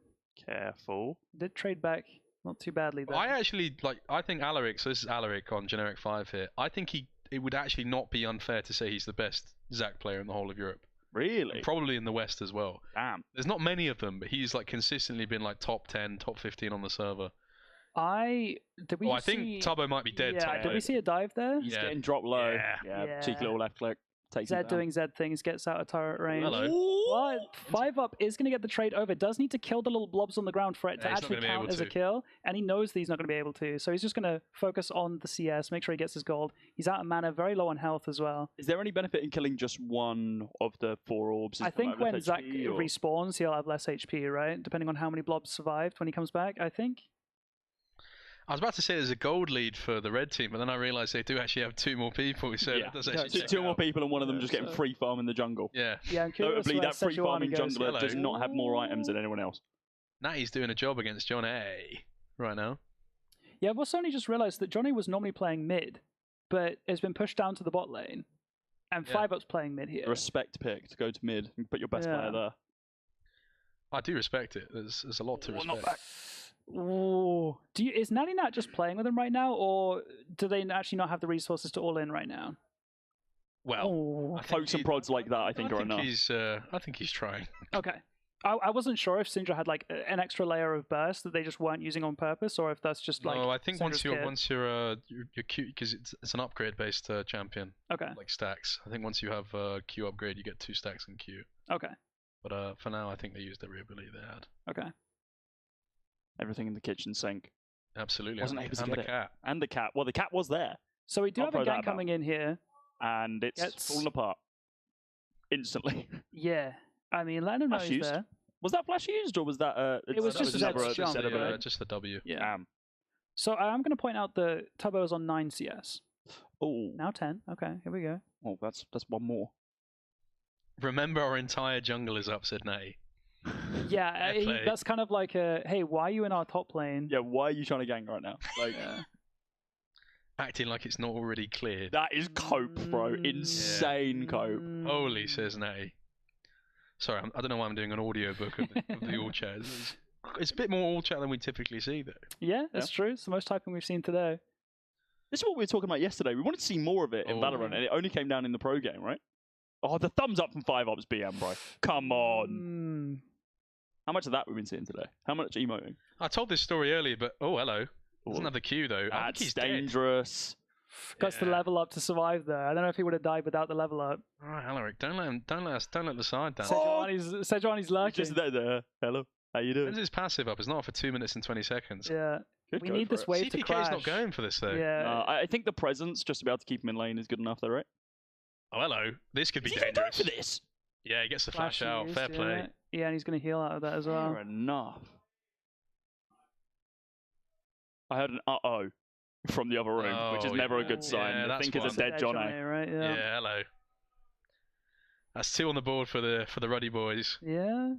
Careful. Did trade back not too badly though. I think Alaric, so this is Alaric on generic 5 here. I think it would actually not be unfair to say he's the best Zac player in the whole of Europe. Really? And probably in the West as well. Damn. There's not many of them, but he's like consistently been like top 10, top 15 on the server. I think Tubbo might be dead. Yeah, did we see a dive there? He's getting dropped low. Yeah. Cheeky little left click. Zed doing Zed things, gets out of turret range. Hello. What? 5-up is going to get the trade over. Does need to kill the little blobs on the ground for it to actually count as a kill. And he knows that he's not going to be able to. So he's just going to focus on the CS, make sure he gets his gold. He's out of mana, very low on health as well. Is there any benefit in killing just one of the 4 orbs? I think when Zac respawns, he'll have less HP, right? Depending on how many blobs survived when he comes back, I think. I was about to say there's a gold lead for the red team, but then I realised they do actually have 2 more people. So that does actually two more people, and one of them just getting free farm in the jungle. Yeah. Notably, that free farming jungler does not have more items than anyone else. Natty's doing a job against John A right now. Yeah, I've also only just realised that Johnny was normally playing mid, but has been pushed down to the bot lane, and 5-up's playing mid here. Respect pick to go to mid and put your best player there. I do respect it. There's a lot to respect. Not back. Ooh. Is Natty Nat just playing with him right now, or do they actually not have the resources to all in right now? Well, pokes and prods like that, I think are enough. I think he's trying. Okay. I wasn't sure if Syndra had like an extra layer of burst that they just weren't using on purpose, or if that's just like. No, I think Syndra's once you're Q, because it's an upgrade based champion. Okay. Like stacks. I think once you have Q upgrade, you get 2 stacks in Q. Okay. But for now, I think they used every ability they had. Okay. Everything in the kitchen sink. Absolutely. Wasn't able to and get the it. cat. And the cat. Well, the cat was there. So we do have a gang coming in here. And it's fallen apart. Instantly. Yeah. I mean, let him know he's there. Was that flash used, or was that... it was just just the W. Yeah. So I'm going to point out that Tubbo is on 9 CS. Oh. Now 10. Okay, here we go. Oh, that's one more. Remember, our entire jungle is up, said Natty. Yeah, that's kind of like a, hey, why are you in our top lane? Yeah, why are you trying to gang right now? Like, acting like it's not already clear. That is cope, bro. Insane cope. Holy, says Natty. Sorry, I don't know why I'm doing an audio book of the all chat. It's a bit more all chat than we typically see, though. Yeah, that's true. It's the most typing we've seen today. This is what we were talking about yesterday. We wanted to see more of it in Valorant, and it only came down in the pro game, right? Oh, the thumbs up from 5-up's BM, bro. Come on. How much of that we've been seeing today? How much emoting? I told this story earlier, but hello. Doesn't have the Q though. That's dangerous. Got the level up to survive there. I don't know if he would have died without the level up. All right, Alaric, don't let the side down. Sejuani's lurking. Just there. Hello, how you doing? When's his passive up? It's not for 2 minutes and 20 seconds. Yeah. We need this wave to crash. CPK's not going for this though. Yeah. I think the presence, just to be able to keep him in lane, is good enough though, right? Oh, hello. This could be Is he dangerous. for this? Yeah, he gets the flash out. used, Fair play. Yeah, and he's going to heal out of that as well. Fair enough. I heard an uh-oh from the other room, which is never a good sign. Yeah, I think it's a It's dead John A. right? Yeah, hello. That's 2 on the board for the Ruddy boys. Yeah.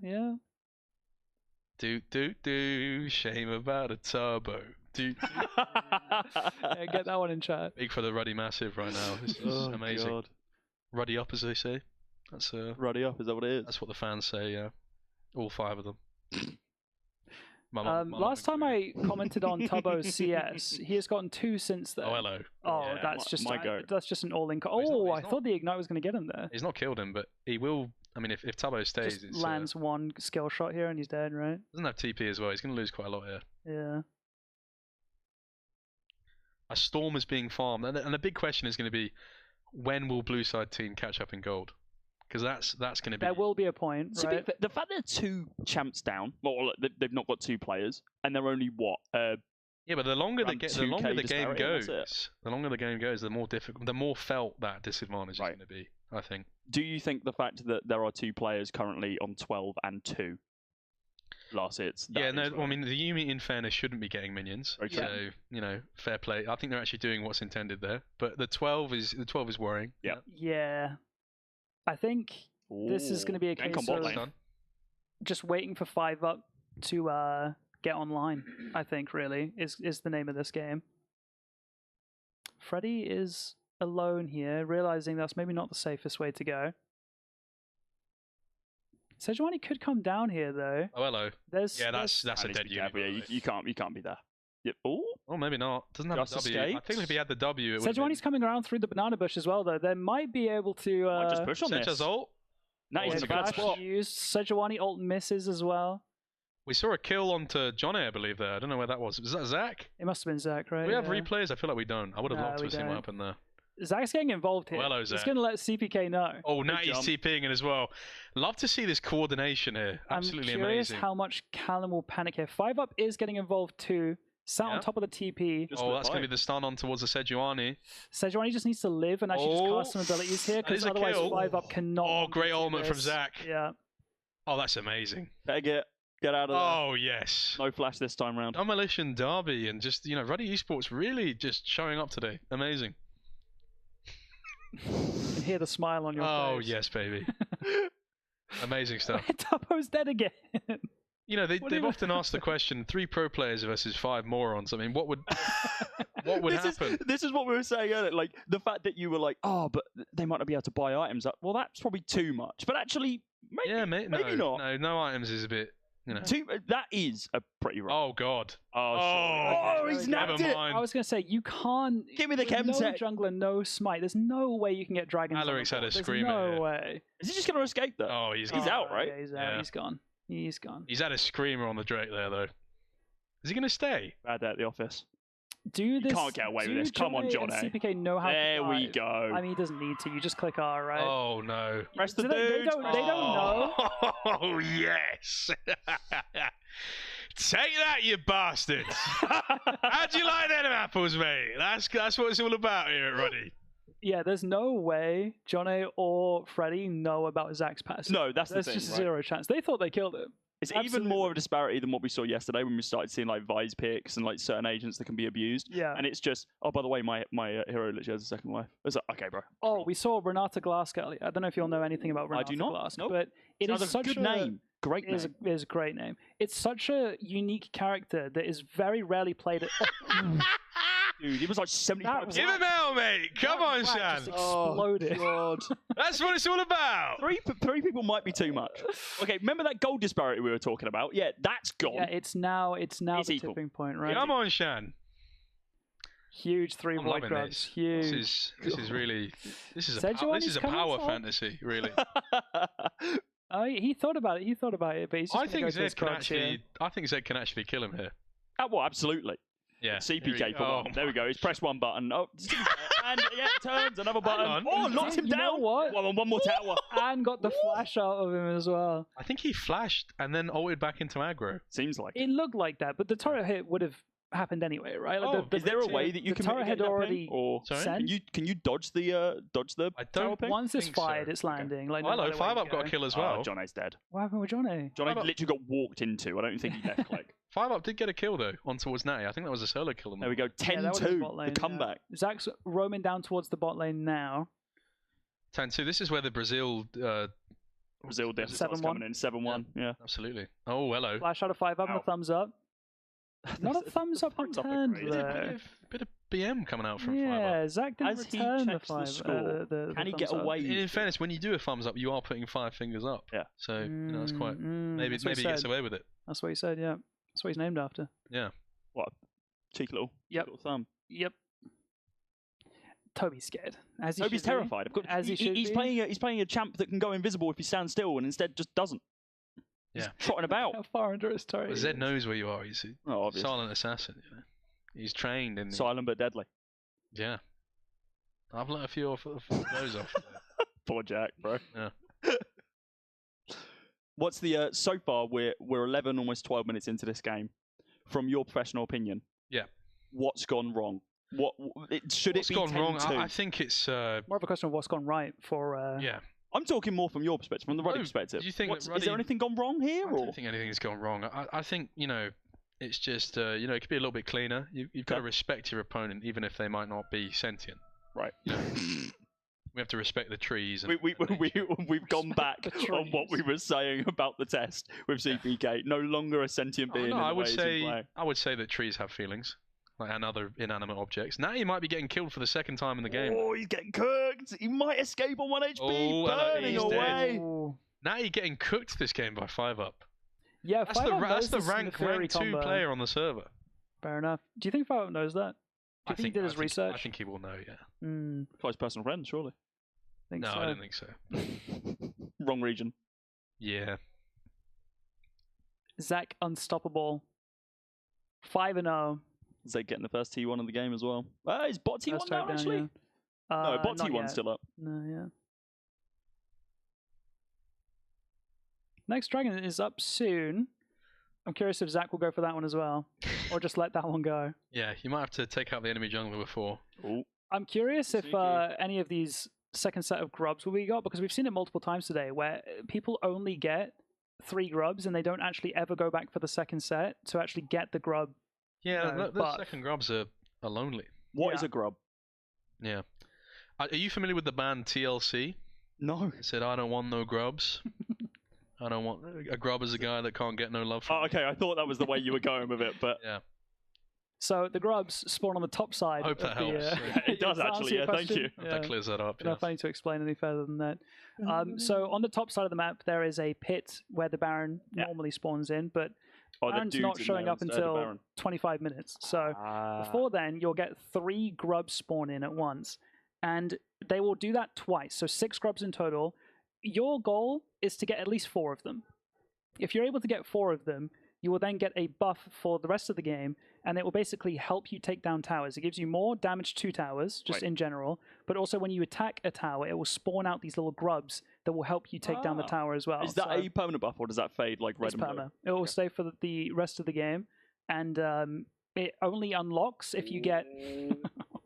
Do. Shame about a Tubbo. Do. Yeah, get that one in chat. Big for the Ruddy Massive right now. This is amazing. God. Ruddy up, as they say. That's Ruddy up, is that what it is? That's what the fans say. Yeah, all 5 of them. Last time I commented on Tubbo's CS, he has gotten 2 since then. Oh, hello. Oh, Yeah. that's just my go. that's just an all-in. I thought the ignite was going to get him there. He's not killed him, but he will. I mean, if Tubbo stays, Just it's, lands one skill shot here and he's dead, right? doesn't have TP as well. He's going to lose quite a lot here. Yeah. A storm is being farmed, and the big question is going to be, when will Blue Side team catch up in gold? Because that's going to be. There will be a point, So right? the fact they're 2 champs down, well, they've not got 2 players, and they're only what? Yeah, but the longer the around game 2K disparity, goes, that's the longer the game goes, the more difficult, the more felt that disadvantage is going to be. I think. Do you think the fact that there are 2 players currently on 12 and 2 last hits? Yeah, no, well, I mean, the Yumi, in fairness, shouldn't be getting minions. Okay. So, you know, fair play. I think they're actually doing what's intended there. But the 12 is worrying. Yeah. Yeah. I think this is going to be a case of just waiting for 5 up to get online, I think, really, is the name of this game. Freddy is alone here, realizing that's maybe not the safest way to go. Sejuani could come down here, though. Oh, hello. That's a dead unit. Yeah, you can't be there. Yep. Oh, maybe not. Doesn't have Just a W. I escaped? think if he had the W, it would. Sejuani's coming around through the banana bush as well, though. They might be able to. Might just push on Seja's this. ult. No, he's in a bad flash spot. used. Sejuani ult misses as well. We saw a kill onto Johnny, I believe, there. I don't know where that was. Was that Zach? It must have been Zach, right? Do we have Yeah. replays? I feel like we don't. I would have No, loved to we have seen what don't. happened there. Zach's getting involved here. Oh, hello, He's Zach. going to let CPK know. Oh, now Good he's jump. TPing in as well. Love to see this coordination here. Absolutely I'm curious amazing. how much Callum will panic here. 5 up is getting involved too. Sat on Yeah. top of the TP. Oh, that's going to be the stun on towards the Sejuani. Sejuani just needs to live and actually just cast some abilities here, that is because a otherwise kill. 5 up cannot. Oh, great do ultimate from this. Zach. Yeah. Oh, that's amazing. Better get out of there. Oh, yes. No flash this time round. Demolition Derby and just, Ruddy Esports really just showing up today. Amazing. You can hear the smile on your Oh, face. yes, baby. Amazing stuff. Tubbo's dead again. They've often asked the question: 3 pro players versus 5 morons. I mean, what would happen? This is what we were saying earlier. Like the fact that you were like, oh, but they might not be able to buy items. Well, that's probably too much. But actually, maybe not. No items is a bit. That is a pretty rough. Oh God. Oh, he's nabbed it. I was going to say, you can't. Give me the chem no tech. jungler, no smite. There's no way you can get dragons. Alaric's had a There's screamer no here. way. Is he just going to escape though? Oh, he's out, right? Yeah, he's out. Yeah. He's gone. He's gone. He's had a screamer on the Drake there, though. Is he going to stay? Bad day at the office. You can't get away with this. Come on, John. CPK know how There to we dive. go. I mean, he doesn't need to. You just click R, right? Oh no. Press the Do dude. they don't know. Oh yes. Take that, you bastards! How'd you like them apples, mate? That's what it's all about here at Ruddy. Yeah, there's no way Johnny or Freddy know about Zach's pass. No, that's the There's thing, just right? 0 chance. They thought they killed him. It's Absolutely. even more of a disparity than what we saw yesterday when we started seeing like Vice picks and like certain agents that can be abused. Yeah. And it's just, oh, by the way, my hero literally has a second life. It's like, okay, bro. Oh, we saw Renata Glask earlier. I don't know if you'll know anything about Renata I do not. Glask, Nope. but it Sounds is like a such good name. Great It is name. a great name. It's such a unique character that is very rarely played at. Dude, it was like 75%. Give him hell, mate! Come on, Just Shan! exploded. God. That's what it's all about! Three people might be too much. Okay, remember that gold disparity we were talking about? Yeah, that's gone. Yeah, it's now It's the equal. tipping point, right? Come on, Shan! Huge 3 I'm void loving grubs. this. Huge. This is really this is Sejuani's a coming power top. fantasy, really. Oh, he thought about it. But he's just I gonna think go for his Zed can grubs here. actually. I think Zed can actually kill him here. Well, absolutely. Yeah. CPK for Oh, one. There we go. He's pressed one button. Oh, and yeah, turns another button. on. Oh, knocks him You know down. what? One more tower. And got the flash out of him as well. I think he flashed and then ulted back into aggro. Seems like It looked like that, but the turret hit would have happened anyway, right? Like is there a way that you can turret mitigate had that already pain? Or sent? can you dodge the I tower don't ping? Once it's think so. fired, it's landing. Like, no Hello, matter where 5 you Up got a go. kill as well. Johnny's dead. What happened with Johnny? Johnny literally got walked into. I don't think he left click. 5 Up did get a kill though on towards Natty. I think that was a solo kill. There we go. Yeah, that was his 10-2. bot lane, The comeback. Yeah. Zach's roaming down towards the bot lane now. 10-2. This is where the Brazil death starts coming in. 7-1. Yeah. Absolutely. Oh, hello. Flash out of 5 Up and a thumbs up. Not a thumbs up returned there. Bit of BM coming out from 5 Up. Yeah, Zach didn't return the 5 Can he get away? In fairness, when you do a thumbs up, you are putting 5 fingers up. Yeah. So you know, it's quite maybe he he gets away with it. That's what he said. Yeah. That's what he's named after. Yeah. What? Cheeky little thumb. Yep. Toby's scared. Toby's terrified. He's playing a champ that can go invisible if he stands still, and instead just doesn't. Yeah. He's trotting about. How far under his turret? Zed knows where you are. He's a obviously. silent assassin. You know? He's trained in silent but deadly. Yeah. I've let a few of those off. Poor Jack, bro. Yeah. What's the so far? We're 11, almost 12 minutes into this game. From your professional opinion, yeah, what's gone wrong? Should it be gone 10-2? wrong? I think it's more of a question of what's gone right for. Yeah. I'm talking more from your perspective, from the Ruddy perspective. Do you think is there anything gone wrong here? I don't think anything's gone wrong. I think it's just it could be a little bit cleaner. You've got to respect your opponent, even if they might not be sentient. Right. We have to respect the trees. And we've gone back on what we were saying about the test with CPK. No longer a sentient being. I would say that trees have feelings, and other inanimate objects. Now he might be getting killed for the second time in the game. Oh, he's getting cooked. He might escape on 1 HP. Oh, burning away. Now he's getting cooked this game by 5 Up. Yeah, that's the rank 2 player on the server. Fair enough. Do you think 5 Up knows that? Do you think he did his research? I think he will know. Yeah. Close personal friend, surely. I don't think so. Wrong region. Yeah. Zach unstoppable. 5-0. Zach getting the first T1 of the game as well. Is bot T1 down actually? Yeah. No, bot T1's still up. No, yeah. Next dragon is up soon. I'm curious if Zach will go for that one as well, or just let that one go. Yeah, you might have to take out the enemy jungler before. Ooh. I'm curious if any of these second set of grubs will be got, because we've seen it multiple times today where people only get 3 grubs and they don't actually ever go back for the second set to actually get the grub. Yeah, the second grubs are lonely. What is a grub? Yeah. Are you familiar with the band TLC? No. It said, I don't want no grubs. I don't want... A grub is a guy that can't get no love from me. Okay, I thought that was the way you were going with it, but... Yeah. So the grubs spawn on the top side. I hope that helps. It does actually, yeah, thank you. That clears that up. Not funny to explain any further than that. So on the top side of the map, there is a pit where the Baron normally spawns in, but Baron's not showing up until 25 minutes. So before then, you'll get 3 grubs spawn in at once, and they will do that twice. So 6 grubs in total. Your goal is to get at least 4 of them. If you're able to get 4 of them, you will then get a buff for the rest of the game, and it will basically help you take down towers. It gives you more damage to towers, just in general, but also when you attack a tower, it will spawn out these little grubs that will help you take down the tower as well. Is that a permanent buff, or does that fade like red and blue? Permanent. It will stay for the rest of the game, and it only unlocks if you get...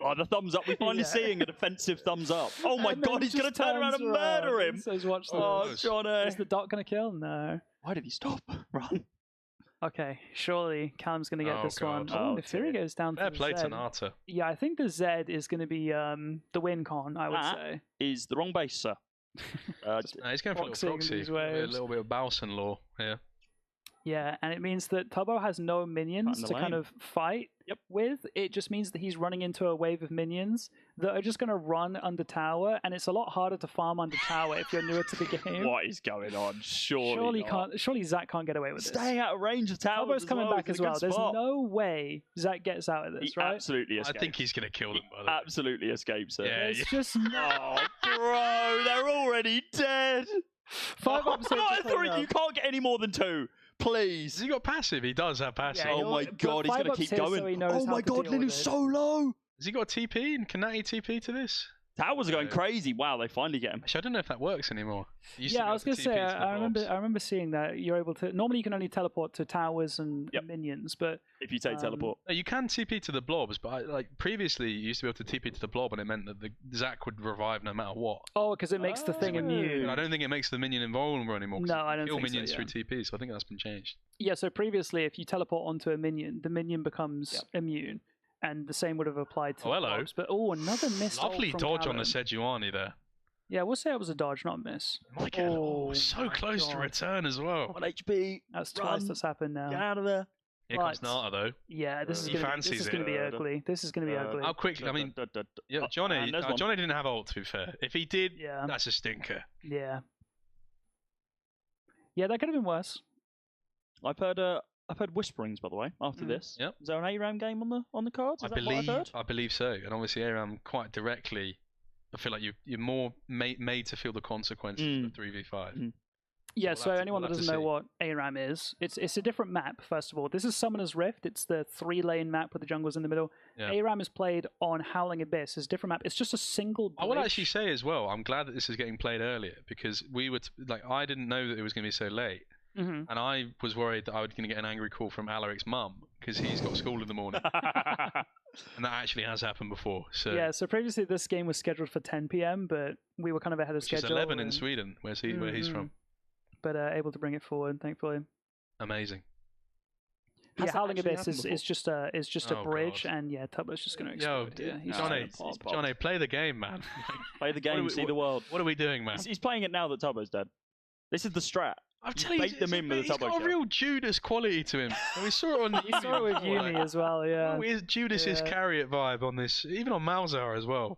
Oh, the thumbs up. We're finally seeing a defensive thumbs up. Oh my god, he's going to turn around and murder him. Says, watch this. Oh, Johnny. Is the dot going to kill? No. Why did he stop? Run. Okay, surely Callum's going to get this one. Oh, the Fury goes down to the play Z. to Nata. Yeah, I think the Z is going to be the win con, I would say. Is the wrong base, sir. He's going for a little proxy. A little bit of Bowson law here. Yeah, and it means that Tubbo has no minions to kind of fight with. It just means that he's running into a wave of minions that are just going to run under tower, and it's a lot harder to farm under tower if you're newer to the game. What is going on? Surely Zach can't get away with this. Staying out of range of towers. Tubbo's coming back as well. There's no way Zach gets out of this, right? Absolutely escapes. I think he's going to kill them, by the way. Absolutely escapes it. Yeah, it's just oh, bro, they're already dead. 5 up. You can't get any more than 2. Please. Has he got passive? He does have passive. Yeah, oh my god, he's going to keep going. Oh my god, Linu's so low. Has he got a TP? And can Natty TP to this? Towers are going crazy. Wow, they finally get him. Actually, I don't know if that works anymore. It used to Yeah, be I was able going to to say, TP to the blobs. I remember seeing that you're able to. Normally, you can only teleport to towers and minions, but if you take teleport, no, you can TP to the blobs. But like previously, you used to be able to TP to the blob, and it meant that the Zac would revive no matter what. Oh, because it makes the thing immune. And I don't think it makes the minion invulnerable anymore. No, I don't kill think so, minions yeah. through TP, so I think that's been changed. Yeah, so previously, if you teleport onto a minion, the minion becomes immune, and the same would have applied to Oh, hello. blobs. But another miss. Lovely dodge on the Sejuani there. Yeah, we'll say it was a dodge, not a miss. Oh, so close to return as well. 1 HP. That's twice that's happened now. Get out of there. Here comes Nata though. Yeah, this is He going fancies to be it. ugly. This is going to be ugly. How quickly? I mean, yeah, Johnny. there's one. Johnny didn't have ult. To be fair, if he did, Yeah. that's a stinker. Yeah. Yeah, that could have been worse. I've heard whisperings, by the way, after this. Yep. Is there an ARAM game on the cards? Is that what I've heard? I believe so. And obviously, ARAM quite directly. I feel like you're more made to feel the consequences of 3v5. Yeah, we'll so have to- anyone we'll that have doesn't to know see. what ARAM is, it's a different map, first of all. This is Summoner's Rift. It's the 3-lane map with the jungles in the middle. Yeah. ARAM is played on Howling Abyss. It's a different map. It's just a single bridge. I would actually say as well, I'm glad that this is getting played earlier because we were I didn't know that it was going to be so late. Mhm. And I was worried that I was going to get an angry call from Alaric's mum because he's got school in the morning. And that actually has happened before. So Yeah, so previously this game was scheduled for 10 p.m., but we were kind of ahead of which is schedule. 11 in and- Sweden, where he's from. But able to bring it forward, thankfully. Amazing. Yeah, that Howling actually Abyss happened is just a Oh, bridge, God. and yeah, Tubbo's just going to Yo, explode. Yeah, he's Johnny, just gonna pop. Johnny, play the game, man. Play the game, see the world. What are we doing, man? He's playing it now that Tubbo's dead. This is the strat. I'm You telling you, bait them in with a he's Tubbo got a kill. real Judas quality to him. And we saw it on You saw it with before, Yumi like, as well, yeah. oh, here's Judas's Yeah. Carriot vibe on this, even on Malzahar as well.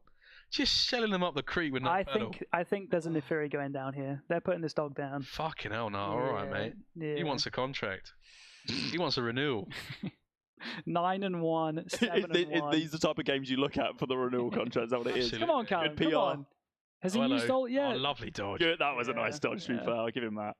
Just selling them up the creek with no pedal. I think there's a Neferi going down here. They're putting this dog down. Fucking hell, no. All right, mate. Yeah. He wants a contract. He wants a renewal. 9-1, 7-1. These are the type of games you look at for the renewal contract. Is that what it is? Come on, Callum. Good Come PR. on. Has he Hello. used ult yet? Oh, lovely dodge. Good, that was a Yeah, nice dodge, to be yeah. fair. I'll give him that.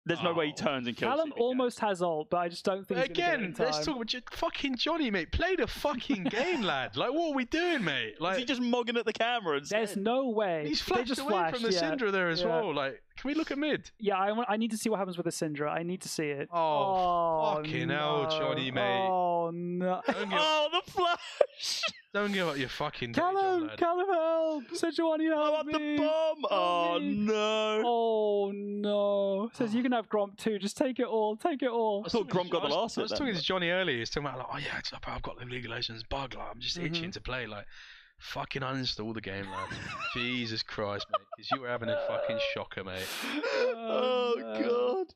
There's no way he turns and kills Callum CPK. almost has ult, but I just don't think he's gonna get it in Again, time. let's talk about fucking Johnny, mate. Play the fucking game, lad. Like, what are we doing, mate? Like, Is he just mogging at the camera? And There's no way. he's They flashed just away flashed, from the yeah. Syndra there as Yeah. well. Like, can we look at mid? Yeah, I need to see what happens with the Syndra. I need to see it. Oh, fucking hell, no. Johnny, mate. Oh, no. Don't give, Oh, the flash! don't give up your fucking day job, Callum, lad. Callum, help! Sejuani, How help about the me! bomb? Oh, me. no. Oh, no. Says you can have Gromp too. Just take it all. Take it all. I thought Grom got the last I hit was talking then. to Johnny earlier. He's talking about, like, oh, yeah, I've got the League of Legends bug. Like, I'm just itching to play. Like, fucking uninstall the game, lad. Jesus Christ, mate. Because you were having a fucking shocker, mate. Oh, God.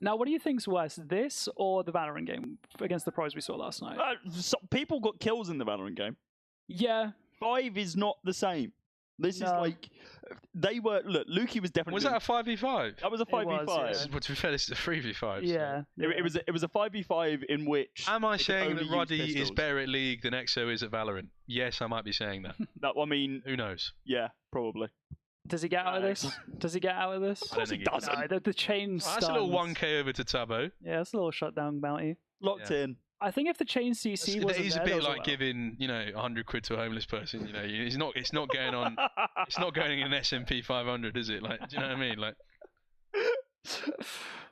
Now, what do you think's worse, this or the Valorant game against the pros we saw last night? People got kills in the Valorant game. Yeah. 5 is not the same. This is No. like they were. Look, Lukey was definitely. Was that a 5v5? That was a 5v5. was, But to be fair, this is a 3v5. Yeah. It was a 5v5 in which. Am I they could saying only that use Ruddy is pistols. better at League than EXO is at Valorant? Yes, I might be saying that. No, I mean, Who knows? yeah, probably. Does he get out of this? Does he get out of this? I don't think he does. No, the chain That's a little stuns. 1k over to Tubbo. Yeah, that's a little shutdown bounty. Locked Yeah. in. I think if the chain CC was He's a there, bit there was like well. giving, 100 quid to a homeless person. It's not going on. It's not going in an S&P 500, is it? Like, do you know what I mean? Like,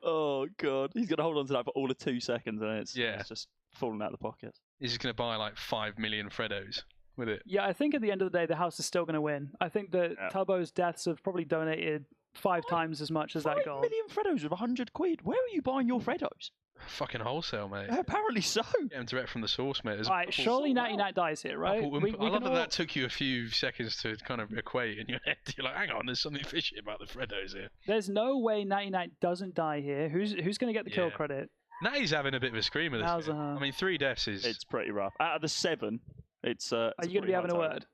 Oh god, he's gonna hold on to that for all of 2 seconds, and it's Yeah. it's just falling out of the pocket. he's just going to buy like 5 million Freddos with it. Yeah, I think at the end of the day, the house is still going to win. I think that Yeah. Tubbo's deaths have probably donated 5 times as much as that 5 goal. million Freddos with 100 quid. Where are you buying your Freddos? Fucking wholesale, mate. Apparently so. Get them direct from the source, mate. There's a Right, couple- surely Natty Nat dies here, right? couple- We I can love that all- that took you a few seconds to kind of equate in your head. You're like, hang on, there's something fishy about the Freddos here. There's no way Natty Nat doesn't die here. Who's going to get the kill Yeah. credit? Natty's having a bit of a screamer this How's, year. I mean, 3 deaths is... It's pretty rough. Out of the 7, it's. Are you going to be having a word?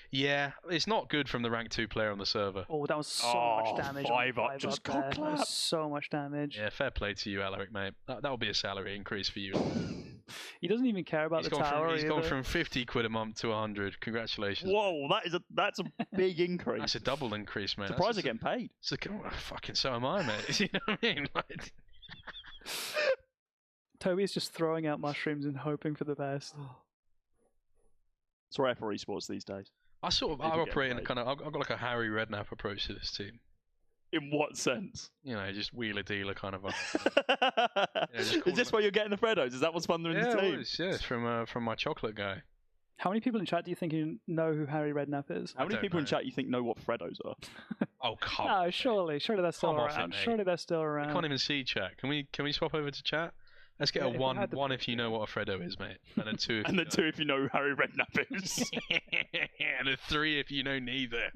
Yeah, it's not good from the rank 2 player on the server. Oh, that was so much damage. on 5 up, 5 just up there. cock That was clap. so much damage. Yeah, fair play to you, Alaric, mate. That'll be a salary increase for you. He doesn't even care about He's the gone tower. from, he's gone either. from 50 quid a month to 100. Congratulations. Whoa, that's a big increase. That's a double increase, mate. Surprised That's they're getting paid. It's like, oh, fucking so am I, mate. You know what I mean? Like, Toby's just throwing out mushrooms and hoping for the best. It's rare for esports these days. I People operate in get a kind of. I've got like a Harry Redknapp approach to this team. In what sense? You know, just wheeler dealer kind of. Is this why you're getting the Freddos? Is that what's fun in the team? It's from my chocolate guy. How many people in chat do you think you know who Harry Redknapp is? How many people in chat you think know what Freddos are? Oh come No, on. surely they're still Come off it, around. mate. Surely they're still around. I can't even see chat. Can we swap over to chat? Let's get Yeah, a if we had the one if you know what a Freddo is, mate, and a 2 if And you then 2 if you know who Harry Redknapp is. and a 3 if you know neither.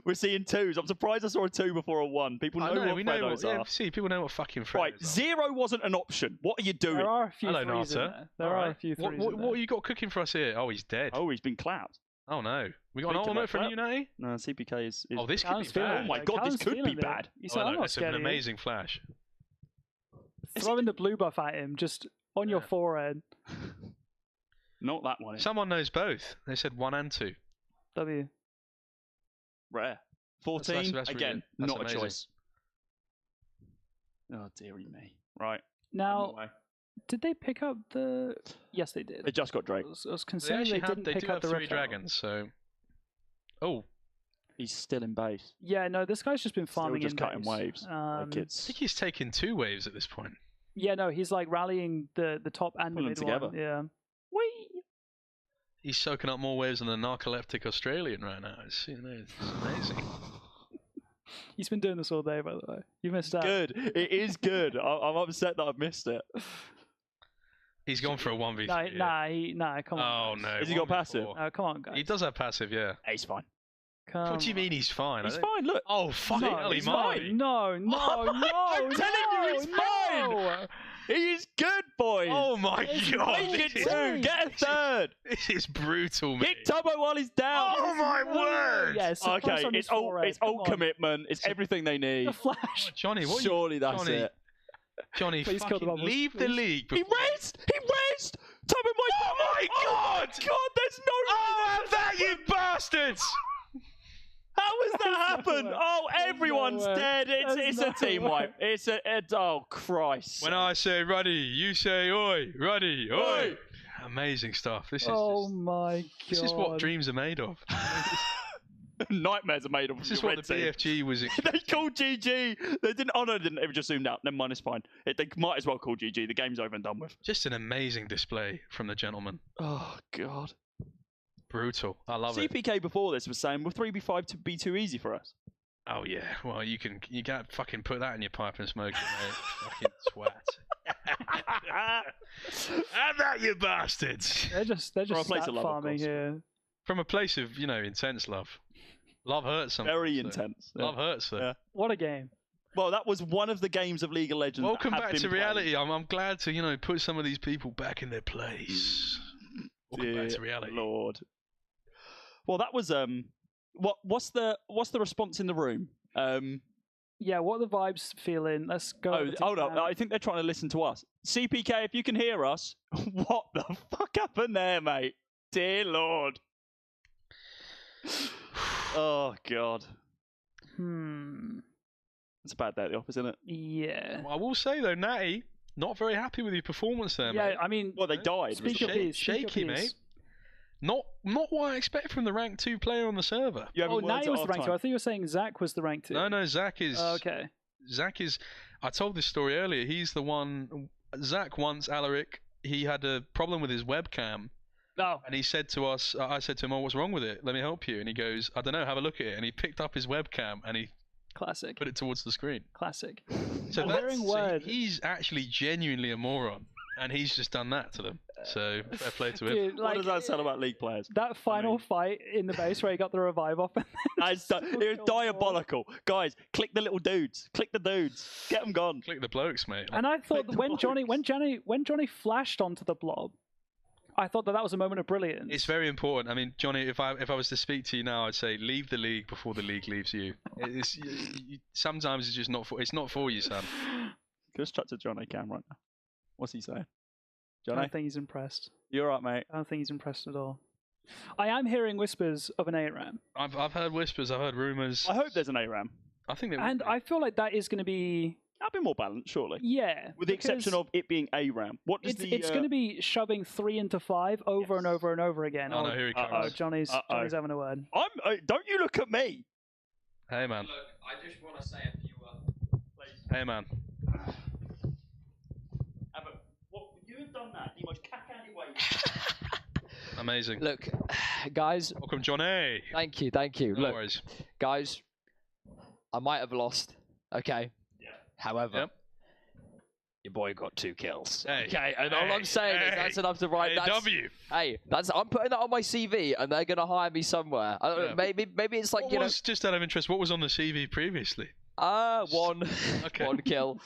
We're seeing 2s. I'm surprised I saw a 2 before a 1. People know what we know Freddos what, are. yeah, see, people know what fucking Freddos Right, are. 0 wasn't an option. What are you doing? There are a few Hello, threes in Nata. there. There are a few threes in What you got cooking for us here? Oh, he's dead. Oh, he's been clapped. Oh no, we got an Speaking ultimate of from clap- you, Natty? No, CPK is. Oh, this could Callum's be feeling bad. Oh my it. god, this Callum's could be feeling it. bad. He said, I'm not That's an scared of you. amazing flash. Throwing the blue buff at him just on your forehead. Not that one. Someone knows both. They said 1 and 2. W. Rare. 14, that's really again, good. That's not amazing. a choice. Oh, dearie me. Right. Now, did they pick up the... Yes, they did. They just got Drake. I was They concerned actually didn't they pick do up have the 3 repel. dragons, so... Oh, He's still in base. Yeah, no, this guy's just been Still farming just in cutting base. waves. Like I it's think he's taken 2 waves at this point. Yeah, no, he's like rallying the top and the Pulling mid together. one. Yeah. He's soaking up more waves than a narcoleptic Australian right now. It's amazing. He's been doing this all day, by the way. You missed out. good. It is good. I'm upset that I've missed it. He's gone for a 1v3. Nah, come on. Oh no. Has he got 1v4. passive? Come on, guys. He does have passive, yeah. He's fine. Come What do you mean he's fine? He's fine, look. Oh, fucking No, hell, he's he fine. No, I'm telling you, he's fine. He is good, boys. Oh my god. Make it this 2. is- Get a 3rd. This is brutal, mate. Hit Tubbo while he's down. Oh my word. Yes. Okay, it's all commitment. It's everything they need. The flash. Johnny, what Surely that's Johnny, it. Johnny, Please kill the fucking bubbles, leave the please. league. He raised! Tubbo might Oh my god! God, there's no... Oh, have that, you bastards! How has that happened? way. Oh, everyone's way. dead. It's There's a team no way. wipe. Oh, Christ. When I say ruddy, you say oi. Ruddy, oi. Oi. Amazing stuff. This is Oh just, my god. this is what dreams are made of. Nightmares are made of This is your what red the team. BFG was. They called GG. They didn't. Oh no, they didn't. It just zoomed out. Never mind, it's fine. They might as well call GG. The game's over and done with. Just an amazing display from the gentleman. Oh God. Brutal. I love it. CPK before this was saying, "Will 3v5 to be too easy for us?" Oh yeah. Well, you can't fucking put that in your pipe and smoke it, mate. Fucking twat. Have that, you bastards. They're just From a place stat of love, of farming course. here. From a place of intense love. Love hurts sometimes. Very though. intense. Yeah. Love hurts, though. Yeah. What a game. Well, that was one of the games of League of Legends. Welcome that have back been to played. reality. I'm glad to put some of these people back in their place. Welcome back to Dear reality. Lord. Well, that was what's the response in the room? Yeah, what are the vibes feeling? Let's go. over to Hold up. Cam. I think they're trying to listen to us. CPK, if you can hear us, what the fuck happened there, mate? Dear Lord. Oh God. It's a bad day at the office, isn't it? Yeah. Well, I will say though, Natty, not very happy with your performance there, Yeah, mate. I mean, Well, they died. speak your piece. speak your Shaky, piece. mate. Not what I expect from the rank 2 player on the server. You having Oh, words Natty at was the rank 2. I half-time? thought you were saying Zach was the rank 2. No, Zach is. Okay. Zach is. I told this story earlier. He's the one. Zach once, Alaric, he had a problem with his webcam. Oh. And he said to us, I said to him, "Oh, what's wrong with it? Let me help you." And he goes, "I don't know, have a look at it." And he picked up his webcam and he Classic. put it towards the screen. Classic. So I'm that's, hearing word. he's actually genuinely a moron. And he's just done that to them. So fair play to him. Dude, What like, does that sound about League players? that final fight in the base where he got the revive off. And It was diabolical. Guys, click the little dudes. Click the dudes. Get them gone. Click the blokes, mate. And I thought Click the that when Johnny flashed onto the blob, I thought that was a moment of brilliance. It's very important. I mean, Johnny, if I was to speak to you now, I'd say leave the league before the league leaves you. Sometimes it's just not for you, son. Just chat to Johnny Cam right now. What's he saying? I Johnny, don't think he's impressed. you're right, mate. I don't think he's impressed at all. I am hearing whispers of an ARAM. I've heard whispers. I've heard rumors. I hope there's an ARAM. I think there And will be. I feel like that is going to be That'd be more balanced, surely. Yeah. With the exception of it being ARAM. What does it's going to be shoving 3 into 5 over and over and over again. Oh, no, here he comes. Johnny's having a word. Don't you look at me! Hey, man. Look, I just want to say a few Hey, man. You've done that. You must cack anyway. Amazing. Look, guys. Welcome, Johnny. Thank you, thank you. No Look, worries. guys, I might have lost. Okay. Yeah. However, your boy got 2 kills. Hey. Okay, and all I'm saying is that's enough to write that. Hey, I'm putting that on my CV, and they're gonna hire me somewhere. I don't know, maybe it's like Just out of interest, what was on the CV previously? One kill.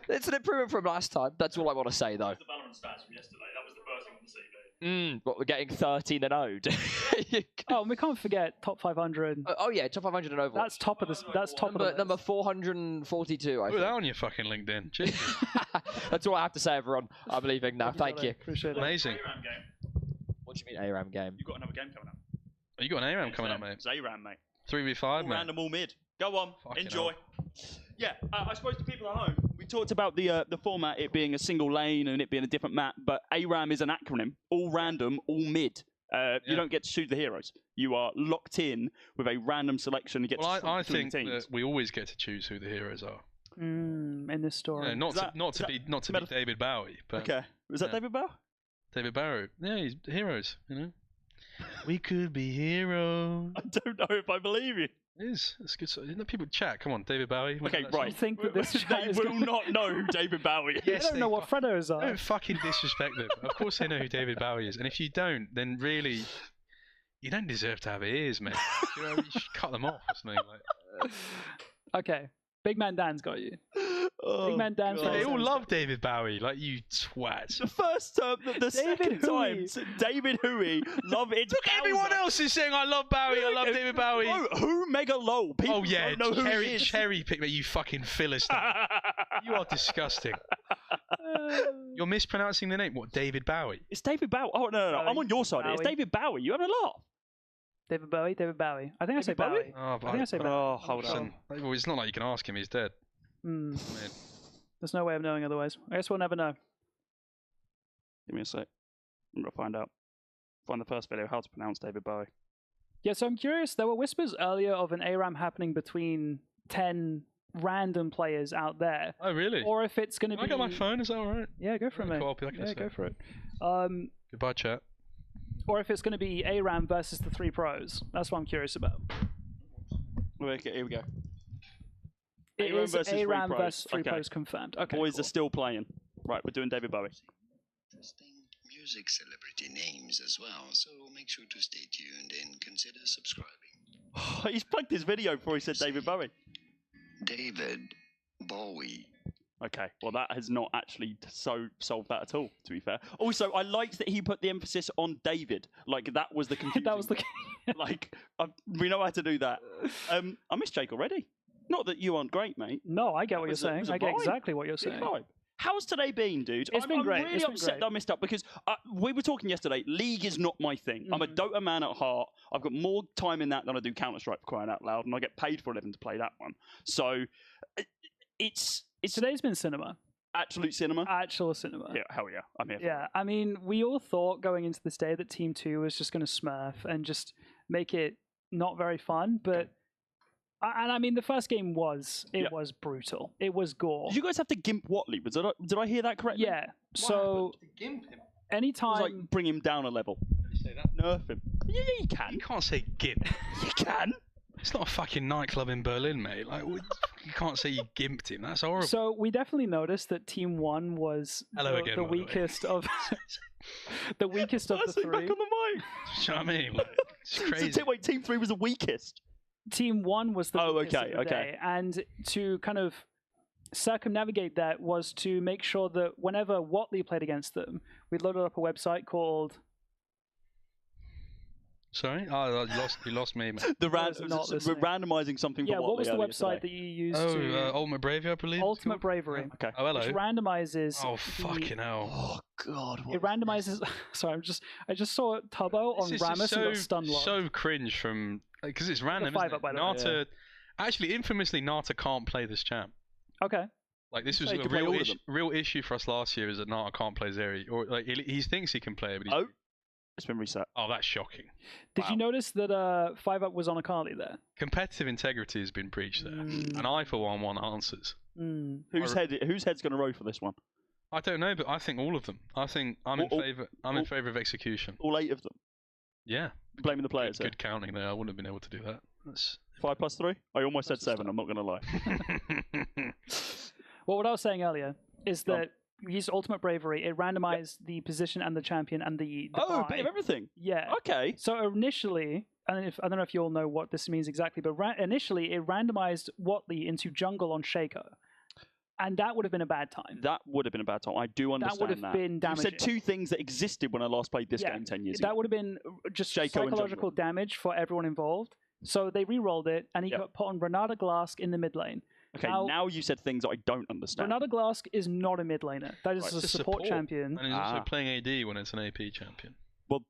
It's an improvement from last time. That's all I want to say, though. The Valorant stats from yesterday. That was the first thing on the CV. But we're getting 13 and 0. Oh, and we can't forget top 500. Oh yeah, top 500 and over. That's top of the. That's top of the list. Number 442. I Put think. that on your fucking LinkedIn. Jesus. That's all I have to say, everyone. I'm leaving now. Thank you. Appreciate it. Amazing. ARAM game. What do you mean ARAM game? You've got another game coming up. Oh, you got an ARAM coming up, mate. It's ARAM, mate. 3v5, All mate. random, all mid. Go on, Fucking enjoy. hell. Yeah, I suppose to people at home, we talked about the format, it being a single lane and it being a different map, but ARAM is an acronym. All random, all mid. You don't get to choose the heroes. You are locked in with a random selection. You get Well, to I think teams. that we always get to choose who the heroes are. In this story. You know, not to be David Bowie, but okay. Was that David Bowie? David Bowie. Yeah, he's heroes. You know, we could be heroes. I don't know if I believe you. It is. It's good. You know, people chat. Come on, David Bowie. Okay, right. I think that this they will not know who David Bowie is. They don't know what Freddos are. Don't fucking disrespect them. Of course they know who David Bowie is, and if you don't, then really, you don't deserve to have ears, mate. You know, you should cut them off or something. Like. Okay, Big Man Dan's got you. Big Man Dan. They all love David Bowie, like you twat. The first time, the second time, David Huey love it. Look, everyone else is saying I love Bowie, I love David Bowie. No, who mega low? People don't know who he is. Cherry pick me, you fucking philistine. You are disgusting. You're mispronouncing the name. What, David Bowie? It's David Bowie. Oh no, I'm on your side. It's David Bowie. You having a laugh? David Bowie. I think I say Bowie. Oh, I think I say Bowie. Oh, hold on. Well, it's not like you can ask him. He's dead. There's no way of knowing otherwise. I guess we'll never know. Give me a sec. I'm gonna find out. Find the first video how to pronounce David Bowie. Yeah, so I'm curious. There were whispers earlier of an ARAM happening between 10 random players out there. Oh, really? Or if it's going to be. I got my phone. Is that all right? Yeah, go for it, mate. Yeah, go for it. Goodbye, chat. Or if it's going to be ARAM versus the 3 pros. That's what I'm curious about. Okay, here we go. It ARAM is versus ARAM 3 versus 3 okay. pros confirmed. Okay, Boys are still playing. Right, we're doing David Bowie. Interesting music celebrity names as well, so make sure to stay tuned and consider subscribing. He's plugged his video before he said David Bowie. David Bowie. Okay, well that has not actually solved that at all, to be fair. Also, I liked that he put the emphasis on David. Like, that was the confusing That was the... Like, we know how to do that. I miss Jake already. Not that you aren't great, mate. No, I get what you're saying. I get exactly what you're saying. How's today been, dude? It's been great. I'm really upset that I missed out because we were talking yesterday. League is not my thing. I'm a Dota man at heart. I've got more time in that than I do Counter-Strike, for crying out loud, and I get paid for a living to play that one. So it's today's been cinema. Absolute cinema. Actual cinema. Yeah, hell yeah, I'm here. Yeah, I mean, we all thought going into this day that Team 2 was just going to smurf and just make it not very fun, but. And I mean, the first game was brutal. It was gore. Did you guys have to gimp Watley? Did I hear that correctly? Yeah. So gimp him. Anytime, it was like bring him down a level. How do you say that? Nerf him. Yeah, you can. You can't say gimp. You can. It's not a fucking nightclub in Berlin, mate. Like, you can't say you gimped him. That's horrible. So we definitely noticed that Team 1 was the weakest of the weakest of the 3. Back on the mic. Do you know what I mean? Like, it's crazy. So, wait, Team 3 was the weakest. Team 1 was the weakest of the day. And to kind of circumnavigate that was to make sure that whenever Watley played against them, we loaded up a website called... Sorry? Oh, you lost me, mate. We're randomizing something for Watley. Yeah, what was the website that you used to... Ultimate Bravery, I believe. Ultimate Bravery. Okay. Oh, hello. Which randomizes... Oh, fucking hell. Oh, God. It randomizes... Sorry, I just saw Tubbo on Rammus and got stun locked. So cringe from... Because it's random, isn't it? Nata... Actually, infamously, Nata can't play this champ. Okay. Like this was So he a could play all of them. real issue for us last year is that Nata can't play Zeri, or like he thinks he can play it, but Oh, it's been reset. oh, that's shocking. Did you notice that 5UP was on Akali there? Competitive integrity has been breached there, and I for one want answers. Whose head's going to roll for this one? I don't know, but I think all of them. I think I'm in favor. I'm in favor of execution. All 8 of them. Yeah. Blaming the players. Good counting there. I wouldn't have been able to do that. That's 5 plus 3. I almost said 7. I'm not going to lie. Well, what I was saying earlier is that we used Ultimate Bravery. It randomized the position and the champion and the Oh, a buy. bit of everything. Yeah. Okay. So initially, I don't know if you all know what this means exactly, but initially it randomized Watley into jungle on Shaco. And that would have been a bad time. That would have been a bad time. I do understand that. Would have been damaging. You said 2 things that existed when I last played this game 10 years ago. That would have been just Shaco and psychological damage for everyone involved. So they re-rolled it, and he got put on Renata Glask in the mid lane. Okay, now you said things I don't understand. Renata Glask is not a mid laner. That is a support champion. And he's also playing AD when it's an AP champion. Well,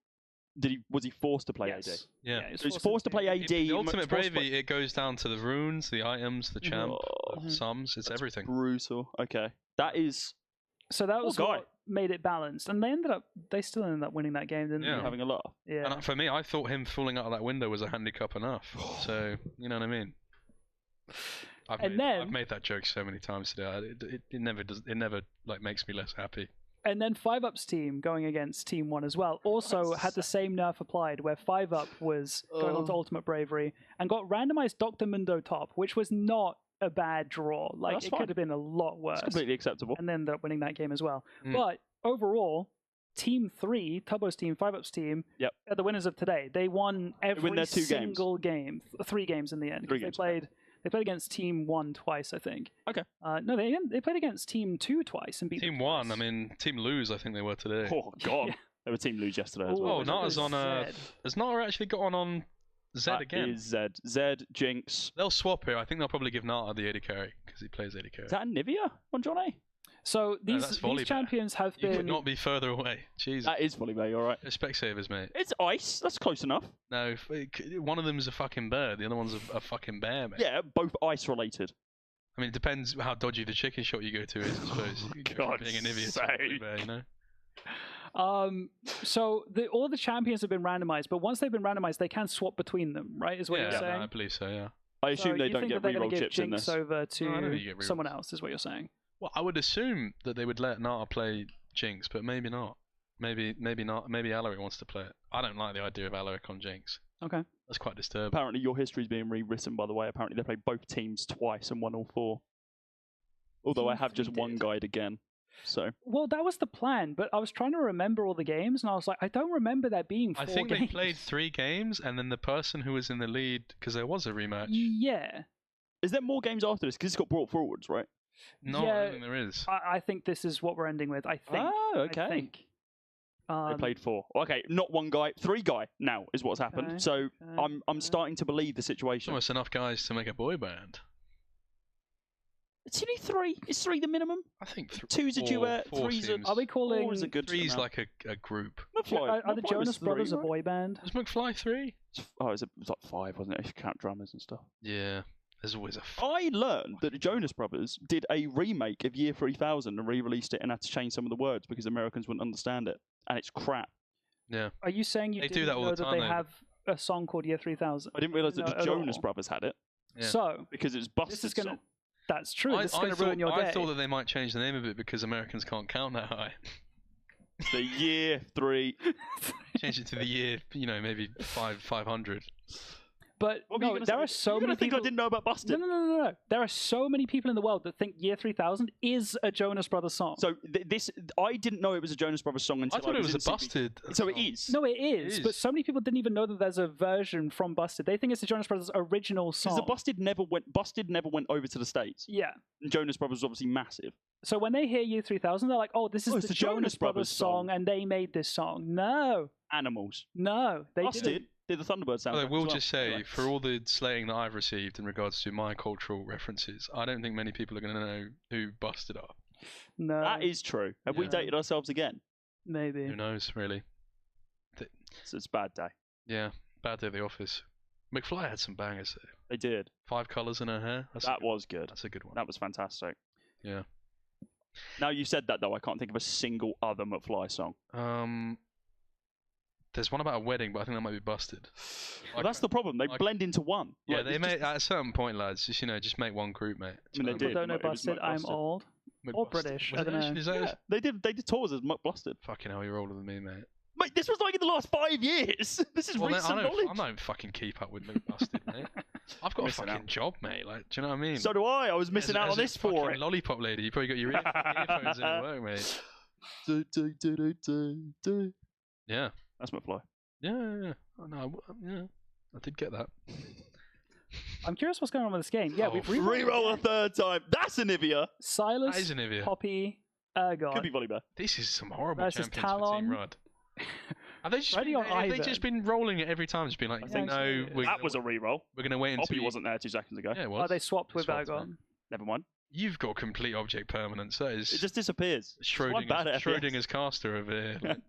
was he forced to play AD? Yeah. So he's forced to play AD. The Ultimate Bravery, it goes down to the runes, the items, the champ, sums. It's everything. Brutal. Okay. That is... So that was what made it balanced. And they still ended up winning that game, didn't they? Having a laugh. Yeah. And for me, I thought him falling out of that window was a handicap enough. So, you know what I mean? I've made that joke so many times today. It never like makes me less happy. And then 5UP's team going against Team 1 as well also had the same nerf applied, where 5UP was going on to Ultimate Bravery and got randomized Dr. Mundo top, which was not a bad draw. Like, it could have been a lot worse. It's completely acceptable. And then ended up winning that game as well. But overall, Team 3, Tubbo's team, 5UP's team, are the winners of today. They won every single game. 3 games in the end. They played against Team 1 twice, I think. Okay. No, they played against Team 2 twice and beat Team 1. I mean, Team Lose. I think they were today. Oh God, they were Team Lose yesterday as well. Oh, Nata's on. Has Nata actually got on Zed again? Is Zed. Zed, Jinx. They'll swap here. I think they'll probably give Nata the AD carry because he plays AD carry. Is that a Nivea on John A? So these champions have been... You could not be further away. Jesus. That is fully mate, alright. They're Specsavers, mate. It's ice. That's close enough. No, one of them is a fucking bird. The other one's a fucking bear, mate. Yeah, both ice related. I mean, it depends how dodgy the chicken shot you go to is, I suppose. God being a Nivea to a bear, you know? So all the champions have been randomized, but once they've been randomized, they can swap between them, right? Is what you're saying? I believe so, yeah. I assume they don't get reroll chips in this. Over to someone else, is what you're saying. Well, I would assume that they would let Nata play Jinx, but maybe not. Maybe not. Maybe Alaric wants to play it. I don't like the idea of Alaric on Jinx. Okay. That's quite disturbing. Apparently your history is being rewritten, by the way. Apparently they played both teams twice and won all 4. Although I have just one guide again. So. Well, that was the plan, but I was trying to remember all the games, and I was like, I don't remember that being 4 I think games. they played 3 games, and then the person who was in the lead, because there was a rematch. Yeah. Is there more games after this? Because it's got brought forwards, right? No, I don't think there is. I think this is what we're ending with. I think. Oh, okay. I think. They played 4. Okay, not 1 guy, 3 guy now is what's happened. Okay, So I'm starting to believe the situation. Almost enough guys to make a boy band. It's only 3. Is 3 the minimum? I think 2's a duet, 3's a... Are we calling... 4 is a good 3's amount. like a group. Are the Jonas Brothers a boy band? Was McFly 3? Oh, it was like 5, wasn't it? If you count drummers and stuff. Yeah. There's always a... I learned that the Jonas Brothers did a remake of Year 3000 and re-released it and had to change some of the words because Americans wouldn't understand it. And it's crap. Yeah. Are you saying you didn't do that all know the time, that they have a song called Year 3000? I didn't realise that the Jonas Brothers had it. Yeah. So... Because it's Busted This is gonna... song. That's true. This is going to ruin your day. I thought that they might change the name of it because Americans can't count that high. The Year 3... Change it to the year, maybe 500. But no, there are so many people... I didn't know about Busted. No. There are so many people in the world that think Year 3000 is a Jonas Brothers song. So I didn't know it was a Jonas Brothers song until I thought it was a Busted. So it is. No, it is. But so many people didn't even know that there's a version from Busted. They think it's the Jonas Brothers original song. Because Busted never went over to the States. Yeah. And Jonas Brothers was obviously massive. So when they hear Year 3000, they're like, oh, this is the Jonas Brothers song, and they made this song. No. Animals. No, they Busted didn't. Did the Thunderbird sound? I will just say, for all the slaying that I've received in regards to my cultural references, I don't think many people are going to know who Busted are. No. That is true. Have we dated ourselves again? Maybe. Who knows, really? So it's a bad day. Yeah, bad day at the office. McFly had some bangers there. They did. 5 colours in her hair. That was good. That's a good one. That was fantastic. Yeah. Now you said that though, I can't think of a single other McFly song. There's one about a wedding, but I think that might be busted. Well, that's the problem. They blend into one. Yeah, Like, they made at a certain point, lads. Just make one group, mate. I mean, they did. Don't know It was busted. I'm McBusted. old. Or British. I don't know. Is that it? They did tours as McBusted. Fucking hell, you're older than me, mate. Mate, this was like in the last 5 years. This is recent knowledge. I don't fucking keep up with McBusted, mate. I've got a fucking job, mate. Like, do you know what I mean? So do I. I was missing out on this for it. Lollipop lady, you probably got your earphones in at work, mate. Yeah. That's McFly. Yeah. Oh, no, yeah. I did get that. I'm curious what's going on with this game. Yeah, we've reroll a third time. That's Anivia. Silas, That is Anivia. Poppy, Ergon. Could be Volibear. This is some horrible Versus champions for Team Talon. Rod. Have they just, Ready been, on have they Ivan. just been rolling it every time? Just been like, I think no, that was a reroll. we're going to wait until Poppy wasn't there 2 seconds ago. Yeah, it Oh, was. they swapped with swapped, Ergon. man. Never mind. You've got complete object permanence. That is It just disappears. I'm bad at FPS. Schrodinger's caster over here. Like,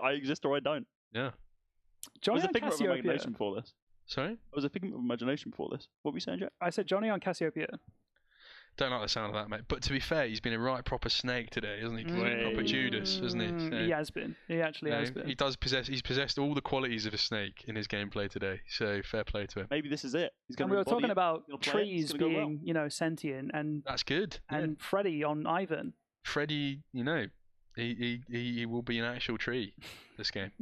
I exist or I don't. yeah. I Johnny was a on figment of imagination Cassiopeia. before this. Sorry? I was a figment of imagination before this. What were you saying, Jack? I said Johnny on Cassiopeia. Don't like the sound of that, mate. But to be fair, he's been a right proper snake today, hasn't he? Proper Judas, hasn't he? So, He has been. He actually has been. He does possess. He's possessed all the qualities of a snake in his gameplay today. So fair play to him. Maybe this is it. He's And going we to were talking about gonna play it, it's trees gonna go being, you know, sentient, and That's good. and Freddy on Ivan. Freddy, you know, he will be an actual tree this game.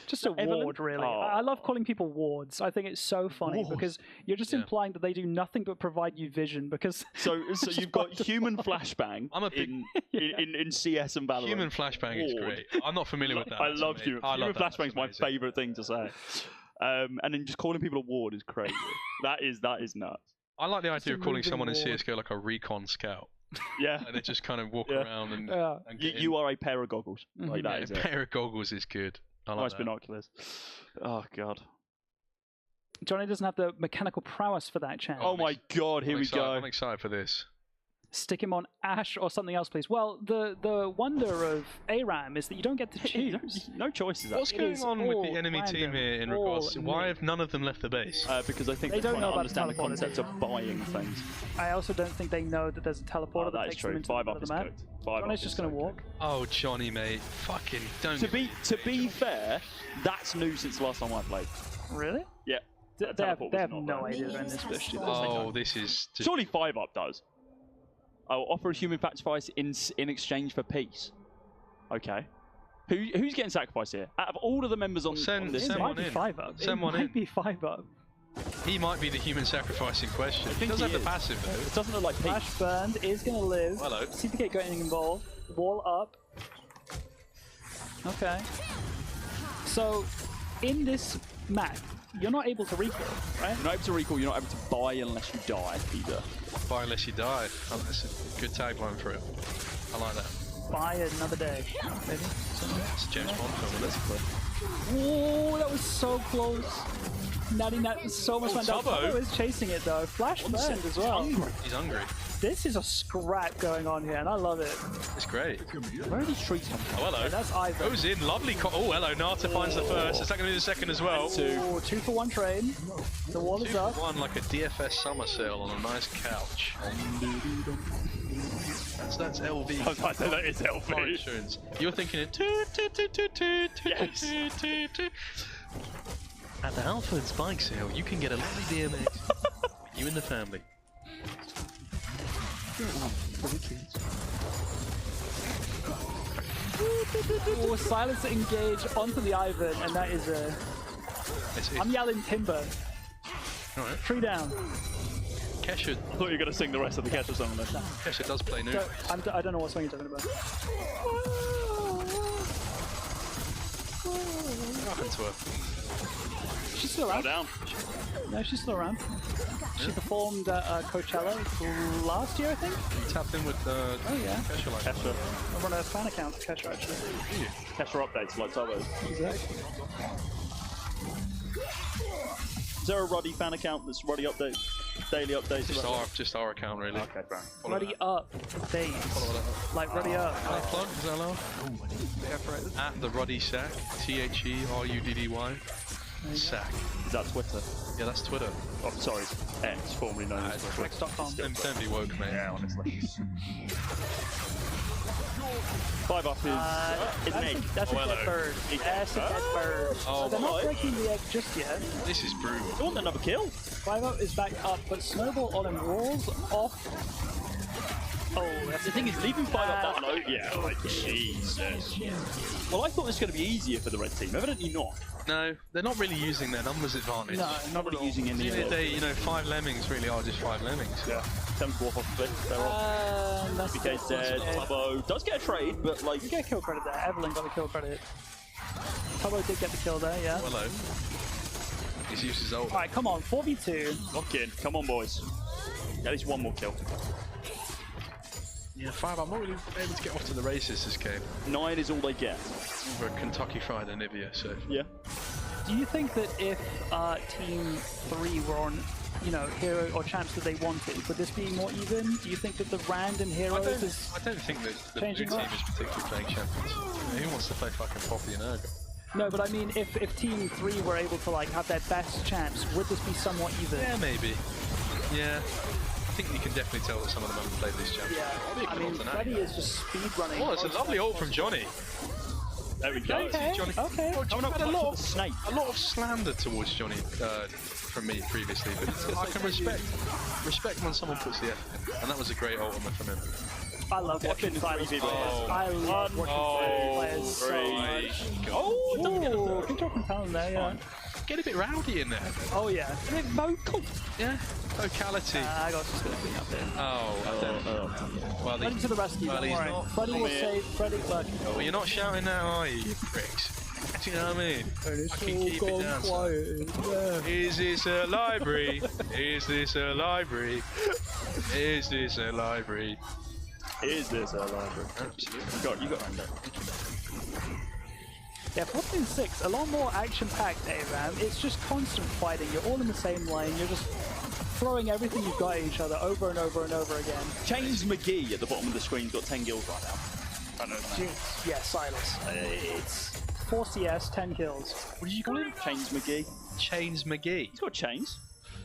Just a Evelyn? ward, really. Oh. I love calling people wards. I think it's so funny Wards? because you're just Yeah. implying that they do nothing but provide you vision. Because So you've got human flashbang I'm a big in CS and Valorant. human flashbang is Ward. great. I'm not familiar with that. I That's love amazing. human. I Human love that. flashbang is my That's amazing. favourite thing to say. And then just calling people a ward is crazy. that is nuts. I like the Just idea a of calling moving someone in ward. CS:GO like a recon scout, Yeah. and they just kind of walk Yeah. around and, Yeah. and get in. You are a pair of goggles. Like that Yeah, is a it. pair of goggles is good. I like Nice that. binoculars. Oh god. Johnny doesn't have the mechanical prowess for that chance. Oh my god, here I'm we excited. go. I'm excited for this. Stick him on Ash or something else, please. Well, the wonder of ARAM is that you don't get to choose. No choices. What's It going is on with all the enemy team random, here in all regards to why new. have none of them left the base? Because I think They they're don't trying know to about understand the teleporter, concept do of buying things. I also don't think they know that there's a teleporter that that is takes them true. into the 5 middle up of is the map. cooked. 5 Johnny's up just is going to so walk. Oh, Johnny, mate, fucking don't. To be fair, that's new since the last time I played. Really? Yeah. They have teleport was not no there. idea they're in this bush. do they? Oh, this is just... Surely 5 up does. I will offer a human sacrifice in exchange for peace. Okay. Who's getting sacrificed here? Out of all of the members on, on this It send might one be in. 5 up. Send It one might in. be 5 up. He might be the human sacrifice in question. He think does he have the is. passive though. It doesn't look like peace. Flash burned is going to live. Hello. CPK getting involved. Wall up. Okay. So, in this map, you're not able to recall, right? You're not able to recall, you're not able to buy unless you die either. Buy unless you die. Oh, that's a good tagline for it. I like that. Buy another day. Maybe. It's a James Bond film, isn't it? Whoa, that was so close. Natty Nat so much fun. Tubbo. Tubbo is chasing it though. Flash burned as well. He's hungry. This is a scrap going on here, and I love it. It's great. Where are these trees coming from? Oh, hello. Yeah, that's Ivan. Goes in, lovely. Oh, hello. Nata finds the first. Is that going to be the second as well? Ooh, 2 for 1 trade. The wall is up. One like a DFS summer sale on a nice couch. That's LV. I was about to say that is Car LV. insurance. You're thinking it. Toot, toot, toot, toot, toot, Yes. toot, toot, toot. At the Halfords bike sale, you can get a lovely DMX. You and the family. Oh, silence engage onto the Ivan, and that is a. I'm yelling timber. Alright. 3 down. Kesha, I thought you were going to sing the rest of the Kesha song then. Kesha does play new. I don't know what song you're talking about. What happened to her? She's still around. Down. No, she's still around. She performed at Coachella last year, I think. You tapped in with Oh yeah. Kesha like Kesha. I run a fan account for Kesha actually. Kesha updates like Tubbo. Exactly. Is there a Ruddy fan account that's Ruddy updates? Daily updates? just our account really. Okay, fair. Ready up, days. Like ready up. Plug, is that allowed? At the Ruddy Sack, THERUDDY. Sack. Is that Twitter? Yeah, that's Twitter. Oh, sorry. X, formerly known as Twitter. X.com. Don't be woke, mate. Yeah, honestly. 5 up is an egg. That's a dead bird. That's a dead bird. Oh, They're not breaking the egg just yet. This is brutal. They want another kill. 5 up is back up, but Snowball on him rolls off. Oh, that's the thing is, leaving 5 up that low. Yeah, like Jesus. Well, I thought this was going to be easier for the red team. Evidently not. No, they're not really using their numbers advantage. No, not really using any of it. You know, 5 lemmings really are just 5 lemmings. Yeah. 10 to walk off the cliff. They're off. That's BK's dead. Tubbo does get a trade, but like. You get a kill credit there. Evelyn got a kill credit. Tubbo did get the kill there, yeah. Hello. He's used his ult. Alright, come on. 4v2. Lock in. Come on, boys. At least one more kill. Yeah, 5. I'm not really able to get off to the races this game. 9 is all they get. Over Kentucky Fried Anivia, so. Yeah. Do you think that if Team 3 were on, you know, hero or champs that they wanted, would this be more even? Do you think that the random heroes is I don't think that the blue team much? is particularly playing champions. You know, who wants to play fucking Poppy and Urgot? No, but I mean, if Team 3 were able to like have their best champs, would this be somewhat even? Yeah, maybe. Yeah. I think you can definitely tell that some of them haven't played these champs. Yeah, I mean, Freddy is just speed running. Oh, it's a lovely ult from Johnny. There we go. Okay, Johnny. okay. Oh, Johnny had a lot of slander towards Johnny from me previously, but I can respect when someone puts the effort in, and that was a great ultimate from him. I love watching Silas play. I love watching players so much. Oh, good job from Talon there, yeah. Get a bit rowdy in there. Oh yeah, a bit vocal. Yeah, vocality. I got just gonna clean up here. Well, Freddy to the rescue, don't worry. not. Freddy will save, Freddy, look. Well, you're not shouting now, are you pricks? Do you know what I mean? I can keep it down. Quiet. Is this a library? Is this a library? Is this a library? Is this a library? Absolutely. You got it. Yeah, 14-6, a lot more action-packed ARAM. It's just constant fighting. You're all in the same lane. You're just throwing everything you've got at each other over and over and over again. Chains McGee at the bottom of the screen's got 10 kills right now. I know that. Yeah, Silas. It's 4 CS, 10 kills. What did you call him? Chains McGee? Chains McGee. He's got chains.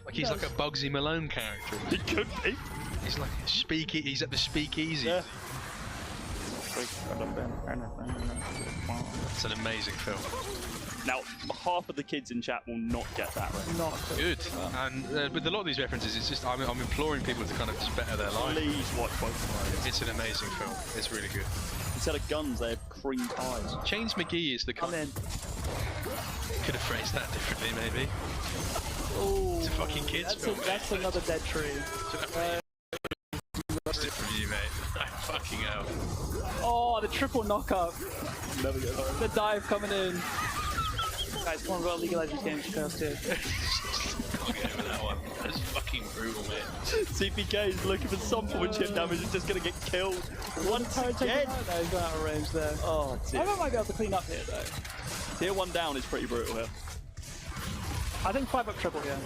Like he's like a Bugsy Malone character. He could be. He's like he's at the speakeasy. Yeah. It's an amazing film. Now, half of the kids in chat will not get that right. Not good. And with a lot of these references, it's just I'm imploring people to kind of just better their life. Please watch both of them. It's an amazing film. It's really good. Instead of guns, they have cream pies. Chains McGee is the kind. Could have phrased that differently, maybe. Oh, it's a fucking kids film. That's another dead tree. Lost it from you, mate. Fucking hell. Oh, the triple knockup. Never get home. The dive coming in. Guys, come on, we've got a League of Legends game to first here. Can't get over that one. That's fucking brutal, mate. CPK is looking for some form of chip damage. He's just going to get killed once again. No, he's gone out of range there. Oh, dear. I might be able to clean up here, though. Tier 1 down is pretty brutal here. I think 5 up triple here.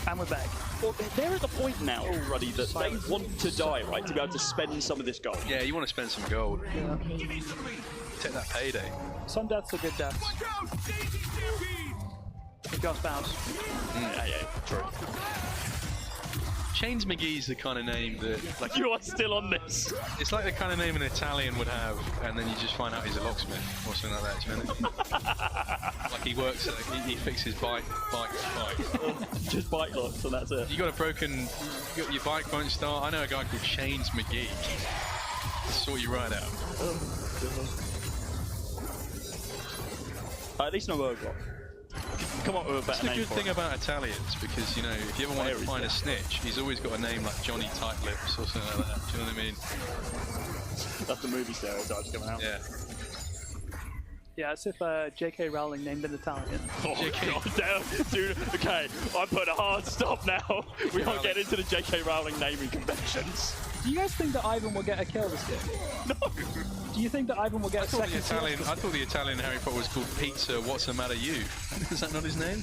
And we're back. Well, they're at the point now already that they want to die, right? To be able to spend some of this gold. Yeah, you want to spend some gold. Yeah. Take that payday. Some deaths are good deaths. Just bounce. Yeah, true. Chains McGee's the kind of name that, like, you are still on this. It's like the kind of name an Italian would have, and then you just find out he's a locksmith or something like that. Do you know what I mean? Like he works, he fixes bikes. Just bike locks, and that's it. You got your bike won't start. I know a guy called Chains McGee. Sort you right out. At least no Urgot. Come up with a better name. That's the good thing about Italians, because you know, if you ever want to find a snitch, he's always got a name like Johnny Tight Lips or something like that. Do you know what I mean? That's the movie stereotypes coming out. Yeah. Yeah, it's if J.K. Rowling named an Italian. Oh, God damn. Dude, okay, I'm putting a hard stop now. We can't get into the J.K. Rowling naming conventions. Do you guys think that Ivan will get a kill this game? No. Do you think that Ivan will get a second kill? I thought the Italian Harry Potter was called Pizza What's the Matter You? Is that not his name?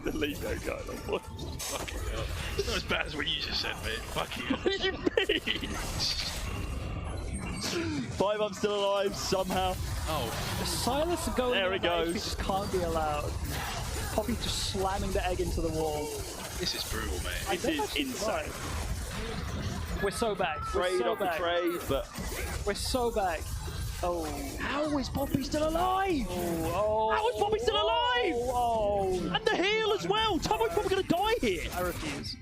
The Lego guy, boy. Fucking hell. It's not as bad as what you just said, mate. Fucking hell. What do you mean? 5-up still alive somehow. Oh. Silas going there it goes. just can't be allowed. Poppy just slamming the egg into the wall. This is brutal, mate. This is insane. We're so back. Trade off the trade, but we're so back. Oh. How is Poppy still alive? Oh. How is Poppy still alive? Oh. And the heal as well. Tubbo's probably going to die here. I refuse.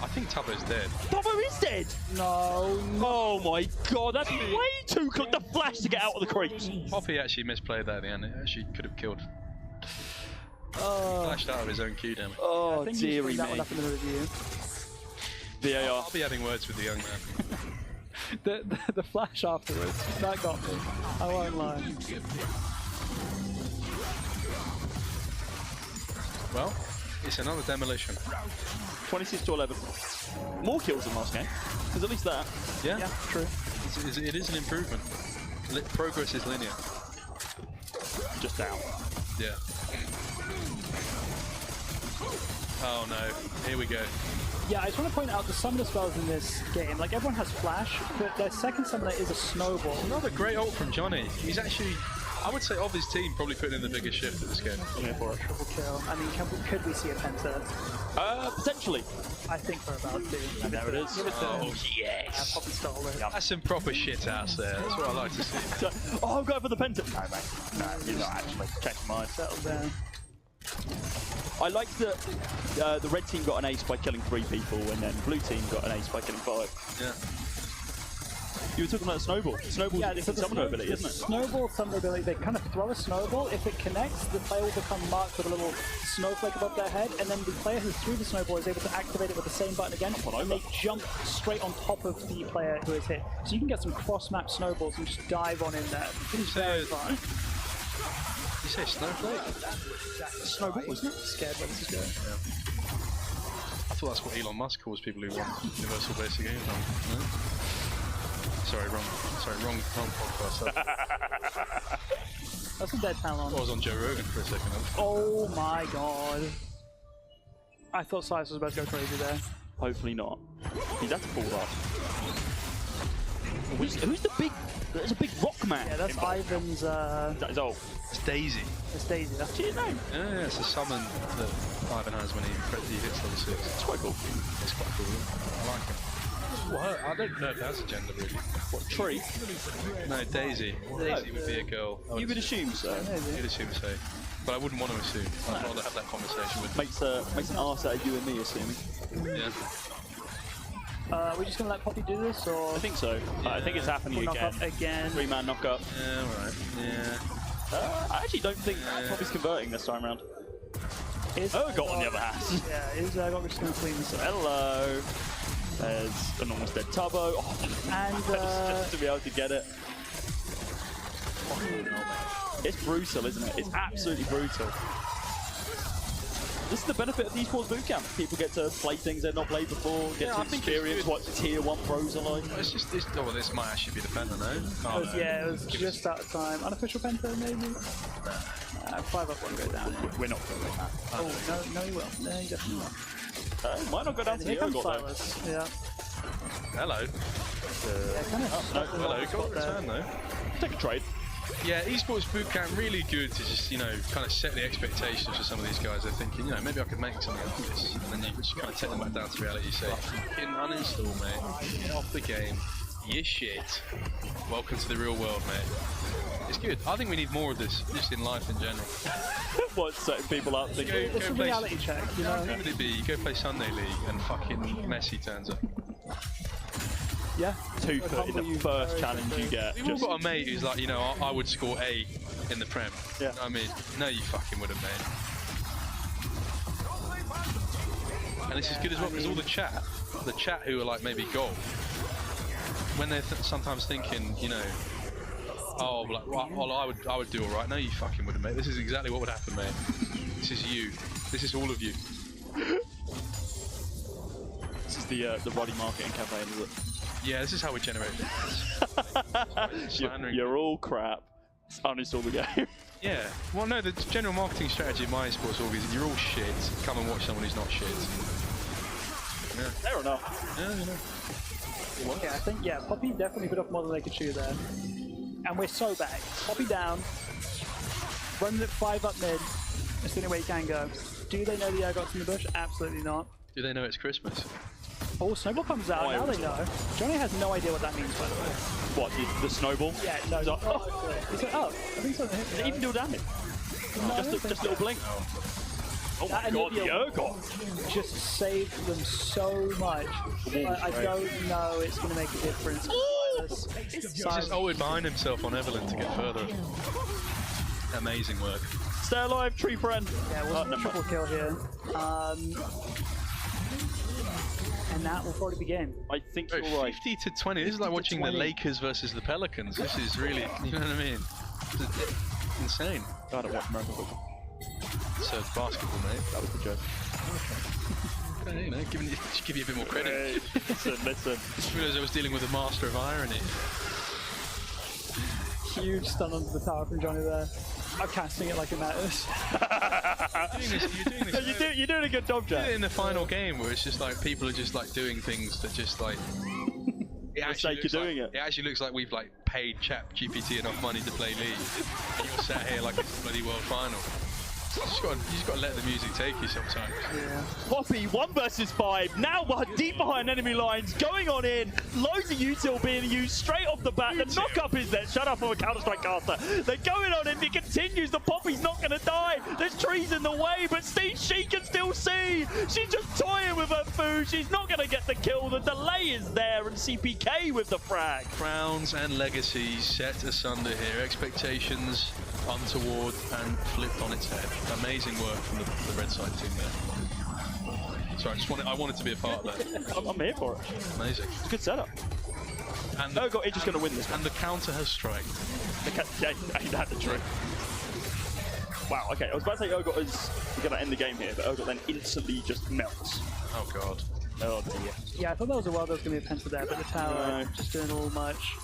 I think Tubbo's dead. Tubbo is dead. No. Oh my god, that's way too close. The flash to get out of the creeps. Poppy actually misplayed that at the end. It actually could have killed. Flashed out of his own Q damage. Oh, I think dearie that me. one up in the review. VAR. I'll be having words with the young man. the flash afterwards, that got me. I won't lie. Well, it's another demolition. 26 to 11. More kills than last game. Because at least that. Yeah, true. It is an improvement. Progress is linear. Just down. Yeah. Oh no, here we go. Yeah, I just want to point out the summoner spells in this game, like everyone has flash, but their second summoner is a snowball. Another great ult from Johnny. He's actually, I would say, of his team, probably putting in the biggest shift at this game. Yeah, for it. Triple kill. I mean, could we see a penta? Potentially. I think we're about to. And there it is. Oh, yes. Poppy stole it. That's some proper shit ass there. That's what I like to see. Oh, I'm going for the penta. No, mate. No, you're not actually. Check your mind. Settle down. I like that the red team got an ace by killing 3 people, and then blue team got an ace by killing 5. Yeah. You were talking about snowball. Snowball's a different summoner ability, isn't it? Snowball summoner ability, they kind of throw a snowball. If it connects, the player will become marked with a little snowflake above their head, and then the player who threw the snowball is able to activate it with the same button again, and they jump straight on top of the player who is hit. So you can get some cross-map snowballs and just dive on in there. It's very fun. You say snowflake? Snowball, wasn't it? Scared where this is going. Yeah. I thought that's what Elon Musk calls people who want universal basic income. No? Sorry, wrong podcast. That's a dead talon. I was on Joe Rogan for a second. Oh my god. I thought Silas was about to go crazy there. Hopefully not. He's had to fall off. Who's the big... There's a big rock man. Yeah, that's Ivan's... That is old. It's Daisy. It's Daisy, that's his name. Yeah, it's a summon that Ivan has when he hits level 6. It's quite cool. It's quite cool. I like it. Well, I don't know if that's a gender really. What, Tree? No, Daisy. Daisy would be a girl. You would assume so. You'd assume so. But I wouldn't want to assume. I'd rather have that conversation with Makes an arse out of you and me assuming. Yeah. We're just gonna let Poppy do this, or? I think so. Yeah. I think it's happening again. Again. 3-man knock up. Yeah, alright. Yeah. I actually don't think Poppy's converting this time around. Urgot on the other hand. Yeah, is Urgot just gonna clean this up? Hello. There's an almost dead Tubbo. Oh, and just to be able to get it. It's brutal, isn't it? It's absolutely brutal. This is the benefit of the esports bootcamp. People get to play things they've not played before, get to experience what tier 1 pros are like. It's just this. Oh, this might actually be the penta, no? Yeah, it was just out of time. Unofficial penta, maybe. 5-up won't go down. We're not going to win that. Oh no, he will. No, he definitely will. Might not go down to the Urgot though. Yeah. Hello. Hello. Got return though. Take a trade. Yeah, esports bootcamp really good to just, kind of set the expectations for some of these guys. They're thinking, maybe I could make something of this. And then you just kind of take them back down to reality. You say, fucking uninstall, mate. Get off the game. You shit. Welcome to the real world, mate. It's good. I think we need more of this, just in life in general. What, setting people up? Thinking, it's a reality check, you know? Who would it be? You go play Sunday League and fucking Messi turns up. Yeah. 2 put in the first challenge you get. We've all got a mate who's like, I would score 8 in the Prem. Yeah. You know what I mean? No, you fucking wouldn't, mate. And this is good as well, because all the chat who are like maybe gold, when they're sometimes thinking, oh, like, well, I would do all right. No, you fucking wouldn't, mate. This is exactly what would happen, mate. This is you. This is all of you. This is the Roddy marketing campaign, is it? Yeah, this is how we generate business. You're all crap. Uninstall the game. Yeah. Well, no, the general marketing strategy of my esports org is you're all shit. Come and watch someone who's not shit. Yeah. Fair enough. Yeah, Okay, I think, yeah, Poppy definitely bit off more than they could chew there. And we're so back. Poppy down. Running at 5 up mid. It's the only way you can go. Do they know the Urgot's in the bush? Absolutely not. Do they know it's Christmas? Oh, Snowball comes out. Now they know. Johnny has no idea what that means, by the way. What, the snowball? Yeah, no. Is it up? I think so. Does it even do damage? Just a little blink. Oh my god, the Urgot! Just saved them so much. I don't know it's going to make a difference. He's just always behind himself on Evelyn to get further. Amazing work. Stay alive, tree friend! Yeah, it wasn't a triple kill here. And that will probably be game. I think you're right. 50 to 20. This is like watching the Lakers versus the Pelicans. This is really, you know what I mean? It's insane. I don't watch American football. So it's basketball, mate. That was the joke. Okay, you know, give you a bit more credit. Listen. I realised I was dealing with a master of irony. Huge stun onto the tower from Johnny there. I'm casting it like it matters. You're doing a good job, Jack. You did it in the final game where it's just like people are just like doing things that just like. It actually looks like we've like paid ChatGPT enough money to play League, and you're sat here like it's the bloody world final. You just got to let the music take you sometimes. Yeah. Poppy, 1 versus 5. Now we're deep behind enemy lines, going on in. Loads of util being used straight off the bat. The knock-up is there. Shut up, I'm a Counter-Strike caster. They're going on in. It continues. The Poppy's not going to die. There's trees in the way, but she can still see. She's just toying with her food. She's not going to get the kill. The delay is there, and CPK with the frag. Crowns and legacies set asunder here. Expectations untoward and flipped on its head. Amazing work from the red side team there. Sorry, I wanted to be a part of that. I'm here for it. Amazing. It's a good setup. And he's just going to win this. And the counter has strike. Yeah, that's the trick. Wow, okay, I was about to say Urgot is going to end the game here, but Urgot then instantly just melts. Oh god. Oh dear. Yeah, I thought that was a while there was going to be a penta there, but the tower just doing all much.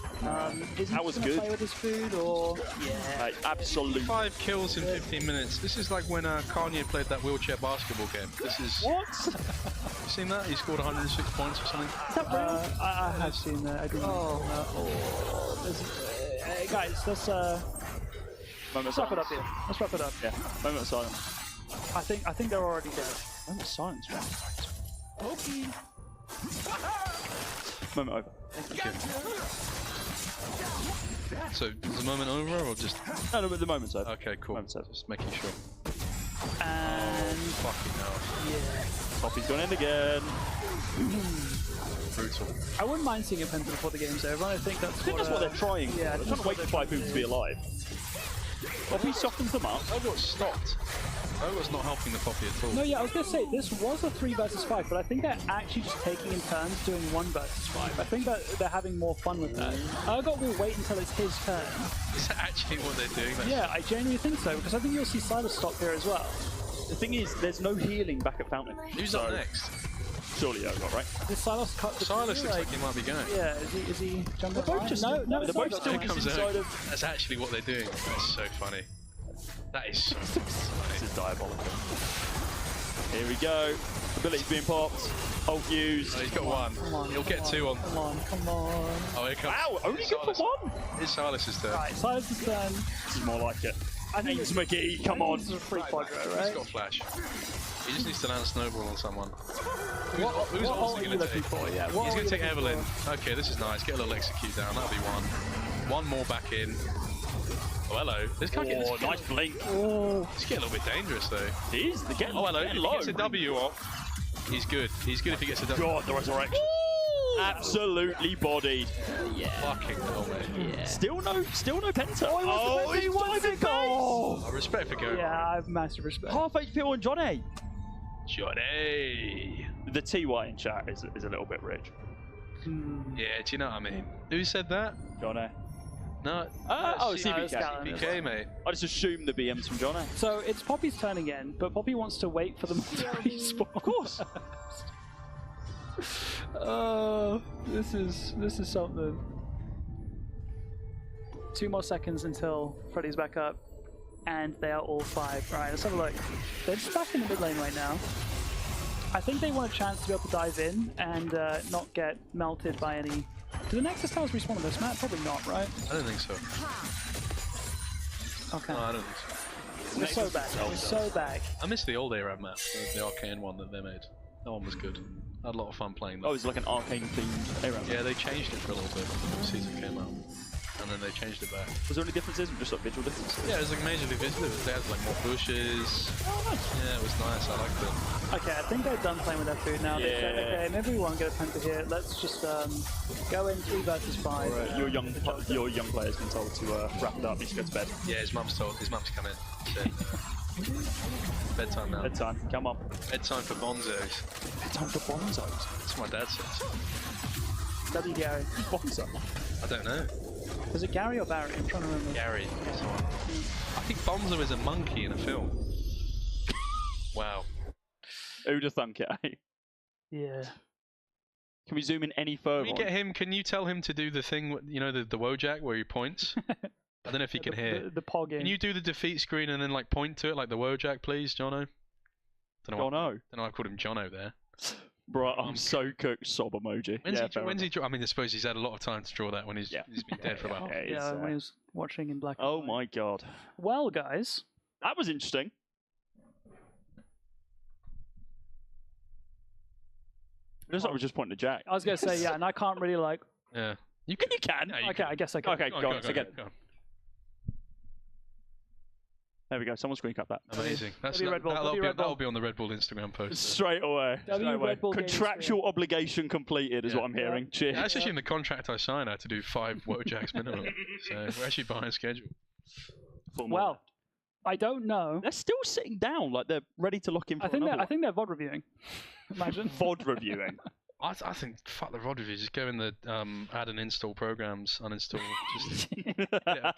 Is he going to play with his food, or...? Yeah. Absolutely. 5 kills in 15 minutes. This is like when Kanye played that wheelchair basketball game. This is... What? You seen that? He scored 106 points or something. Is that real? I have seen that. I didn't guys, let's wrap it up here. Let's wrap it up. Yeah. Moment of silence. I think they're already dead. Moment of silence, man. Okay. Moment over. Thank you. So, is the moment over or just... No, the moment's over. Okay, cool. Moment's over. Just making sure. And... Fucking hell. Yeah. Poppy's gone in again. Brutal. I wouldn't mind seeing a penta before the game's over. I think that's what they're trying. Yeah, they're trying to wait for 5 people to be alive. Poppy softens them up. I got stopped. I was not helping the Poppy at all. No, yeah, I was going to say, this was a 3 versus 5, but I think they're actually just taking in turns doing 1 versus 5. I think that they're having more fun with that. Urgot will wait until it's his turn. Is that actually what they're doing? Yeah, I genuinely think so, because I think you'll see Silas stop here as well. The thing is, there's no healing back at Fountain. Who's up next? Surely Urgot, right? Did Silas cut the Silas looks like he might be going. Yeah, is he jumping? They're both just... No, they're both still inside of... That's actually what they're doing. That's so funny. That is so funny. This is diabolical. Here we go. Ability's being popped. Ult used. Oh, he's got 1. Come on, He'll get 2 on. Come on. Oh, here comes. Wow, only good for 1? It's Silas's turn. Right, Silas' turn. This is more like it. I think it's McGee, come on. This is a free quadro, right? He's got flash. He just needs to land a snowball on someone. Who's also going to take? Yeah, he's going to take Evelyn. Okay, this is nice. Get a little execute down. That'll be 1. 1 more back in. Oh, hello. This can't get this. Nice blink. Oh. It's getting a little bit dangerous, though. It is. They're getting, hello. If he low. gets a W off, he's good. He's good if he gets a W. God, the resurrection. Absolutely bodied. Yeah. Fucking hell, mate. Yeah. Still no penta. Oh, he wants it. Oh, respect for Go. Yeah, I have massive respect. Half HP on Johnny. Johnny. The TY in chat is a little bit rich. Yeah, do you know what I mean? Who said that? Johnny. No. CPK. CPK, mate. I just assumed the BM's from Johnny. So it's Poppy's turn again, but Poppy wants to wait for them to respawn. Of course. This is something. 2 more seconds until Freddy's back up, and they are all 5. Right, let's have a look. They're just back in the mid lane right now. I think they want a chance to be able to dive in and not get melted by any. Do the Nexus Towers respawn on this map? Probably not, right? I don't think so. Okay. No, I don't think so. We're so back. We're so back. I miss the old Arab map, the arcane one that they made. That one was good. I had a lot of fun playing that. Oh, it was like an arcane themed Arab. Yeah, they changed it for a little bit when the season came out. And then they changed it back. Was there any differences? Just like visual differences? Yeah, it was like majorly visual. They had like more bushes. Oh, nice. Yeah, it was nice. I liked it. Okay, I think they're done playing with their food now. They said, okay, maybe we won't get a penta here. Let's just go in 3 versus 5. Right, your young player's been told to wrap it up. He should go to bed. Yeah, his mum's come in. So. Bedtime now. Bedtime. Come on. Bedtime for bonzos. Bedtime for bonzos? That's what my dad says. W Gary. Bonzo? I don't know. Was it Gary or Barry? I'm trying to remember. Gary. I think Bonzo is a monkey in a film. Wow. Who'd have thunk it, eh? Yeah. Can we zoom in any further? Can we get him? Can you tell him to do the thing, you know, the Wojak where he points? I don't know if he can hear. The pogging. Can you do the defeat screen and then like point to it like the Wojak, please, Jono? Don't know why I called him Jono there. Bro, I'm so cooked. Sob emoji. When's he draw? I mean, I suppose he's had a lot of time to draw that when he's been dead for about. Yeah, when he was watching in black. Oh my god. Well, guys, that was interesting. Looks like I was just pointing to Jack. I was gonna say yeah, and I can't really like. Yeah. You can. No, you okay, can. I guess I can. Okay, go on. Go. There we go. Someone screen cap that. Amazing. That'll be on the Red Bull Instagram post. Straight away. Red Bull Contractual obligation completed is what I'm hearing. Cheers. Yeah, that's actually in the contract I signed. I had to do 5 Wojaks minimum. So we're actually behind schedule. Well, I don't know. They're still sitting down, like they're ready to lock in for I think they're VOD reviewing. Imagine. VOD reviewing. I think fuck the VOD review. Just go in the add and install programs, uninstall. Just get it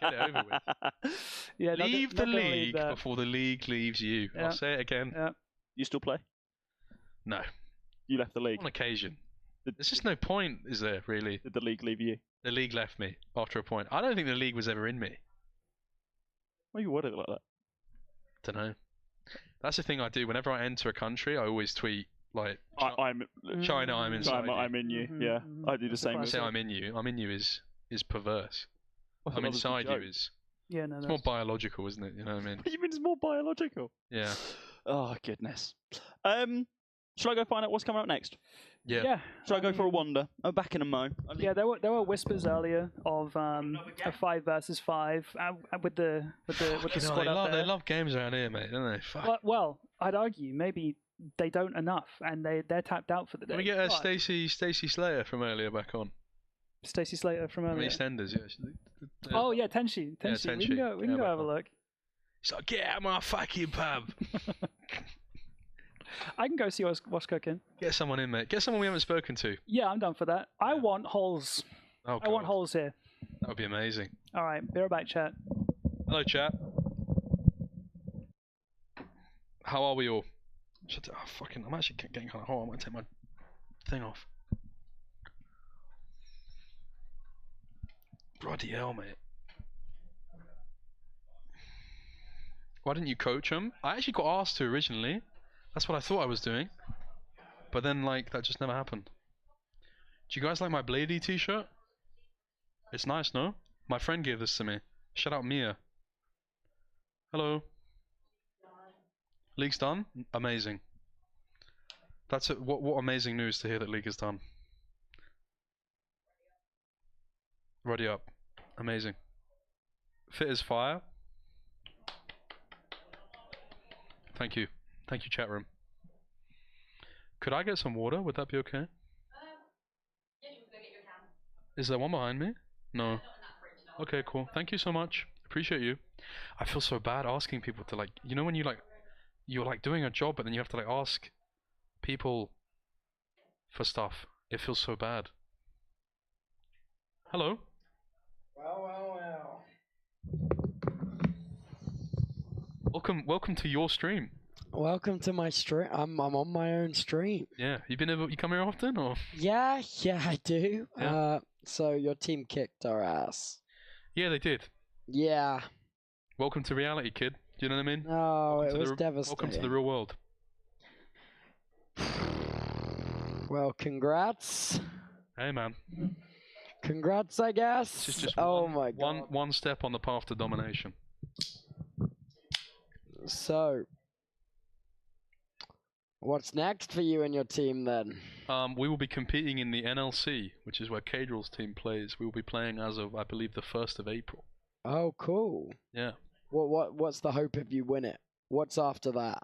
over with. Yeah, leave the league before the league leaves you. Yeah. I'll say it again. Yeah. You still play? No. You left the league? On occasion. There's just no point, is there, really? Did the league leave you? The league left me after a point. I don't think the league was ever in me. Why you worded it like that? Don't know. That's the thing I do. Whenever I enter a country, I always tweet like, I'm China, I'm inside you. I'm in you. Yeah, I do the same. I say I'm in you. I'm in you is perverse. I'm inside you is. Yeah, no. It's more biological, isn't it? You know what I mean? What do you mean it's more biological? Yeah. Oh goodness. Shall I go find out what's coming up next? Yeah. Shall I go for a wander? I'm back in a mo. Yeah, there were whispers earlier of a 5 versus 5 with the squad up there. They love games around here, mate, don't they? Fuck. Well, I'd argue maybe they don't enough, and they're tapped out for the day. Can we get Stacey Slater from earlier back on? Stacey Slater from earlier. EastEnders, yeah. Oh yeah, Tenshi. Yeah, Tenshi. We can go have a look. He's like, get out of my fucking pub. I can go see what's cooking. Get someone in, mate. Get someone we haven't spoken to. Yeah, I'm done for that. I want holes. Oh, I want holes here. That would be amazing. All right, be right back, chat. Hello, chat. How are we all? I'm actually getting kind of hot. I'm gonna take my thing off. Bloody hell, mate. Why didn't you coach him? I actually got asked to originally. That's what I thought I was doing. But then, like, that just never happened. Do you guys like my Bladey t-shirt? It's nice, no? My friend gave this to me. Shout out Mia. Hello. League's done? Amazing. That's it. What amazing news to hear that League is done. Ready up. Amazing. Fit as fire. Thank you. Thank you, chat room. Could I get some water? Would that be okay? Is there one behind me? No. Okay, cool. Thank you so much. Appreciate you. I feel so bad asking people to, like, you know when you're like doing a job but then you have to like ask people for stuff. It feels so bad. Hello. Well. Welcome to your stream. Welcome to my stream. I'm on my own stream. Yeah, you come here often or? Yeah, I do. Yeah. So your team kicked our ass. Yeah, they did. Yeah. Welcome to reality, kid. Do you know what I mean? No, it was devastating. Welcome to the real world. Well, congrats. Hey, man. Congrats, I guess. It's just my god. one step on the path to domination. So, what's next for you and your team then? We will be competing in the NLC, which is where Cadrill's team plays. We will be playing as of, I believe, the 1st of April. Oh, cool. Yeah. What's the hope if you win it? What's after that?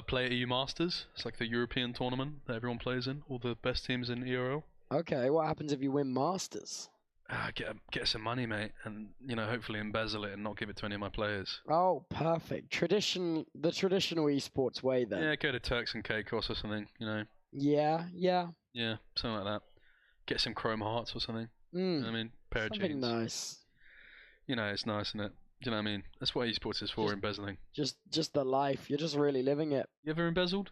Play at EU Masters. It's like the European tournament that everyone plays in. All the best teams in ERL. Okay, what happens if you win Masters? Get some money, mate, and hopefully embezzle it and not give it to any of my players. Oh, perfect. The traditional esports way then. Yeah, go to Turks and Caicos or something. Yeah. Yeah, something like that. Get some Chrome Hearts or something. You know what I mean? Pair of jeans. Something nice. It's nice, isn't it? Do you know what I mean? That's what esports is for, embezzling. Just the life. You're just really living it. You ever embezzled?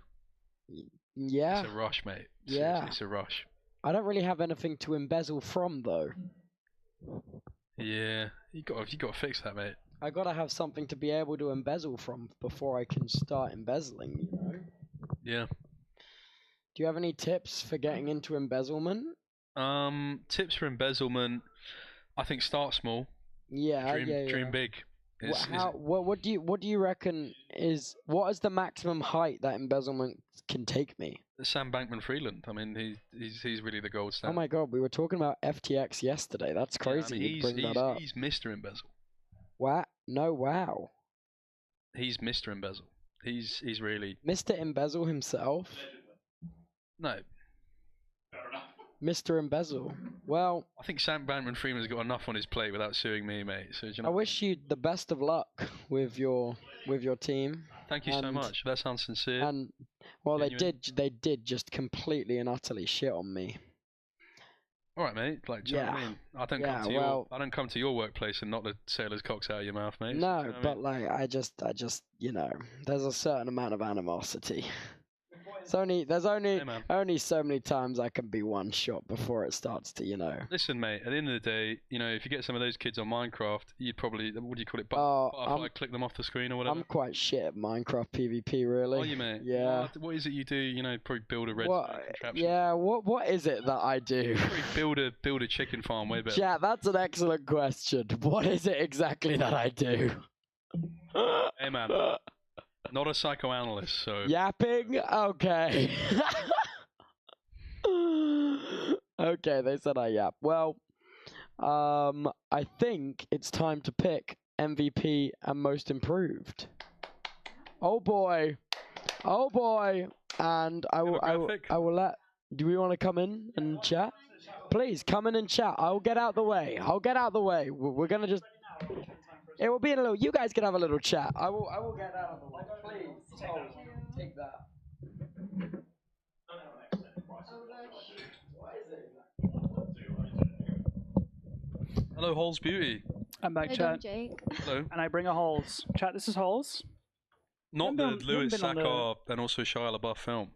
Yeah. It's a rush, mate. Yeah. Seriously, it's a rush. I don't really have anything to embezzle from though. Yeah, you got to fix that, mate. I gotta have something to be able to embezzle from before I can start embezzling. Yeah. Do you have any tips for getting into embezzlement? Tips for embezzlement. I think start small. Yeah, Dream big. What do you reckon what is the maximum height that embezzlement can take me? Sam Bankman-Fried. I mean, he's really the gold standard. Oh my god, we were talking about FTX yesterday. That's crazy. You bring that up. He's Mr. Embezzle. What? No, wow. He's Mr. Embezzle. He's really Mr. Embezzle himself. No. Mr. Embezzle. Well, I think Sam Bankman-Fried has got enough on his plate without suing me, mate. So I wish you the best of luck with your team. Thank you so much. That sounds sincere. And well, they did just completely and utterly shit on me. All right, mate. Like, do you know what I mean? I don't come to your workplace and knock the sailor's cocks out of your mouth, mate. No, you know but like, I just, there's a certain amount of animosity. There's only so many times I can be one shot before it starts to, Listen, mate. At the end of the day, if you get some of those kids on Minecraft, you'd probably, what do you call it? Butterfly, click them off the screen or whatever. I'm quite shit at Minecraft PvP, really. Are you, mate? Yeah. What is it you do? Probably build a redstone contraption. Yeah. What is it that I do? Probably build a chicken farm way better. Chat, that's an excellent question. What is it exactly that I do? Hey, man. Not a psychoanalyst, so... Yapping? Okay. Okay, they said I yap. Well, I think it's time to pick MVP and most improved. Oh boy. And I will let... Do we want to come in and chat? Please, come in and chat. I'll get out the way. We're going to just... It will be in a little... You guys can have a little chat. I will get out of the way. Please, take that. Hello, Holes Beauty. I'm back, Hello, chat. Jake. Hello. And I bring a Holes. Chat, this is Holes. Not the Louis Sakar and also Shia LaBeouf film.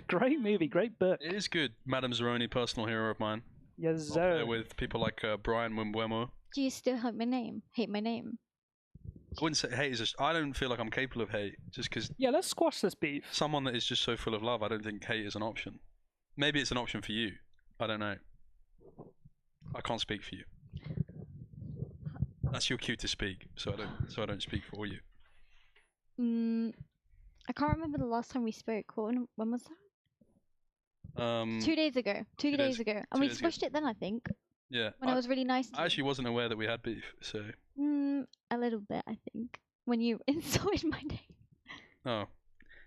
Great movie, great book. It is good. Madame Zeroni, personal hero of mine. Yes, sir. With people like Brian Wimbuemo. Do you still hate my name? I wouldn't say hate is just... I don't feel like I'm capable of hate, just because... Yeah, let's squash this beef. Someone that is just so full of love, I don't think hate is an option. Maybe it's an option for you. I don't know. I can't speak for you. That's your cue to speak, so I don't speak for you. I can't remember the last time we spoke. When was that? 2 days ago. 2 days ago. And we squashed it then, I think. Yeah. When it was really nice to I actually wasn't aware that we had beef, so... a little bit, I think. When you insulted my name. Oh.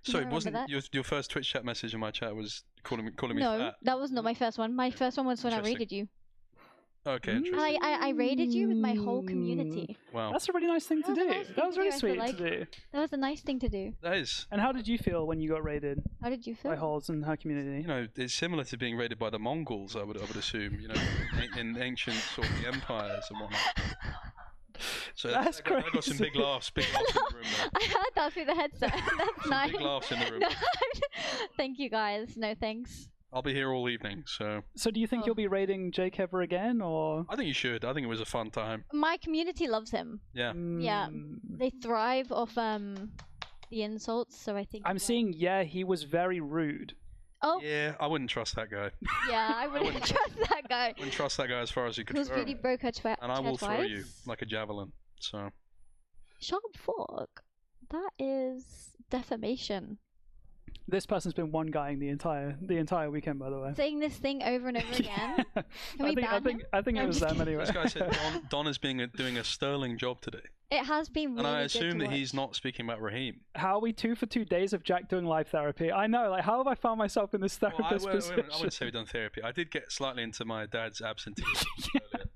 Sorry, wasn't your first Twitch chat message in my chat was calling me fat? No, that was not my first one. My first one was when I raided you. Okay, interesting. I raided you with my whole community. Wow. That's a really nice thing to do. That was really sweet to do. That was a nice thing to do. That is. And how did you feel when you got raided? How did you feel? By Holes and her community. It's similar to being raided by the Mongols, I would assume, in ancient sort of empires and whatnot. So that's crazy. I got some big laughs in the room. I heard that through the headset. That's nice. Big laughs in the room. Thank you, guys. No thanks. I'll be here all evening, so... So do you think you'll be raiding Jake ever again, or...? I think you should. I think it was a fun time. My community loves him. Yeah. Yeah. They thrive off the insults, so I think... I'm seeing, he was very rude. Oh. Yeah, I wouldn't trust that guy. Yeah, I wouldn't trust that guy. I wouldn't trust that guy as far as you could Because throw really him. broke her And I will throw you like a javelin. So. Sharp fork. That is defamation. This person's been one guying the entire weekend, by the way. Saying this thing over and over again. Can we ban him? I think it was them anyway. This guy said Don is doing a sterling job today. It has been really And I good assume to that he's watch. not speaking about Raheem. How are we 2 for 2 days of Jack doing live therapy? I know, like, how have I found myself in this therapist position? I wouldn't say we've done therapy. I did get slightly into my dad's absenteeism earlier.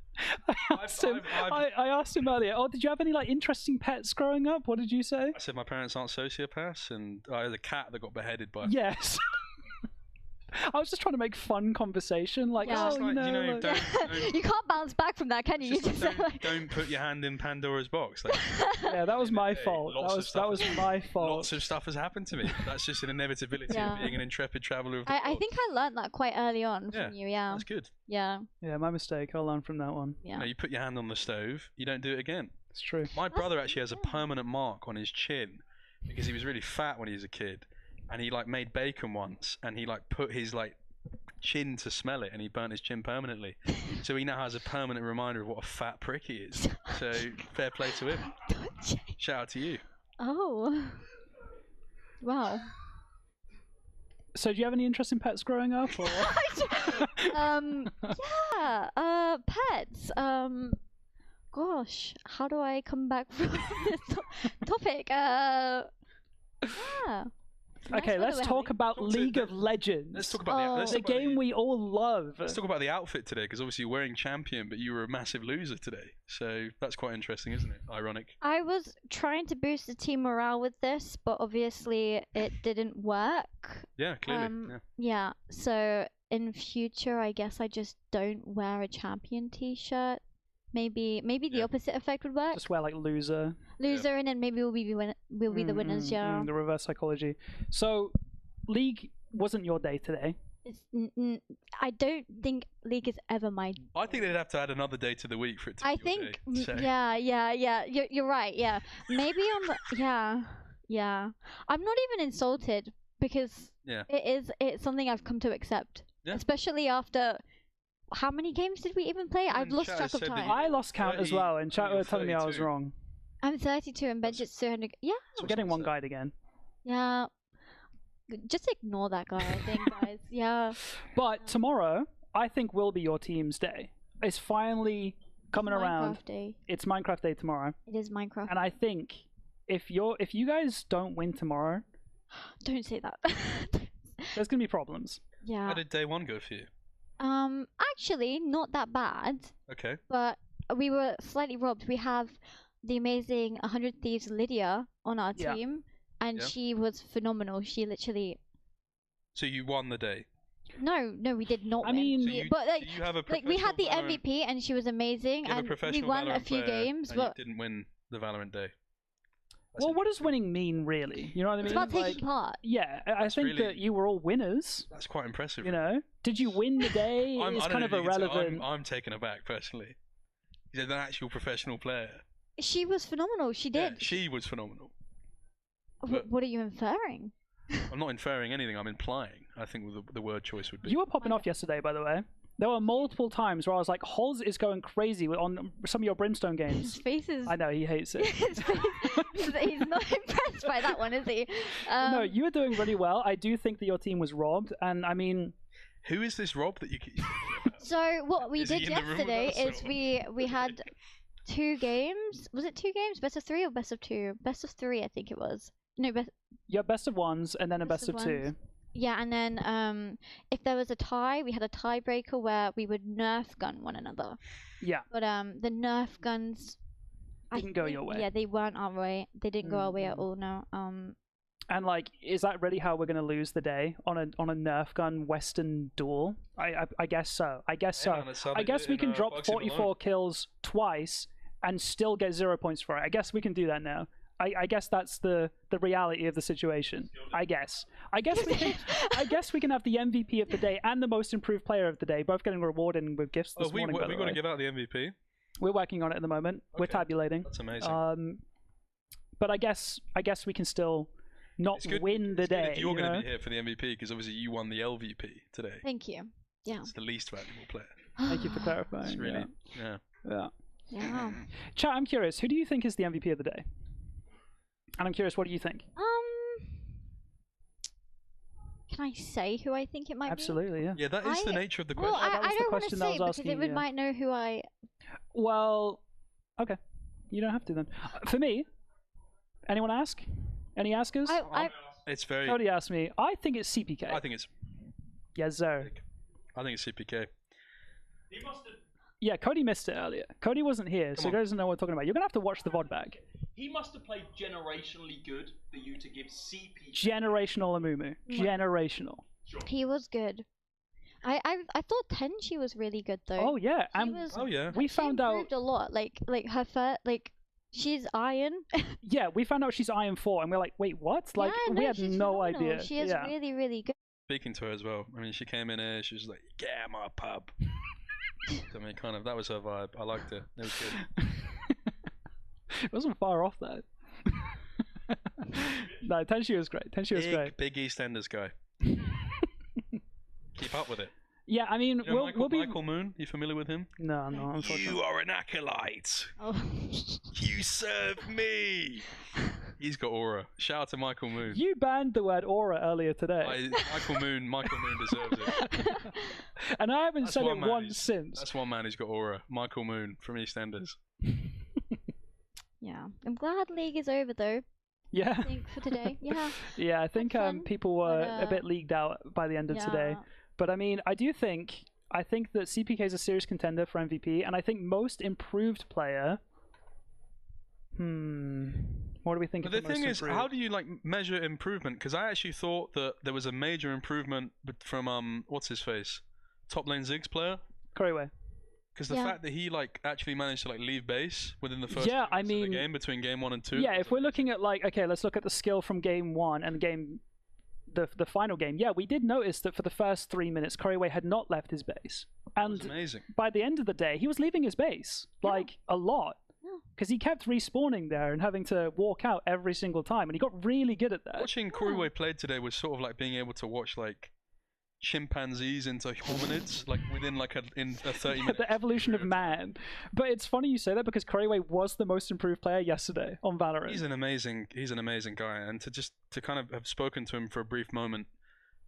I asked him earlier, oh, did you have any like interesting pets growing up? What did you say? I said my parents aren't sociopaths, and I had a cat that got beheaded by. Yes. I was just trying to make fun conversation, like, Yeah. oh, It's like, no, you know, like- don't- You can't bounce back from that, can you? It's just You like, don't put your hand in Pandora's box. Like, yeah, that was my fault. lots of That was stuff- my fault. Lots of stuff has happened to me. That's just an inevitability Yeah. of being an intrepid traveler of the I world. think I learned that quite early on from you, yeah. That's good. Yeah. Yeah, my mistake. I'll learn from that one. Yeah. You know, you put your hand on the stove, you don't do it again. It's true. My brother actually has a permanent mark on his chin because he was really fat when he was a kid, and he like made bacon once, and he like put his like chin to smell it, and he burnt his chin permanently. So he now has a permanent reminder of what a fat prick he is. So fair play to him. Shout out to you. Oh. Wow. So, do you have any interesting pets growing up? Or? Yeah. Pets. Gosh, how do I come back from this topic? Yeah. Okay, let's talk about League of Legends. Let's talk about the game we all love. Let's talk about the outfit today, because obviously you're wearing champion, but you were a massive loser today. So that's quite interesting, isn't it? Ironic. I was trying to boost the team morale with this, but obviously it didn't work. Yeah, clearly. Yeah. So in future, I guess I just don't wear a champion T-shirt. Maybe the opposite effect would work. Just wear like loser. Loser, and then maybe we'll be the winners. Yeah. The reverse psychology. So, League wasn't your day today. It's, I don't think League is ever my. I think they'd have to add another day to the week for it to be I your think day, so. yeah. You're right. Yeah, maybe on the yeah. I'm not even insulted because it's something I've come to accept. Yeah. Especially after. How many games did we even play? I've lost track of time. I lost count as well, and chat were telling me I was wrong. I'm 32 and Benjit's 200. Yeah. So we're getting one guide again. Yeah. Just ignore that guy, I think, guys. Yeah. But tomorrow, I think will be your team's day. It's finally coming around. Minecraft Day. It's Minecraft Day tomorrow. It is Minecraft. And I think if you guys don't win tomorrow, don't say that. There's gonna be problems. Yeah. How did day one go for you? Actually, not that bad. Okay. But we were slightly robbed. We have the amazing 100 Thieves Lydia on our team, and she was phenomenal. She literally. So you won the day. No, we did not win. mean, but like, you have a we had the professional MVP, and she was amazing, You have and a professional we won a Valorant few player, games, and but you didn't win the Valorant day. Well, what does winning mean, really? You know what I mean? it's about taking part. Yeah, I think really- that you were all winners. That's quite impressive. You know, did you win the day? I It's don't kind know of if you can tell, irrelevant. I'm taken aback personally. He's an actual professional player. She was phenomenal. She did. Yeah, she was phenomenal. What are you inferring? I'm not inferring anything. I'm implying. I think the word choice would be. You were popping off yesterday, by the way. There were multiple times where I was like, Hoz is going crazy on some of your Brimstone games. His face is. I know, he hates it. He's not impressed by that one, is he? No, you were doing really well. I do think that your team was robbed, and I mean... Who is this Rob that you keep... So what we Is he did in the room with yesterday us, is or- we had 2 games. Was it 2 games? Best of 3 or best of 2? Best of 3, I think it was. No, Yeah, best of ones, and then a best of 2. ones. Yeah, and then if there was a tie, we had a tiebreaker where we would nerf gun one another. Yeah. But the nerf guns Didn't go your way. Yeah, they weren't our way. They didn't go our way at all. No. And like, is that really how we're gonna lose the day on a Nerf gun Western duel? I guess so. I guess so. man, it's how I they guess do we it can in, drop Bugsy 44 Malone. kills twice and still get 0 points for it. I guess we can do that now. I guess that's the reality of the situation. I guess we can have the MVP of the day and the most improved player of the day, both getting rewarded with gifts this morning. by the we got to way. give out the MVP. We're working on it at the moment. We're Okay. tabulating. That's amazing. But I guess we can still not win the day. If you're going to be here for the MVP, because obviously you won the LVP today. Thank you. Yeah. It's the least valuable player. Thank you for clarifying. It's really, yeah. Yeah. Chat, I'm curious. Who do you think is the MVP of the day? And I'm curious, what do you think? Can I say who I think it might Absolutely, be? yeah. Yeah, that is the nature of the question. Well, I don't want to say because asking, it might know who I... Well, okay. You don't have to then. For me, anyone ask? Any askers? It's very... Cody asked me. I think it's CPK. I think it's... Yes, sir. I think it's CPK. He must have... Yeah, Cody missed it earlier. Cody wasn't here, so he doesn't know what we're talking about. You're going to have to watch the VOD back. He must have played generationally good for you to give CP. Generational Amumu. Generational. Sure. He was good. I thought Tenchi was really good though. Oh yeah, He was, we found out improved a lot. Like her first, she's Iron. Yeah, we found out she's Iron 4, and we're like, wait, what? Like yeah, we had she's no phenomenal. idea. She is really, really good. Speaking to her as well. I mean, she came in here. She was like, "Yeah, my pub." I mean, kind of. That was her vibe. I liked it. It was good. It wasn't far off that. No, Tenchi was great. Tenchi was great. Big EastEnders guy. Keep up with it. Yeah, I mean, You know we'll be... Michael Moon. You familiar with him? No, I'm not. Unfortunately. You are an acolyte. Oh. You serve me. He's got aura. Shout out to Michael Moon. You banned the word aura earlier today. Michael Moon deserves it. And I haven't said it once since. That's one man who's got aura. Michael Moon from EastEnders. Yeah, I'm glad League is over though. Yeah. I think for today. Yeah. Yeah, I think people were a bit leagued out by the end of today. But I mean, I think that CPK is a serious contender for MVP, and I think most improved player. What do we think? But the thing is, how do you measure improvement? Because I actually thought that there was a major improvement from what's his face, top lane Ziggs player. Kuriway. Because the fact that he actually managed to leave base within the first of the game between game 1 and 2. Yeah, if we're looking at okay, let's look at the skill from game 1 and the final game. Yeah, we did notice that for the first 3 minutes, Kuriway had not left his base, and amazing. By the end of the day, he was leaving his base a lot because he kept respawning there and having to walk out every single time, and he got really good at that. Watching Kuriway play today was sort of like being able to watch chimpanzees into hominids within in a 30-minute the evolution of man. But it's funny you say that because Kuriway was the most improved player yesterday on Valorant. He's an amazing guy, and to kind of have spoken to him for a brief moment,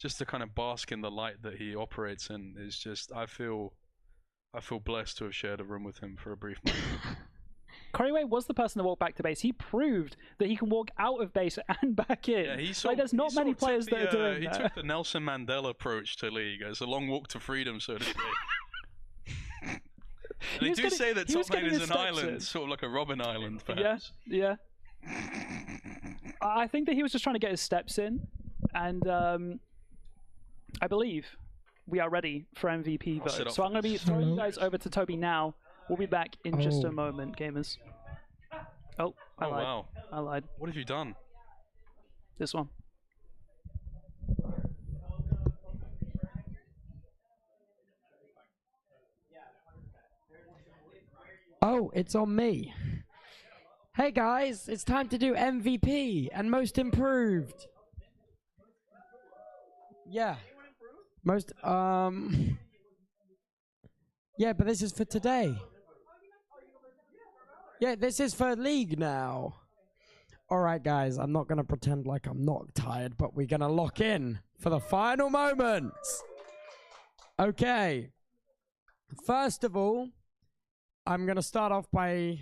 just to kind of bask in the light that he operates in is just I feel blessed to have shared a room with him for a brief moment. Kuriway was the person to walk back to base. He proved that he can walk out of base and back in. Yeah, there's not many players that are doing that. He took the Nelson Mandela approach to League. It's a long walk to freedom, so to speak. They do say that top lane is an island, sort of like a Robin Island, perhaps. Yeah. I think that he was just trying to get his steps in, and I believe we are ready for MVP vote. So I'm going to be throwing you guys over to Toby now. We'll be back in just a moment, gamers. Oh, I lied. Wow. I lied. What have you done? This one. Oh, it's on me. Hey guys, it's time to do MVP and most improved. Yeah. Most, yeah, but this is for today. Yeah, this is for League now. Alright guys, I'm not going to pretend like I'm not tired, but we're going to lock in for the final moments. Okay. First of all, I'm going to start off by...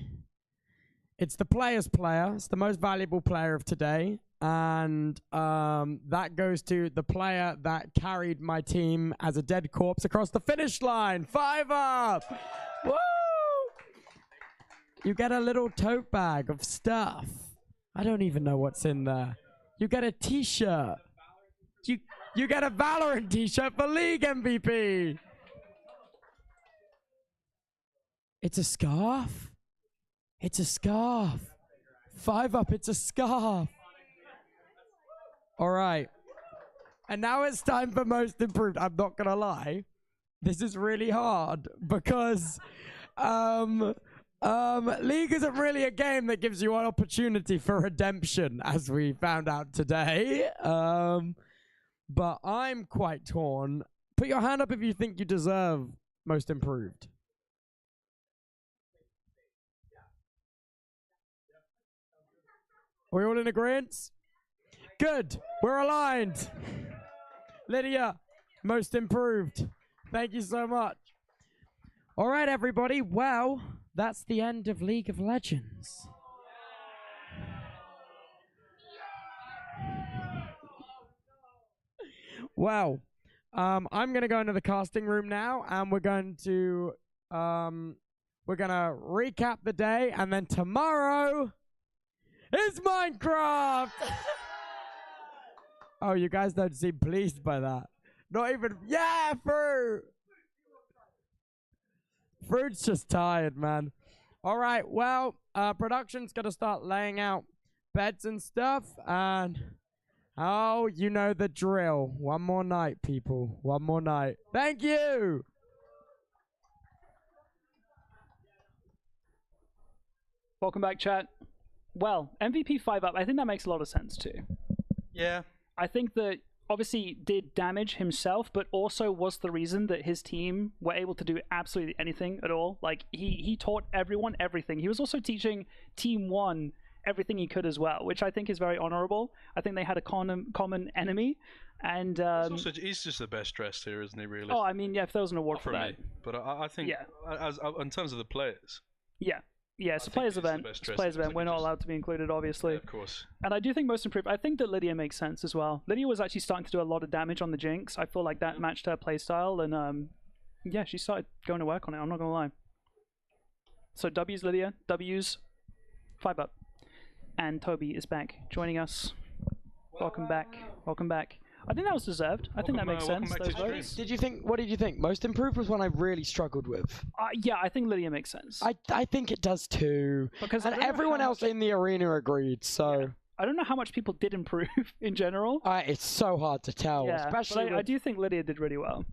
It's the player's player. It's the most valuable player of today. And that goes to the player that carried my team as a dead corpse across the finish line. 5 up! Woo! You get a little tote bag of stuff. I don't even know what's in there. You get a t-shirt. You get a Valorant t-shirt for League MVP. It's a scarf. It's a scarf. 5 up, it's a scarf. All right. And now it's time for most improved. I'm not going to lie. This is really hard because League isn't really a game that gives you an opportunity for redemption, as we found out today. But I'm quite torn. Put your hand up if you think you deserve most improved. Are we all in agreement? Good. We're aligned. Lydia, most improved. Thank you so much. All right, everybody. Well, that's the end of League of Legends. Well, I'm going to go into the casting room now, and we're going to recap the day, and then tomorrow is Minecraft. Oh, you guys don't seem pleased by that. Not even, yeah, Fruit. Fruit's just tired, man. All right, well, production's going to start laying out beds and stuff, and oh, you know the drill. One more night, people. One more night. Thank you. Welcome back, chat. Well, MVP 5-up, I think that makes a lot of sense too. Yeah. I think that obviously did damage himself, but also was the reason that his team were able to do absolutely anything at all. Like, he taught everyone everything. He was also teaching Team 1 everything he could as well, which I think is very honorable. I think they had a common enemy, and he's just the best dressed here, isn't he? Really? Oh, I mean, yeah, if there was an award for that. Me. But I think, as in terms of the players. Yeah, it's a players' event. It's a players' event. We're not allowed to be included, obviously. Yeah, of course. And I do think most improved. I think that Lydia makes sense as well. Lydia was actually starting to do a lot of damage on the Jinx. I feel like that matched her playstyle, and yeah, she started going to work on it. I'm not gonna lie. So W's Lydia, W's 5-up, and Toby is back joining us. Welcome back. Welcome back. I think that was deserved. I think that makes sense. Those votes. Did you think? What did you think? Most improved was one I really struggled with. Yeah, I think Lydia makes sense. I think it does too. Because and everyone else in the arena agreed. So yeah. I don't know how much people did improve in general. It's so hard to tell, especially. I do think Lydia did really well.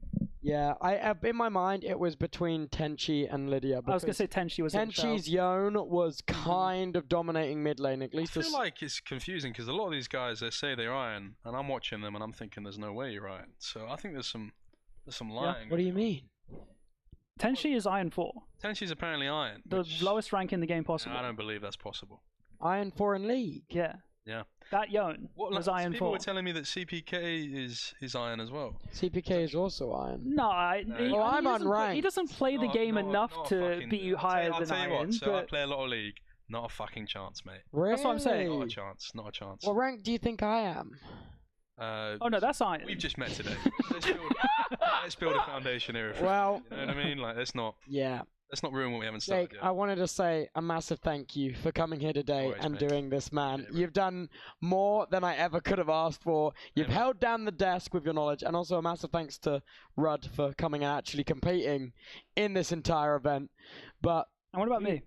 Yeah, in my mind it was between Tenchi and Lydia. I was gonna say Tenchi was. Tenchi's Yone was kind of dominating mid lane, at least. I feel like it's confusing because a lot of these guys, they say they're Iron, and I'm watching them and I'm thinking there's no way you're Iron. So I think there's some lying. Yeah. What do you mean? Tenchi is Iron 4. Tenchi's apparently Iron. The lowest rank in the game possible. I don't believe that's possible. Iron 4 in League. Yeah. Yeah. That Yone was Iron 4. People were telling me that CPK is Iron as well. CPK is also Iron. No, I'm unranked. He doesn't play the game enough to be higher than Iron. I'll tell you what, I play a lot of League. Not a fucking chance, mate. Really? That's what I'm saying. Not a chance. Not a chance. What rank do you think I am? Oh no, that's Iron. We've just met today. Let's build a foundation here. Well, you know what I mean? Like, let's not. Yeah. Let's not ruin what we haven't started Jake, yet. I wanted to say a massive thank you for coming here today and doing this, man. You've done more than I ever could have asked for. You've held down the desk with your knowledge, and also a massive thanks to Rudd for coming and actually competing in this entire event. But and what about me?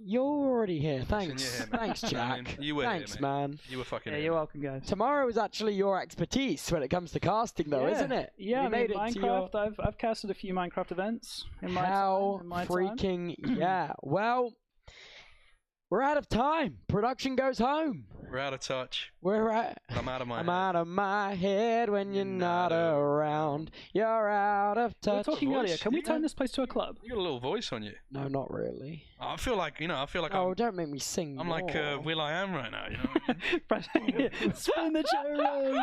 You're already here. Thanks. Here, thanks, Jack. You were Thanks, here, man. You were fucking here. You're welcome, guys. Tomorrow is actually your expertise when it comes to casting, though, isn't it? Yeah, you made it Minecraft. to I've casted a few Minecraft events in my How time. freaking yeah. Well, we're out of time. Production goes home. We're out of touch. I'm out of my I'm head. out of my head when you're not around. You're out of touch. We were talking earlier. Can we turn this place to a club? You got a little voice on you. No, not really. I feel like Oh, don't make me sing. I'm more. like Will I Am right now. You know what I mean? Spin the cherry.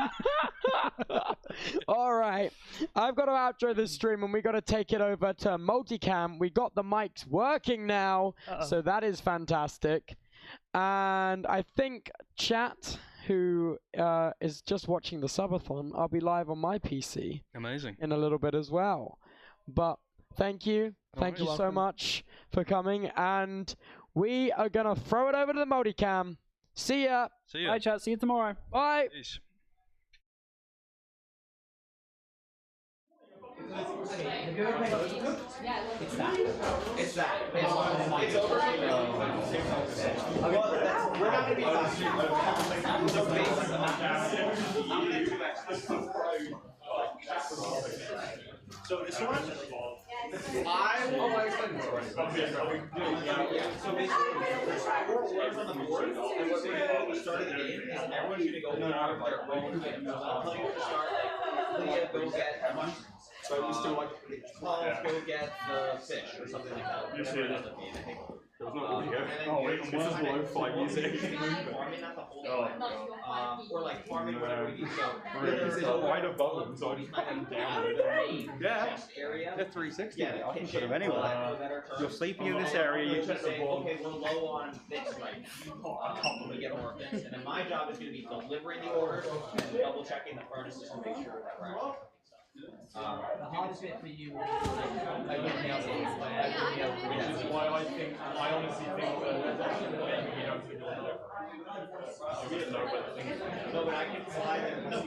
All right, I've got to outro this stream, and we got to take it over to MultiCam. We got the mics working now, so that is fantastic. And I think chat, who is just watching the subathon, I'll be live on my PC. Amazing. In a little bit as well. But thank you. Thank you so much for coming. And we are going to throw it over to the MultiCam. See ya. See ya. Bye, chat. See you tomorrow. Bye. Peace. It's that. It's that. It's over. We're not going to be fast. So basically, So this one, I explained this already. So basically, there's 4 words on the board, and what we do at the start of the game is everyone's going to go out of their own game. So I'll tell you to start, like, Leah, go get mushrooms. So I used to, like, Paul, go get the fish, or something like that. Whatever it ends up being, I think. There was not really good. Oh, wait, this is low 5 music. Farming, not the whole thing. Or like farming, whatever we need. So right above them, so I just put them down. Yeah, they're 360. Yeah, I can put them anywhere. You're sleeping in this area, you just say, okay, we're low on this, like, a couple to get orphans. And then my job is going to be delivering the orders and double checking the furnaces to make sure that we're actually. The hardest bit for you is which is why I honestly think that you don't think we don't know whether things no, but I can fly them. No.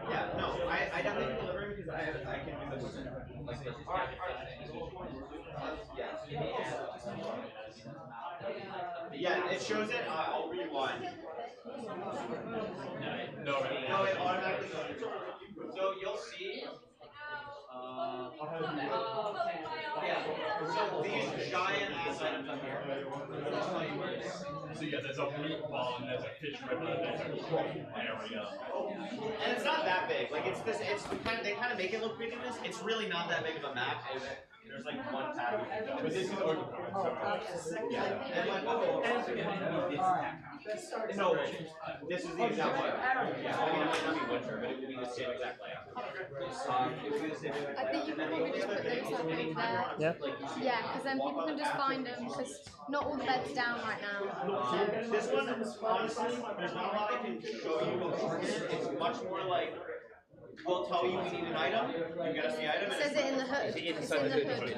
Yeah, no, I definitely can deliver because I can do this like this. Yeah, it shows it. I'll rewind. No, it automatically goes. So you'll see. Yeah. So these giant ass items up here. So yeah, there's a meat pond, there's a fish river, there's a crop area. And it's not that big. Like it's this. It's kind of they kind of make it look big in this. It's really not that big of a map. There's like one tab. But this is overpowered. Yeah. And like no, this is the exact layout. Yeah, I mean, it might not be winter, but it will be the same exact layout. It will be the same exact layout. I think you can probably just put those up in there. Yeah, because then people can just find them, because not all the beds down right now. This one, honestly, there's not a lot I can show you. It's much more like, we'll tell you we need an item, you get us the item. It says it in the hood. It's in the hood.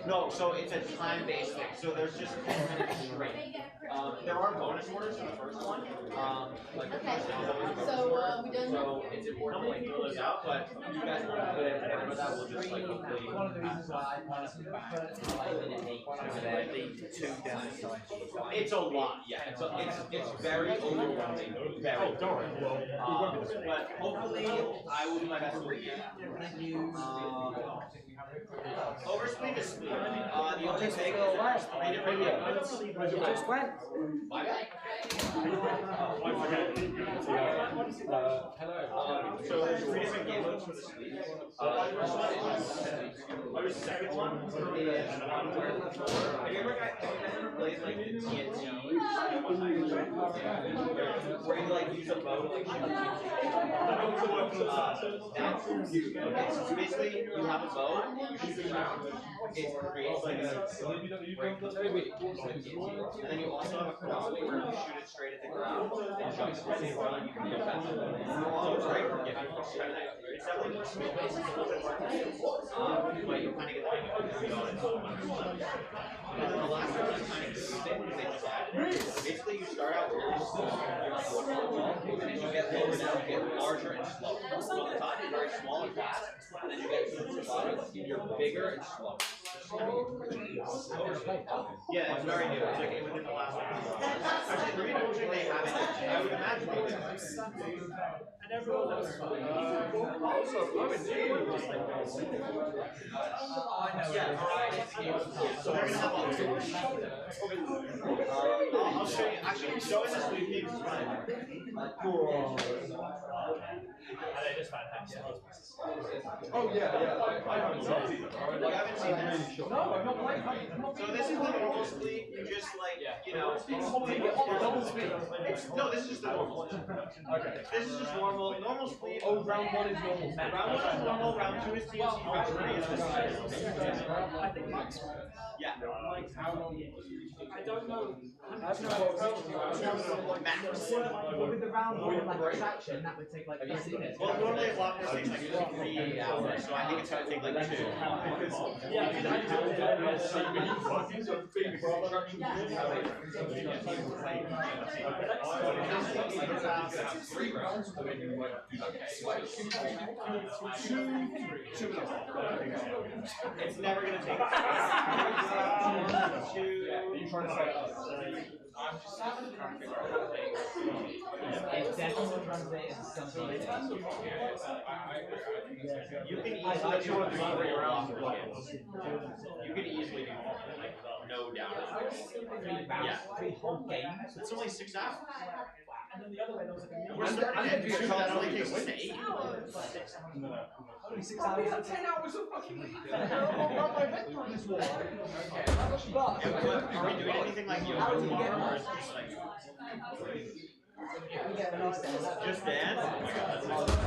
No, so it's a time-based thing. So there's just 10 minutes straight. There are bonus orders in the first one. Like the first one is always a bonus order. We done. So it's important to like throw those out, but you guys will put it and that will just like hopefully. One of the reasons why I honestly it's a lot, yeah. It's very overwhelming. Very. But hopefully I will do my best for you. Overspeed is speed. The only thing is there's 3 different inputs. You just went. My bad. So there's 3 different game modes for the speed. The second one is one where have you ever played like the TNT? Where you like use a bow to like shoot. So basically you have a bow, you shoot it around, it creates like a and then you also have a crossbow where you shoot it straight at the ground and jump it and you can go faster. So it's great for getting it's definitely more skill based, it's a little bit more but you kind of get the hang of it. And then the last one is kind of good because they just added. Basically you start out really slow, and as you get lower down, you get larger and slower. So at the top you're very small and fast, and then you get to the bottom, you're bigger and slower. Yeah, it's very new. It's like within the last one. Actually, the reason why they haven't, I would imagine they do. And everyone else. So they're going to have all the I'll show you. Actually, showing this week is fine. Cool. Are they just fantastic? Oh, yeah. I haven't seen it. You haven't seen this? No, I've not played it. So this is the normal split. You just like, you know, it's double speed. No, this is just the normal. Okay. This is just normal split. Oh, round 1 is normal. Round 1 is normal, round 2 is TNT, round 3 is I think max. Yeah. How long? I don't know. I have no idea. Max. But with the round 1 like attraction, that would take like 30 minutes. Well, normally a block takes like 3 hours, so I think it's going to take like 2. It's never going to take 2. I'm just trying to figure out it's definitely translated to something. You can easily do 3 rounds. You can easily do like no doubt. 3 whole games. It's only 6 hours. And then the other way, there was like we're starting at 2, that only takes us to 8. Only 6 hours. We had 10 hours of fucking lead. I'll run my head through this wall. Okay. Are we doing anything like yoga tomorrow, or is it just like... Just dance? Oh my god, that's awesome.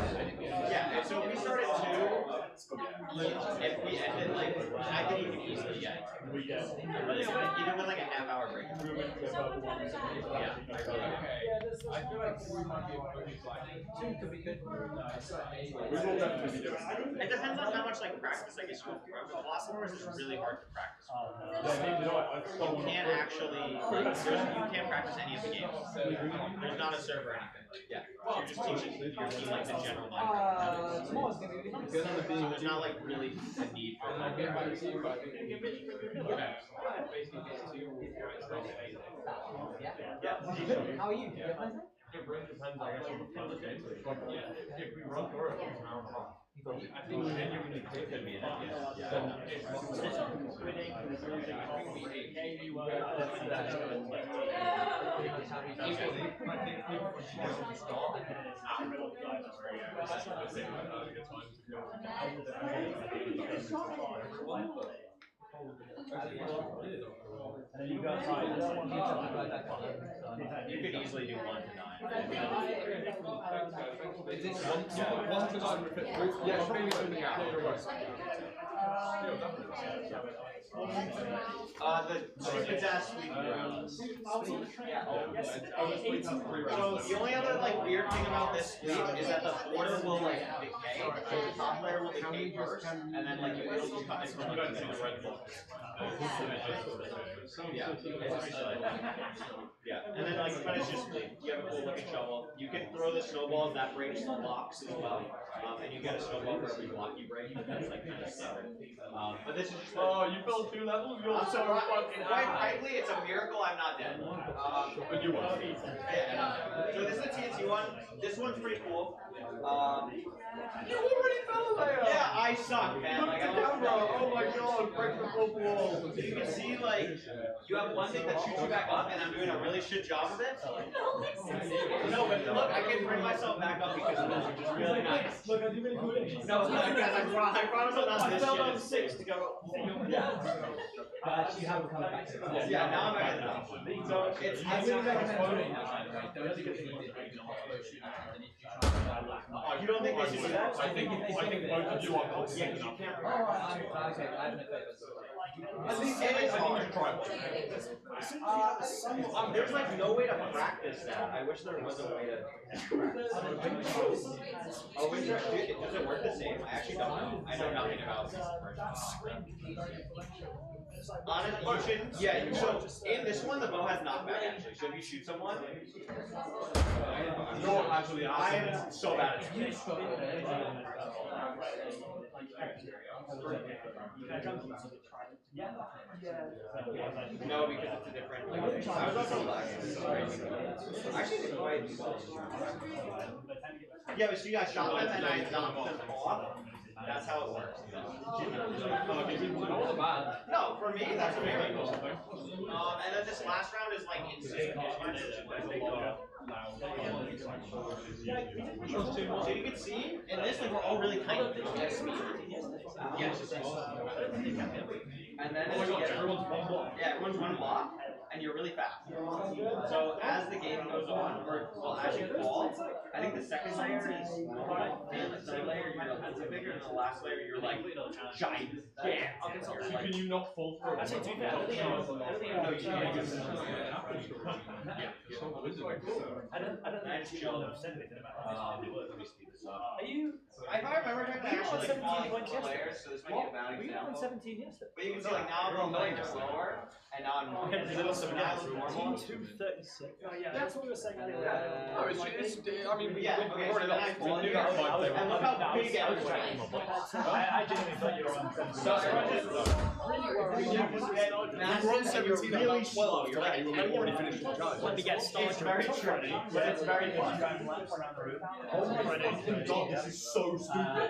Yeah, so if we start at 2, if we end at like, I think we can easily get even with like a half-hour break. Yeah, I really do. I feel like 2 might be a push, like 2 could be good. We will definitely do it. It depends on how much like practice I guess you have. With Velocitors, it's really hard to practice. You can't actually, you can't practice any of the games. There's not a server or anything. Yeah, so you're just teaching your team like the general Minecraft. So there's not like really a need for like How are you? It really depends, I guess, on the fun of the game. If we run through it, it's an hour and a half. I think genuinely quick to me, then and then you go outside. You could easily do 1 to 9. Is this 1 to 9? Yeah, probably opening out. The stupid ass sweet rounds. So the only other like weird thing about this sweep is that the border will like decay. So the top layer will decay first, and then like it'll just cut into the red ball. Yeah, and then like but it's just you have a cool looking shovel. You can throw the snowballs that breaks the blocks as well, and you get a snowball for every block you break. That's like kind of standard. But this is just you built 2 levels. You're so fucking quite frankly, it's a miracle I'm not dead. But you won't. So this is the TNT one. This one's pretty cool. You already fell there. Yeah, I suck, man. Like, oh my god, break the 4th wall. So you can see, like, you have one thing that shoots you back up, and I'm doing a really shit job of it. No, but look, I can bring myself back up because of this, which is really nice. Look, I do really cool. No, guys, I promise I'm not this shit. I fell down 6 to go. Yeah. You haven't come back to it. Yeah, now I'm back at the So it's I really recommend doing that. You don't think they should do that? I think both of you are confident enough. Yeah, okay, I admit that. At least it is hard to try one. There's like no way to practice that. I wish there was a way to practice. Oh, wait, does it work the same? I actually don't know. I know nothing about this. So in this one, the bow has knockback actually. So if you shoot someone, I am so bad at it. No, because it's a different. I was also last. Actually, it's quite. Yeah, but see, I shot them and I knocked them off. That's how it works. No, for me, that's a miracle. And then this last round is like insane. So you can see, in this, like, we're all really tight. Yes. And then everyone's one block. Yeah, everyone's one block, and you're really fast. So as the game goes on, or well, as you fall, I think the second layer is normal, and the third layer you're a little bit bigger, and the last layer you're like giant. Yeah. So can you not fall through? I don't think no, you can't. I just chill. Are you? If I remember correctly, I actually like falling players, so this might be a bad example. We were on 17 yesterday. But you can see, like, now I'm going lower, and now They lost some guys. Team 236. Oh yeah, that's what we were saying earlier. No, it's I mean, we've already lost. We knew that five. And look how big it was. I genuinely thought you were on 17. We were on 17 and about 12 after that. You were already finished with the guys. When we get started, it's very true. It's very true. Oh my god, this is so stupid.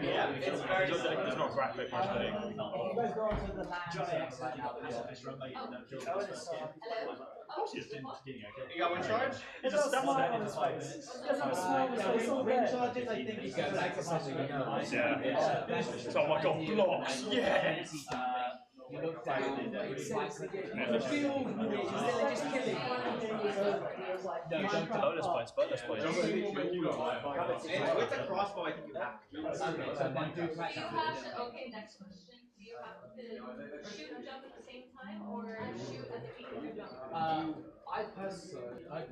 Yeah, it's very true. It's not graphic, I think. Of course he's getting okay. You got one charge? It's a smile on his face. Yeah. Oh my god, blocks! Yes! Bonus points. With the crossbow, I think you have to. Okay, next question. Do you have to shoot and jump at the same time, or shoot at the beginning of jump? I personally, as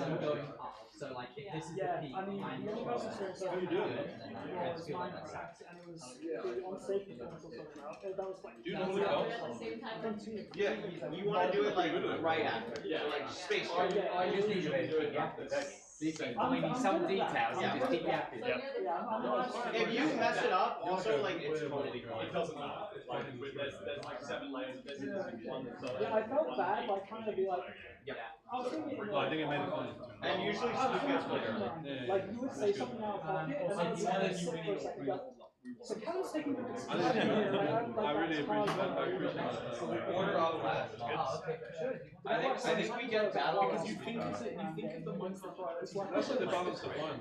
I'm going up. So like, if this is the peak, I mean, the only person experience that we doing was mine exact, and it was on safety points or something. That was like. Do you normally go? Yeah, you want to do it like right after. Yeah, like space. I just need to do it after. I mean, some details. Yeah. Just keep me happy. If you mess it up, also like it's totally fine. It doesn't matter. There's like 7 layers of this. Yeah, I felt bad, like trying to be like. Yeah. I think it made it fun. And usually Snoop gets later. Like you would say something out of pocket, and then it's like sit for a second. So kind of sticking with this. I really appreciate that. Order of last. I think we get battle because you think of the ones that that's like the balance of one.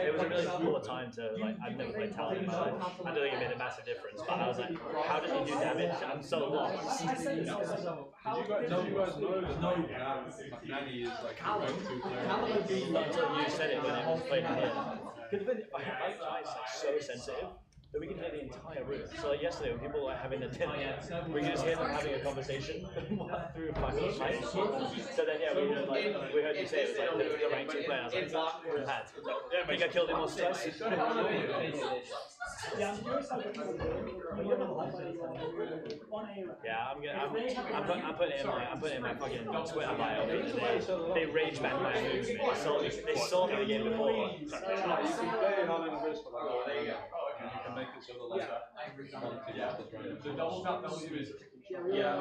It was a really cool time to like. I've never played Talon in my life. I don't think it made a massive difference, but I was like, how does he do damage? I'm so lost. Did you guys know that Nanny is like Until you said it when I was playing here. Because the fight is like so sensitive that we can hear the entire room. So like yesterday when people were like having a dinner, we could just hear them having a conversation through fucking fight. So then yeah, we heard you say it was like the rank 2 player. I was like, I think I killed him once twice. Yeah, I'm curious how yeah, I'm putting it in my fucking Twitter bio. They rage banned my moves. They saw me the game before. You can make it so the latter. So double tap double use. Yeah.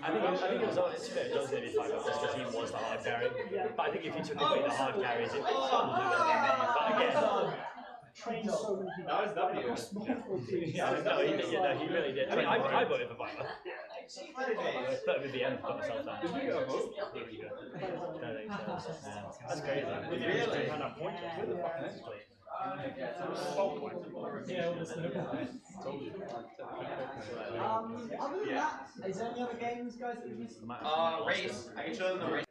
I think it was on its fit. It was maybe 5 just because he was the hard carry. But I think if he took away the hard carries, it would do better. But again. That was W. Yeah, no, he really did. I mean, I voted for Viper. But with the end, put myself down. Did we get a vote? That's crazy. Really? Other than that, is there any other games, guys, that you missed? Race. I can show them the race.